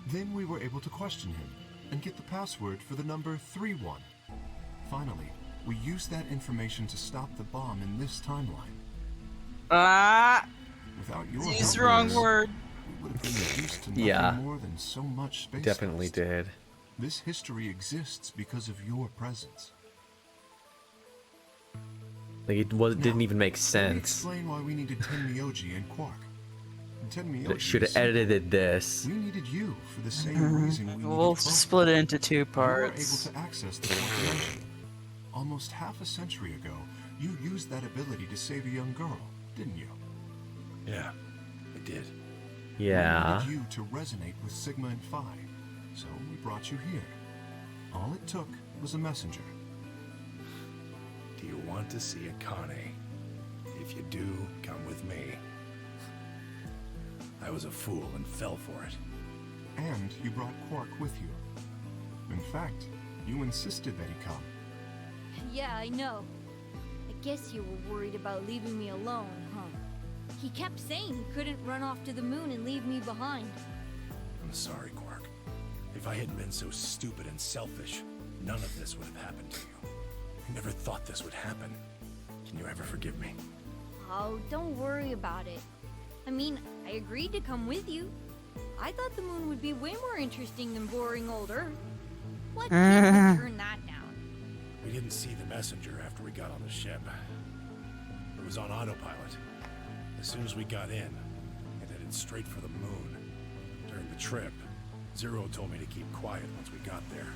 Then we were able to question him and get the password for the number 31. Finally, we used that information to stop the bomb in this timeline. Without your Use help, wrong Liz, word. we would have been reduced to nothing Yeah. more than so much space Definitely dust. did. This history exists because of your presence. Like it didn't even make Let me sense. explain why we needed Tenmyoji and Quark. Tenmyoji Should have is- edited this. We needed you for the same reason we needed We'll Proton. split it into 2 You were able parts. to access the fourth dimension. Almost half a century ago, you used that ability to save a young girl, didn't you? Yeah, I did. Yeah. We needed you to resonate with Sigma and Phi, so we brought you here. All it took was a messenger. Do you want to see Akane? If you do, come with me. I was a fool and fell for it. And you brought Quark with you. In fact, you insisted that he come. Yeah, I know. I guess you were worried about leaving me alone, huh? He kept saying he couldn't run off to the moon and leave me behind. I'm sorry, Quark. If I hadn't been so stupid and selfish, none of this would have happened to you. I never thought this would happen. Can you ever forgive me? Oh, don't worry about it. I mean, I agreed to come with you. I thought the moon would be way more interesting than boring old Earth. What kid would turn that down? We didn't see the messenger after we got on the ship. It was on autopilot. As soon as we got in, it headed straight for the moon. During the trip, Zero told me to keep quiet once we got there.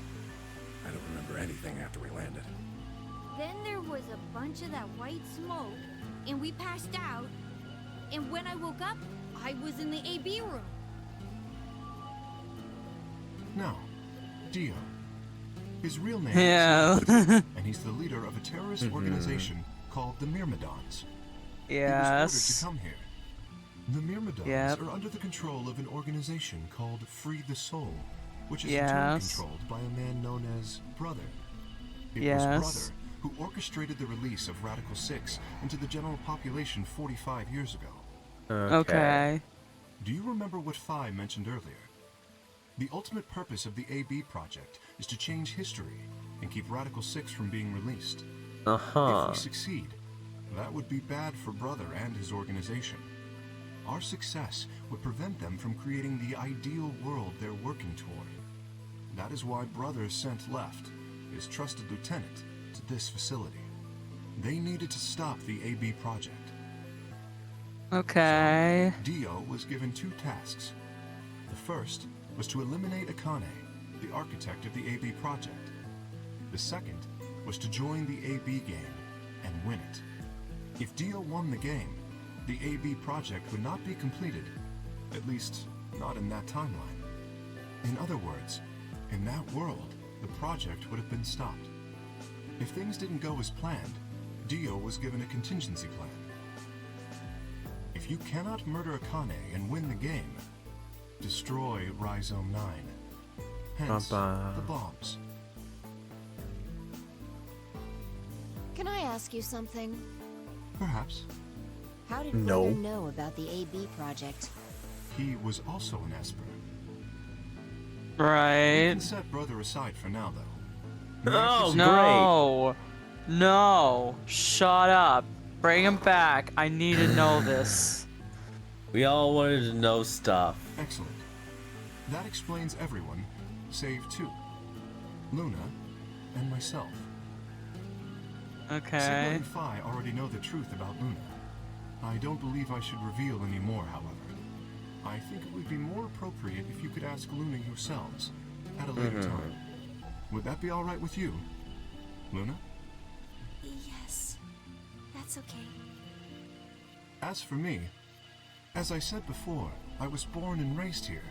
I don't remember anything after we landed. Then there was a bunch of that white smoke, and we passed out. And when I woke up, I was in the AB room. Now, Dio. His real name Yeah. is Dio, and he's the leader of a terrorist organization called the Myrmidons. He was ordered Yes. to come here. The Myrmidons Yep. are under the control of an organization called Free the Soul, which is in turn Yes. controlled by a man known as Brother. It Yes. was Brother who orchestrated the release of Radical 6 into the general population 45 years ago. Okay. Do you remember what Phi mentioned earlier? The ultimate purpose of the AB project is to change history and keep Radical 6 from being released. If we succeed, that would be bad for Brother and his organization. Our success would prevent them from creating the ideal world they're working toward. That is why Brother sent Left, his trusted lieutenant, to this facility. They needed to stop the AB project. Okay. Dio was given 2 tasks. The first was to eliminate Akane, the architect of the AB project. The second was to join the AB game and win it. If Dio won the game, the AB project would not be completed, at least not in that timeline. In other words, in that world, the project would have been stopped. If things didn't go as planned, Dio was given a contingency plan. If you cannot murder Akane and win the game, destroy Rhizome 9. Hence, the bombs. Can I ask you something? Perhaps. How did No. Brother know about the AB project? He was also an Esper. Right. We can set Brother aside for now, though. Oh, no. No. Shut up. Bring him back. I need to know this. We all wanted to know stuff. Excellent. That explains everyone, save 2. Luna and myself. Sigma Okay. and Phi already know the truth about Luna. I don't believe I should reveal any more, however. I think it would be more appropriate if you could ask Luna yourselves at a later time. Would that be all right with you, Luna? Yes, that's okay. As for me, as I said before, I was born and raised here.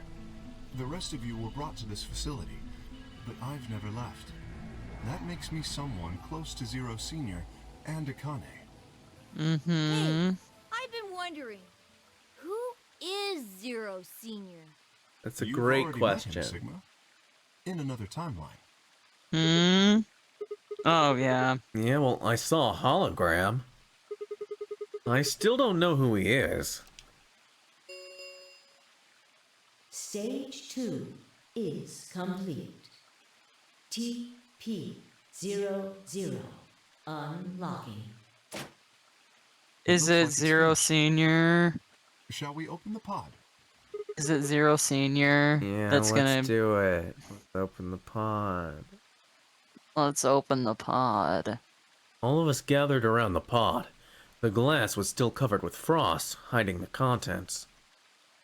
The rest of you were brought to this facility. but I've never left. That makes me someone close to Zero Senior and Akane. Hey, I've been wondering, who is Zero Senior? That's a You've great already met him, question. Sigma. In another timeline. Oh, yeah. Yeah, well, I saw a hologram. I still don't know who he is. Stage 2 is complete. TP00 unlocking. Is it Zero Senior? Shall we open the pod? Is it Zero Senior? Yeah, That's let's gonna. do it. Let's open the pod. Let's open the pod. All of us gathered around the pod. The glass was still covered with frost, hiding the contents.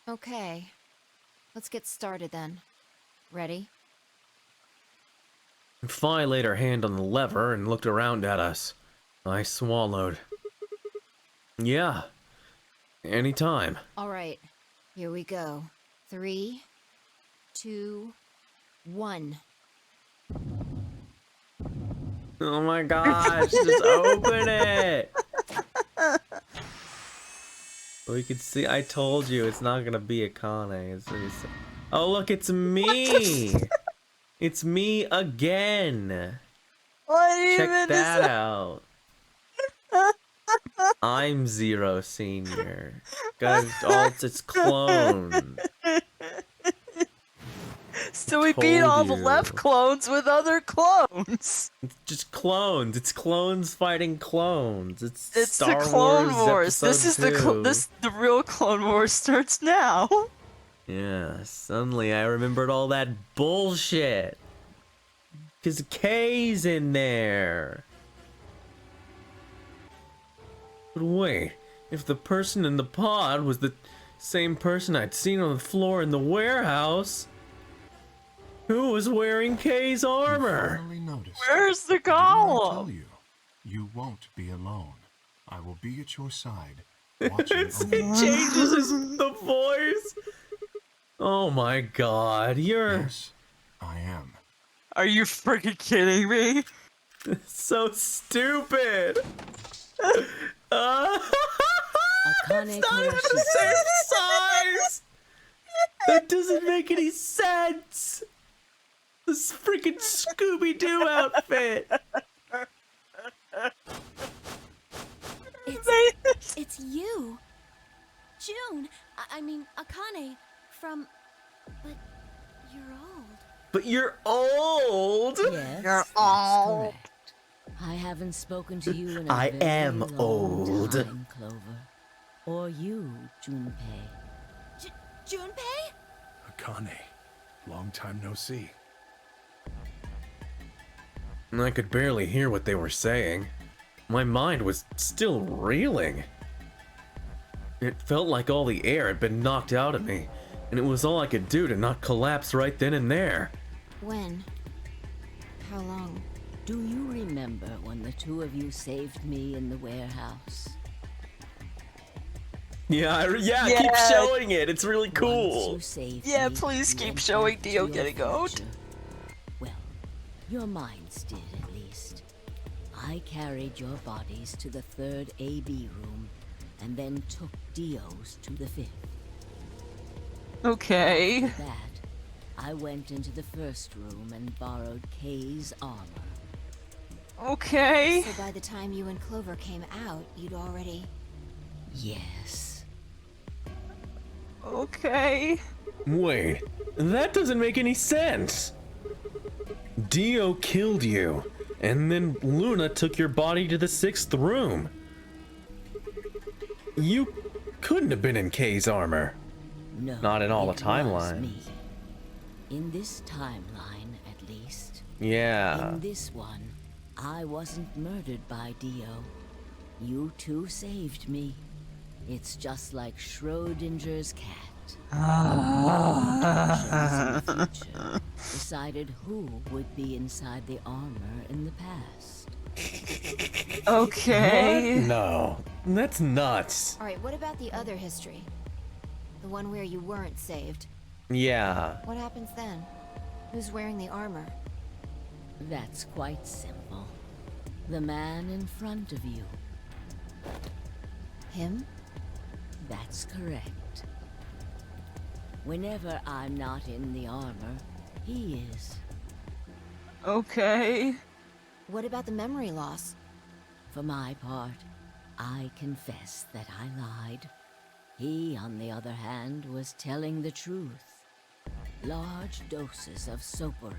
Okay. Let's get started then. Ready? Fi laid her hand on the lever and looked around at us. I swallowed. Yeah. Anytime. Alright. Here we go. 3, 2, 1. Oh my gosh, just open it! We can see, I told you, it's not gonna be Akane. Oh look, it's me! It's me again! What even Check is that out. I'm Zero Senior. Guys, it's clone. So we beat all the you. left clones with other clones. It's just clones. It's clones fighting clones. It's Star the Clone Wars. This is the real Clone Wars starts now. Yeah, suddenly I remembered all that bullshit. Cause K's in there. But wait, if the person in the pod was the same person I'd seen on the floor in the warehouse, who was wearing K's armor? Finally noticed. Where's the Didn't I tell golem? you? You won't be alone. I will be at your side, watching over It you. changes the voice. Oh my god, you're Yes, I am. Are you freaking kidding me? so stupid. Akane It's not even the Koyoshi. same size. That doesn't make any sense. This freaking Scooby-Doo outfit. It's you. June. I mean, Akane. From. But you're old. But you're old. Yes, You're that's old. correct. I haven't spoken to you in a I very am long old. time, Clover. Or you, Junpei. Junpei? Akane, long time no see. I could barely hear what they were saying. My mind was still reeling. It felt like all the air had been knocked out of me, and it was all I could do to not collapse right then and there. When? How long? Do you remember when the two of you saved me in the warehouse? Yeah, Yeah. keep showing it. It's really Once cool. you saved Yeah, me, please you keep went showing back to Dio your getting out. future. Well, your minds did at least. I carried your bodies to the third AB room, and then took Dio's to the fifth. Okay. After that, I went into the first room and borrowed Kay's armor. Okay. So by the time you and Clover came out, you'd already... Yes. Okay. Wait, that doesn't make any sense. Dio killed you, and then Luna took your body to the 6th room. You couldn't have been in Kay's armor. No. Not in all the it was timelines. me. In this timeline, at least. Yeah. In this one, I wasn't murdered by Dio. You two saved me. It's just like Schrodinger's cat. Generations in the future decided who would be inside the armor in the past. Okay. What? No, that's nuts. Alright, what about the other history? The one where you weren't saved. Yeah. What happens then? Who's wearing the armor? That's quite simple. The man in front of you. Him? That's correct. Whenever I'm not in the armor, he is. Okay. What about the memory loss? For my part, I confess that I lied. He, on the other hand, was telling the truth. Large doses of soporil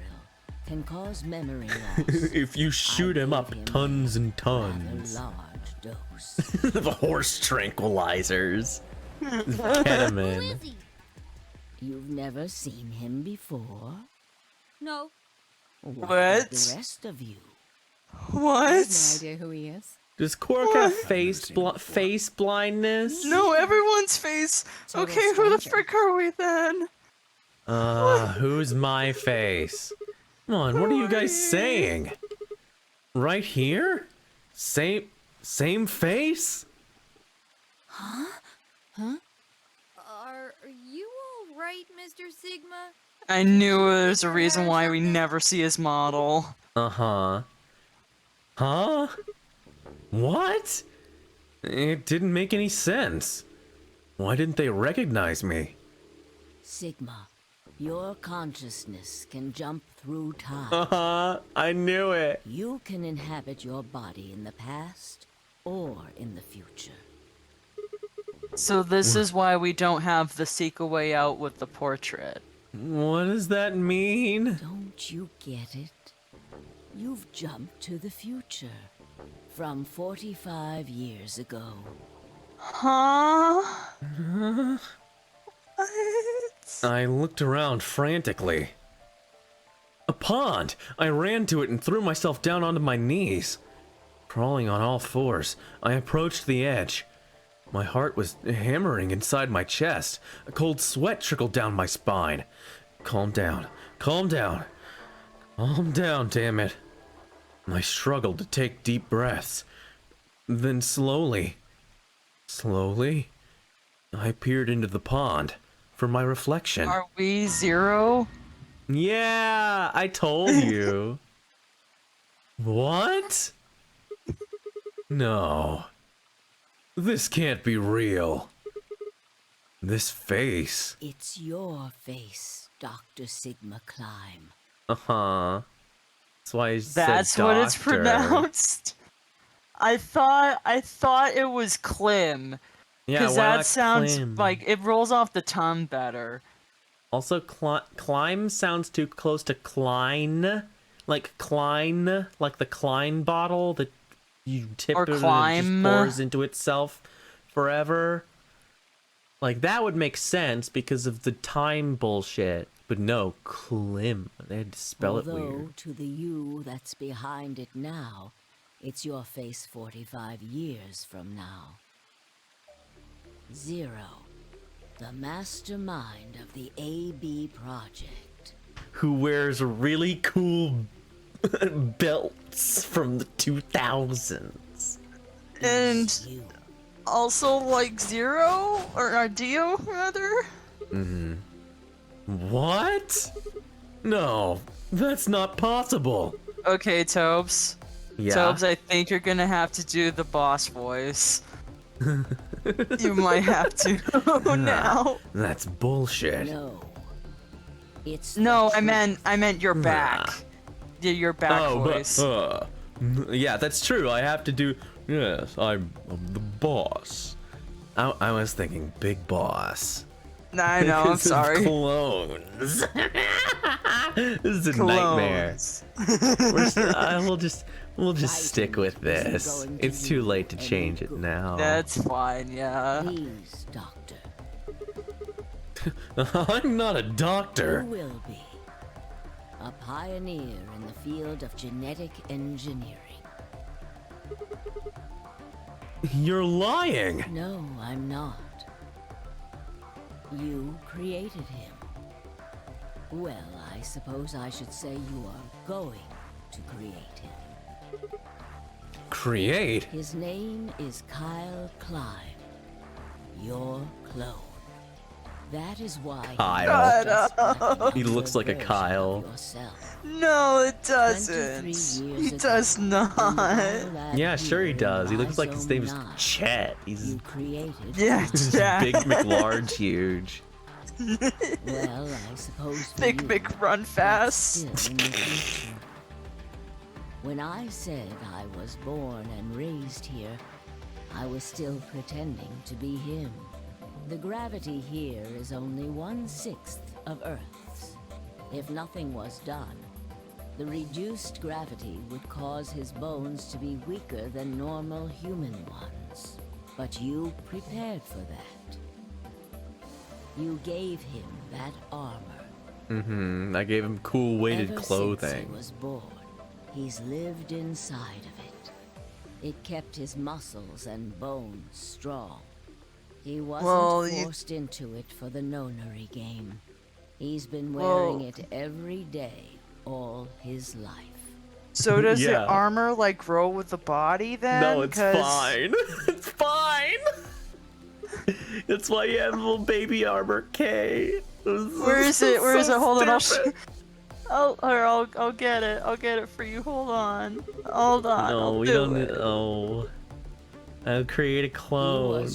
can cause memory loss. If you shoot him up tons and Rather tons. large dose. The horse tranquilizers. Ketamine. You've never seen him before? No. What? About the rest of you? I What? have no idea who he is. Does Quark have face blindness? No, everyone's face. Total Okay, who the stranger. frick are we then? Who's my face? Come on, what are you guys saying? Right here? Same face? Are you all right, Mr. Sigma? I knew there's a reason why we never see his model. Uh-huh. Huh? What? It didn't make any sense. Why didn't they recognize me? Sigma, your consciousness can jump through time. Uh-huh, I knew it. You can inhabit your body in the past or in the future. So this is why we don't have the seek a way out with the portrait. What does that mean? Don't you get it? You've jumped to the future. From 45 years ago. Huh? I looked around frantically. A pond! I ran to it and threw myself down onto my knees. Crawling on all fours, I approached the edge. My heart was hammering inside my chest. A cold sweat trickled down my spine. Calm down. Calm down. Calm down, damn it. I struggled to take deep breaths. Then slowly, I peered into the pond for my reflection. Are we Zero? Yeah, I told you. What? No. This can't be real. This face. It's your face, Dr. Sigma Climb. Uh-huh. That's why I said That's what it's doctor. pronounced. I thought it was Klim. Yeah, Because why that not sounds Klim? like it rolls off the tongue better. Also, climb sounds too close to Klein. Like Klein, like the Klein bottle that you tip Or it and it climb. just pours into itself forever. Like, that would make sense because of the time bullshit. But no, Klim. They had to spell it Although, weird. to the you that's behind it now, it's your face 45 years from now. Zero, the mastermind of the AB project. Who wears really cool belts from the 2000s. And You. also like Zero or Dio rather. Mm-hmm. What? No, that's not possible. Okay, Tobes. Yeah. Tobes, I think you're gonna have to do the boss voice. You might have to now. That's bullshit. No. It's No, the I meant your back. Yeah, your back Oh, voice. yeah, that's true. I have to do. Yes, I'm the boss. I was thinking big boss. I know, I'm Because of sorry. Clones. This is a Clones. nightmare. We'll just stick with isn't this. going to It's too do late to any change it good. now. That's fine, yeah. Please, Doctor. I'm not a You doctor. will be. A pioneer in the field of genetic engineering. You're lying. No, I'm not. You created him. Well, I suppose I should say you are going to create him. Create? His name is Kyle Klein. Your clone. That is why Kyle. He looks like a Kyle. No, it doesn't. He does not. Yeah, sure he does. He looks like his name's Chet. He's Yeah, Chet. big McLarge huge. Well, I suppose Big Mick run fast. When I said I was born and raised here, I was still pretending to be him. The gravity here is only 1/6 of Earth's. If nothing was done, the reduced gravity would cause his bones to be weaker than normal human ones. But you prepared for that. You gave him that armor. I gave him cool weighted Ever clothing. Since he was born, he's lived inside of it. It kept his muscles and bones strong. He wasn't forced into it for the nonary game. He's been wearing it every day, all his life. So does the armor like grow with the body then? No, it's fine. It's fine. That's why you have little baby armor, K. Where is it? Where is it? Hold on, I'll get it. I'll get it for you. Hold on. Hold on. No, we don't. Oh, I'll create a clone.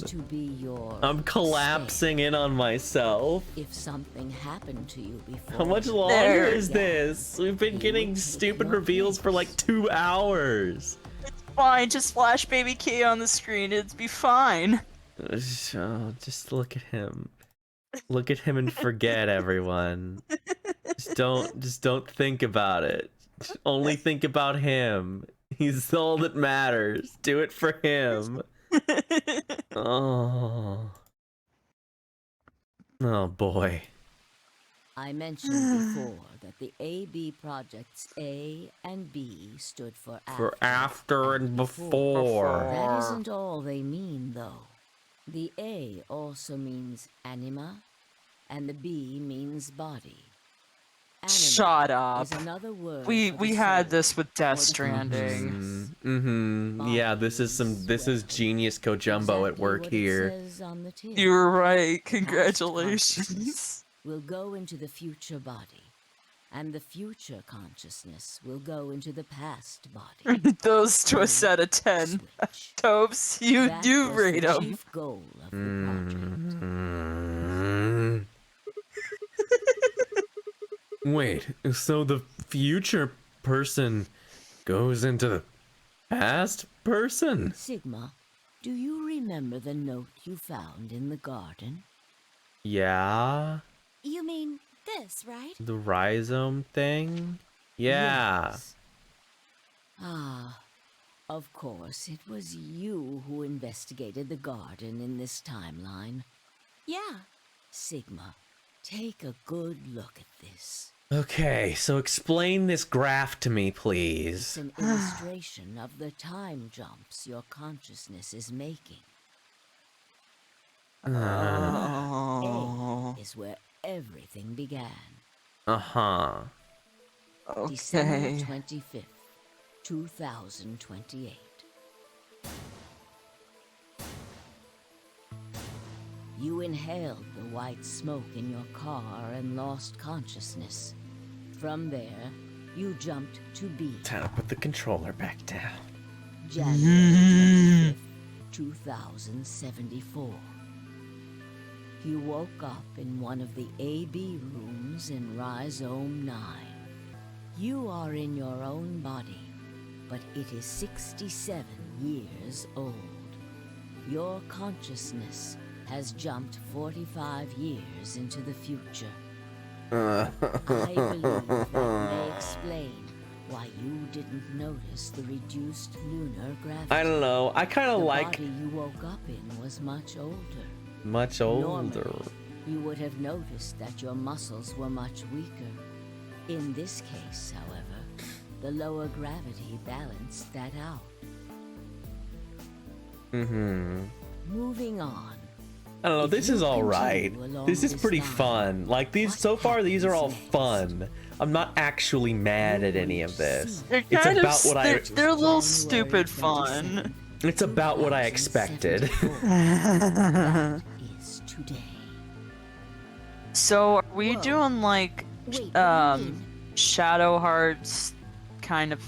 I'm collapsing in on myself. If something happened to you before, How much longer is this? We've been getting stupid reveals for like 2 hours. It's fine. Just flash baby K on the screen. It'd be fine. Oh, just look at him. Look at him and forget everyone. Just don't think about it. Just only think about him. He's all that matters. Do it for him. Oh boy. I mentioned before that the AB projects A and B stood for after and before. That isn't all they mean, though. The A also means anima, and the B means body. Anima Shut up. is another word We for the had soul, this with Death or the Stranding. Yeah, this is genius Kojumbo at work here. says on the tin. You were right. Past Congratulations. consciousness will go into the future body, and the future consciousness will go into the past body. Those to a set of 10. Topes, you That do was rate the them. chief goal of the project. Wait, so the future person goes into the past person? Sigma, do you remember the note you found in the garden? Yeah? You mean this, right? The rhizome thing? Yeah. Yes. Ah, of course, it was you who investigated the garden in this timeline. Yeah. Sigma, take a good look at this. Okay, so explain this graph to me, It's please. an illustration of the time jumps your consciousness is making. A is where everything began. Uh-huh. December 25th, 2028. You inhaled the white smoke in your car and lost consciousness. From there, you jumped to B. Time to put the controller back down. January 25th, 2074. You woke up in one of the AB rooms in Rhizome 9. You are in your own body, but it is 67 years old. Your consciousness has jumped 45 years into the future. I believe that may explain why you didn't notice the reduced lunar gravity. I don't know. I kind of like The body you woke up in was much older. much older. Normally, you would have noticed that your muscles were much weaker. In this case, however, the lower gravity balanced that out. Moving on. I don't know. This is all right. This is pretty fun. Like these so far, these are all fun. I'm not actually mad at any of this. They're It's kind about of, what I. they're a little stupid fun. It's about what I expected. Is today. So are we doing like Wait, what do you mean? Shadow Hearts kind of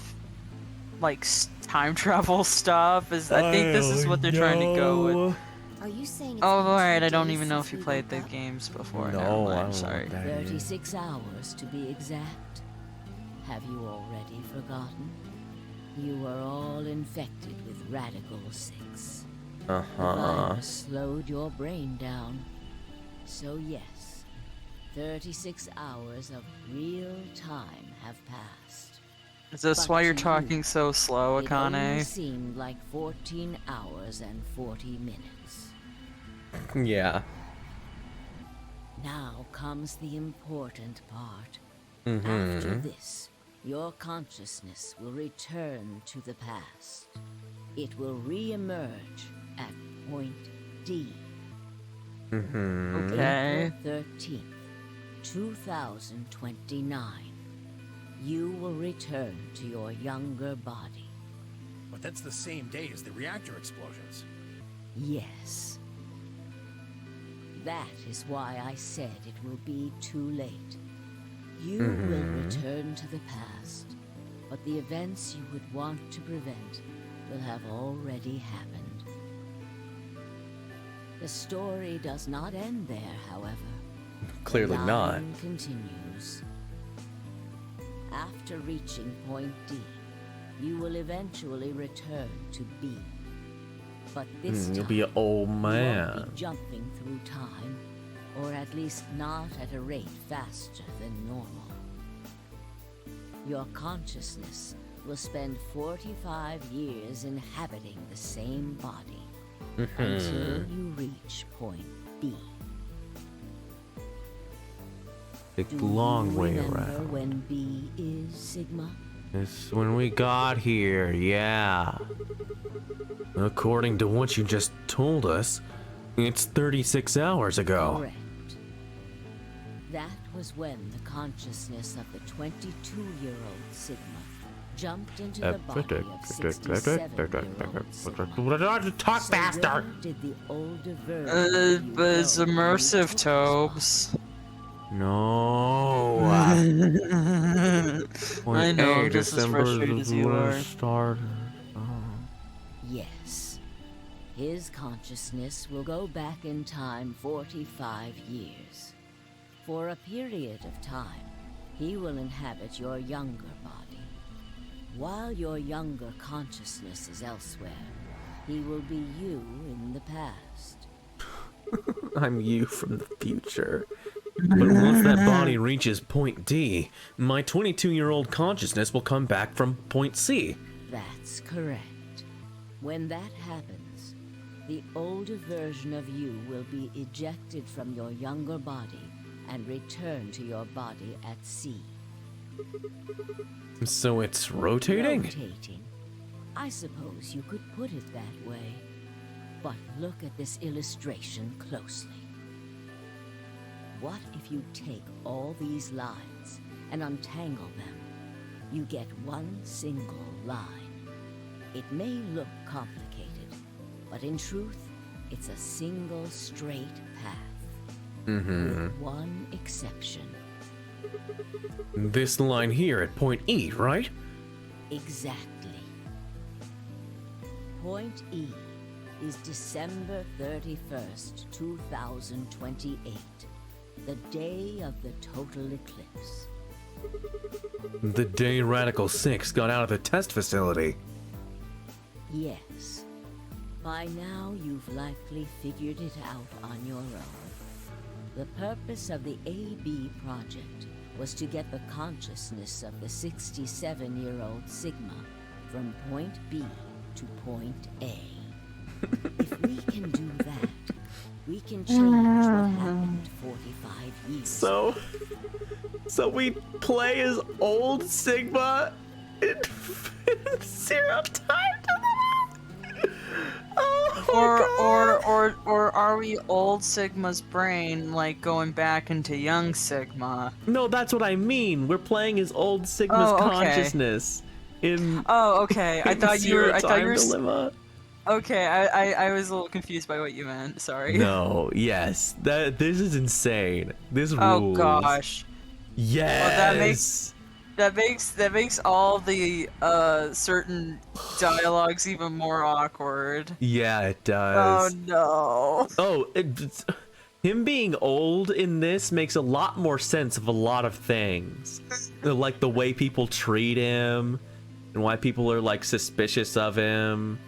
like time travel stuff? I think this is what they're trying to go with. Are you saying it's Oh, been 2 alright, I don't days even know since if you we played the woke up? games before. No, Never I mind, don't know sorry. what that is. 36 hours to be exact. Have you already forgotten? You were all infected with Radical 6. The virus slowed your brain down. So yes, 36 hours of real time have passed. Is this But why you're to talking you, so slow, it only Akane? seemed like 14 hours and 40 minutes. Yeah. Now comes the important part. Mm-hmm. After this, your consciousness will return to the past. It will re-emerge at point D. Mm-hmm. Okay. April 13th, 2029. You will return to your younger body. But that's the same day as the reactor explosions. Yes. That is why I said it will be too late. You will return to the past, but the events you would want to prevent will have already happened. The story does not end there, however. Clearly The not. line continues. After reaching point D, you will eventually return to B. But this time, You'll be an old you won't man. be jumping through time, or at least not at a rate faster than normal. Your consciousness will spend 45 years inhabiting the same body until you reach point B. Big Do long you way remember around. when B is, Sigma? It's when we got here, yeah. According to what you just told us, it's 36 hours ago. Correct. That was when the consciousness of the 22-year-old Sigma jumped into the body of 67-year-old Sigma. Talk So faster! where did the older version of you But it's go when you immersive, took Tobes. No. I know, I'm Hey, just as December frustrated as you are. started. Yes. His consciousness will go back in time 45 years. For a period of time, he will inhabit your younger body. While your younger consciousness is elsewhere, he will be you in the past. I'm you from the future. But once that body reaches point D, my 22-year-old consciousness will come back from point C. That's correct. When that happens, the older version of you will be ejected from your younger body and return to your body at C. So it's rotating? Rotating. I suppose you could put it that way. But look at this illustration closely. What if you take all these lines and untangle them? You get one single line. It may look complicated, but in truth, it's a single straight path. With one exception. This line here at point E, right? Exactly. Point E is December 31st, 2028, the day of the total eclipse. The day Radical 6 got out of the test facility. Yes. By now, you've likely figured it out on your own. The purpose of the AB project was to get the consciousness of the 67-year-old Sigma from point B to point A. If we can do that, we can change what happened 45 years So we play as old Sigma in zero time to the Or are we old Sigma's brain, like going back into young Sigma? No, that's what I mean. We're playing as old Sigma's Oh, okay. consciousness in Oh, okay. I in thought you Zero were. I thought Time you were. Dilemma. Okay, I was a little confused by what you meant. Sorry. No, yes. This is insane. This Oh rules. gosh. Yes. Well, that makes all the certain dialogues even more awkward. Yeah, it Oh does. no. Oh, him being old in this makes a lot more sense of a lot of things. Like the way people treat him and why people are like suspicious of him.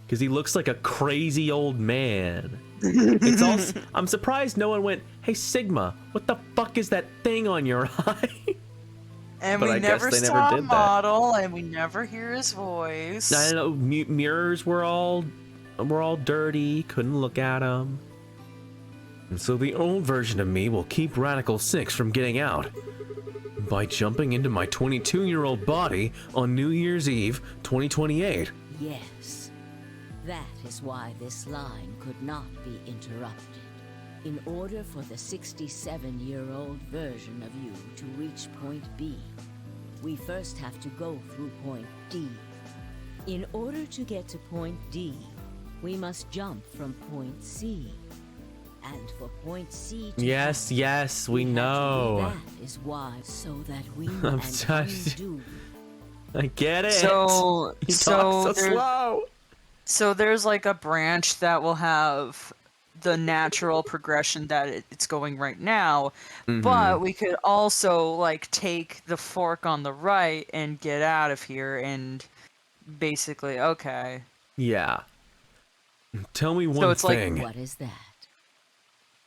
Because he looks like a crazy old man. It's also, I'm surprised no one went, "Hey Sigma, what the fuck is that thing on your eye?" And But we I guess never they never saw a did that. model, and we never hear his voice. I don't know. Mirrors were all dirty. Couldn't look at them. And so the old version of me will keep Radical 6 from getting out by jumping into my 22-year-old body on New Year's Eve, 2028. Yes. That is why this line could not be interrupted. In order for the 67-year-old version of you to reach point B, we first have to go through point D. In order to get to point D, we must jump from point C. And for point C to Yes, happen, yes, we had to do know. That is why, so that we I'm and sorry. you do. I get it. So He talks so there's- slow. So there's like a branch that will have the natural progression that it's going right now, but we could also like take the fork on the right and get out of here and basically okay. Yeah. Tell me So one it's like- thing. What is that?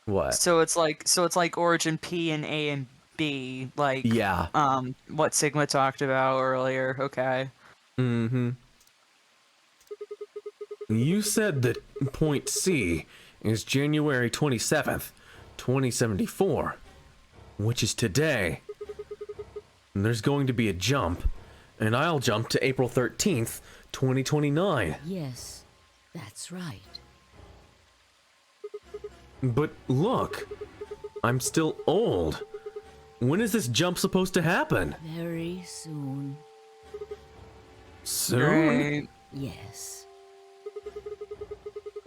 What? So it's like origin P and A and B, like Yeah. what Sigma talked about earlier. Okay. Mm-hmm. You said that point C is January 27th, 2074, which is today. And there's going to be a jump, and I'll jump to April 13th, 2029. Yes, that's right. But look, I'm still old. When is this jump supposed to happen? Very soon. Soon? Great. Yes.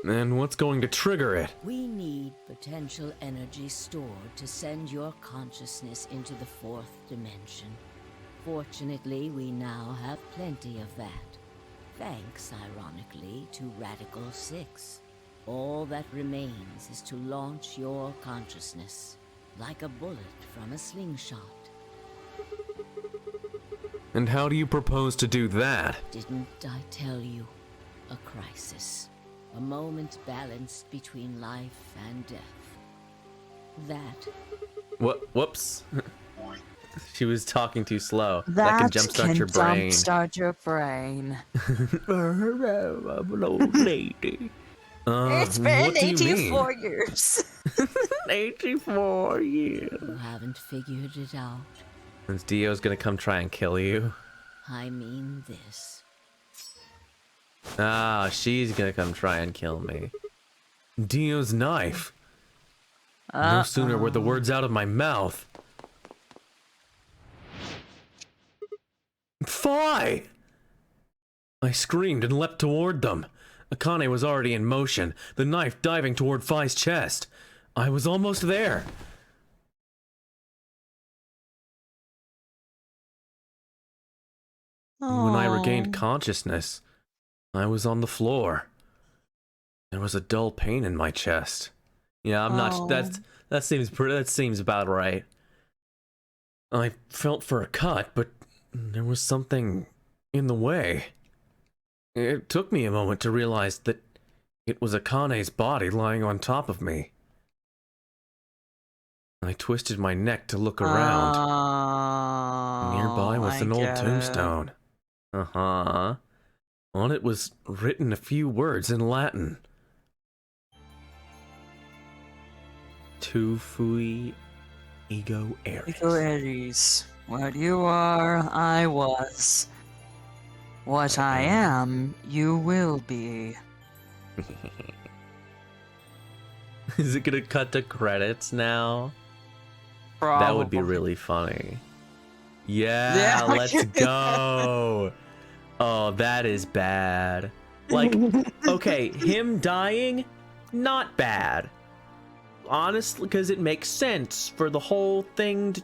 And what's going to trigger it? We need potential energy stored to send your consciousness into the fourth dimension. Fortunately, we now have plenty of that. Thanks, ironically, to Radical 6. All that remains is to launch your consciousness, like a bullet from a slingshot. And how do you propose to do that? Didn't I tell you? A crisis. A moment balanced between life and death. That Whoops. She was talking too slow. That can jumpstart your brain. Jumpstart your brain. I'm an old lady. It's been what do you 84 mean? years. 84 years. you haven't figured it out. Since Dio's gonna come try and kill you. I mean this. Ah, she's gonna come try and kill me. Dio's knife. No sooner were the words out of my mouth. Fly! I screamed and leapt toward them. Akane was already in motion, the knife diving toward Phi's chest. I was almost there. When I regained consciousness, I was on the floor. There was a dull pain in my chest. Yeah, I'm not. That seems about right. I felt for a cut, but there was something in the way. It took me a moment to realize that it was Akane's body lying on top of me. I twisted my neck to look around. Nearby was an old tombstone. Uh-huh. On it was written a few words in Latin. Tu fui ego eris. Ego Aries. What you are, I was. What I am, you will be. Is it gonna cut to credits now? Probably. That would be really funny. Yeah, let's go. Oh, that is bad. Like, okay, him dying, not bad. Honestly, because it makes sense for the whole thing to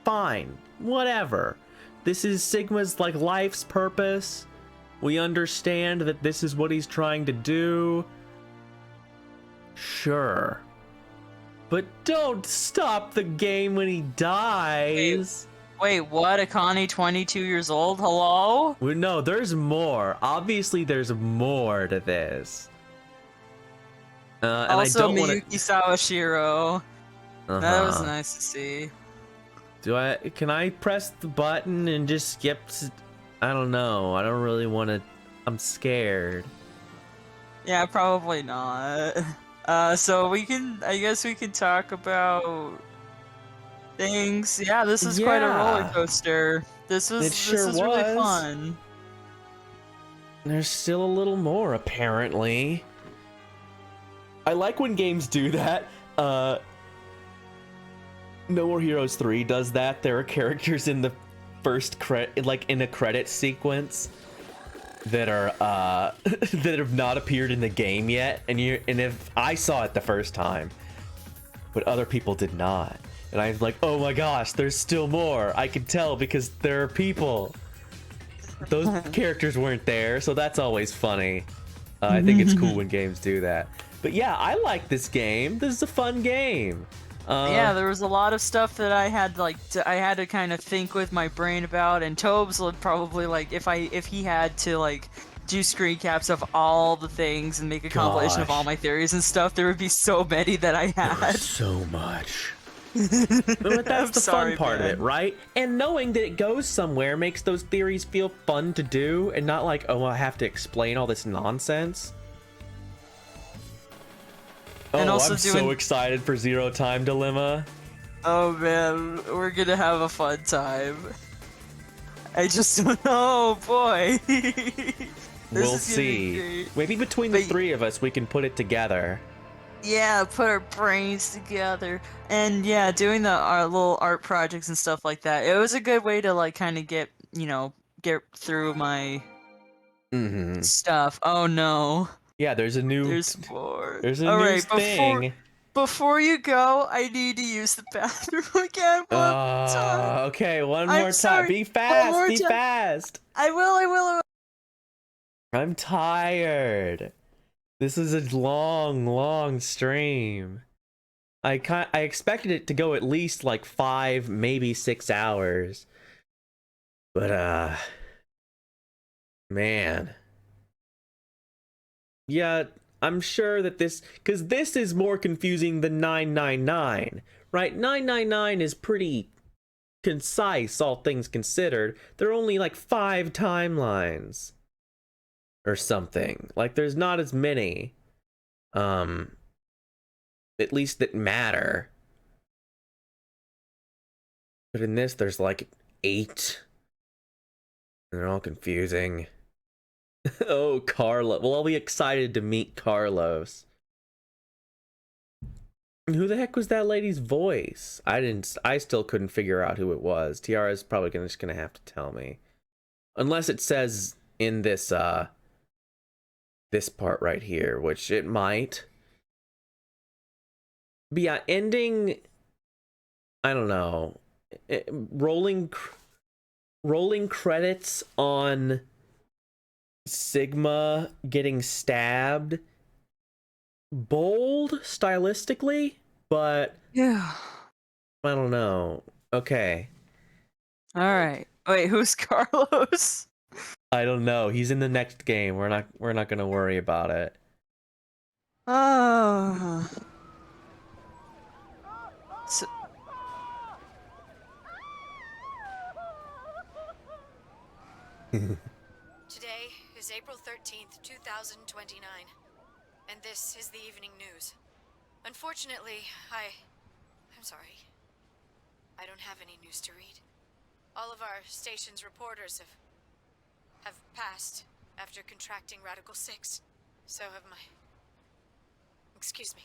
fine. Whatever. This is Sigma's, like, life's purpose. We understand that this is what he's trying to do. Sure. But don't stop the game when he dies. Wait, what? Akane 22 years old? Hello? Well, no, there's more. Obviously, there's more to this. And Also, I don't want Miyuki Sawashiro. That was nice to see. Can I press the button and just skip? I don't know. I don't really want to. I'm scared. Yeah, probably not. So I guess we can talk about things. Yeah, this is quite a roller coaster. This was really fun. There's still a little more, apparently. I like when games do that. No More Heroes 3 does that. There are characters in the first like in a credit sequence that are that have not appeared in the game yet, and if I saw it the first time, but other people did not, and I was like, oh my gosh, there's still more. I can tell because there are people. Those characters weren't there, so that's always funny. I think it's cool when games do that. But yeah, I like this game. This is a fun game. Yeah, there was a lot of stuff that I had I had to kind of think with my brain about, and Tobes would probably if he had to do screen caps of all the things and make a compilation of all my theories and stuff, there would be so many that I had. So much. But that's the fun part of it, right? And knowing that it goes somewhere makes those theories feel fun to do, and not like, oh, I have to explain all this nonsense. And oh, also I'm so excited for Zero Time Dilemma. Oh man, we're gonna have a fun time. I just don't know, boy. We'll see. Maybe between the three of us, we can put it together. Yeah, put our brains together. And yeah, doing our little art projects and stuff like that. It was a good way to kind of get through my stuff. Oh no. Yeah, there's more. There's a new thing. Before you go, I need to use the bathroom again one time. Okay, one more time. Be fast. Be fast. I will. I'm tired. This is a long stream. I expected it to go at least 5, maybe 6 hours. But man. Yeah, I'm sure that because this is more confusing than 999, right? 999 is pretty concise, all things considered. There are only 5 timelines or something. There's not as many, at least that matter. But in this, there's 8, and they're all confusing. Oh, Carlos. Well, I'll be excited to meet Carlos. Who the heck was that lady's voice? I still couldn't figure out who it was. Tiara's probably just gonna have to tell me. Unless it says in this this part right here, which it might. But yeah, ending, I don't know. Rolling credits on Sigma getting stabbed. Bold stylistically, but yeah, I don't know. Okay. All right. Wait, who's Carlos? I don't know. He's in the next game. We're not gonna worry about it. Oh. Today is April 13th, 2029, and this is the evening news. Unfortunately, I'm sorry. I don't have any news to read. All of our station's reporters have passed after contracting Radical 6. So have my... Excuse me.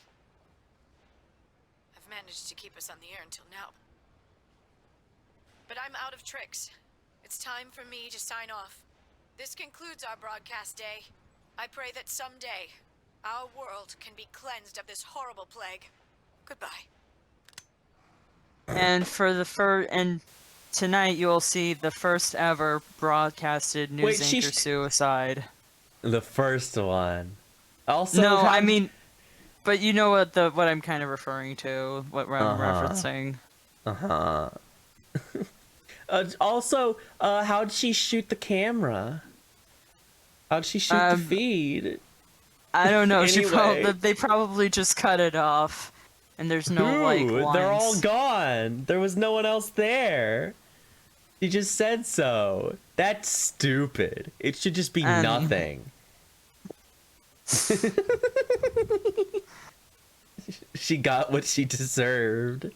I've managed to keep us on the air until now. But I'm out of tricks. It's time for me to sign off. This concludes our broadcast day. I pray that someday our world can be cleansed of this horrible plague. Goodbye. And for the and tonight you will see the first ever broadcasted news anchor suicide. The first one. Also, no, I mean, but you know what I'm kind of referring to, what I'm referencing. Also, how'd she shoot the camera? How'd she shoot the feed? I don't know. Anyway. They probably just cut it off, and there's no like lines. They're all gone. There was no one else there. She just said so. That's stupid. It should just be nothing. She got what she deserved.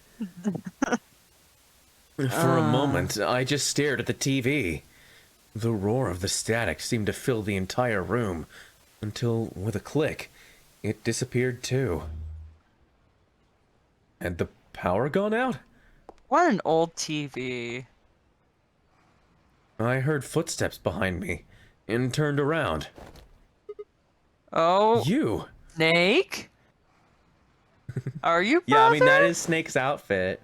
For a moment, I just stared at the TV. The roar of the static seemed to fill the entire room, until, with a click, it disappeared too. Had the power gone out? What an old TV. I heard footsteps behind me, and turned around. Oh. You! Snake? Are you Yeah, I mean, brother? that is Snake's outfit.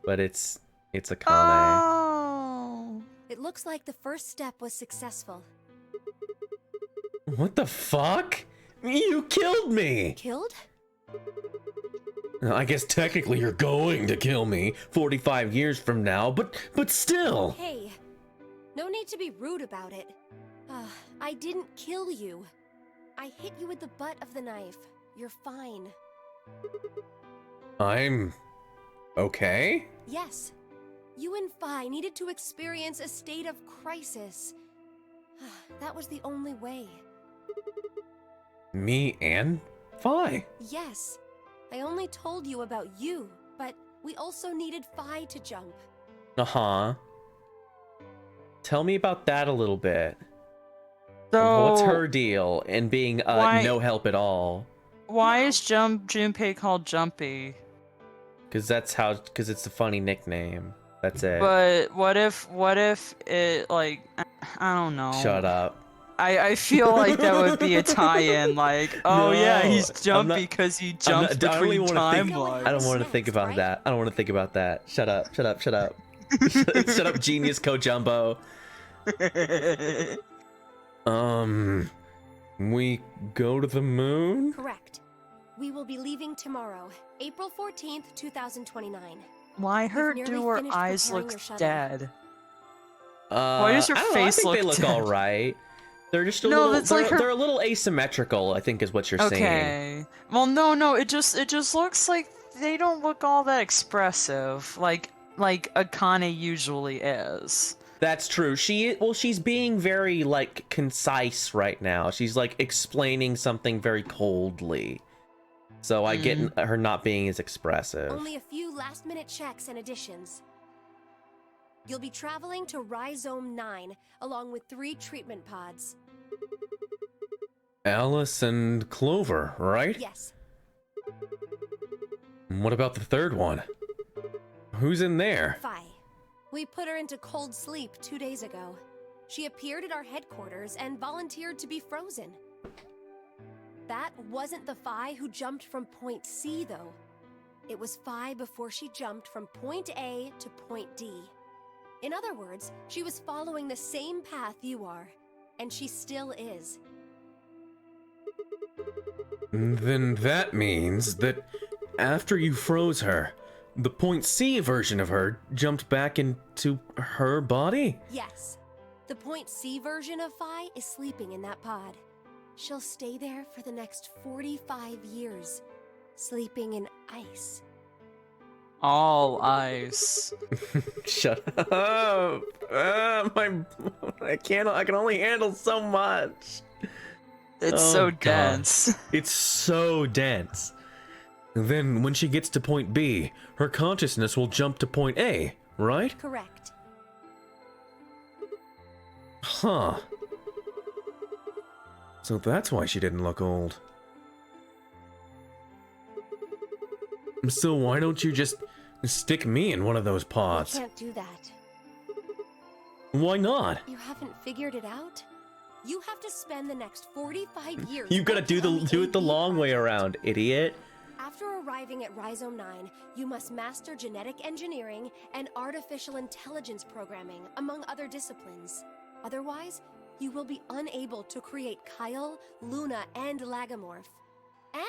But it's Akane. Oh. It looks like the first step was successful. What the fuck? You killed me! Killed? I guess technically you're going to kill me 45 years from now, but still! Hey, no need to be rude about it. I didn't kill you. I hit you with the butt of the knife. You're fine. I'm... okay? Yes. You and Phi needed to experience a state of crisis. That was the only way. Me and Phi? Yes. I only told you about you, but we also needed Phi to jump. Uh-huh. Tell me about that a little bit. So, what's her deal in being no help at all? Why is Junpei called Jumpy? Because it's a funny nickname. That's it. But what if it, like, I don't know. Shut up. I feel like that would be a tie-in, like, oh No, yeah, he's jumpy because he jumps between timelines. I don't want to think about that. I don't want to think about that. Shut up. Shut up. Shut up. Shut up, genius Kojumbo. We go to the moon? Correct. We will be leaving tomorrow, April 14th, 2029. Why do her eyes look dead? Why does her I don't face know, I think look they look dead? all right. They're just a No, little. that's They're, like her- they're a little asymmetrical, I think, is what you're saying. Okay. Well, no, it just looks like they don't look all that expressive, like Akane usually is. That's true. She's being very like concise right now. She's like explaining something very coldly. So I get her not being as expressive. Only a few last-minute checks and additions. You'll be traveling to Rhizome 9, along with 3 treatment pods. Alice and Clover, right? Yes. What about the third one? Who's in there? Phi. We put her into cold sleep 2 days ago. She appeared at our headquarters and volunteered to be frozen. That wasn't the Phi who jumped from point C, though. It was Phi before she jumped from point A to point D. In other words, she was following the same path you are, and she still is. Then that means that after you froze her, the point C version of her jumped back into her body? Yes. The point C version of Phi is sleeping in that pod. She'll stay there for the next 45 years, sleeping in ice. All ice. Shut up. I can only handle so much. It's so dense. It's so dense. Then when she gets to point B, her consciousness will jump to point A, right? Correct. Huh. So that's why she didn't look old. So why don't you just stick me in one of those You pods? can't do that. Why not? You haven't figured it out? You have to spend the next 45 years. You gotta do it the long way around, idiot. After arriving at Rhizome 9, you must master genetic engineering and artificial intelligence programming, among other disciplines. Otherwise, you will be unable to create Kyle, Luna, and Lagomorph.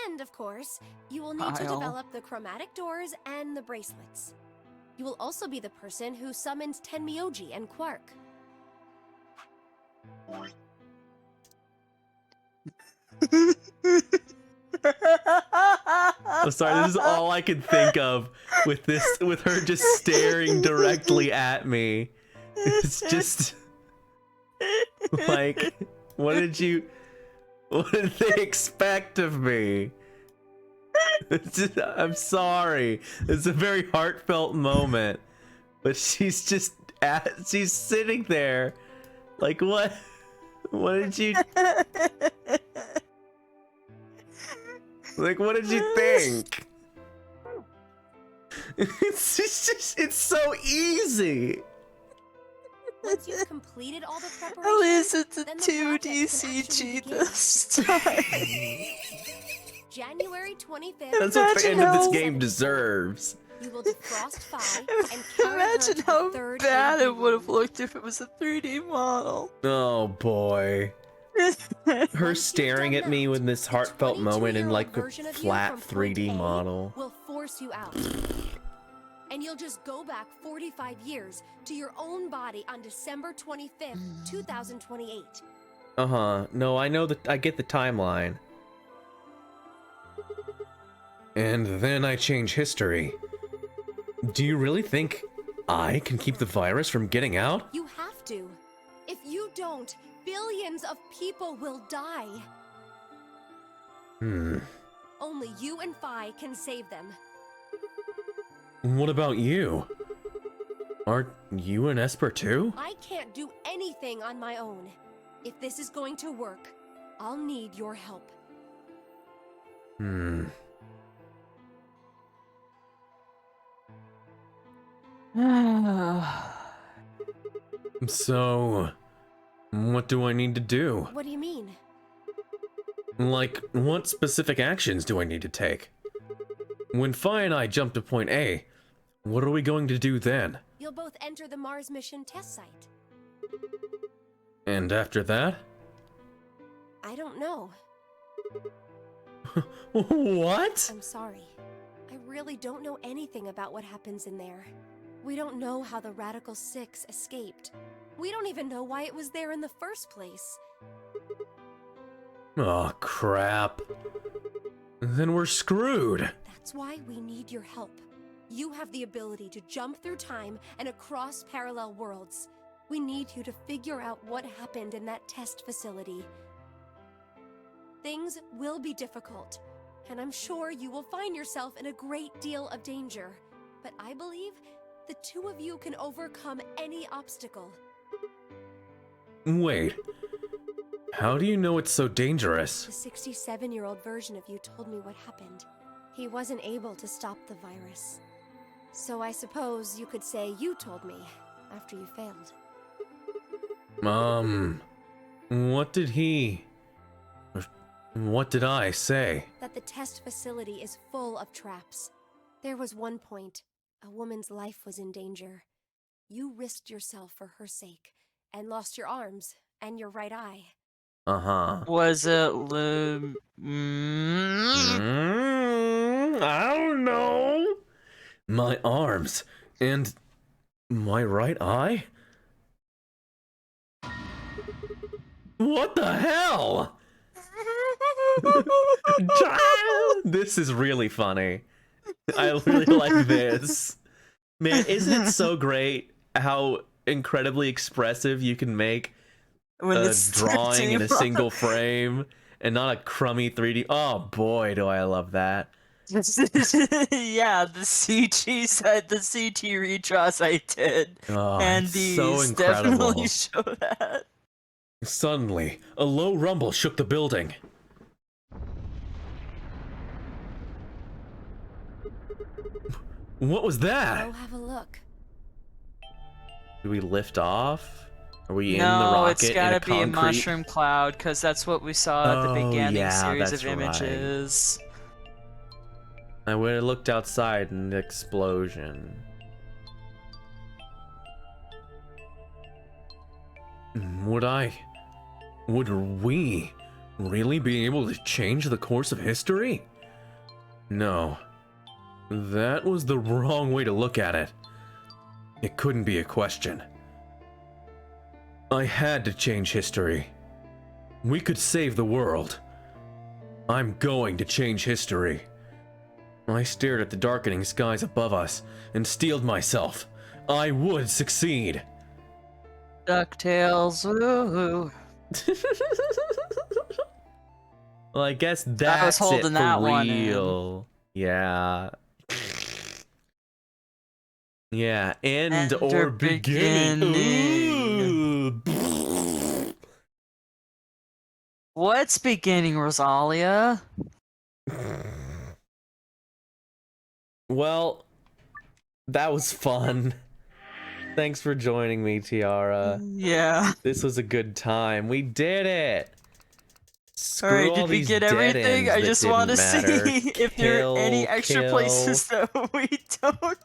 And, of course, you will need to develop the chromatic doors and the bracelets. You will also be the person who summons Tenmyoji and Quark. I'm sorry, this is all I can think of with her just staring directly at me. It's just like, what did they expect of me? I'm sorry. It's a very heartfelt moment, but she's sitting there like, what did you like, what did you think? It's so easy. Once you've completed all the preparations, At least it's a then the 2D project can actually CG begin. this time. January 25th. That's what the end of this game deserves. You will defrost Phi and carry Imagine her to how the third bad AB it would have room. looked if it was a 3D model. Oh boy. Her staring at me with this heartfelt moment in like a version of you flat from point 3D A model. will force you out. And you'll just go back 45 years to your own body on December 25th, 2028. No, I know that. I get the timeline. And then I change history. Do you really think I can keep the virus from getting out? You have to. If you don't, billions of people will die. Only you and Phi can save them. What about you? Aren't you an Esper too? I can't do anything on my own. If this is going to work, I'll need your help. So, what do I need to do? What do you mean? Like, what specific actions do I need to take? When Phi and I jump to point A, what are we going to do then? You'll both enter the Mars mission test site. And after that? I don't know. What? I'm sorry. I really don't know anything about what happens in there. We don't know how the Radical Six escaped. We don't even know why it was there in the first place. Oh, crap. Then we're screwed. That's why we need your help. You have the ability to jump through time and across parallel worlds. We need you to figure out what happened in that test facility. Things will be difficult, and I'm sure you will find yourself in a great deal of danger. But I believe the two of you can overcome any obstacle. Wait. How do you know it's so dangerous? The 67-year-old version of you told me what happened. He wasn't able to stop the virus. So I suppose you could say you told me after you failed. What did I say? That the test facility is full of traps. There was one point, a woman's life was in danger. You risked yourself for her sake, and lost your arms and your right eye. Was it I don't know. My arms and my right eye? What the hell? This is really funny. I really like this. Man, isn't it so great how incredibly expressive you can make when a it's drawing in a 3D single frame and not a crummy 3D? Oh boy, do I love that. Yeah, the CG side, the CG redraws I did, Oh, and it's these so incredible. definitely show that. Suddenly, a low rumble shook the building. What was that? Go have a look. Do we lift off? Are we in the No, rocket it's in gotta a be a concrete? mushroom cloud, because that's what we saw at the Oh, beginning yeah, series that's of images. I would have looked outside and the explosion. Would we really be able to change the course of history? No. That was the wrong way to look at it. It couldn't be a question. I had to change history. We could save the world. I'm going to change history. I stared at the darkening skies above us and steeled myself. I would succeed. DuckTales, woohoo. Well, I guess I was that's it holding for that one in. real. Yeah. Yeah, end or beginning. Ooh. What's beginning, Rosalia? Well, that was fun. Thanks for joining me, Tiara. Yeah. This was a good time. We did it. Screw Alright, all did we these get dead everything? ends I that just didn't want to matter. see if there are any extra Kill. places that we don't.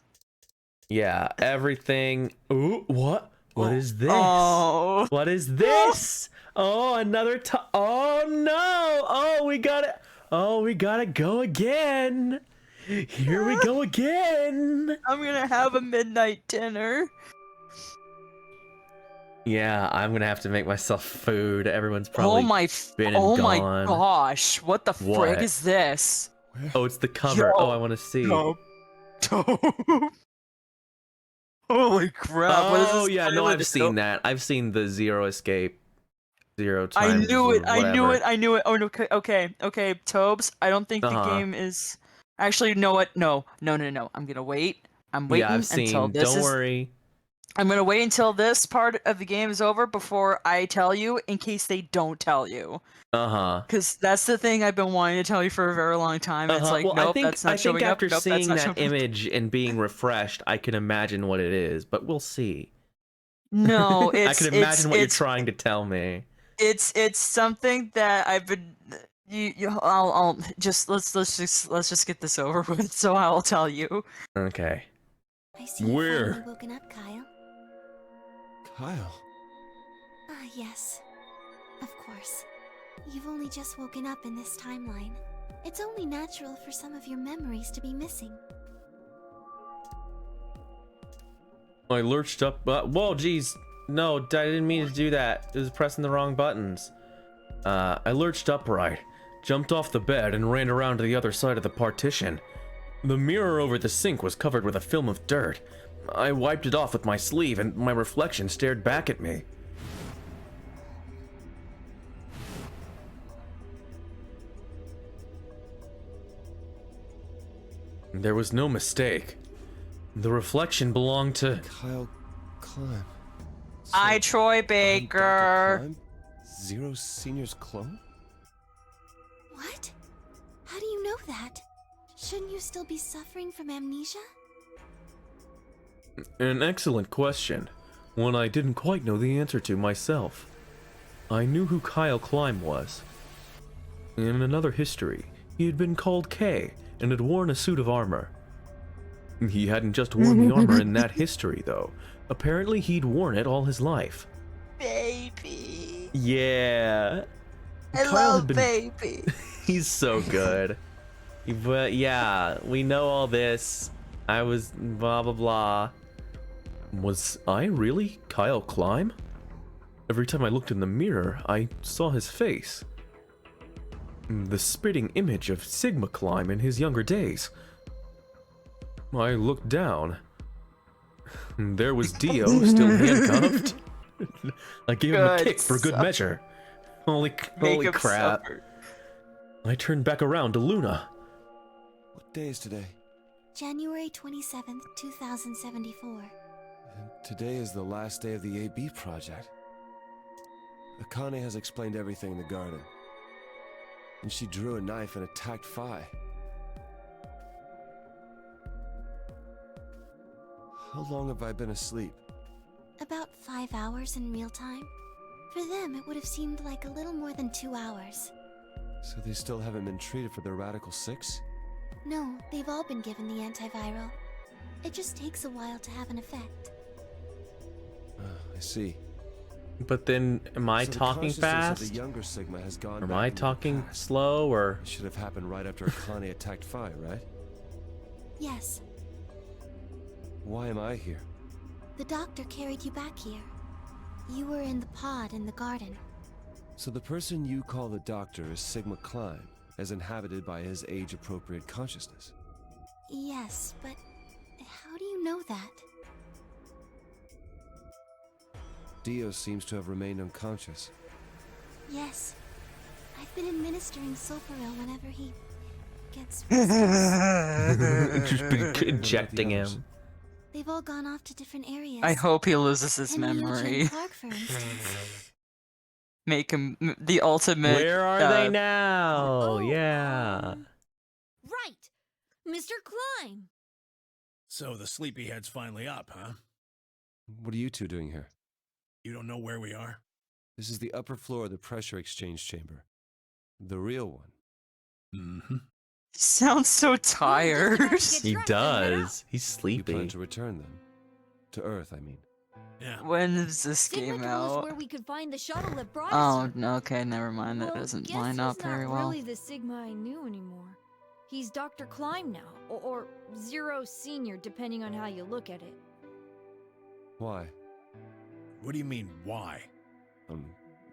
Yeah, everything. Ooh, what? What is this? Oh. What is this? Oh, another oh no! Oh, we gotta go again. Here we go again. I'm gonna have a midnight dinner. Yeah, I'm gonna have to make myself food. Everyone's probably been and oh my gone. gosh, what the What? frig is this? Oh, it's the cover. Yo, Oh, I want to see. Holy crap, what is Oh, this? yeah, no, I've seen that. I've seen the Zero Escape. Zero I times. knew it, I knew whatever. it, I knew it. Oh, no, okay, Tobes, I don't think the game is... Actually, you know what? No, I'm gonna wait. I'm waiting Yeah, I've until seen. this Don't worry. I'm gonna wait until this part of the game is over before I tell you, in case they don't tell you. Because that's the thing I've been wanting to tell you for a very long time, and it's like, Well, nope, that's not showing up. after Nope, that's seeing not that showing up. image and being refreshed, I can imagine what it is, but we'll see. No, I it's can imagine what you're trying to tell me. It's something that I've been. I'll just let's just get this over with. So I'll tell you. Okay. I see you've finally woken up, Kyle. Kyle. Ah, yes. Of course. You've only just woken up in this timeline. It's only natural for some of your memories to be missing. I lurched up. Whoa, geez. No, I didn't mean to do that. It was pressing the wrong buttons. I lurched upright, jumped off the bed, and ran around to the other side of the partition. The mirror over the sink was covered with a film of dirt. I wiped it off with my sleeve, and my reflection stared back at me. There was no mistake. The reflection belonged to Kyle Climb. I, Troy Baker. Climb? Zero Senior's clone? What? How do you know that? Shouldn't you still be suffering from amnesia? An excellent question. One I didn't quite know the answer to myself. I knew who Kyle Climb was. In another history, he had been called K and had worn a suit of armor. He hadn't just worn the armor in that history, though. Apparently, he'd worn it all his life. Baby. Yeah. I love Baby. He's so good. But yeah, we know all this. I was blah blah blah. Was I really Kyle Climb? Every time I looked in the mirror, I saw his face. The spitting image of Sigma Climb in his younger days. I looked down. There was Dio, still handcuffed. I gave him a kick for good measure. Holy crap. I turned back around to Luna. What day is today? January 27th, 2074. And today is the last day of the AB project. Akane has explained everything in the garden. And she drew a knife and attacked Phi. How long have I been asleep? About 5 hours in real time. For them, it would have seemed like a little more than 2 hours. So they still haven't been treated for their Radical 6? No, they've all been given the antiviral. It just takes a while to have an effect. I see. But then, am I So the talking consciousness of fast? the younger Sigma has gone Or am back I into the talking past. slow, or? It should have happened right after Akane attacked Phi, right? Yes, Why am I here? the doctor carried you back here. You were in the pod in the garden. So the person you call the Doctor is Sigma Klein, as inhabited by his age-appropriate consciousness. Yes, but how do you know that? Dio seems to have remained unconscious. Yes. I've been administering Sulfuril whenever he gets Just been injecting What about the him. They've all gone off to different areas. I hope he loses his Henry Eugene memory. Clark, for instance. Make him the ultimate. Where are they now? Oh, Yeah. Right! Mr. Klein! So the sleepyhead's finally up, huh? What are you two doing here? You don't know where we are? This is the upper floor of the pressure exchange chamber. The real one. Mm-hmm. He sounds so tired. He does. He's You sleepy. plan to return them? To Earth, I mean. Yeah. When does this Sigma game told us out? where we could find the shuttle that brought Oh, us here. no, okay, never mind. That Well, doesn't guess line up he's very not well. really the Sigma I knew anymore. He's Dr. Klein now, or Zero Senior, depending on how you look at it. Why? What do you mean, why?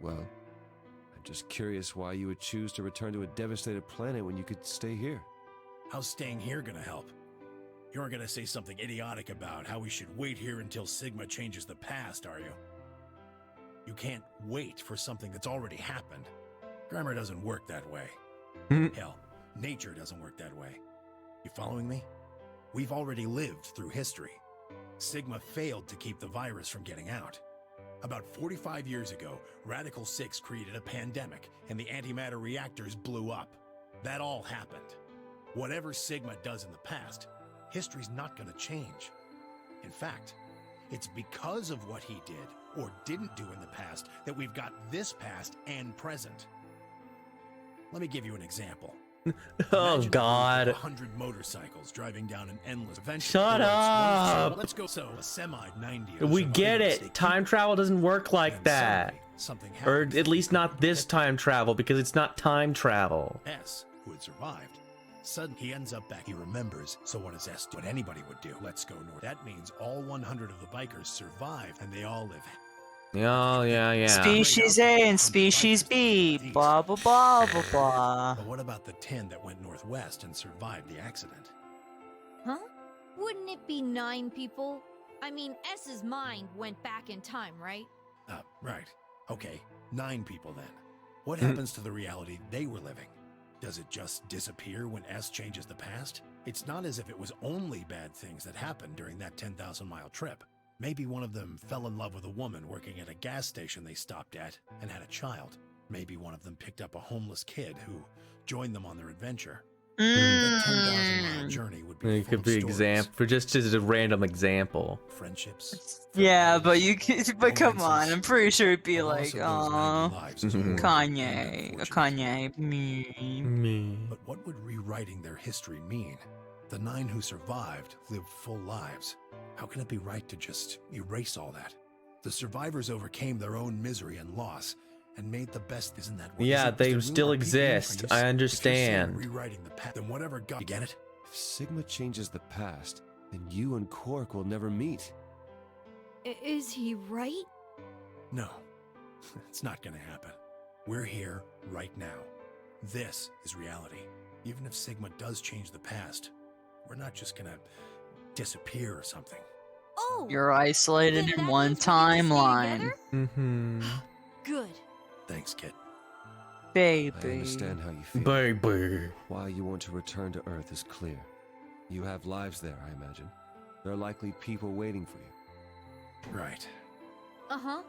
Well, I'm just curious why you would choose to return to a devastated planet when you could stay here. How's staying here gonna help? You aren't gonna say something idiotic about how we should wait here until Sigma changes the past, are you? You can't wait for something that's already happened. Grammar doesn't work that way. Hell, nature doesn't work that way. You following me? We've already lived through history. Sigma failed to keep the virus from getting out. About 45 years ago, Radical 6 created a pandemic, and the antimatter reactors blew up. That all happened. Whatever Sigma does in the past, history's not going to change. In fact, it's because of what he did or didn't do in the past that we've got this past and present. Let me give you an example. Oh, Imagine God. 100 motorcycles driving down an endless adventure. Shut up. Let's go. So a semi 90. We get it. Time travel doesn't work like that. Something Or happens. at least not this time travel, because it's not time travel. S, who had survived. Suddenly, he ends up back. He remembers. So what does S do? What anybody would do. Let's go north. That means all 100 of the bikers survive, and they all live. Oh, yeah. Species A and Species B. Blah, blah, blah, blah, blah. But what about the 10 that went northwest and survived the accident? Huh? Wouldn't it be 9 people? I mean, S's mind went back in time, right? Right. Okay, 9 people then. What happens to the reality they were living? Does it just disappear when S changes the past? It's not as if it was only bad things that happened during that 10,000-mile trip. Maybe one of them fell in love with a woman working at a gas station they stopped at and had a child. Maybe one of them picked up a homeless kid who joined them on their adventure. The 10,000-mile journey would be It full could of be stories, example, just as a random example. friendships. Yeah, but you could, but come on, romances, I'm pretty sure it'd be and like, also those 90 lives as a horror Kanye, and Kanye, me. Me. But what would rewriting their history mean? The 9 who survived lived full lives. How can it be right to just erase all that? The survivors overcame their own misery and loss and made the best. Isn't that what? Yeah, isn't they Mr. still Moon, are you exist. serious? I If you're understand. saying rewriting the past, then whatever God, you get it? If Sigma changes the past, then you and Quark will never meet. Is he right? No, it's not gonna happen. We're here right now. This is reality. Even if Sigma does change the past, we're not just gonna disappear or something. Oh! You're isolated Then in that one means we get to stay timeline. together? Mm-hmm. Good. Thanks, kid. Baby. I understand how you feel. Baby. Why you want to return to Earth is clear. You have lives there, I imagine. There are likely people waiting for you. Right. Uh-huh.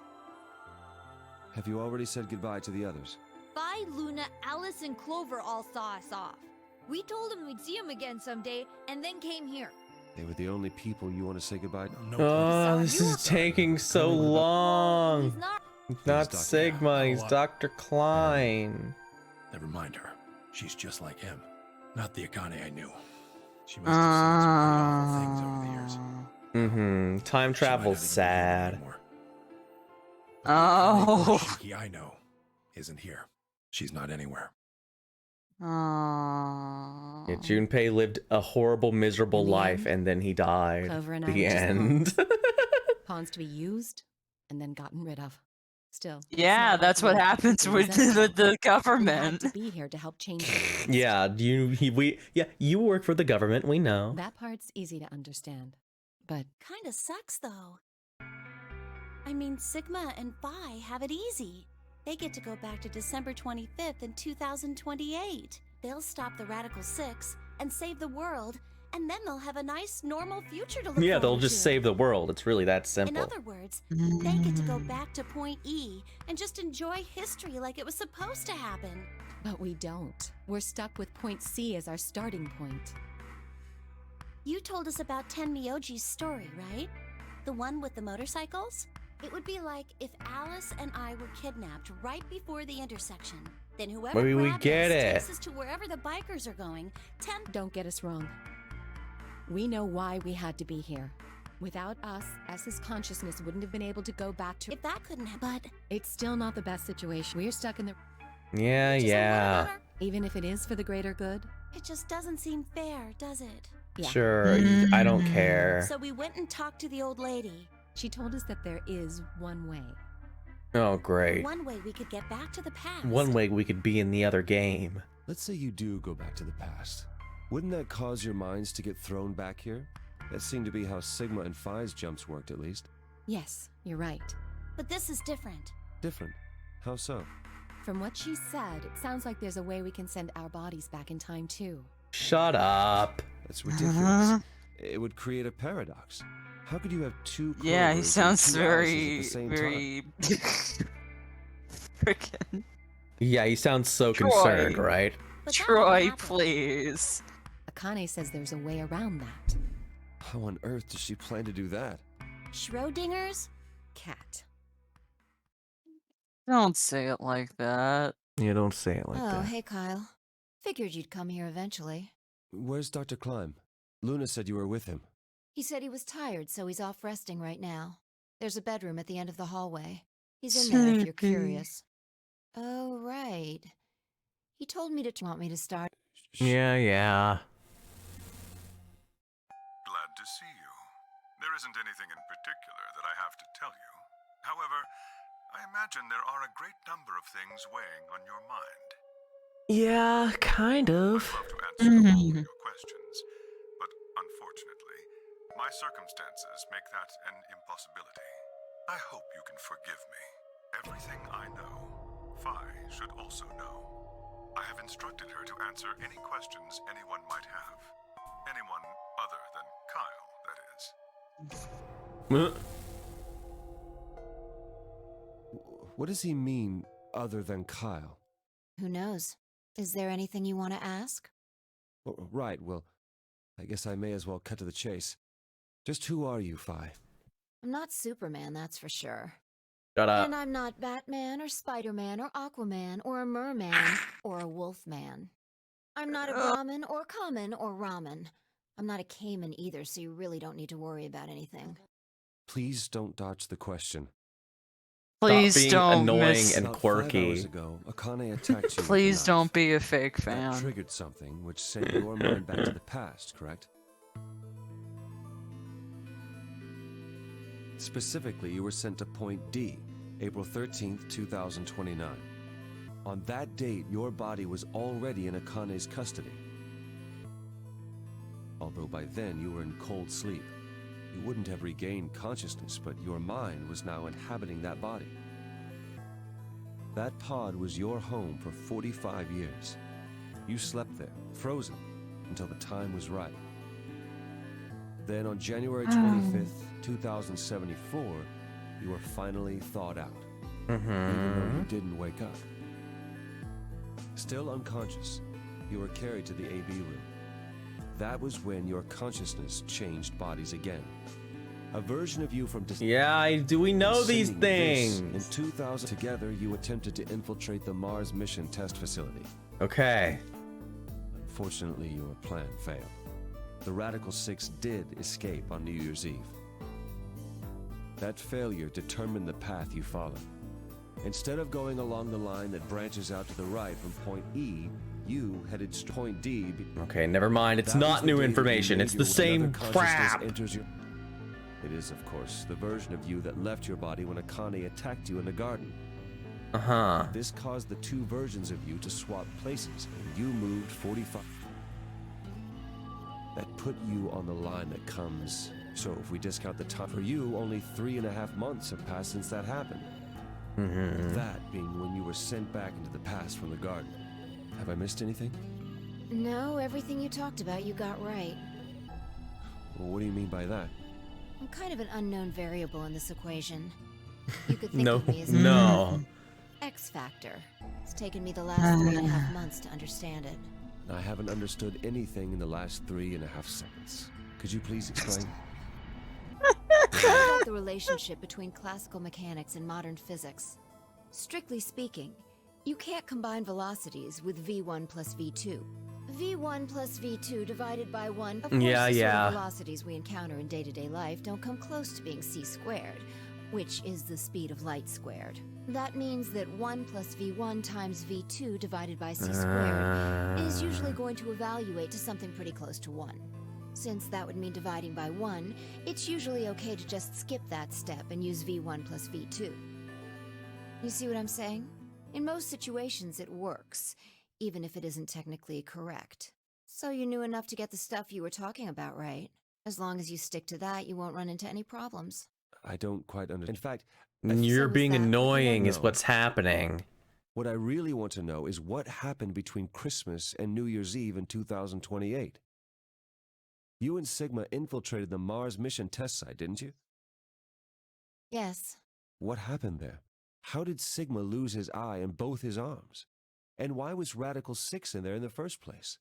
Have you already said goodbye to the others? Vi, Luna, Alice, and Clover all saw us off. We told them we'd see them again someday, and then came here. They were the only people you want to say goodbye to? Oh, this is taking so long. He's not Dr. Sigma, he's Dr. Klein. Never mind her. She's just like him. Not the Akane I knew. She must have seen some pretty awful things over the years. Mm-hmm. Time travel's sad. Oh. Shiki I know isn't here. She's not anywhere. Oh. Yeah, Junpei lived a horrible, miserable life, and then he died. Clover and I The were just end. Pawns to be used and then gotten rid of. Still. it's Yeah, not like that's we what were happens with resentful. the We had government. to be here to help change it. Yeah, you work for the government, we know. That part's easy to understand. But Kinda sucks, though. I mean, Sigma and Phi have it easy. They get to go back to December 25th in 2028. They'll stop the Radical Six and save the world, and then they'll have a nice, normal future to look Yeah, they'll forward just to. save the world. It's really that In simple. other words, they get to go back to Point E and just enjoy history like it was supposed to happen. But we don't. We're stuck with Point C as our starting point. You told us about Tenmyoji's story, right? The one with the motorcycles? It would be like if Alice and I were kidnapped right before the intersection. Then whoever Maybe we grabbed get us it. takes us to wherever the bikers are going. Don't get us wrong. We know why we had to be here. Without us, S's consciousness wouldn't have been able to go back to. If that couldn't happen, but it's still not the best situation. We're stuck in the. Yeah. Even if it is for the greater good. it just doesn't seem fair, does it? Yeah. Sure, I don't care. So we went and talked to the old lady. She told us that there is one way. Oh, great. One way we could get back to the past. One way we could be in the other game. Let's say you do go back to the past. Wouldn't that cause your minds to get thrown back here? That seemed to be how Sigma and Phi's jumps worked, at least. Yes, you're right. But this is different. Different? How so? From what she said, it sounds like there's a way we can send our bodies back in time too. Shut up. That's ridiculous. It would create a paradox. How could you have two Yeah, he Clovers and sounds two very, Alices at the same very freaking. Yeah, he sounds so Troy. concerned, right? Troy, please. Akane says there's a way around that. How on earth does she plan to do that? Schrodinger's cat. Don't say it like that. Yeah, don't say it like Oh, that. hey, Kyle. Figured you'd come here eventually. Where's Dr. Klein? Luna said you were with him. He said he was tired, so he's off resting right now. There's a bedroom at the end of the hallway. He's in there if you're Sleepy. curious. Oh, right. He told me to want me to start. Yeah. Glad to see you. There isn't anything in particular that I have to tell you. However, I imagine there are a great number of things weighing on your mind. Yeah, kind of. I'd love to answer all of your questions, but unfortunately, my circumstances make that an impossibility. I hope you can forgive me. Everything I know, Phi should also know. I have instructed her to answer any questions anyone might have. Anyone other than Kyle, that is. What does he mean, other than Kyle? Who knows? Is there anything you want to ask? Oh, right, well, I guess I may as well cut to the chase. Just who are you, Phi? I'm not Superman, that's for sure. Shut up. And I'm not Batman or Spider-Man or Aquaman or a merman or a wolfman. I'm not a Brahmin or common or ramen. I'm not a Cayman either, so you really don't need to worry about anything. Please don't dodge the question. Please being don't annoying miss. and About 5 quirky. hours ago, Akane attacked you with a Please knife. don't be a fake That fan. triggered something which sent your mind back to the past, correct? Specifically, you were sent to Point D, April 13th, 2029. On that date, your body was already in Akane's custody. Although by then you were in cold sleep. You wouldn't have regained consciousness, but your mind was now inhabiting that body. That pod was your home for 45 years. You slept there, frozen, until the time was right. Then on January 25th, 2074, you were finally thawed out, even though you didn't wake up. Still unconscious, you were carried to the AB room. that was when your consciousness changed bodies again. A version of you from Yeah, do we know these Sending things? this, in 2000, together you attempted to infiltrate the Mars mission test facility. Okay. Unfortunately, your plan failed. The Radical Six did escape on New Year's Eve. That failure determined the path you followed. Instead of going along the line that branches out to the right from point E, you headed to point D. Okay, never mind. It's not new information. It's the same crap. It is, of course, the version of you that left your body when Akane attacked you in the garden. Uh-huh. This caused the two versions of you to swap places, and you moved 45. That put you on the line that comes. So if we discount the time for you, only 3.5 months have passed since that happened. That being when you were sent back into the past from the garden. Have I missed anything? No, everything you talked about you got right. Well, what do you mean by that? I'm kind of an unknown variable in this equation. You could think No, of me as no. X factor. It's taken me the last 3.5 months to understand it. I haven't understood anything in the last 3.5 seconds. Could you please explain? It's about the relationship between classical mechanics and modern physics. Strictly speaking, you can't combine velocities with v1 plus v2. v1 plus v2 divided by 1. Of course, Yeah, the sort yeah. of velocities we encounter in day-to-day life don't come close to being c squared, which is the speed of light squared. That means that 1 plus v1 times v2 divided by c squared is usually going to evaluate to something pretty close to 1. Since that would mean dividing by 1, it's usually okay to just skip that step and use v1 plus v2. You see what I'm saying? In most situations it works, even if it isn't technically correct. So you knew enough to get the stuff you were talking about right. As long as you stick to that, you won't run into any problems. I don't quite understand. In fact, You're being annoying is No. what's happening. What I really want to know is what happened between Christmas and New Year's Eve in 2028. You and Sigma infiltrated the Mars mission test site, didn't you? Yes. What happened there? How did Sigma lose his eye and both his arms? And why was Radical 6 in there in the first place?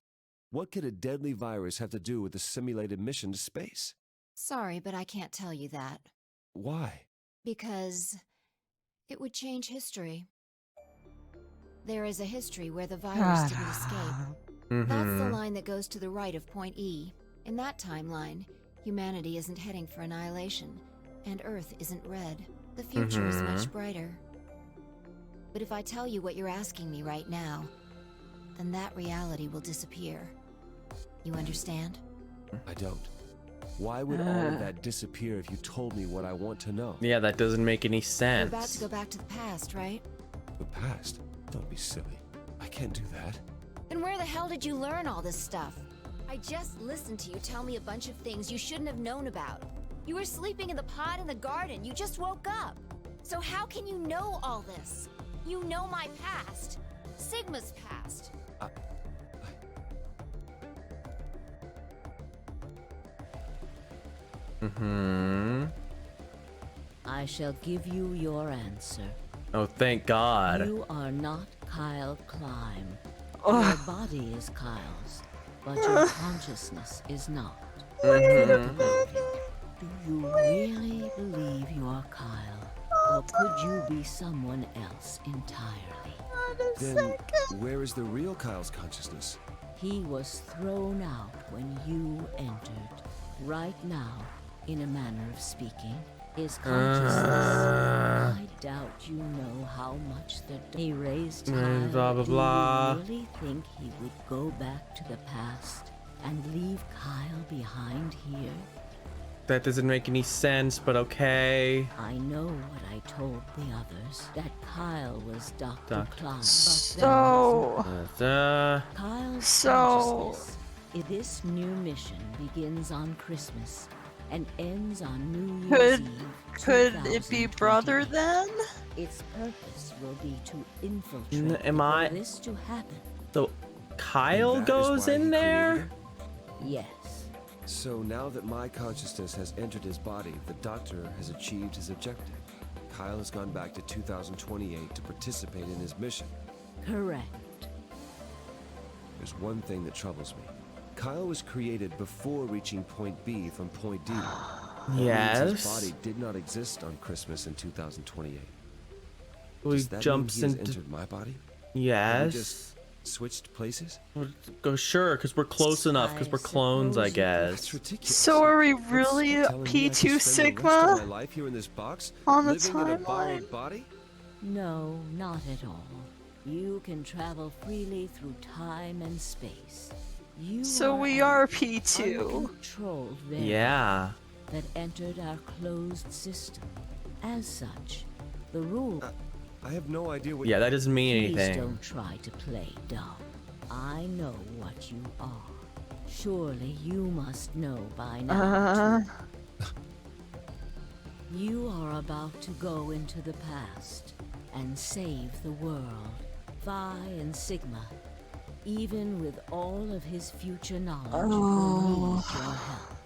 What could a deadly virus have to do with the simulated mission to space? Sorry, but I can't tell you that. Why? Because it would change history. There is a history where the virus didn't escape. That's the line that goes to the right of point E. In that timeline, humanity isn't heading for annihilation, and Earth isn't red. The future is much brighter. But if I tell you what you're asking me right now, then that reality will disappear. You understand? I don't. Why would all of that disappear if you told me what I want to know? Yeah, that doesn't make any You're sense. about to go back to the past, right? The past? Don't be silly. I can't do that. Then where the hell did you learn all this stuff? I just listened to you tell me a bunch of things you shouldn't have known about. You were sleeping in the pod in the garden. You just woke up. So how can you know all this? You know my past. Sigma's past. I shall give you your answer. Oh, thank God. You are not Kyle Climb. Your body is Kyle's, but your consciousness is not. Think about it. Do you really believe you are Kyle? Or could you be someone else entirely? Then where is the real Kyle's consciousness? He was thrown out when you entered. Right now, in a manner of speaking, his consciousness. I doubt you know how much he raised Kyle. Blah, blah, blah. Do you really think he would go back to the past and leave Kyle behind here? That doesn't make any sense, but okay. I know what I told the others, that Kyle was Dr. Klein. So... Kyle's consciousness. This new mission begins on Christmas and ends on New Year's Eve. Could it be brother then? Its purpose will be to infiltrate. Am I? For this to happen. So Kyle goes in there? Yes. So now that my consciousness has entered his body, the Doctor has achieved his objective. Kyle has gone back to 2028 to participate in his mission. Correct. There's one thing that troubles me. Kyle was created before reaching point B from point D. That means Yes. his body did not exist on Christmas in 2028. We Does that jumps mean he has into. entered my body? Have we Yes. just switched places? Go sure, because we're close enough, because we're clones, I guess. That's ridiculous. So are we What's really telling me I could P2 spend the rest of my Sigma life here in this box, on the living in a timeline? borrowed body? No, not at all. You can travel freely through time and space. You So we are an P2. uncontrolled variant Yeah. that entered our closed system. As such, the rule. I have no idea what. Yeah, that doesn't mean Please anything. don't try to play dumb. I know what you are. Surely you must know by now. too. You are about to go into the past and save the world. Phi and Sigma, even with all of his future knowledge, will need your help.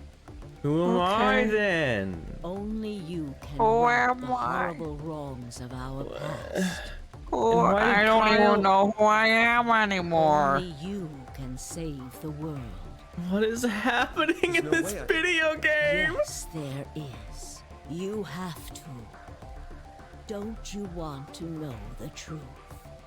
Who am I Okay. then? Only you can Who right am the I? horrible wrongs of our past. Or why did I don't Kyle- even know who I am anymore. Only you can save the world. What is happening in no this way I- video game? Yes, there is. You have to. Don't you want to know the truth?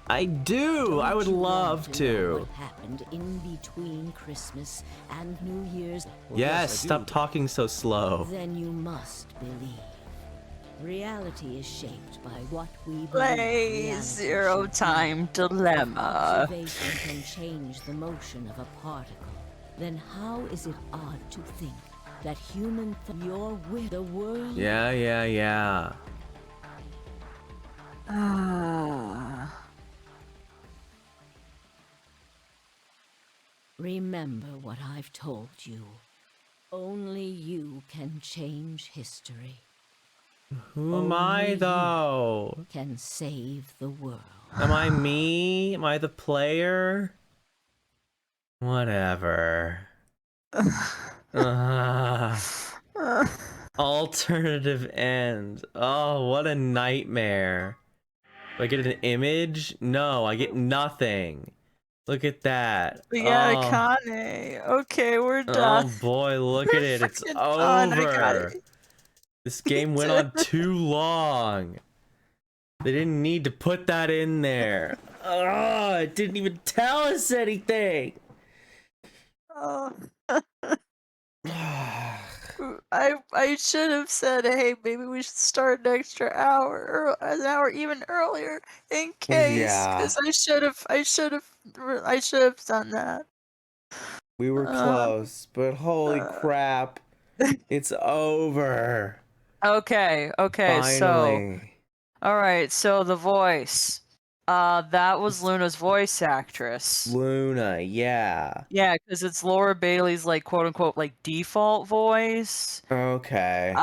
I do. I Don't would you love want to know to. what happened in between Christmas and New Year's? Well, Yes, I do. stop talking so slow. Then you must believe. Reality is shaped by what we believe. Play reality Zero should be. Time If Dilemma. observation can change the motion of a particle, then how is it odd to think that you're with the world? Yeah. Remember what I've told you. Only you can change history. Who am I Only you though? Can save the world. Am I me? Am I the player? Whatever. Alternative end. Oh, what a nightmare. Do I get an image? No, I get nothing. Look at that. We got Oh. a Kane. Okay, we're Oh done. boy, look at it. It's Freaking done, I got over. it. This game went on too long. They didn't need to put that in there. Oh, it didn't even tell us anything. Oh. I should have said, hey, maybe we should start an extra hour or an hour even earlier in case, Yeah. because I should have done that. We were close, but holy crap. It's over. Okay, so Finally. all right, so the voice. That was Luna's voice actress. Luna, yeah. Yeah, because it's Laura Bailey's like quote unquote like default voice. Okay.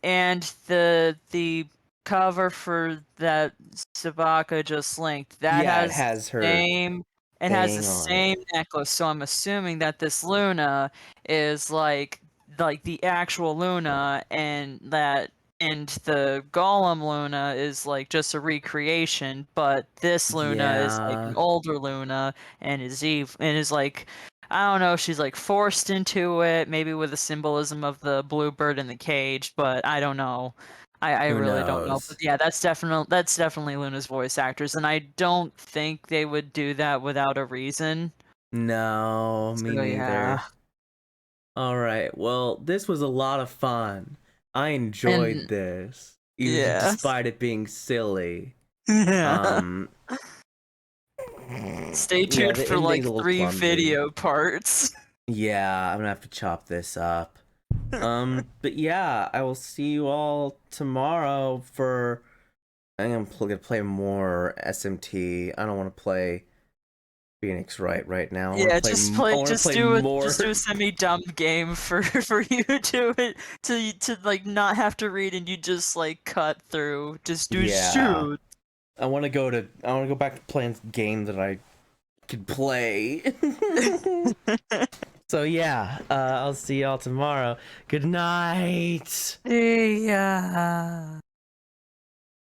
And the cover for that Sabaka just linked that Yeah, it has has her same it has the thing on same necklace, so I'm assuming that this Luna is like the actual Luna, and the Golem Luna is like just a recreation, but this Luna is like Yeah. an older Luna and is like, I don't know, she's like forced into it, maybe with the symbolism of the bluebird in the cage, but I don't know. I Who really don't know. knows? But yeah, that's definitely Luna's voice actors, and I don't think they would do that without a reason. No, me So, neither. yeah. Alright, well, this was a lot of fun. I enjoyed And- this. Even yeah. despite it being silly. Yeah. Stay Yeah, tuned the for like ending's a little 3 clumsy. video parts. Yeah, I'm gonna have to chop this up. But yeah, I will see you all tomorrow for. I think I'm gonna play more SMT. I don't want to play Phoenix right now. I wanna Yeah, play just I play, wanna just play do more. a semi-dumb game for you to like not have to read and you just like cut through. Just do shoot. I want to go back to playing games that I could play. So yeah, I'll see y'all tomorrow. Good night. Yeah.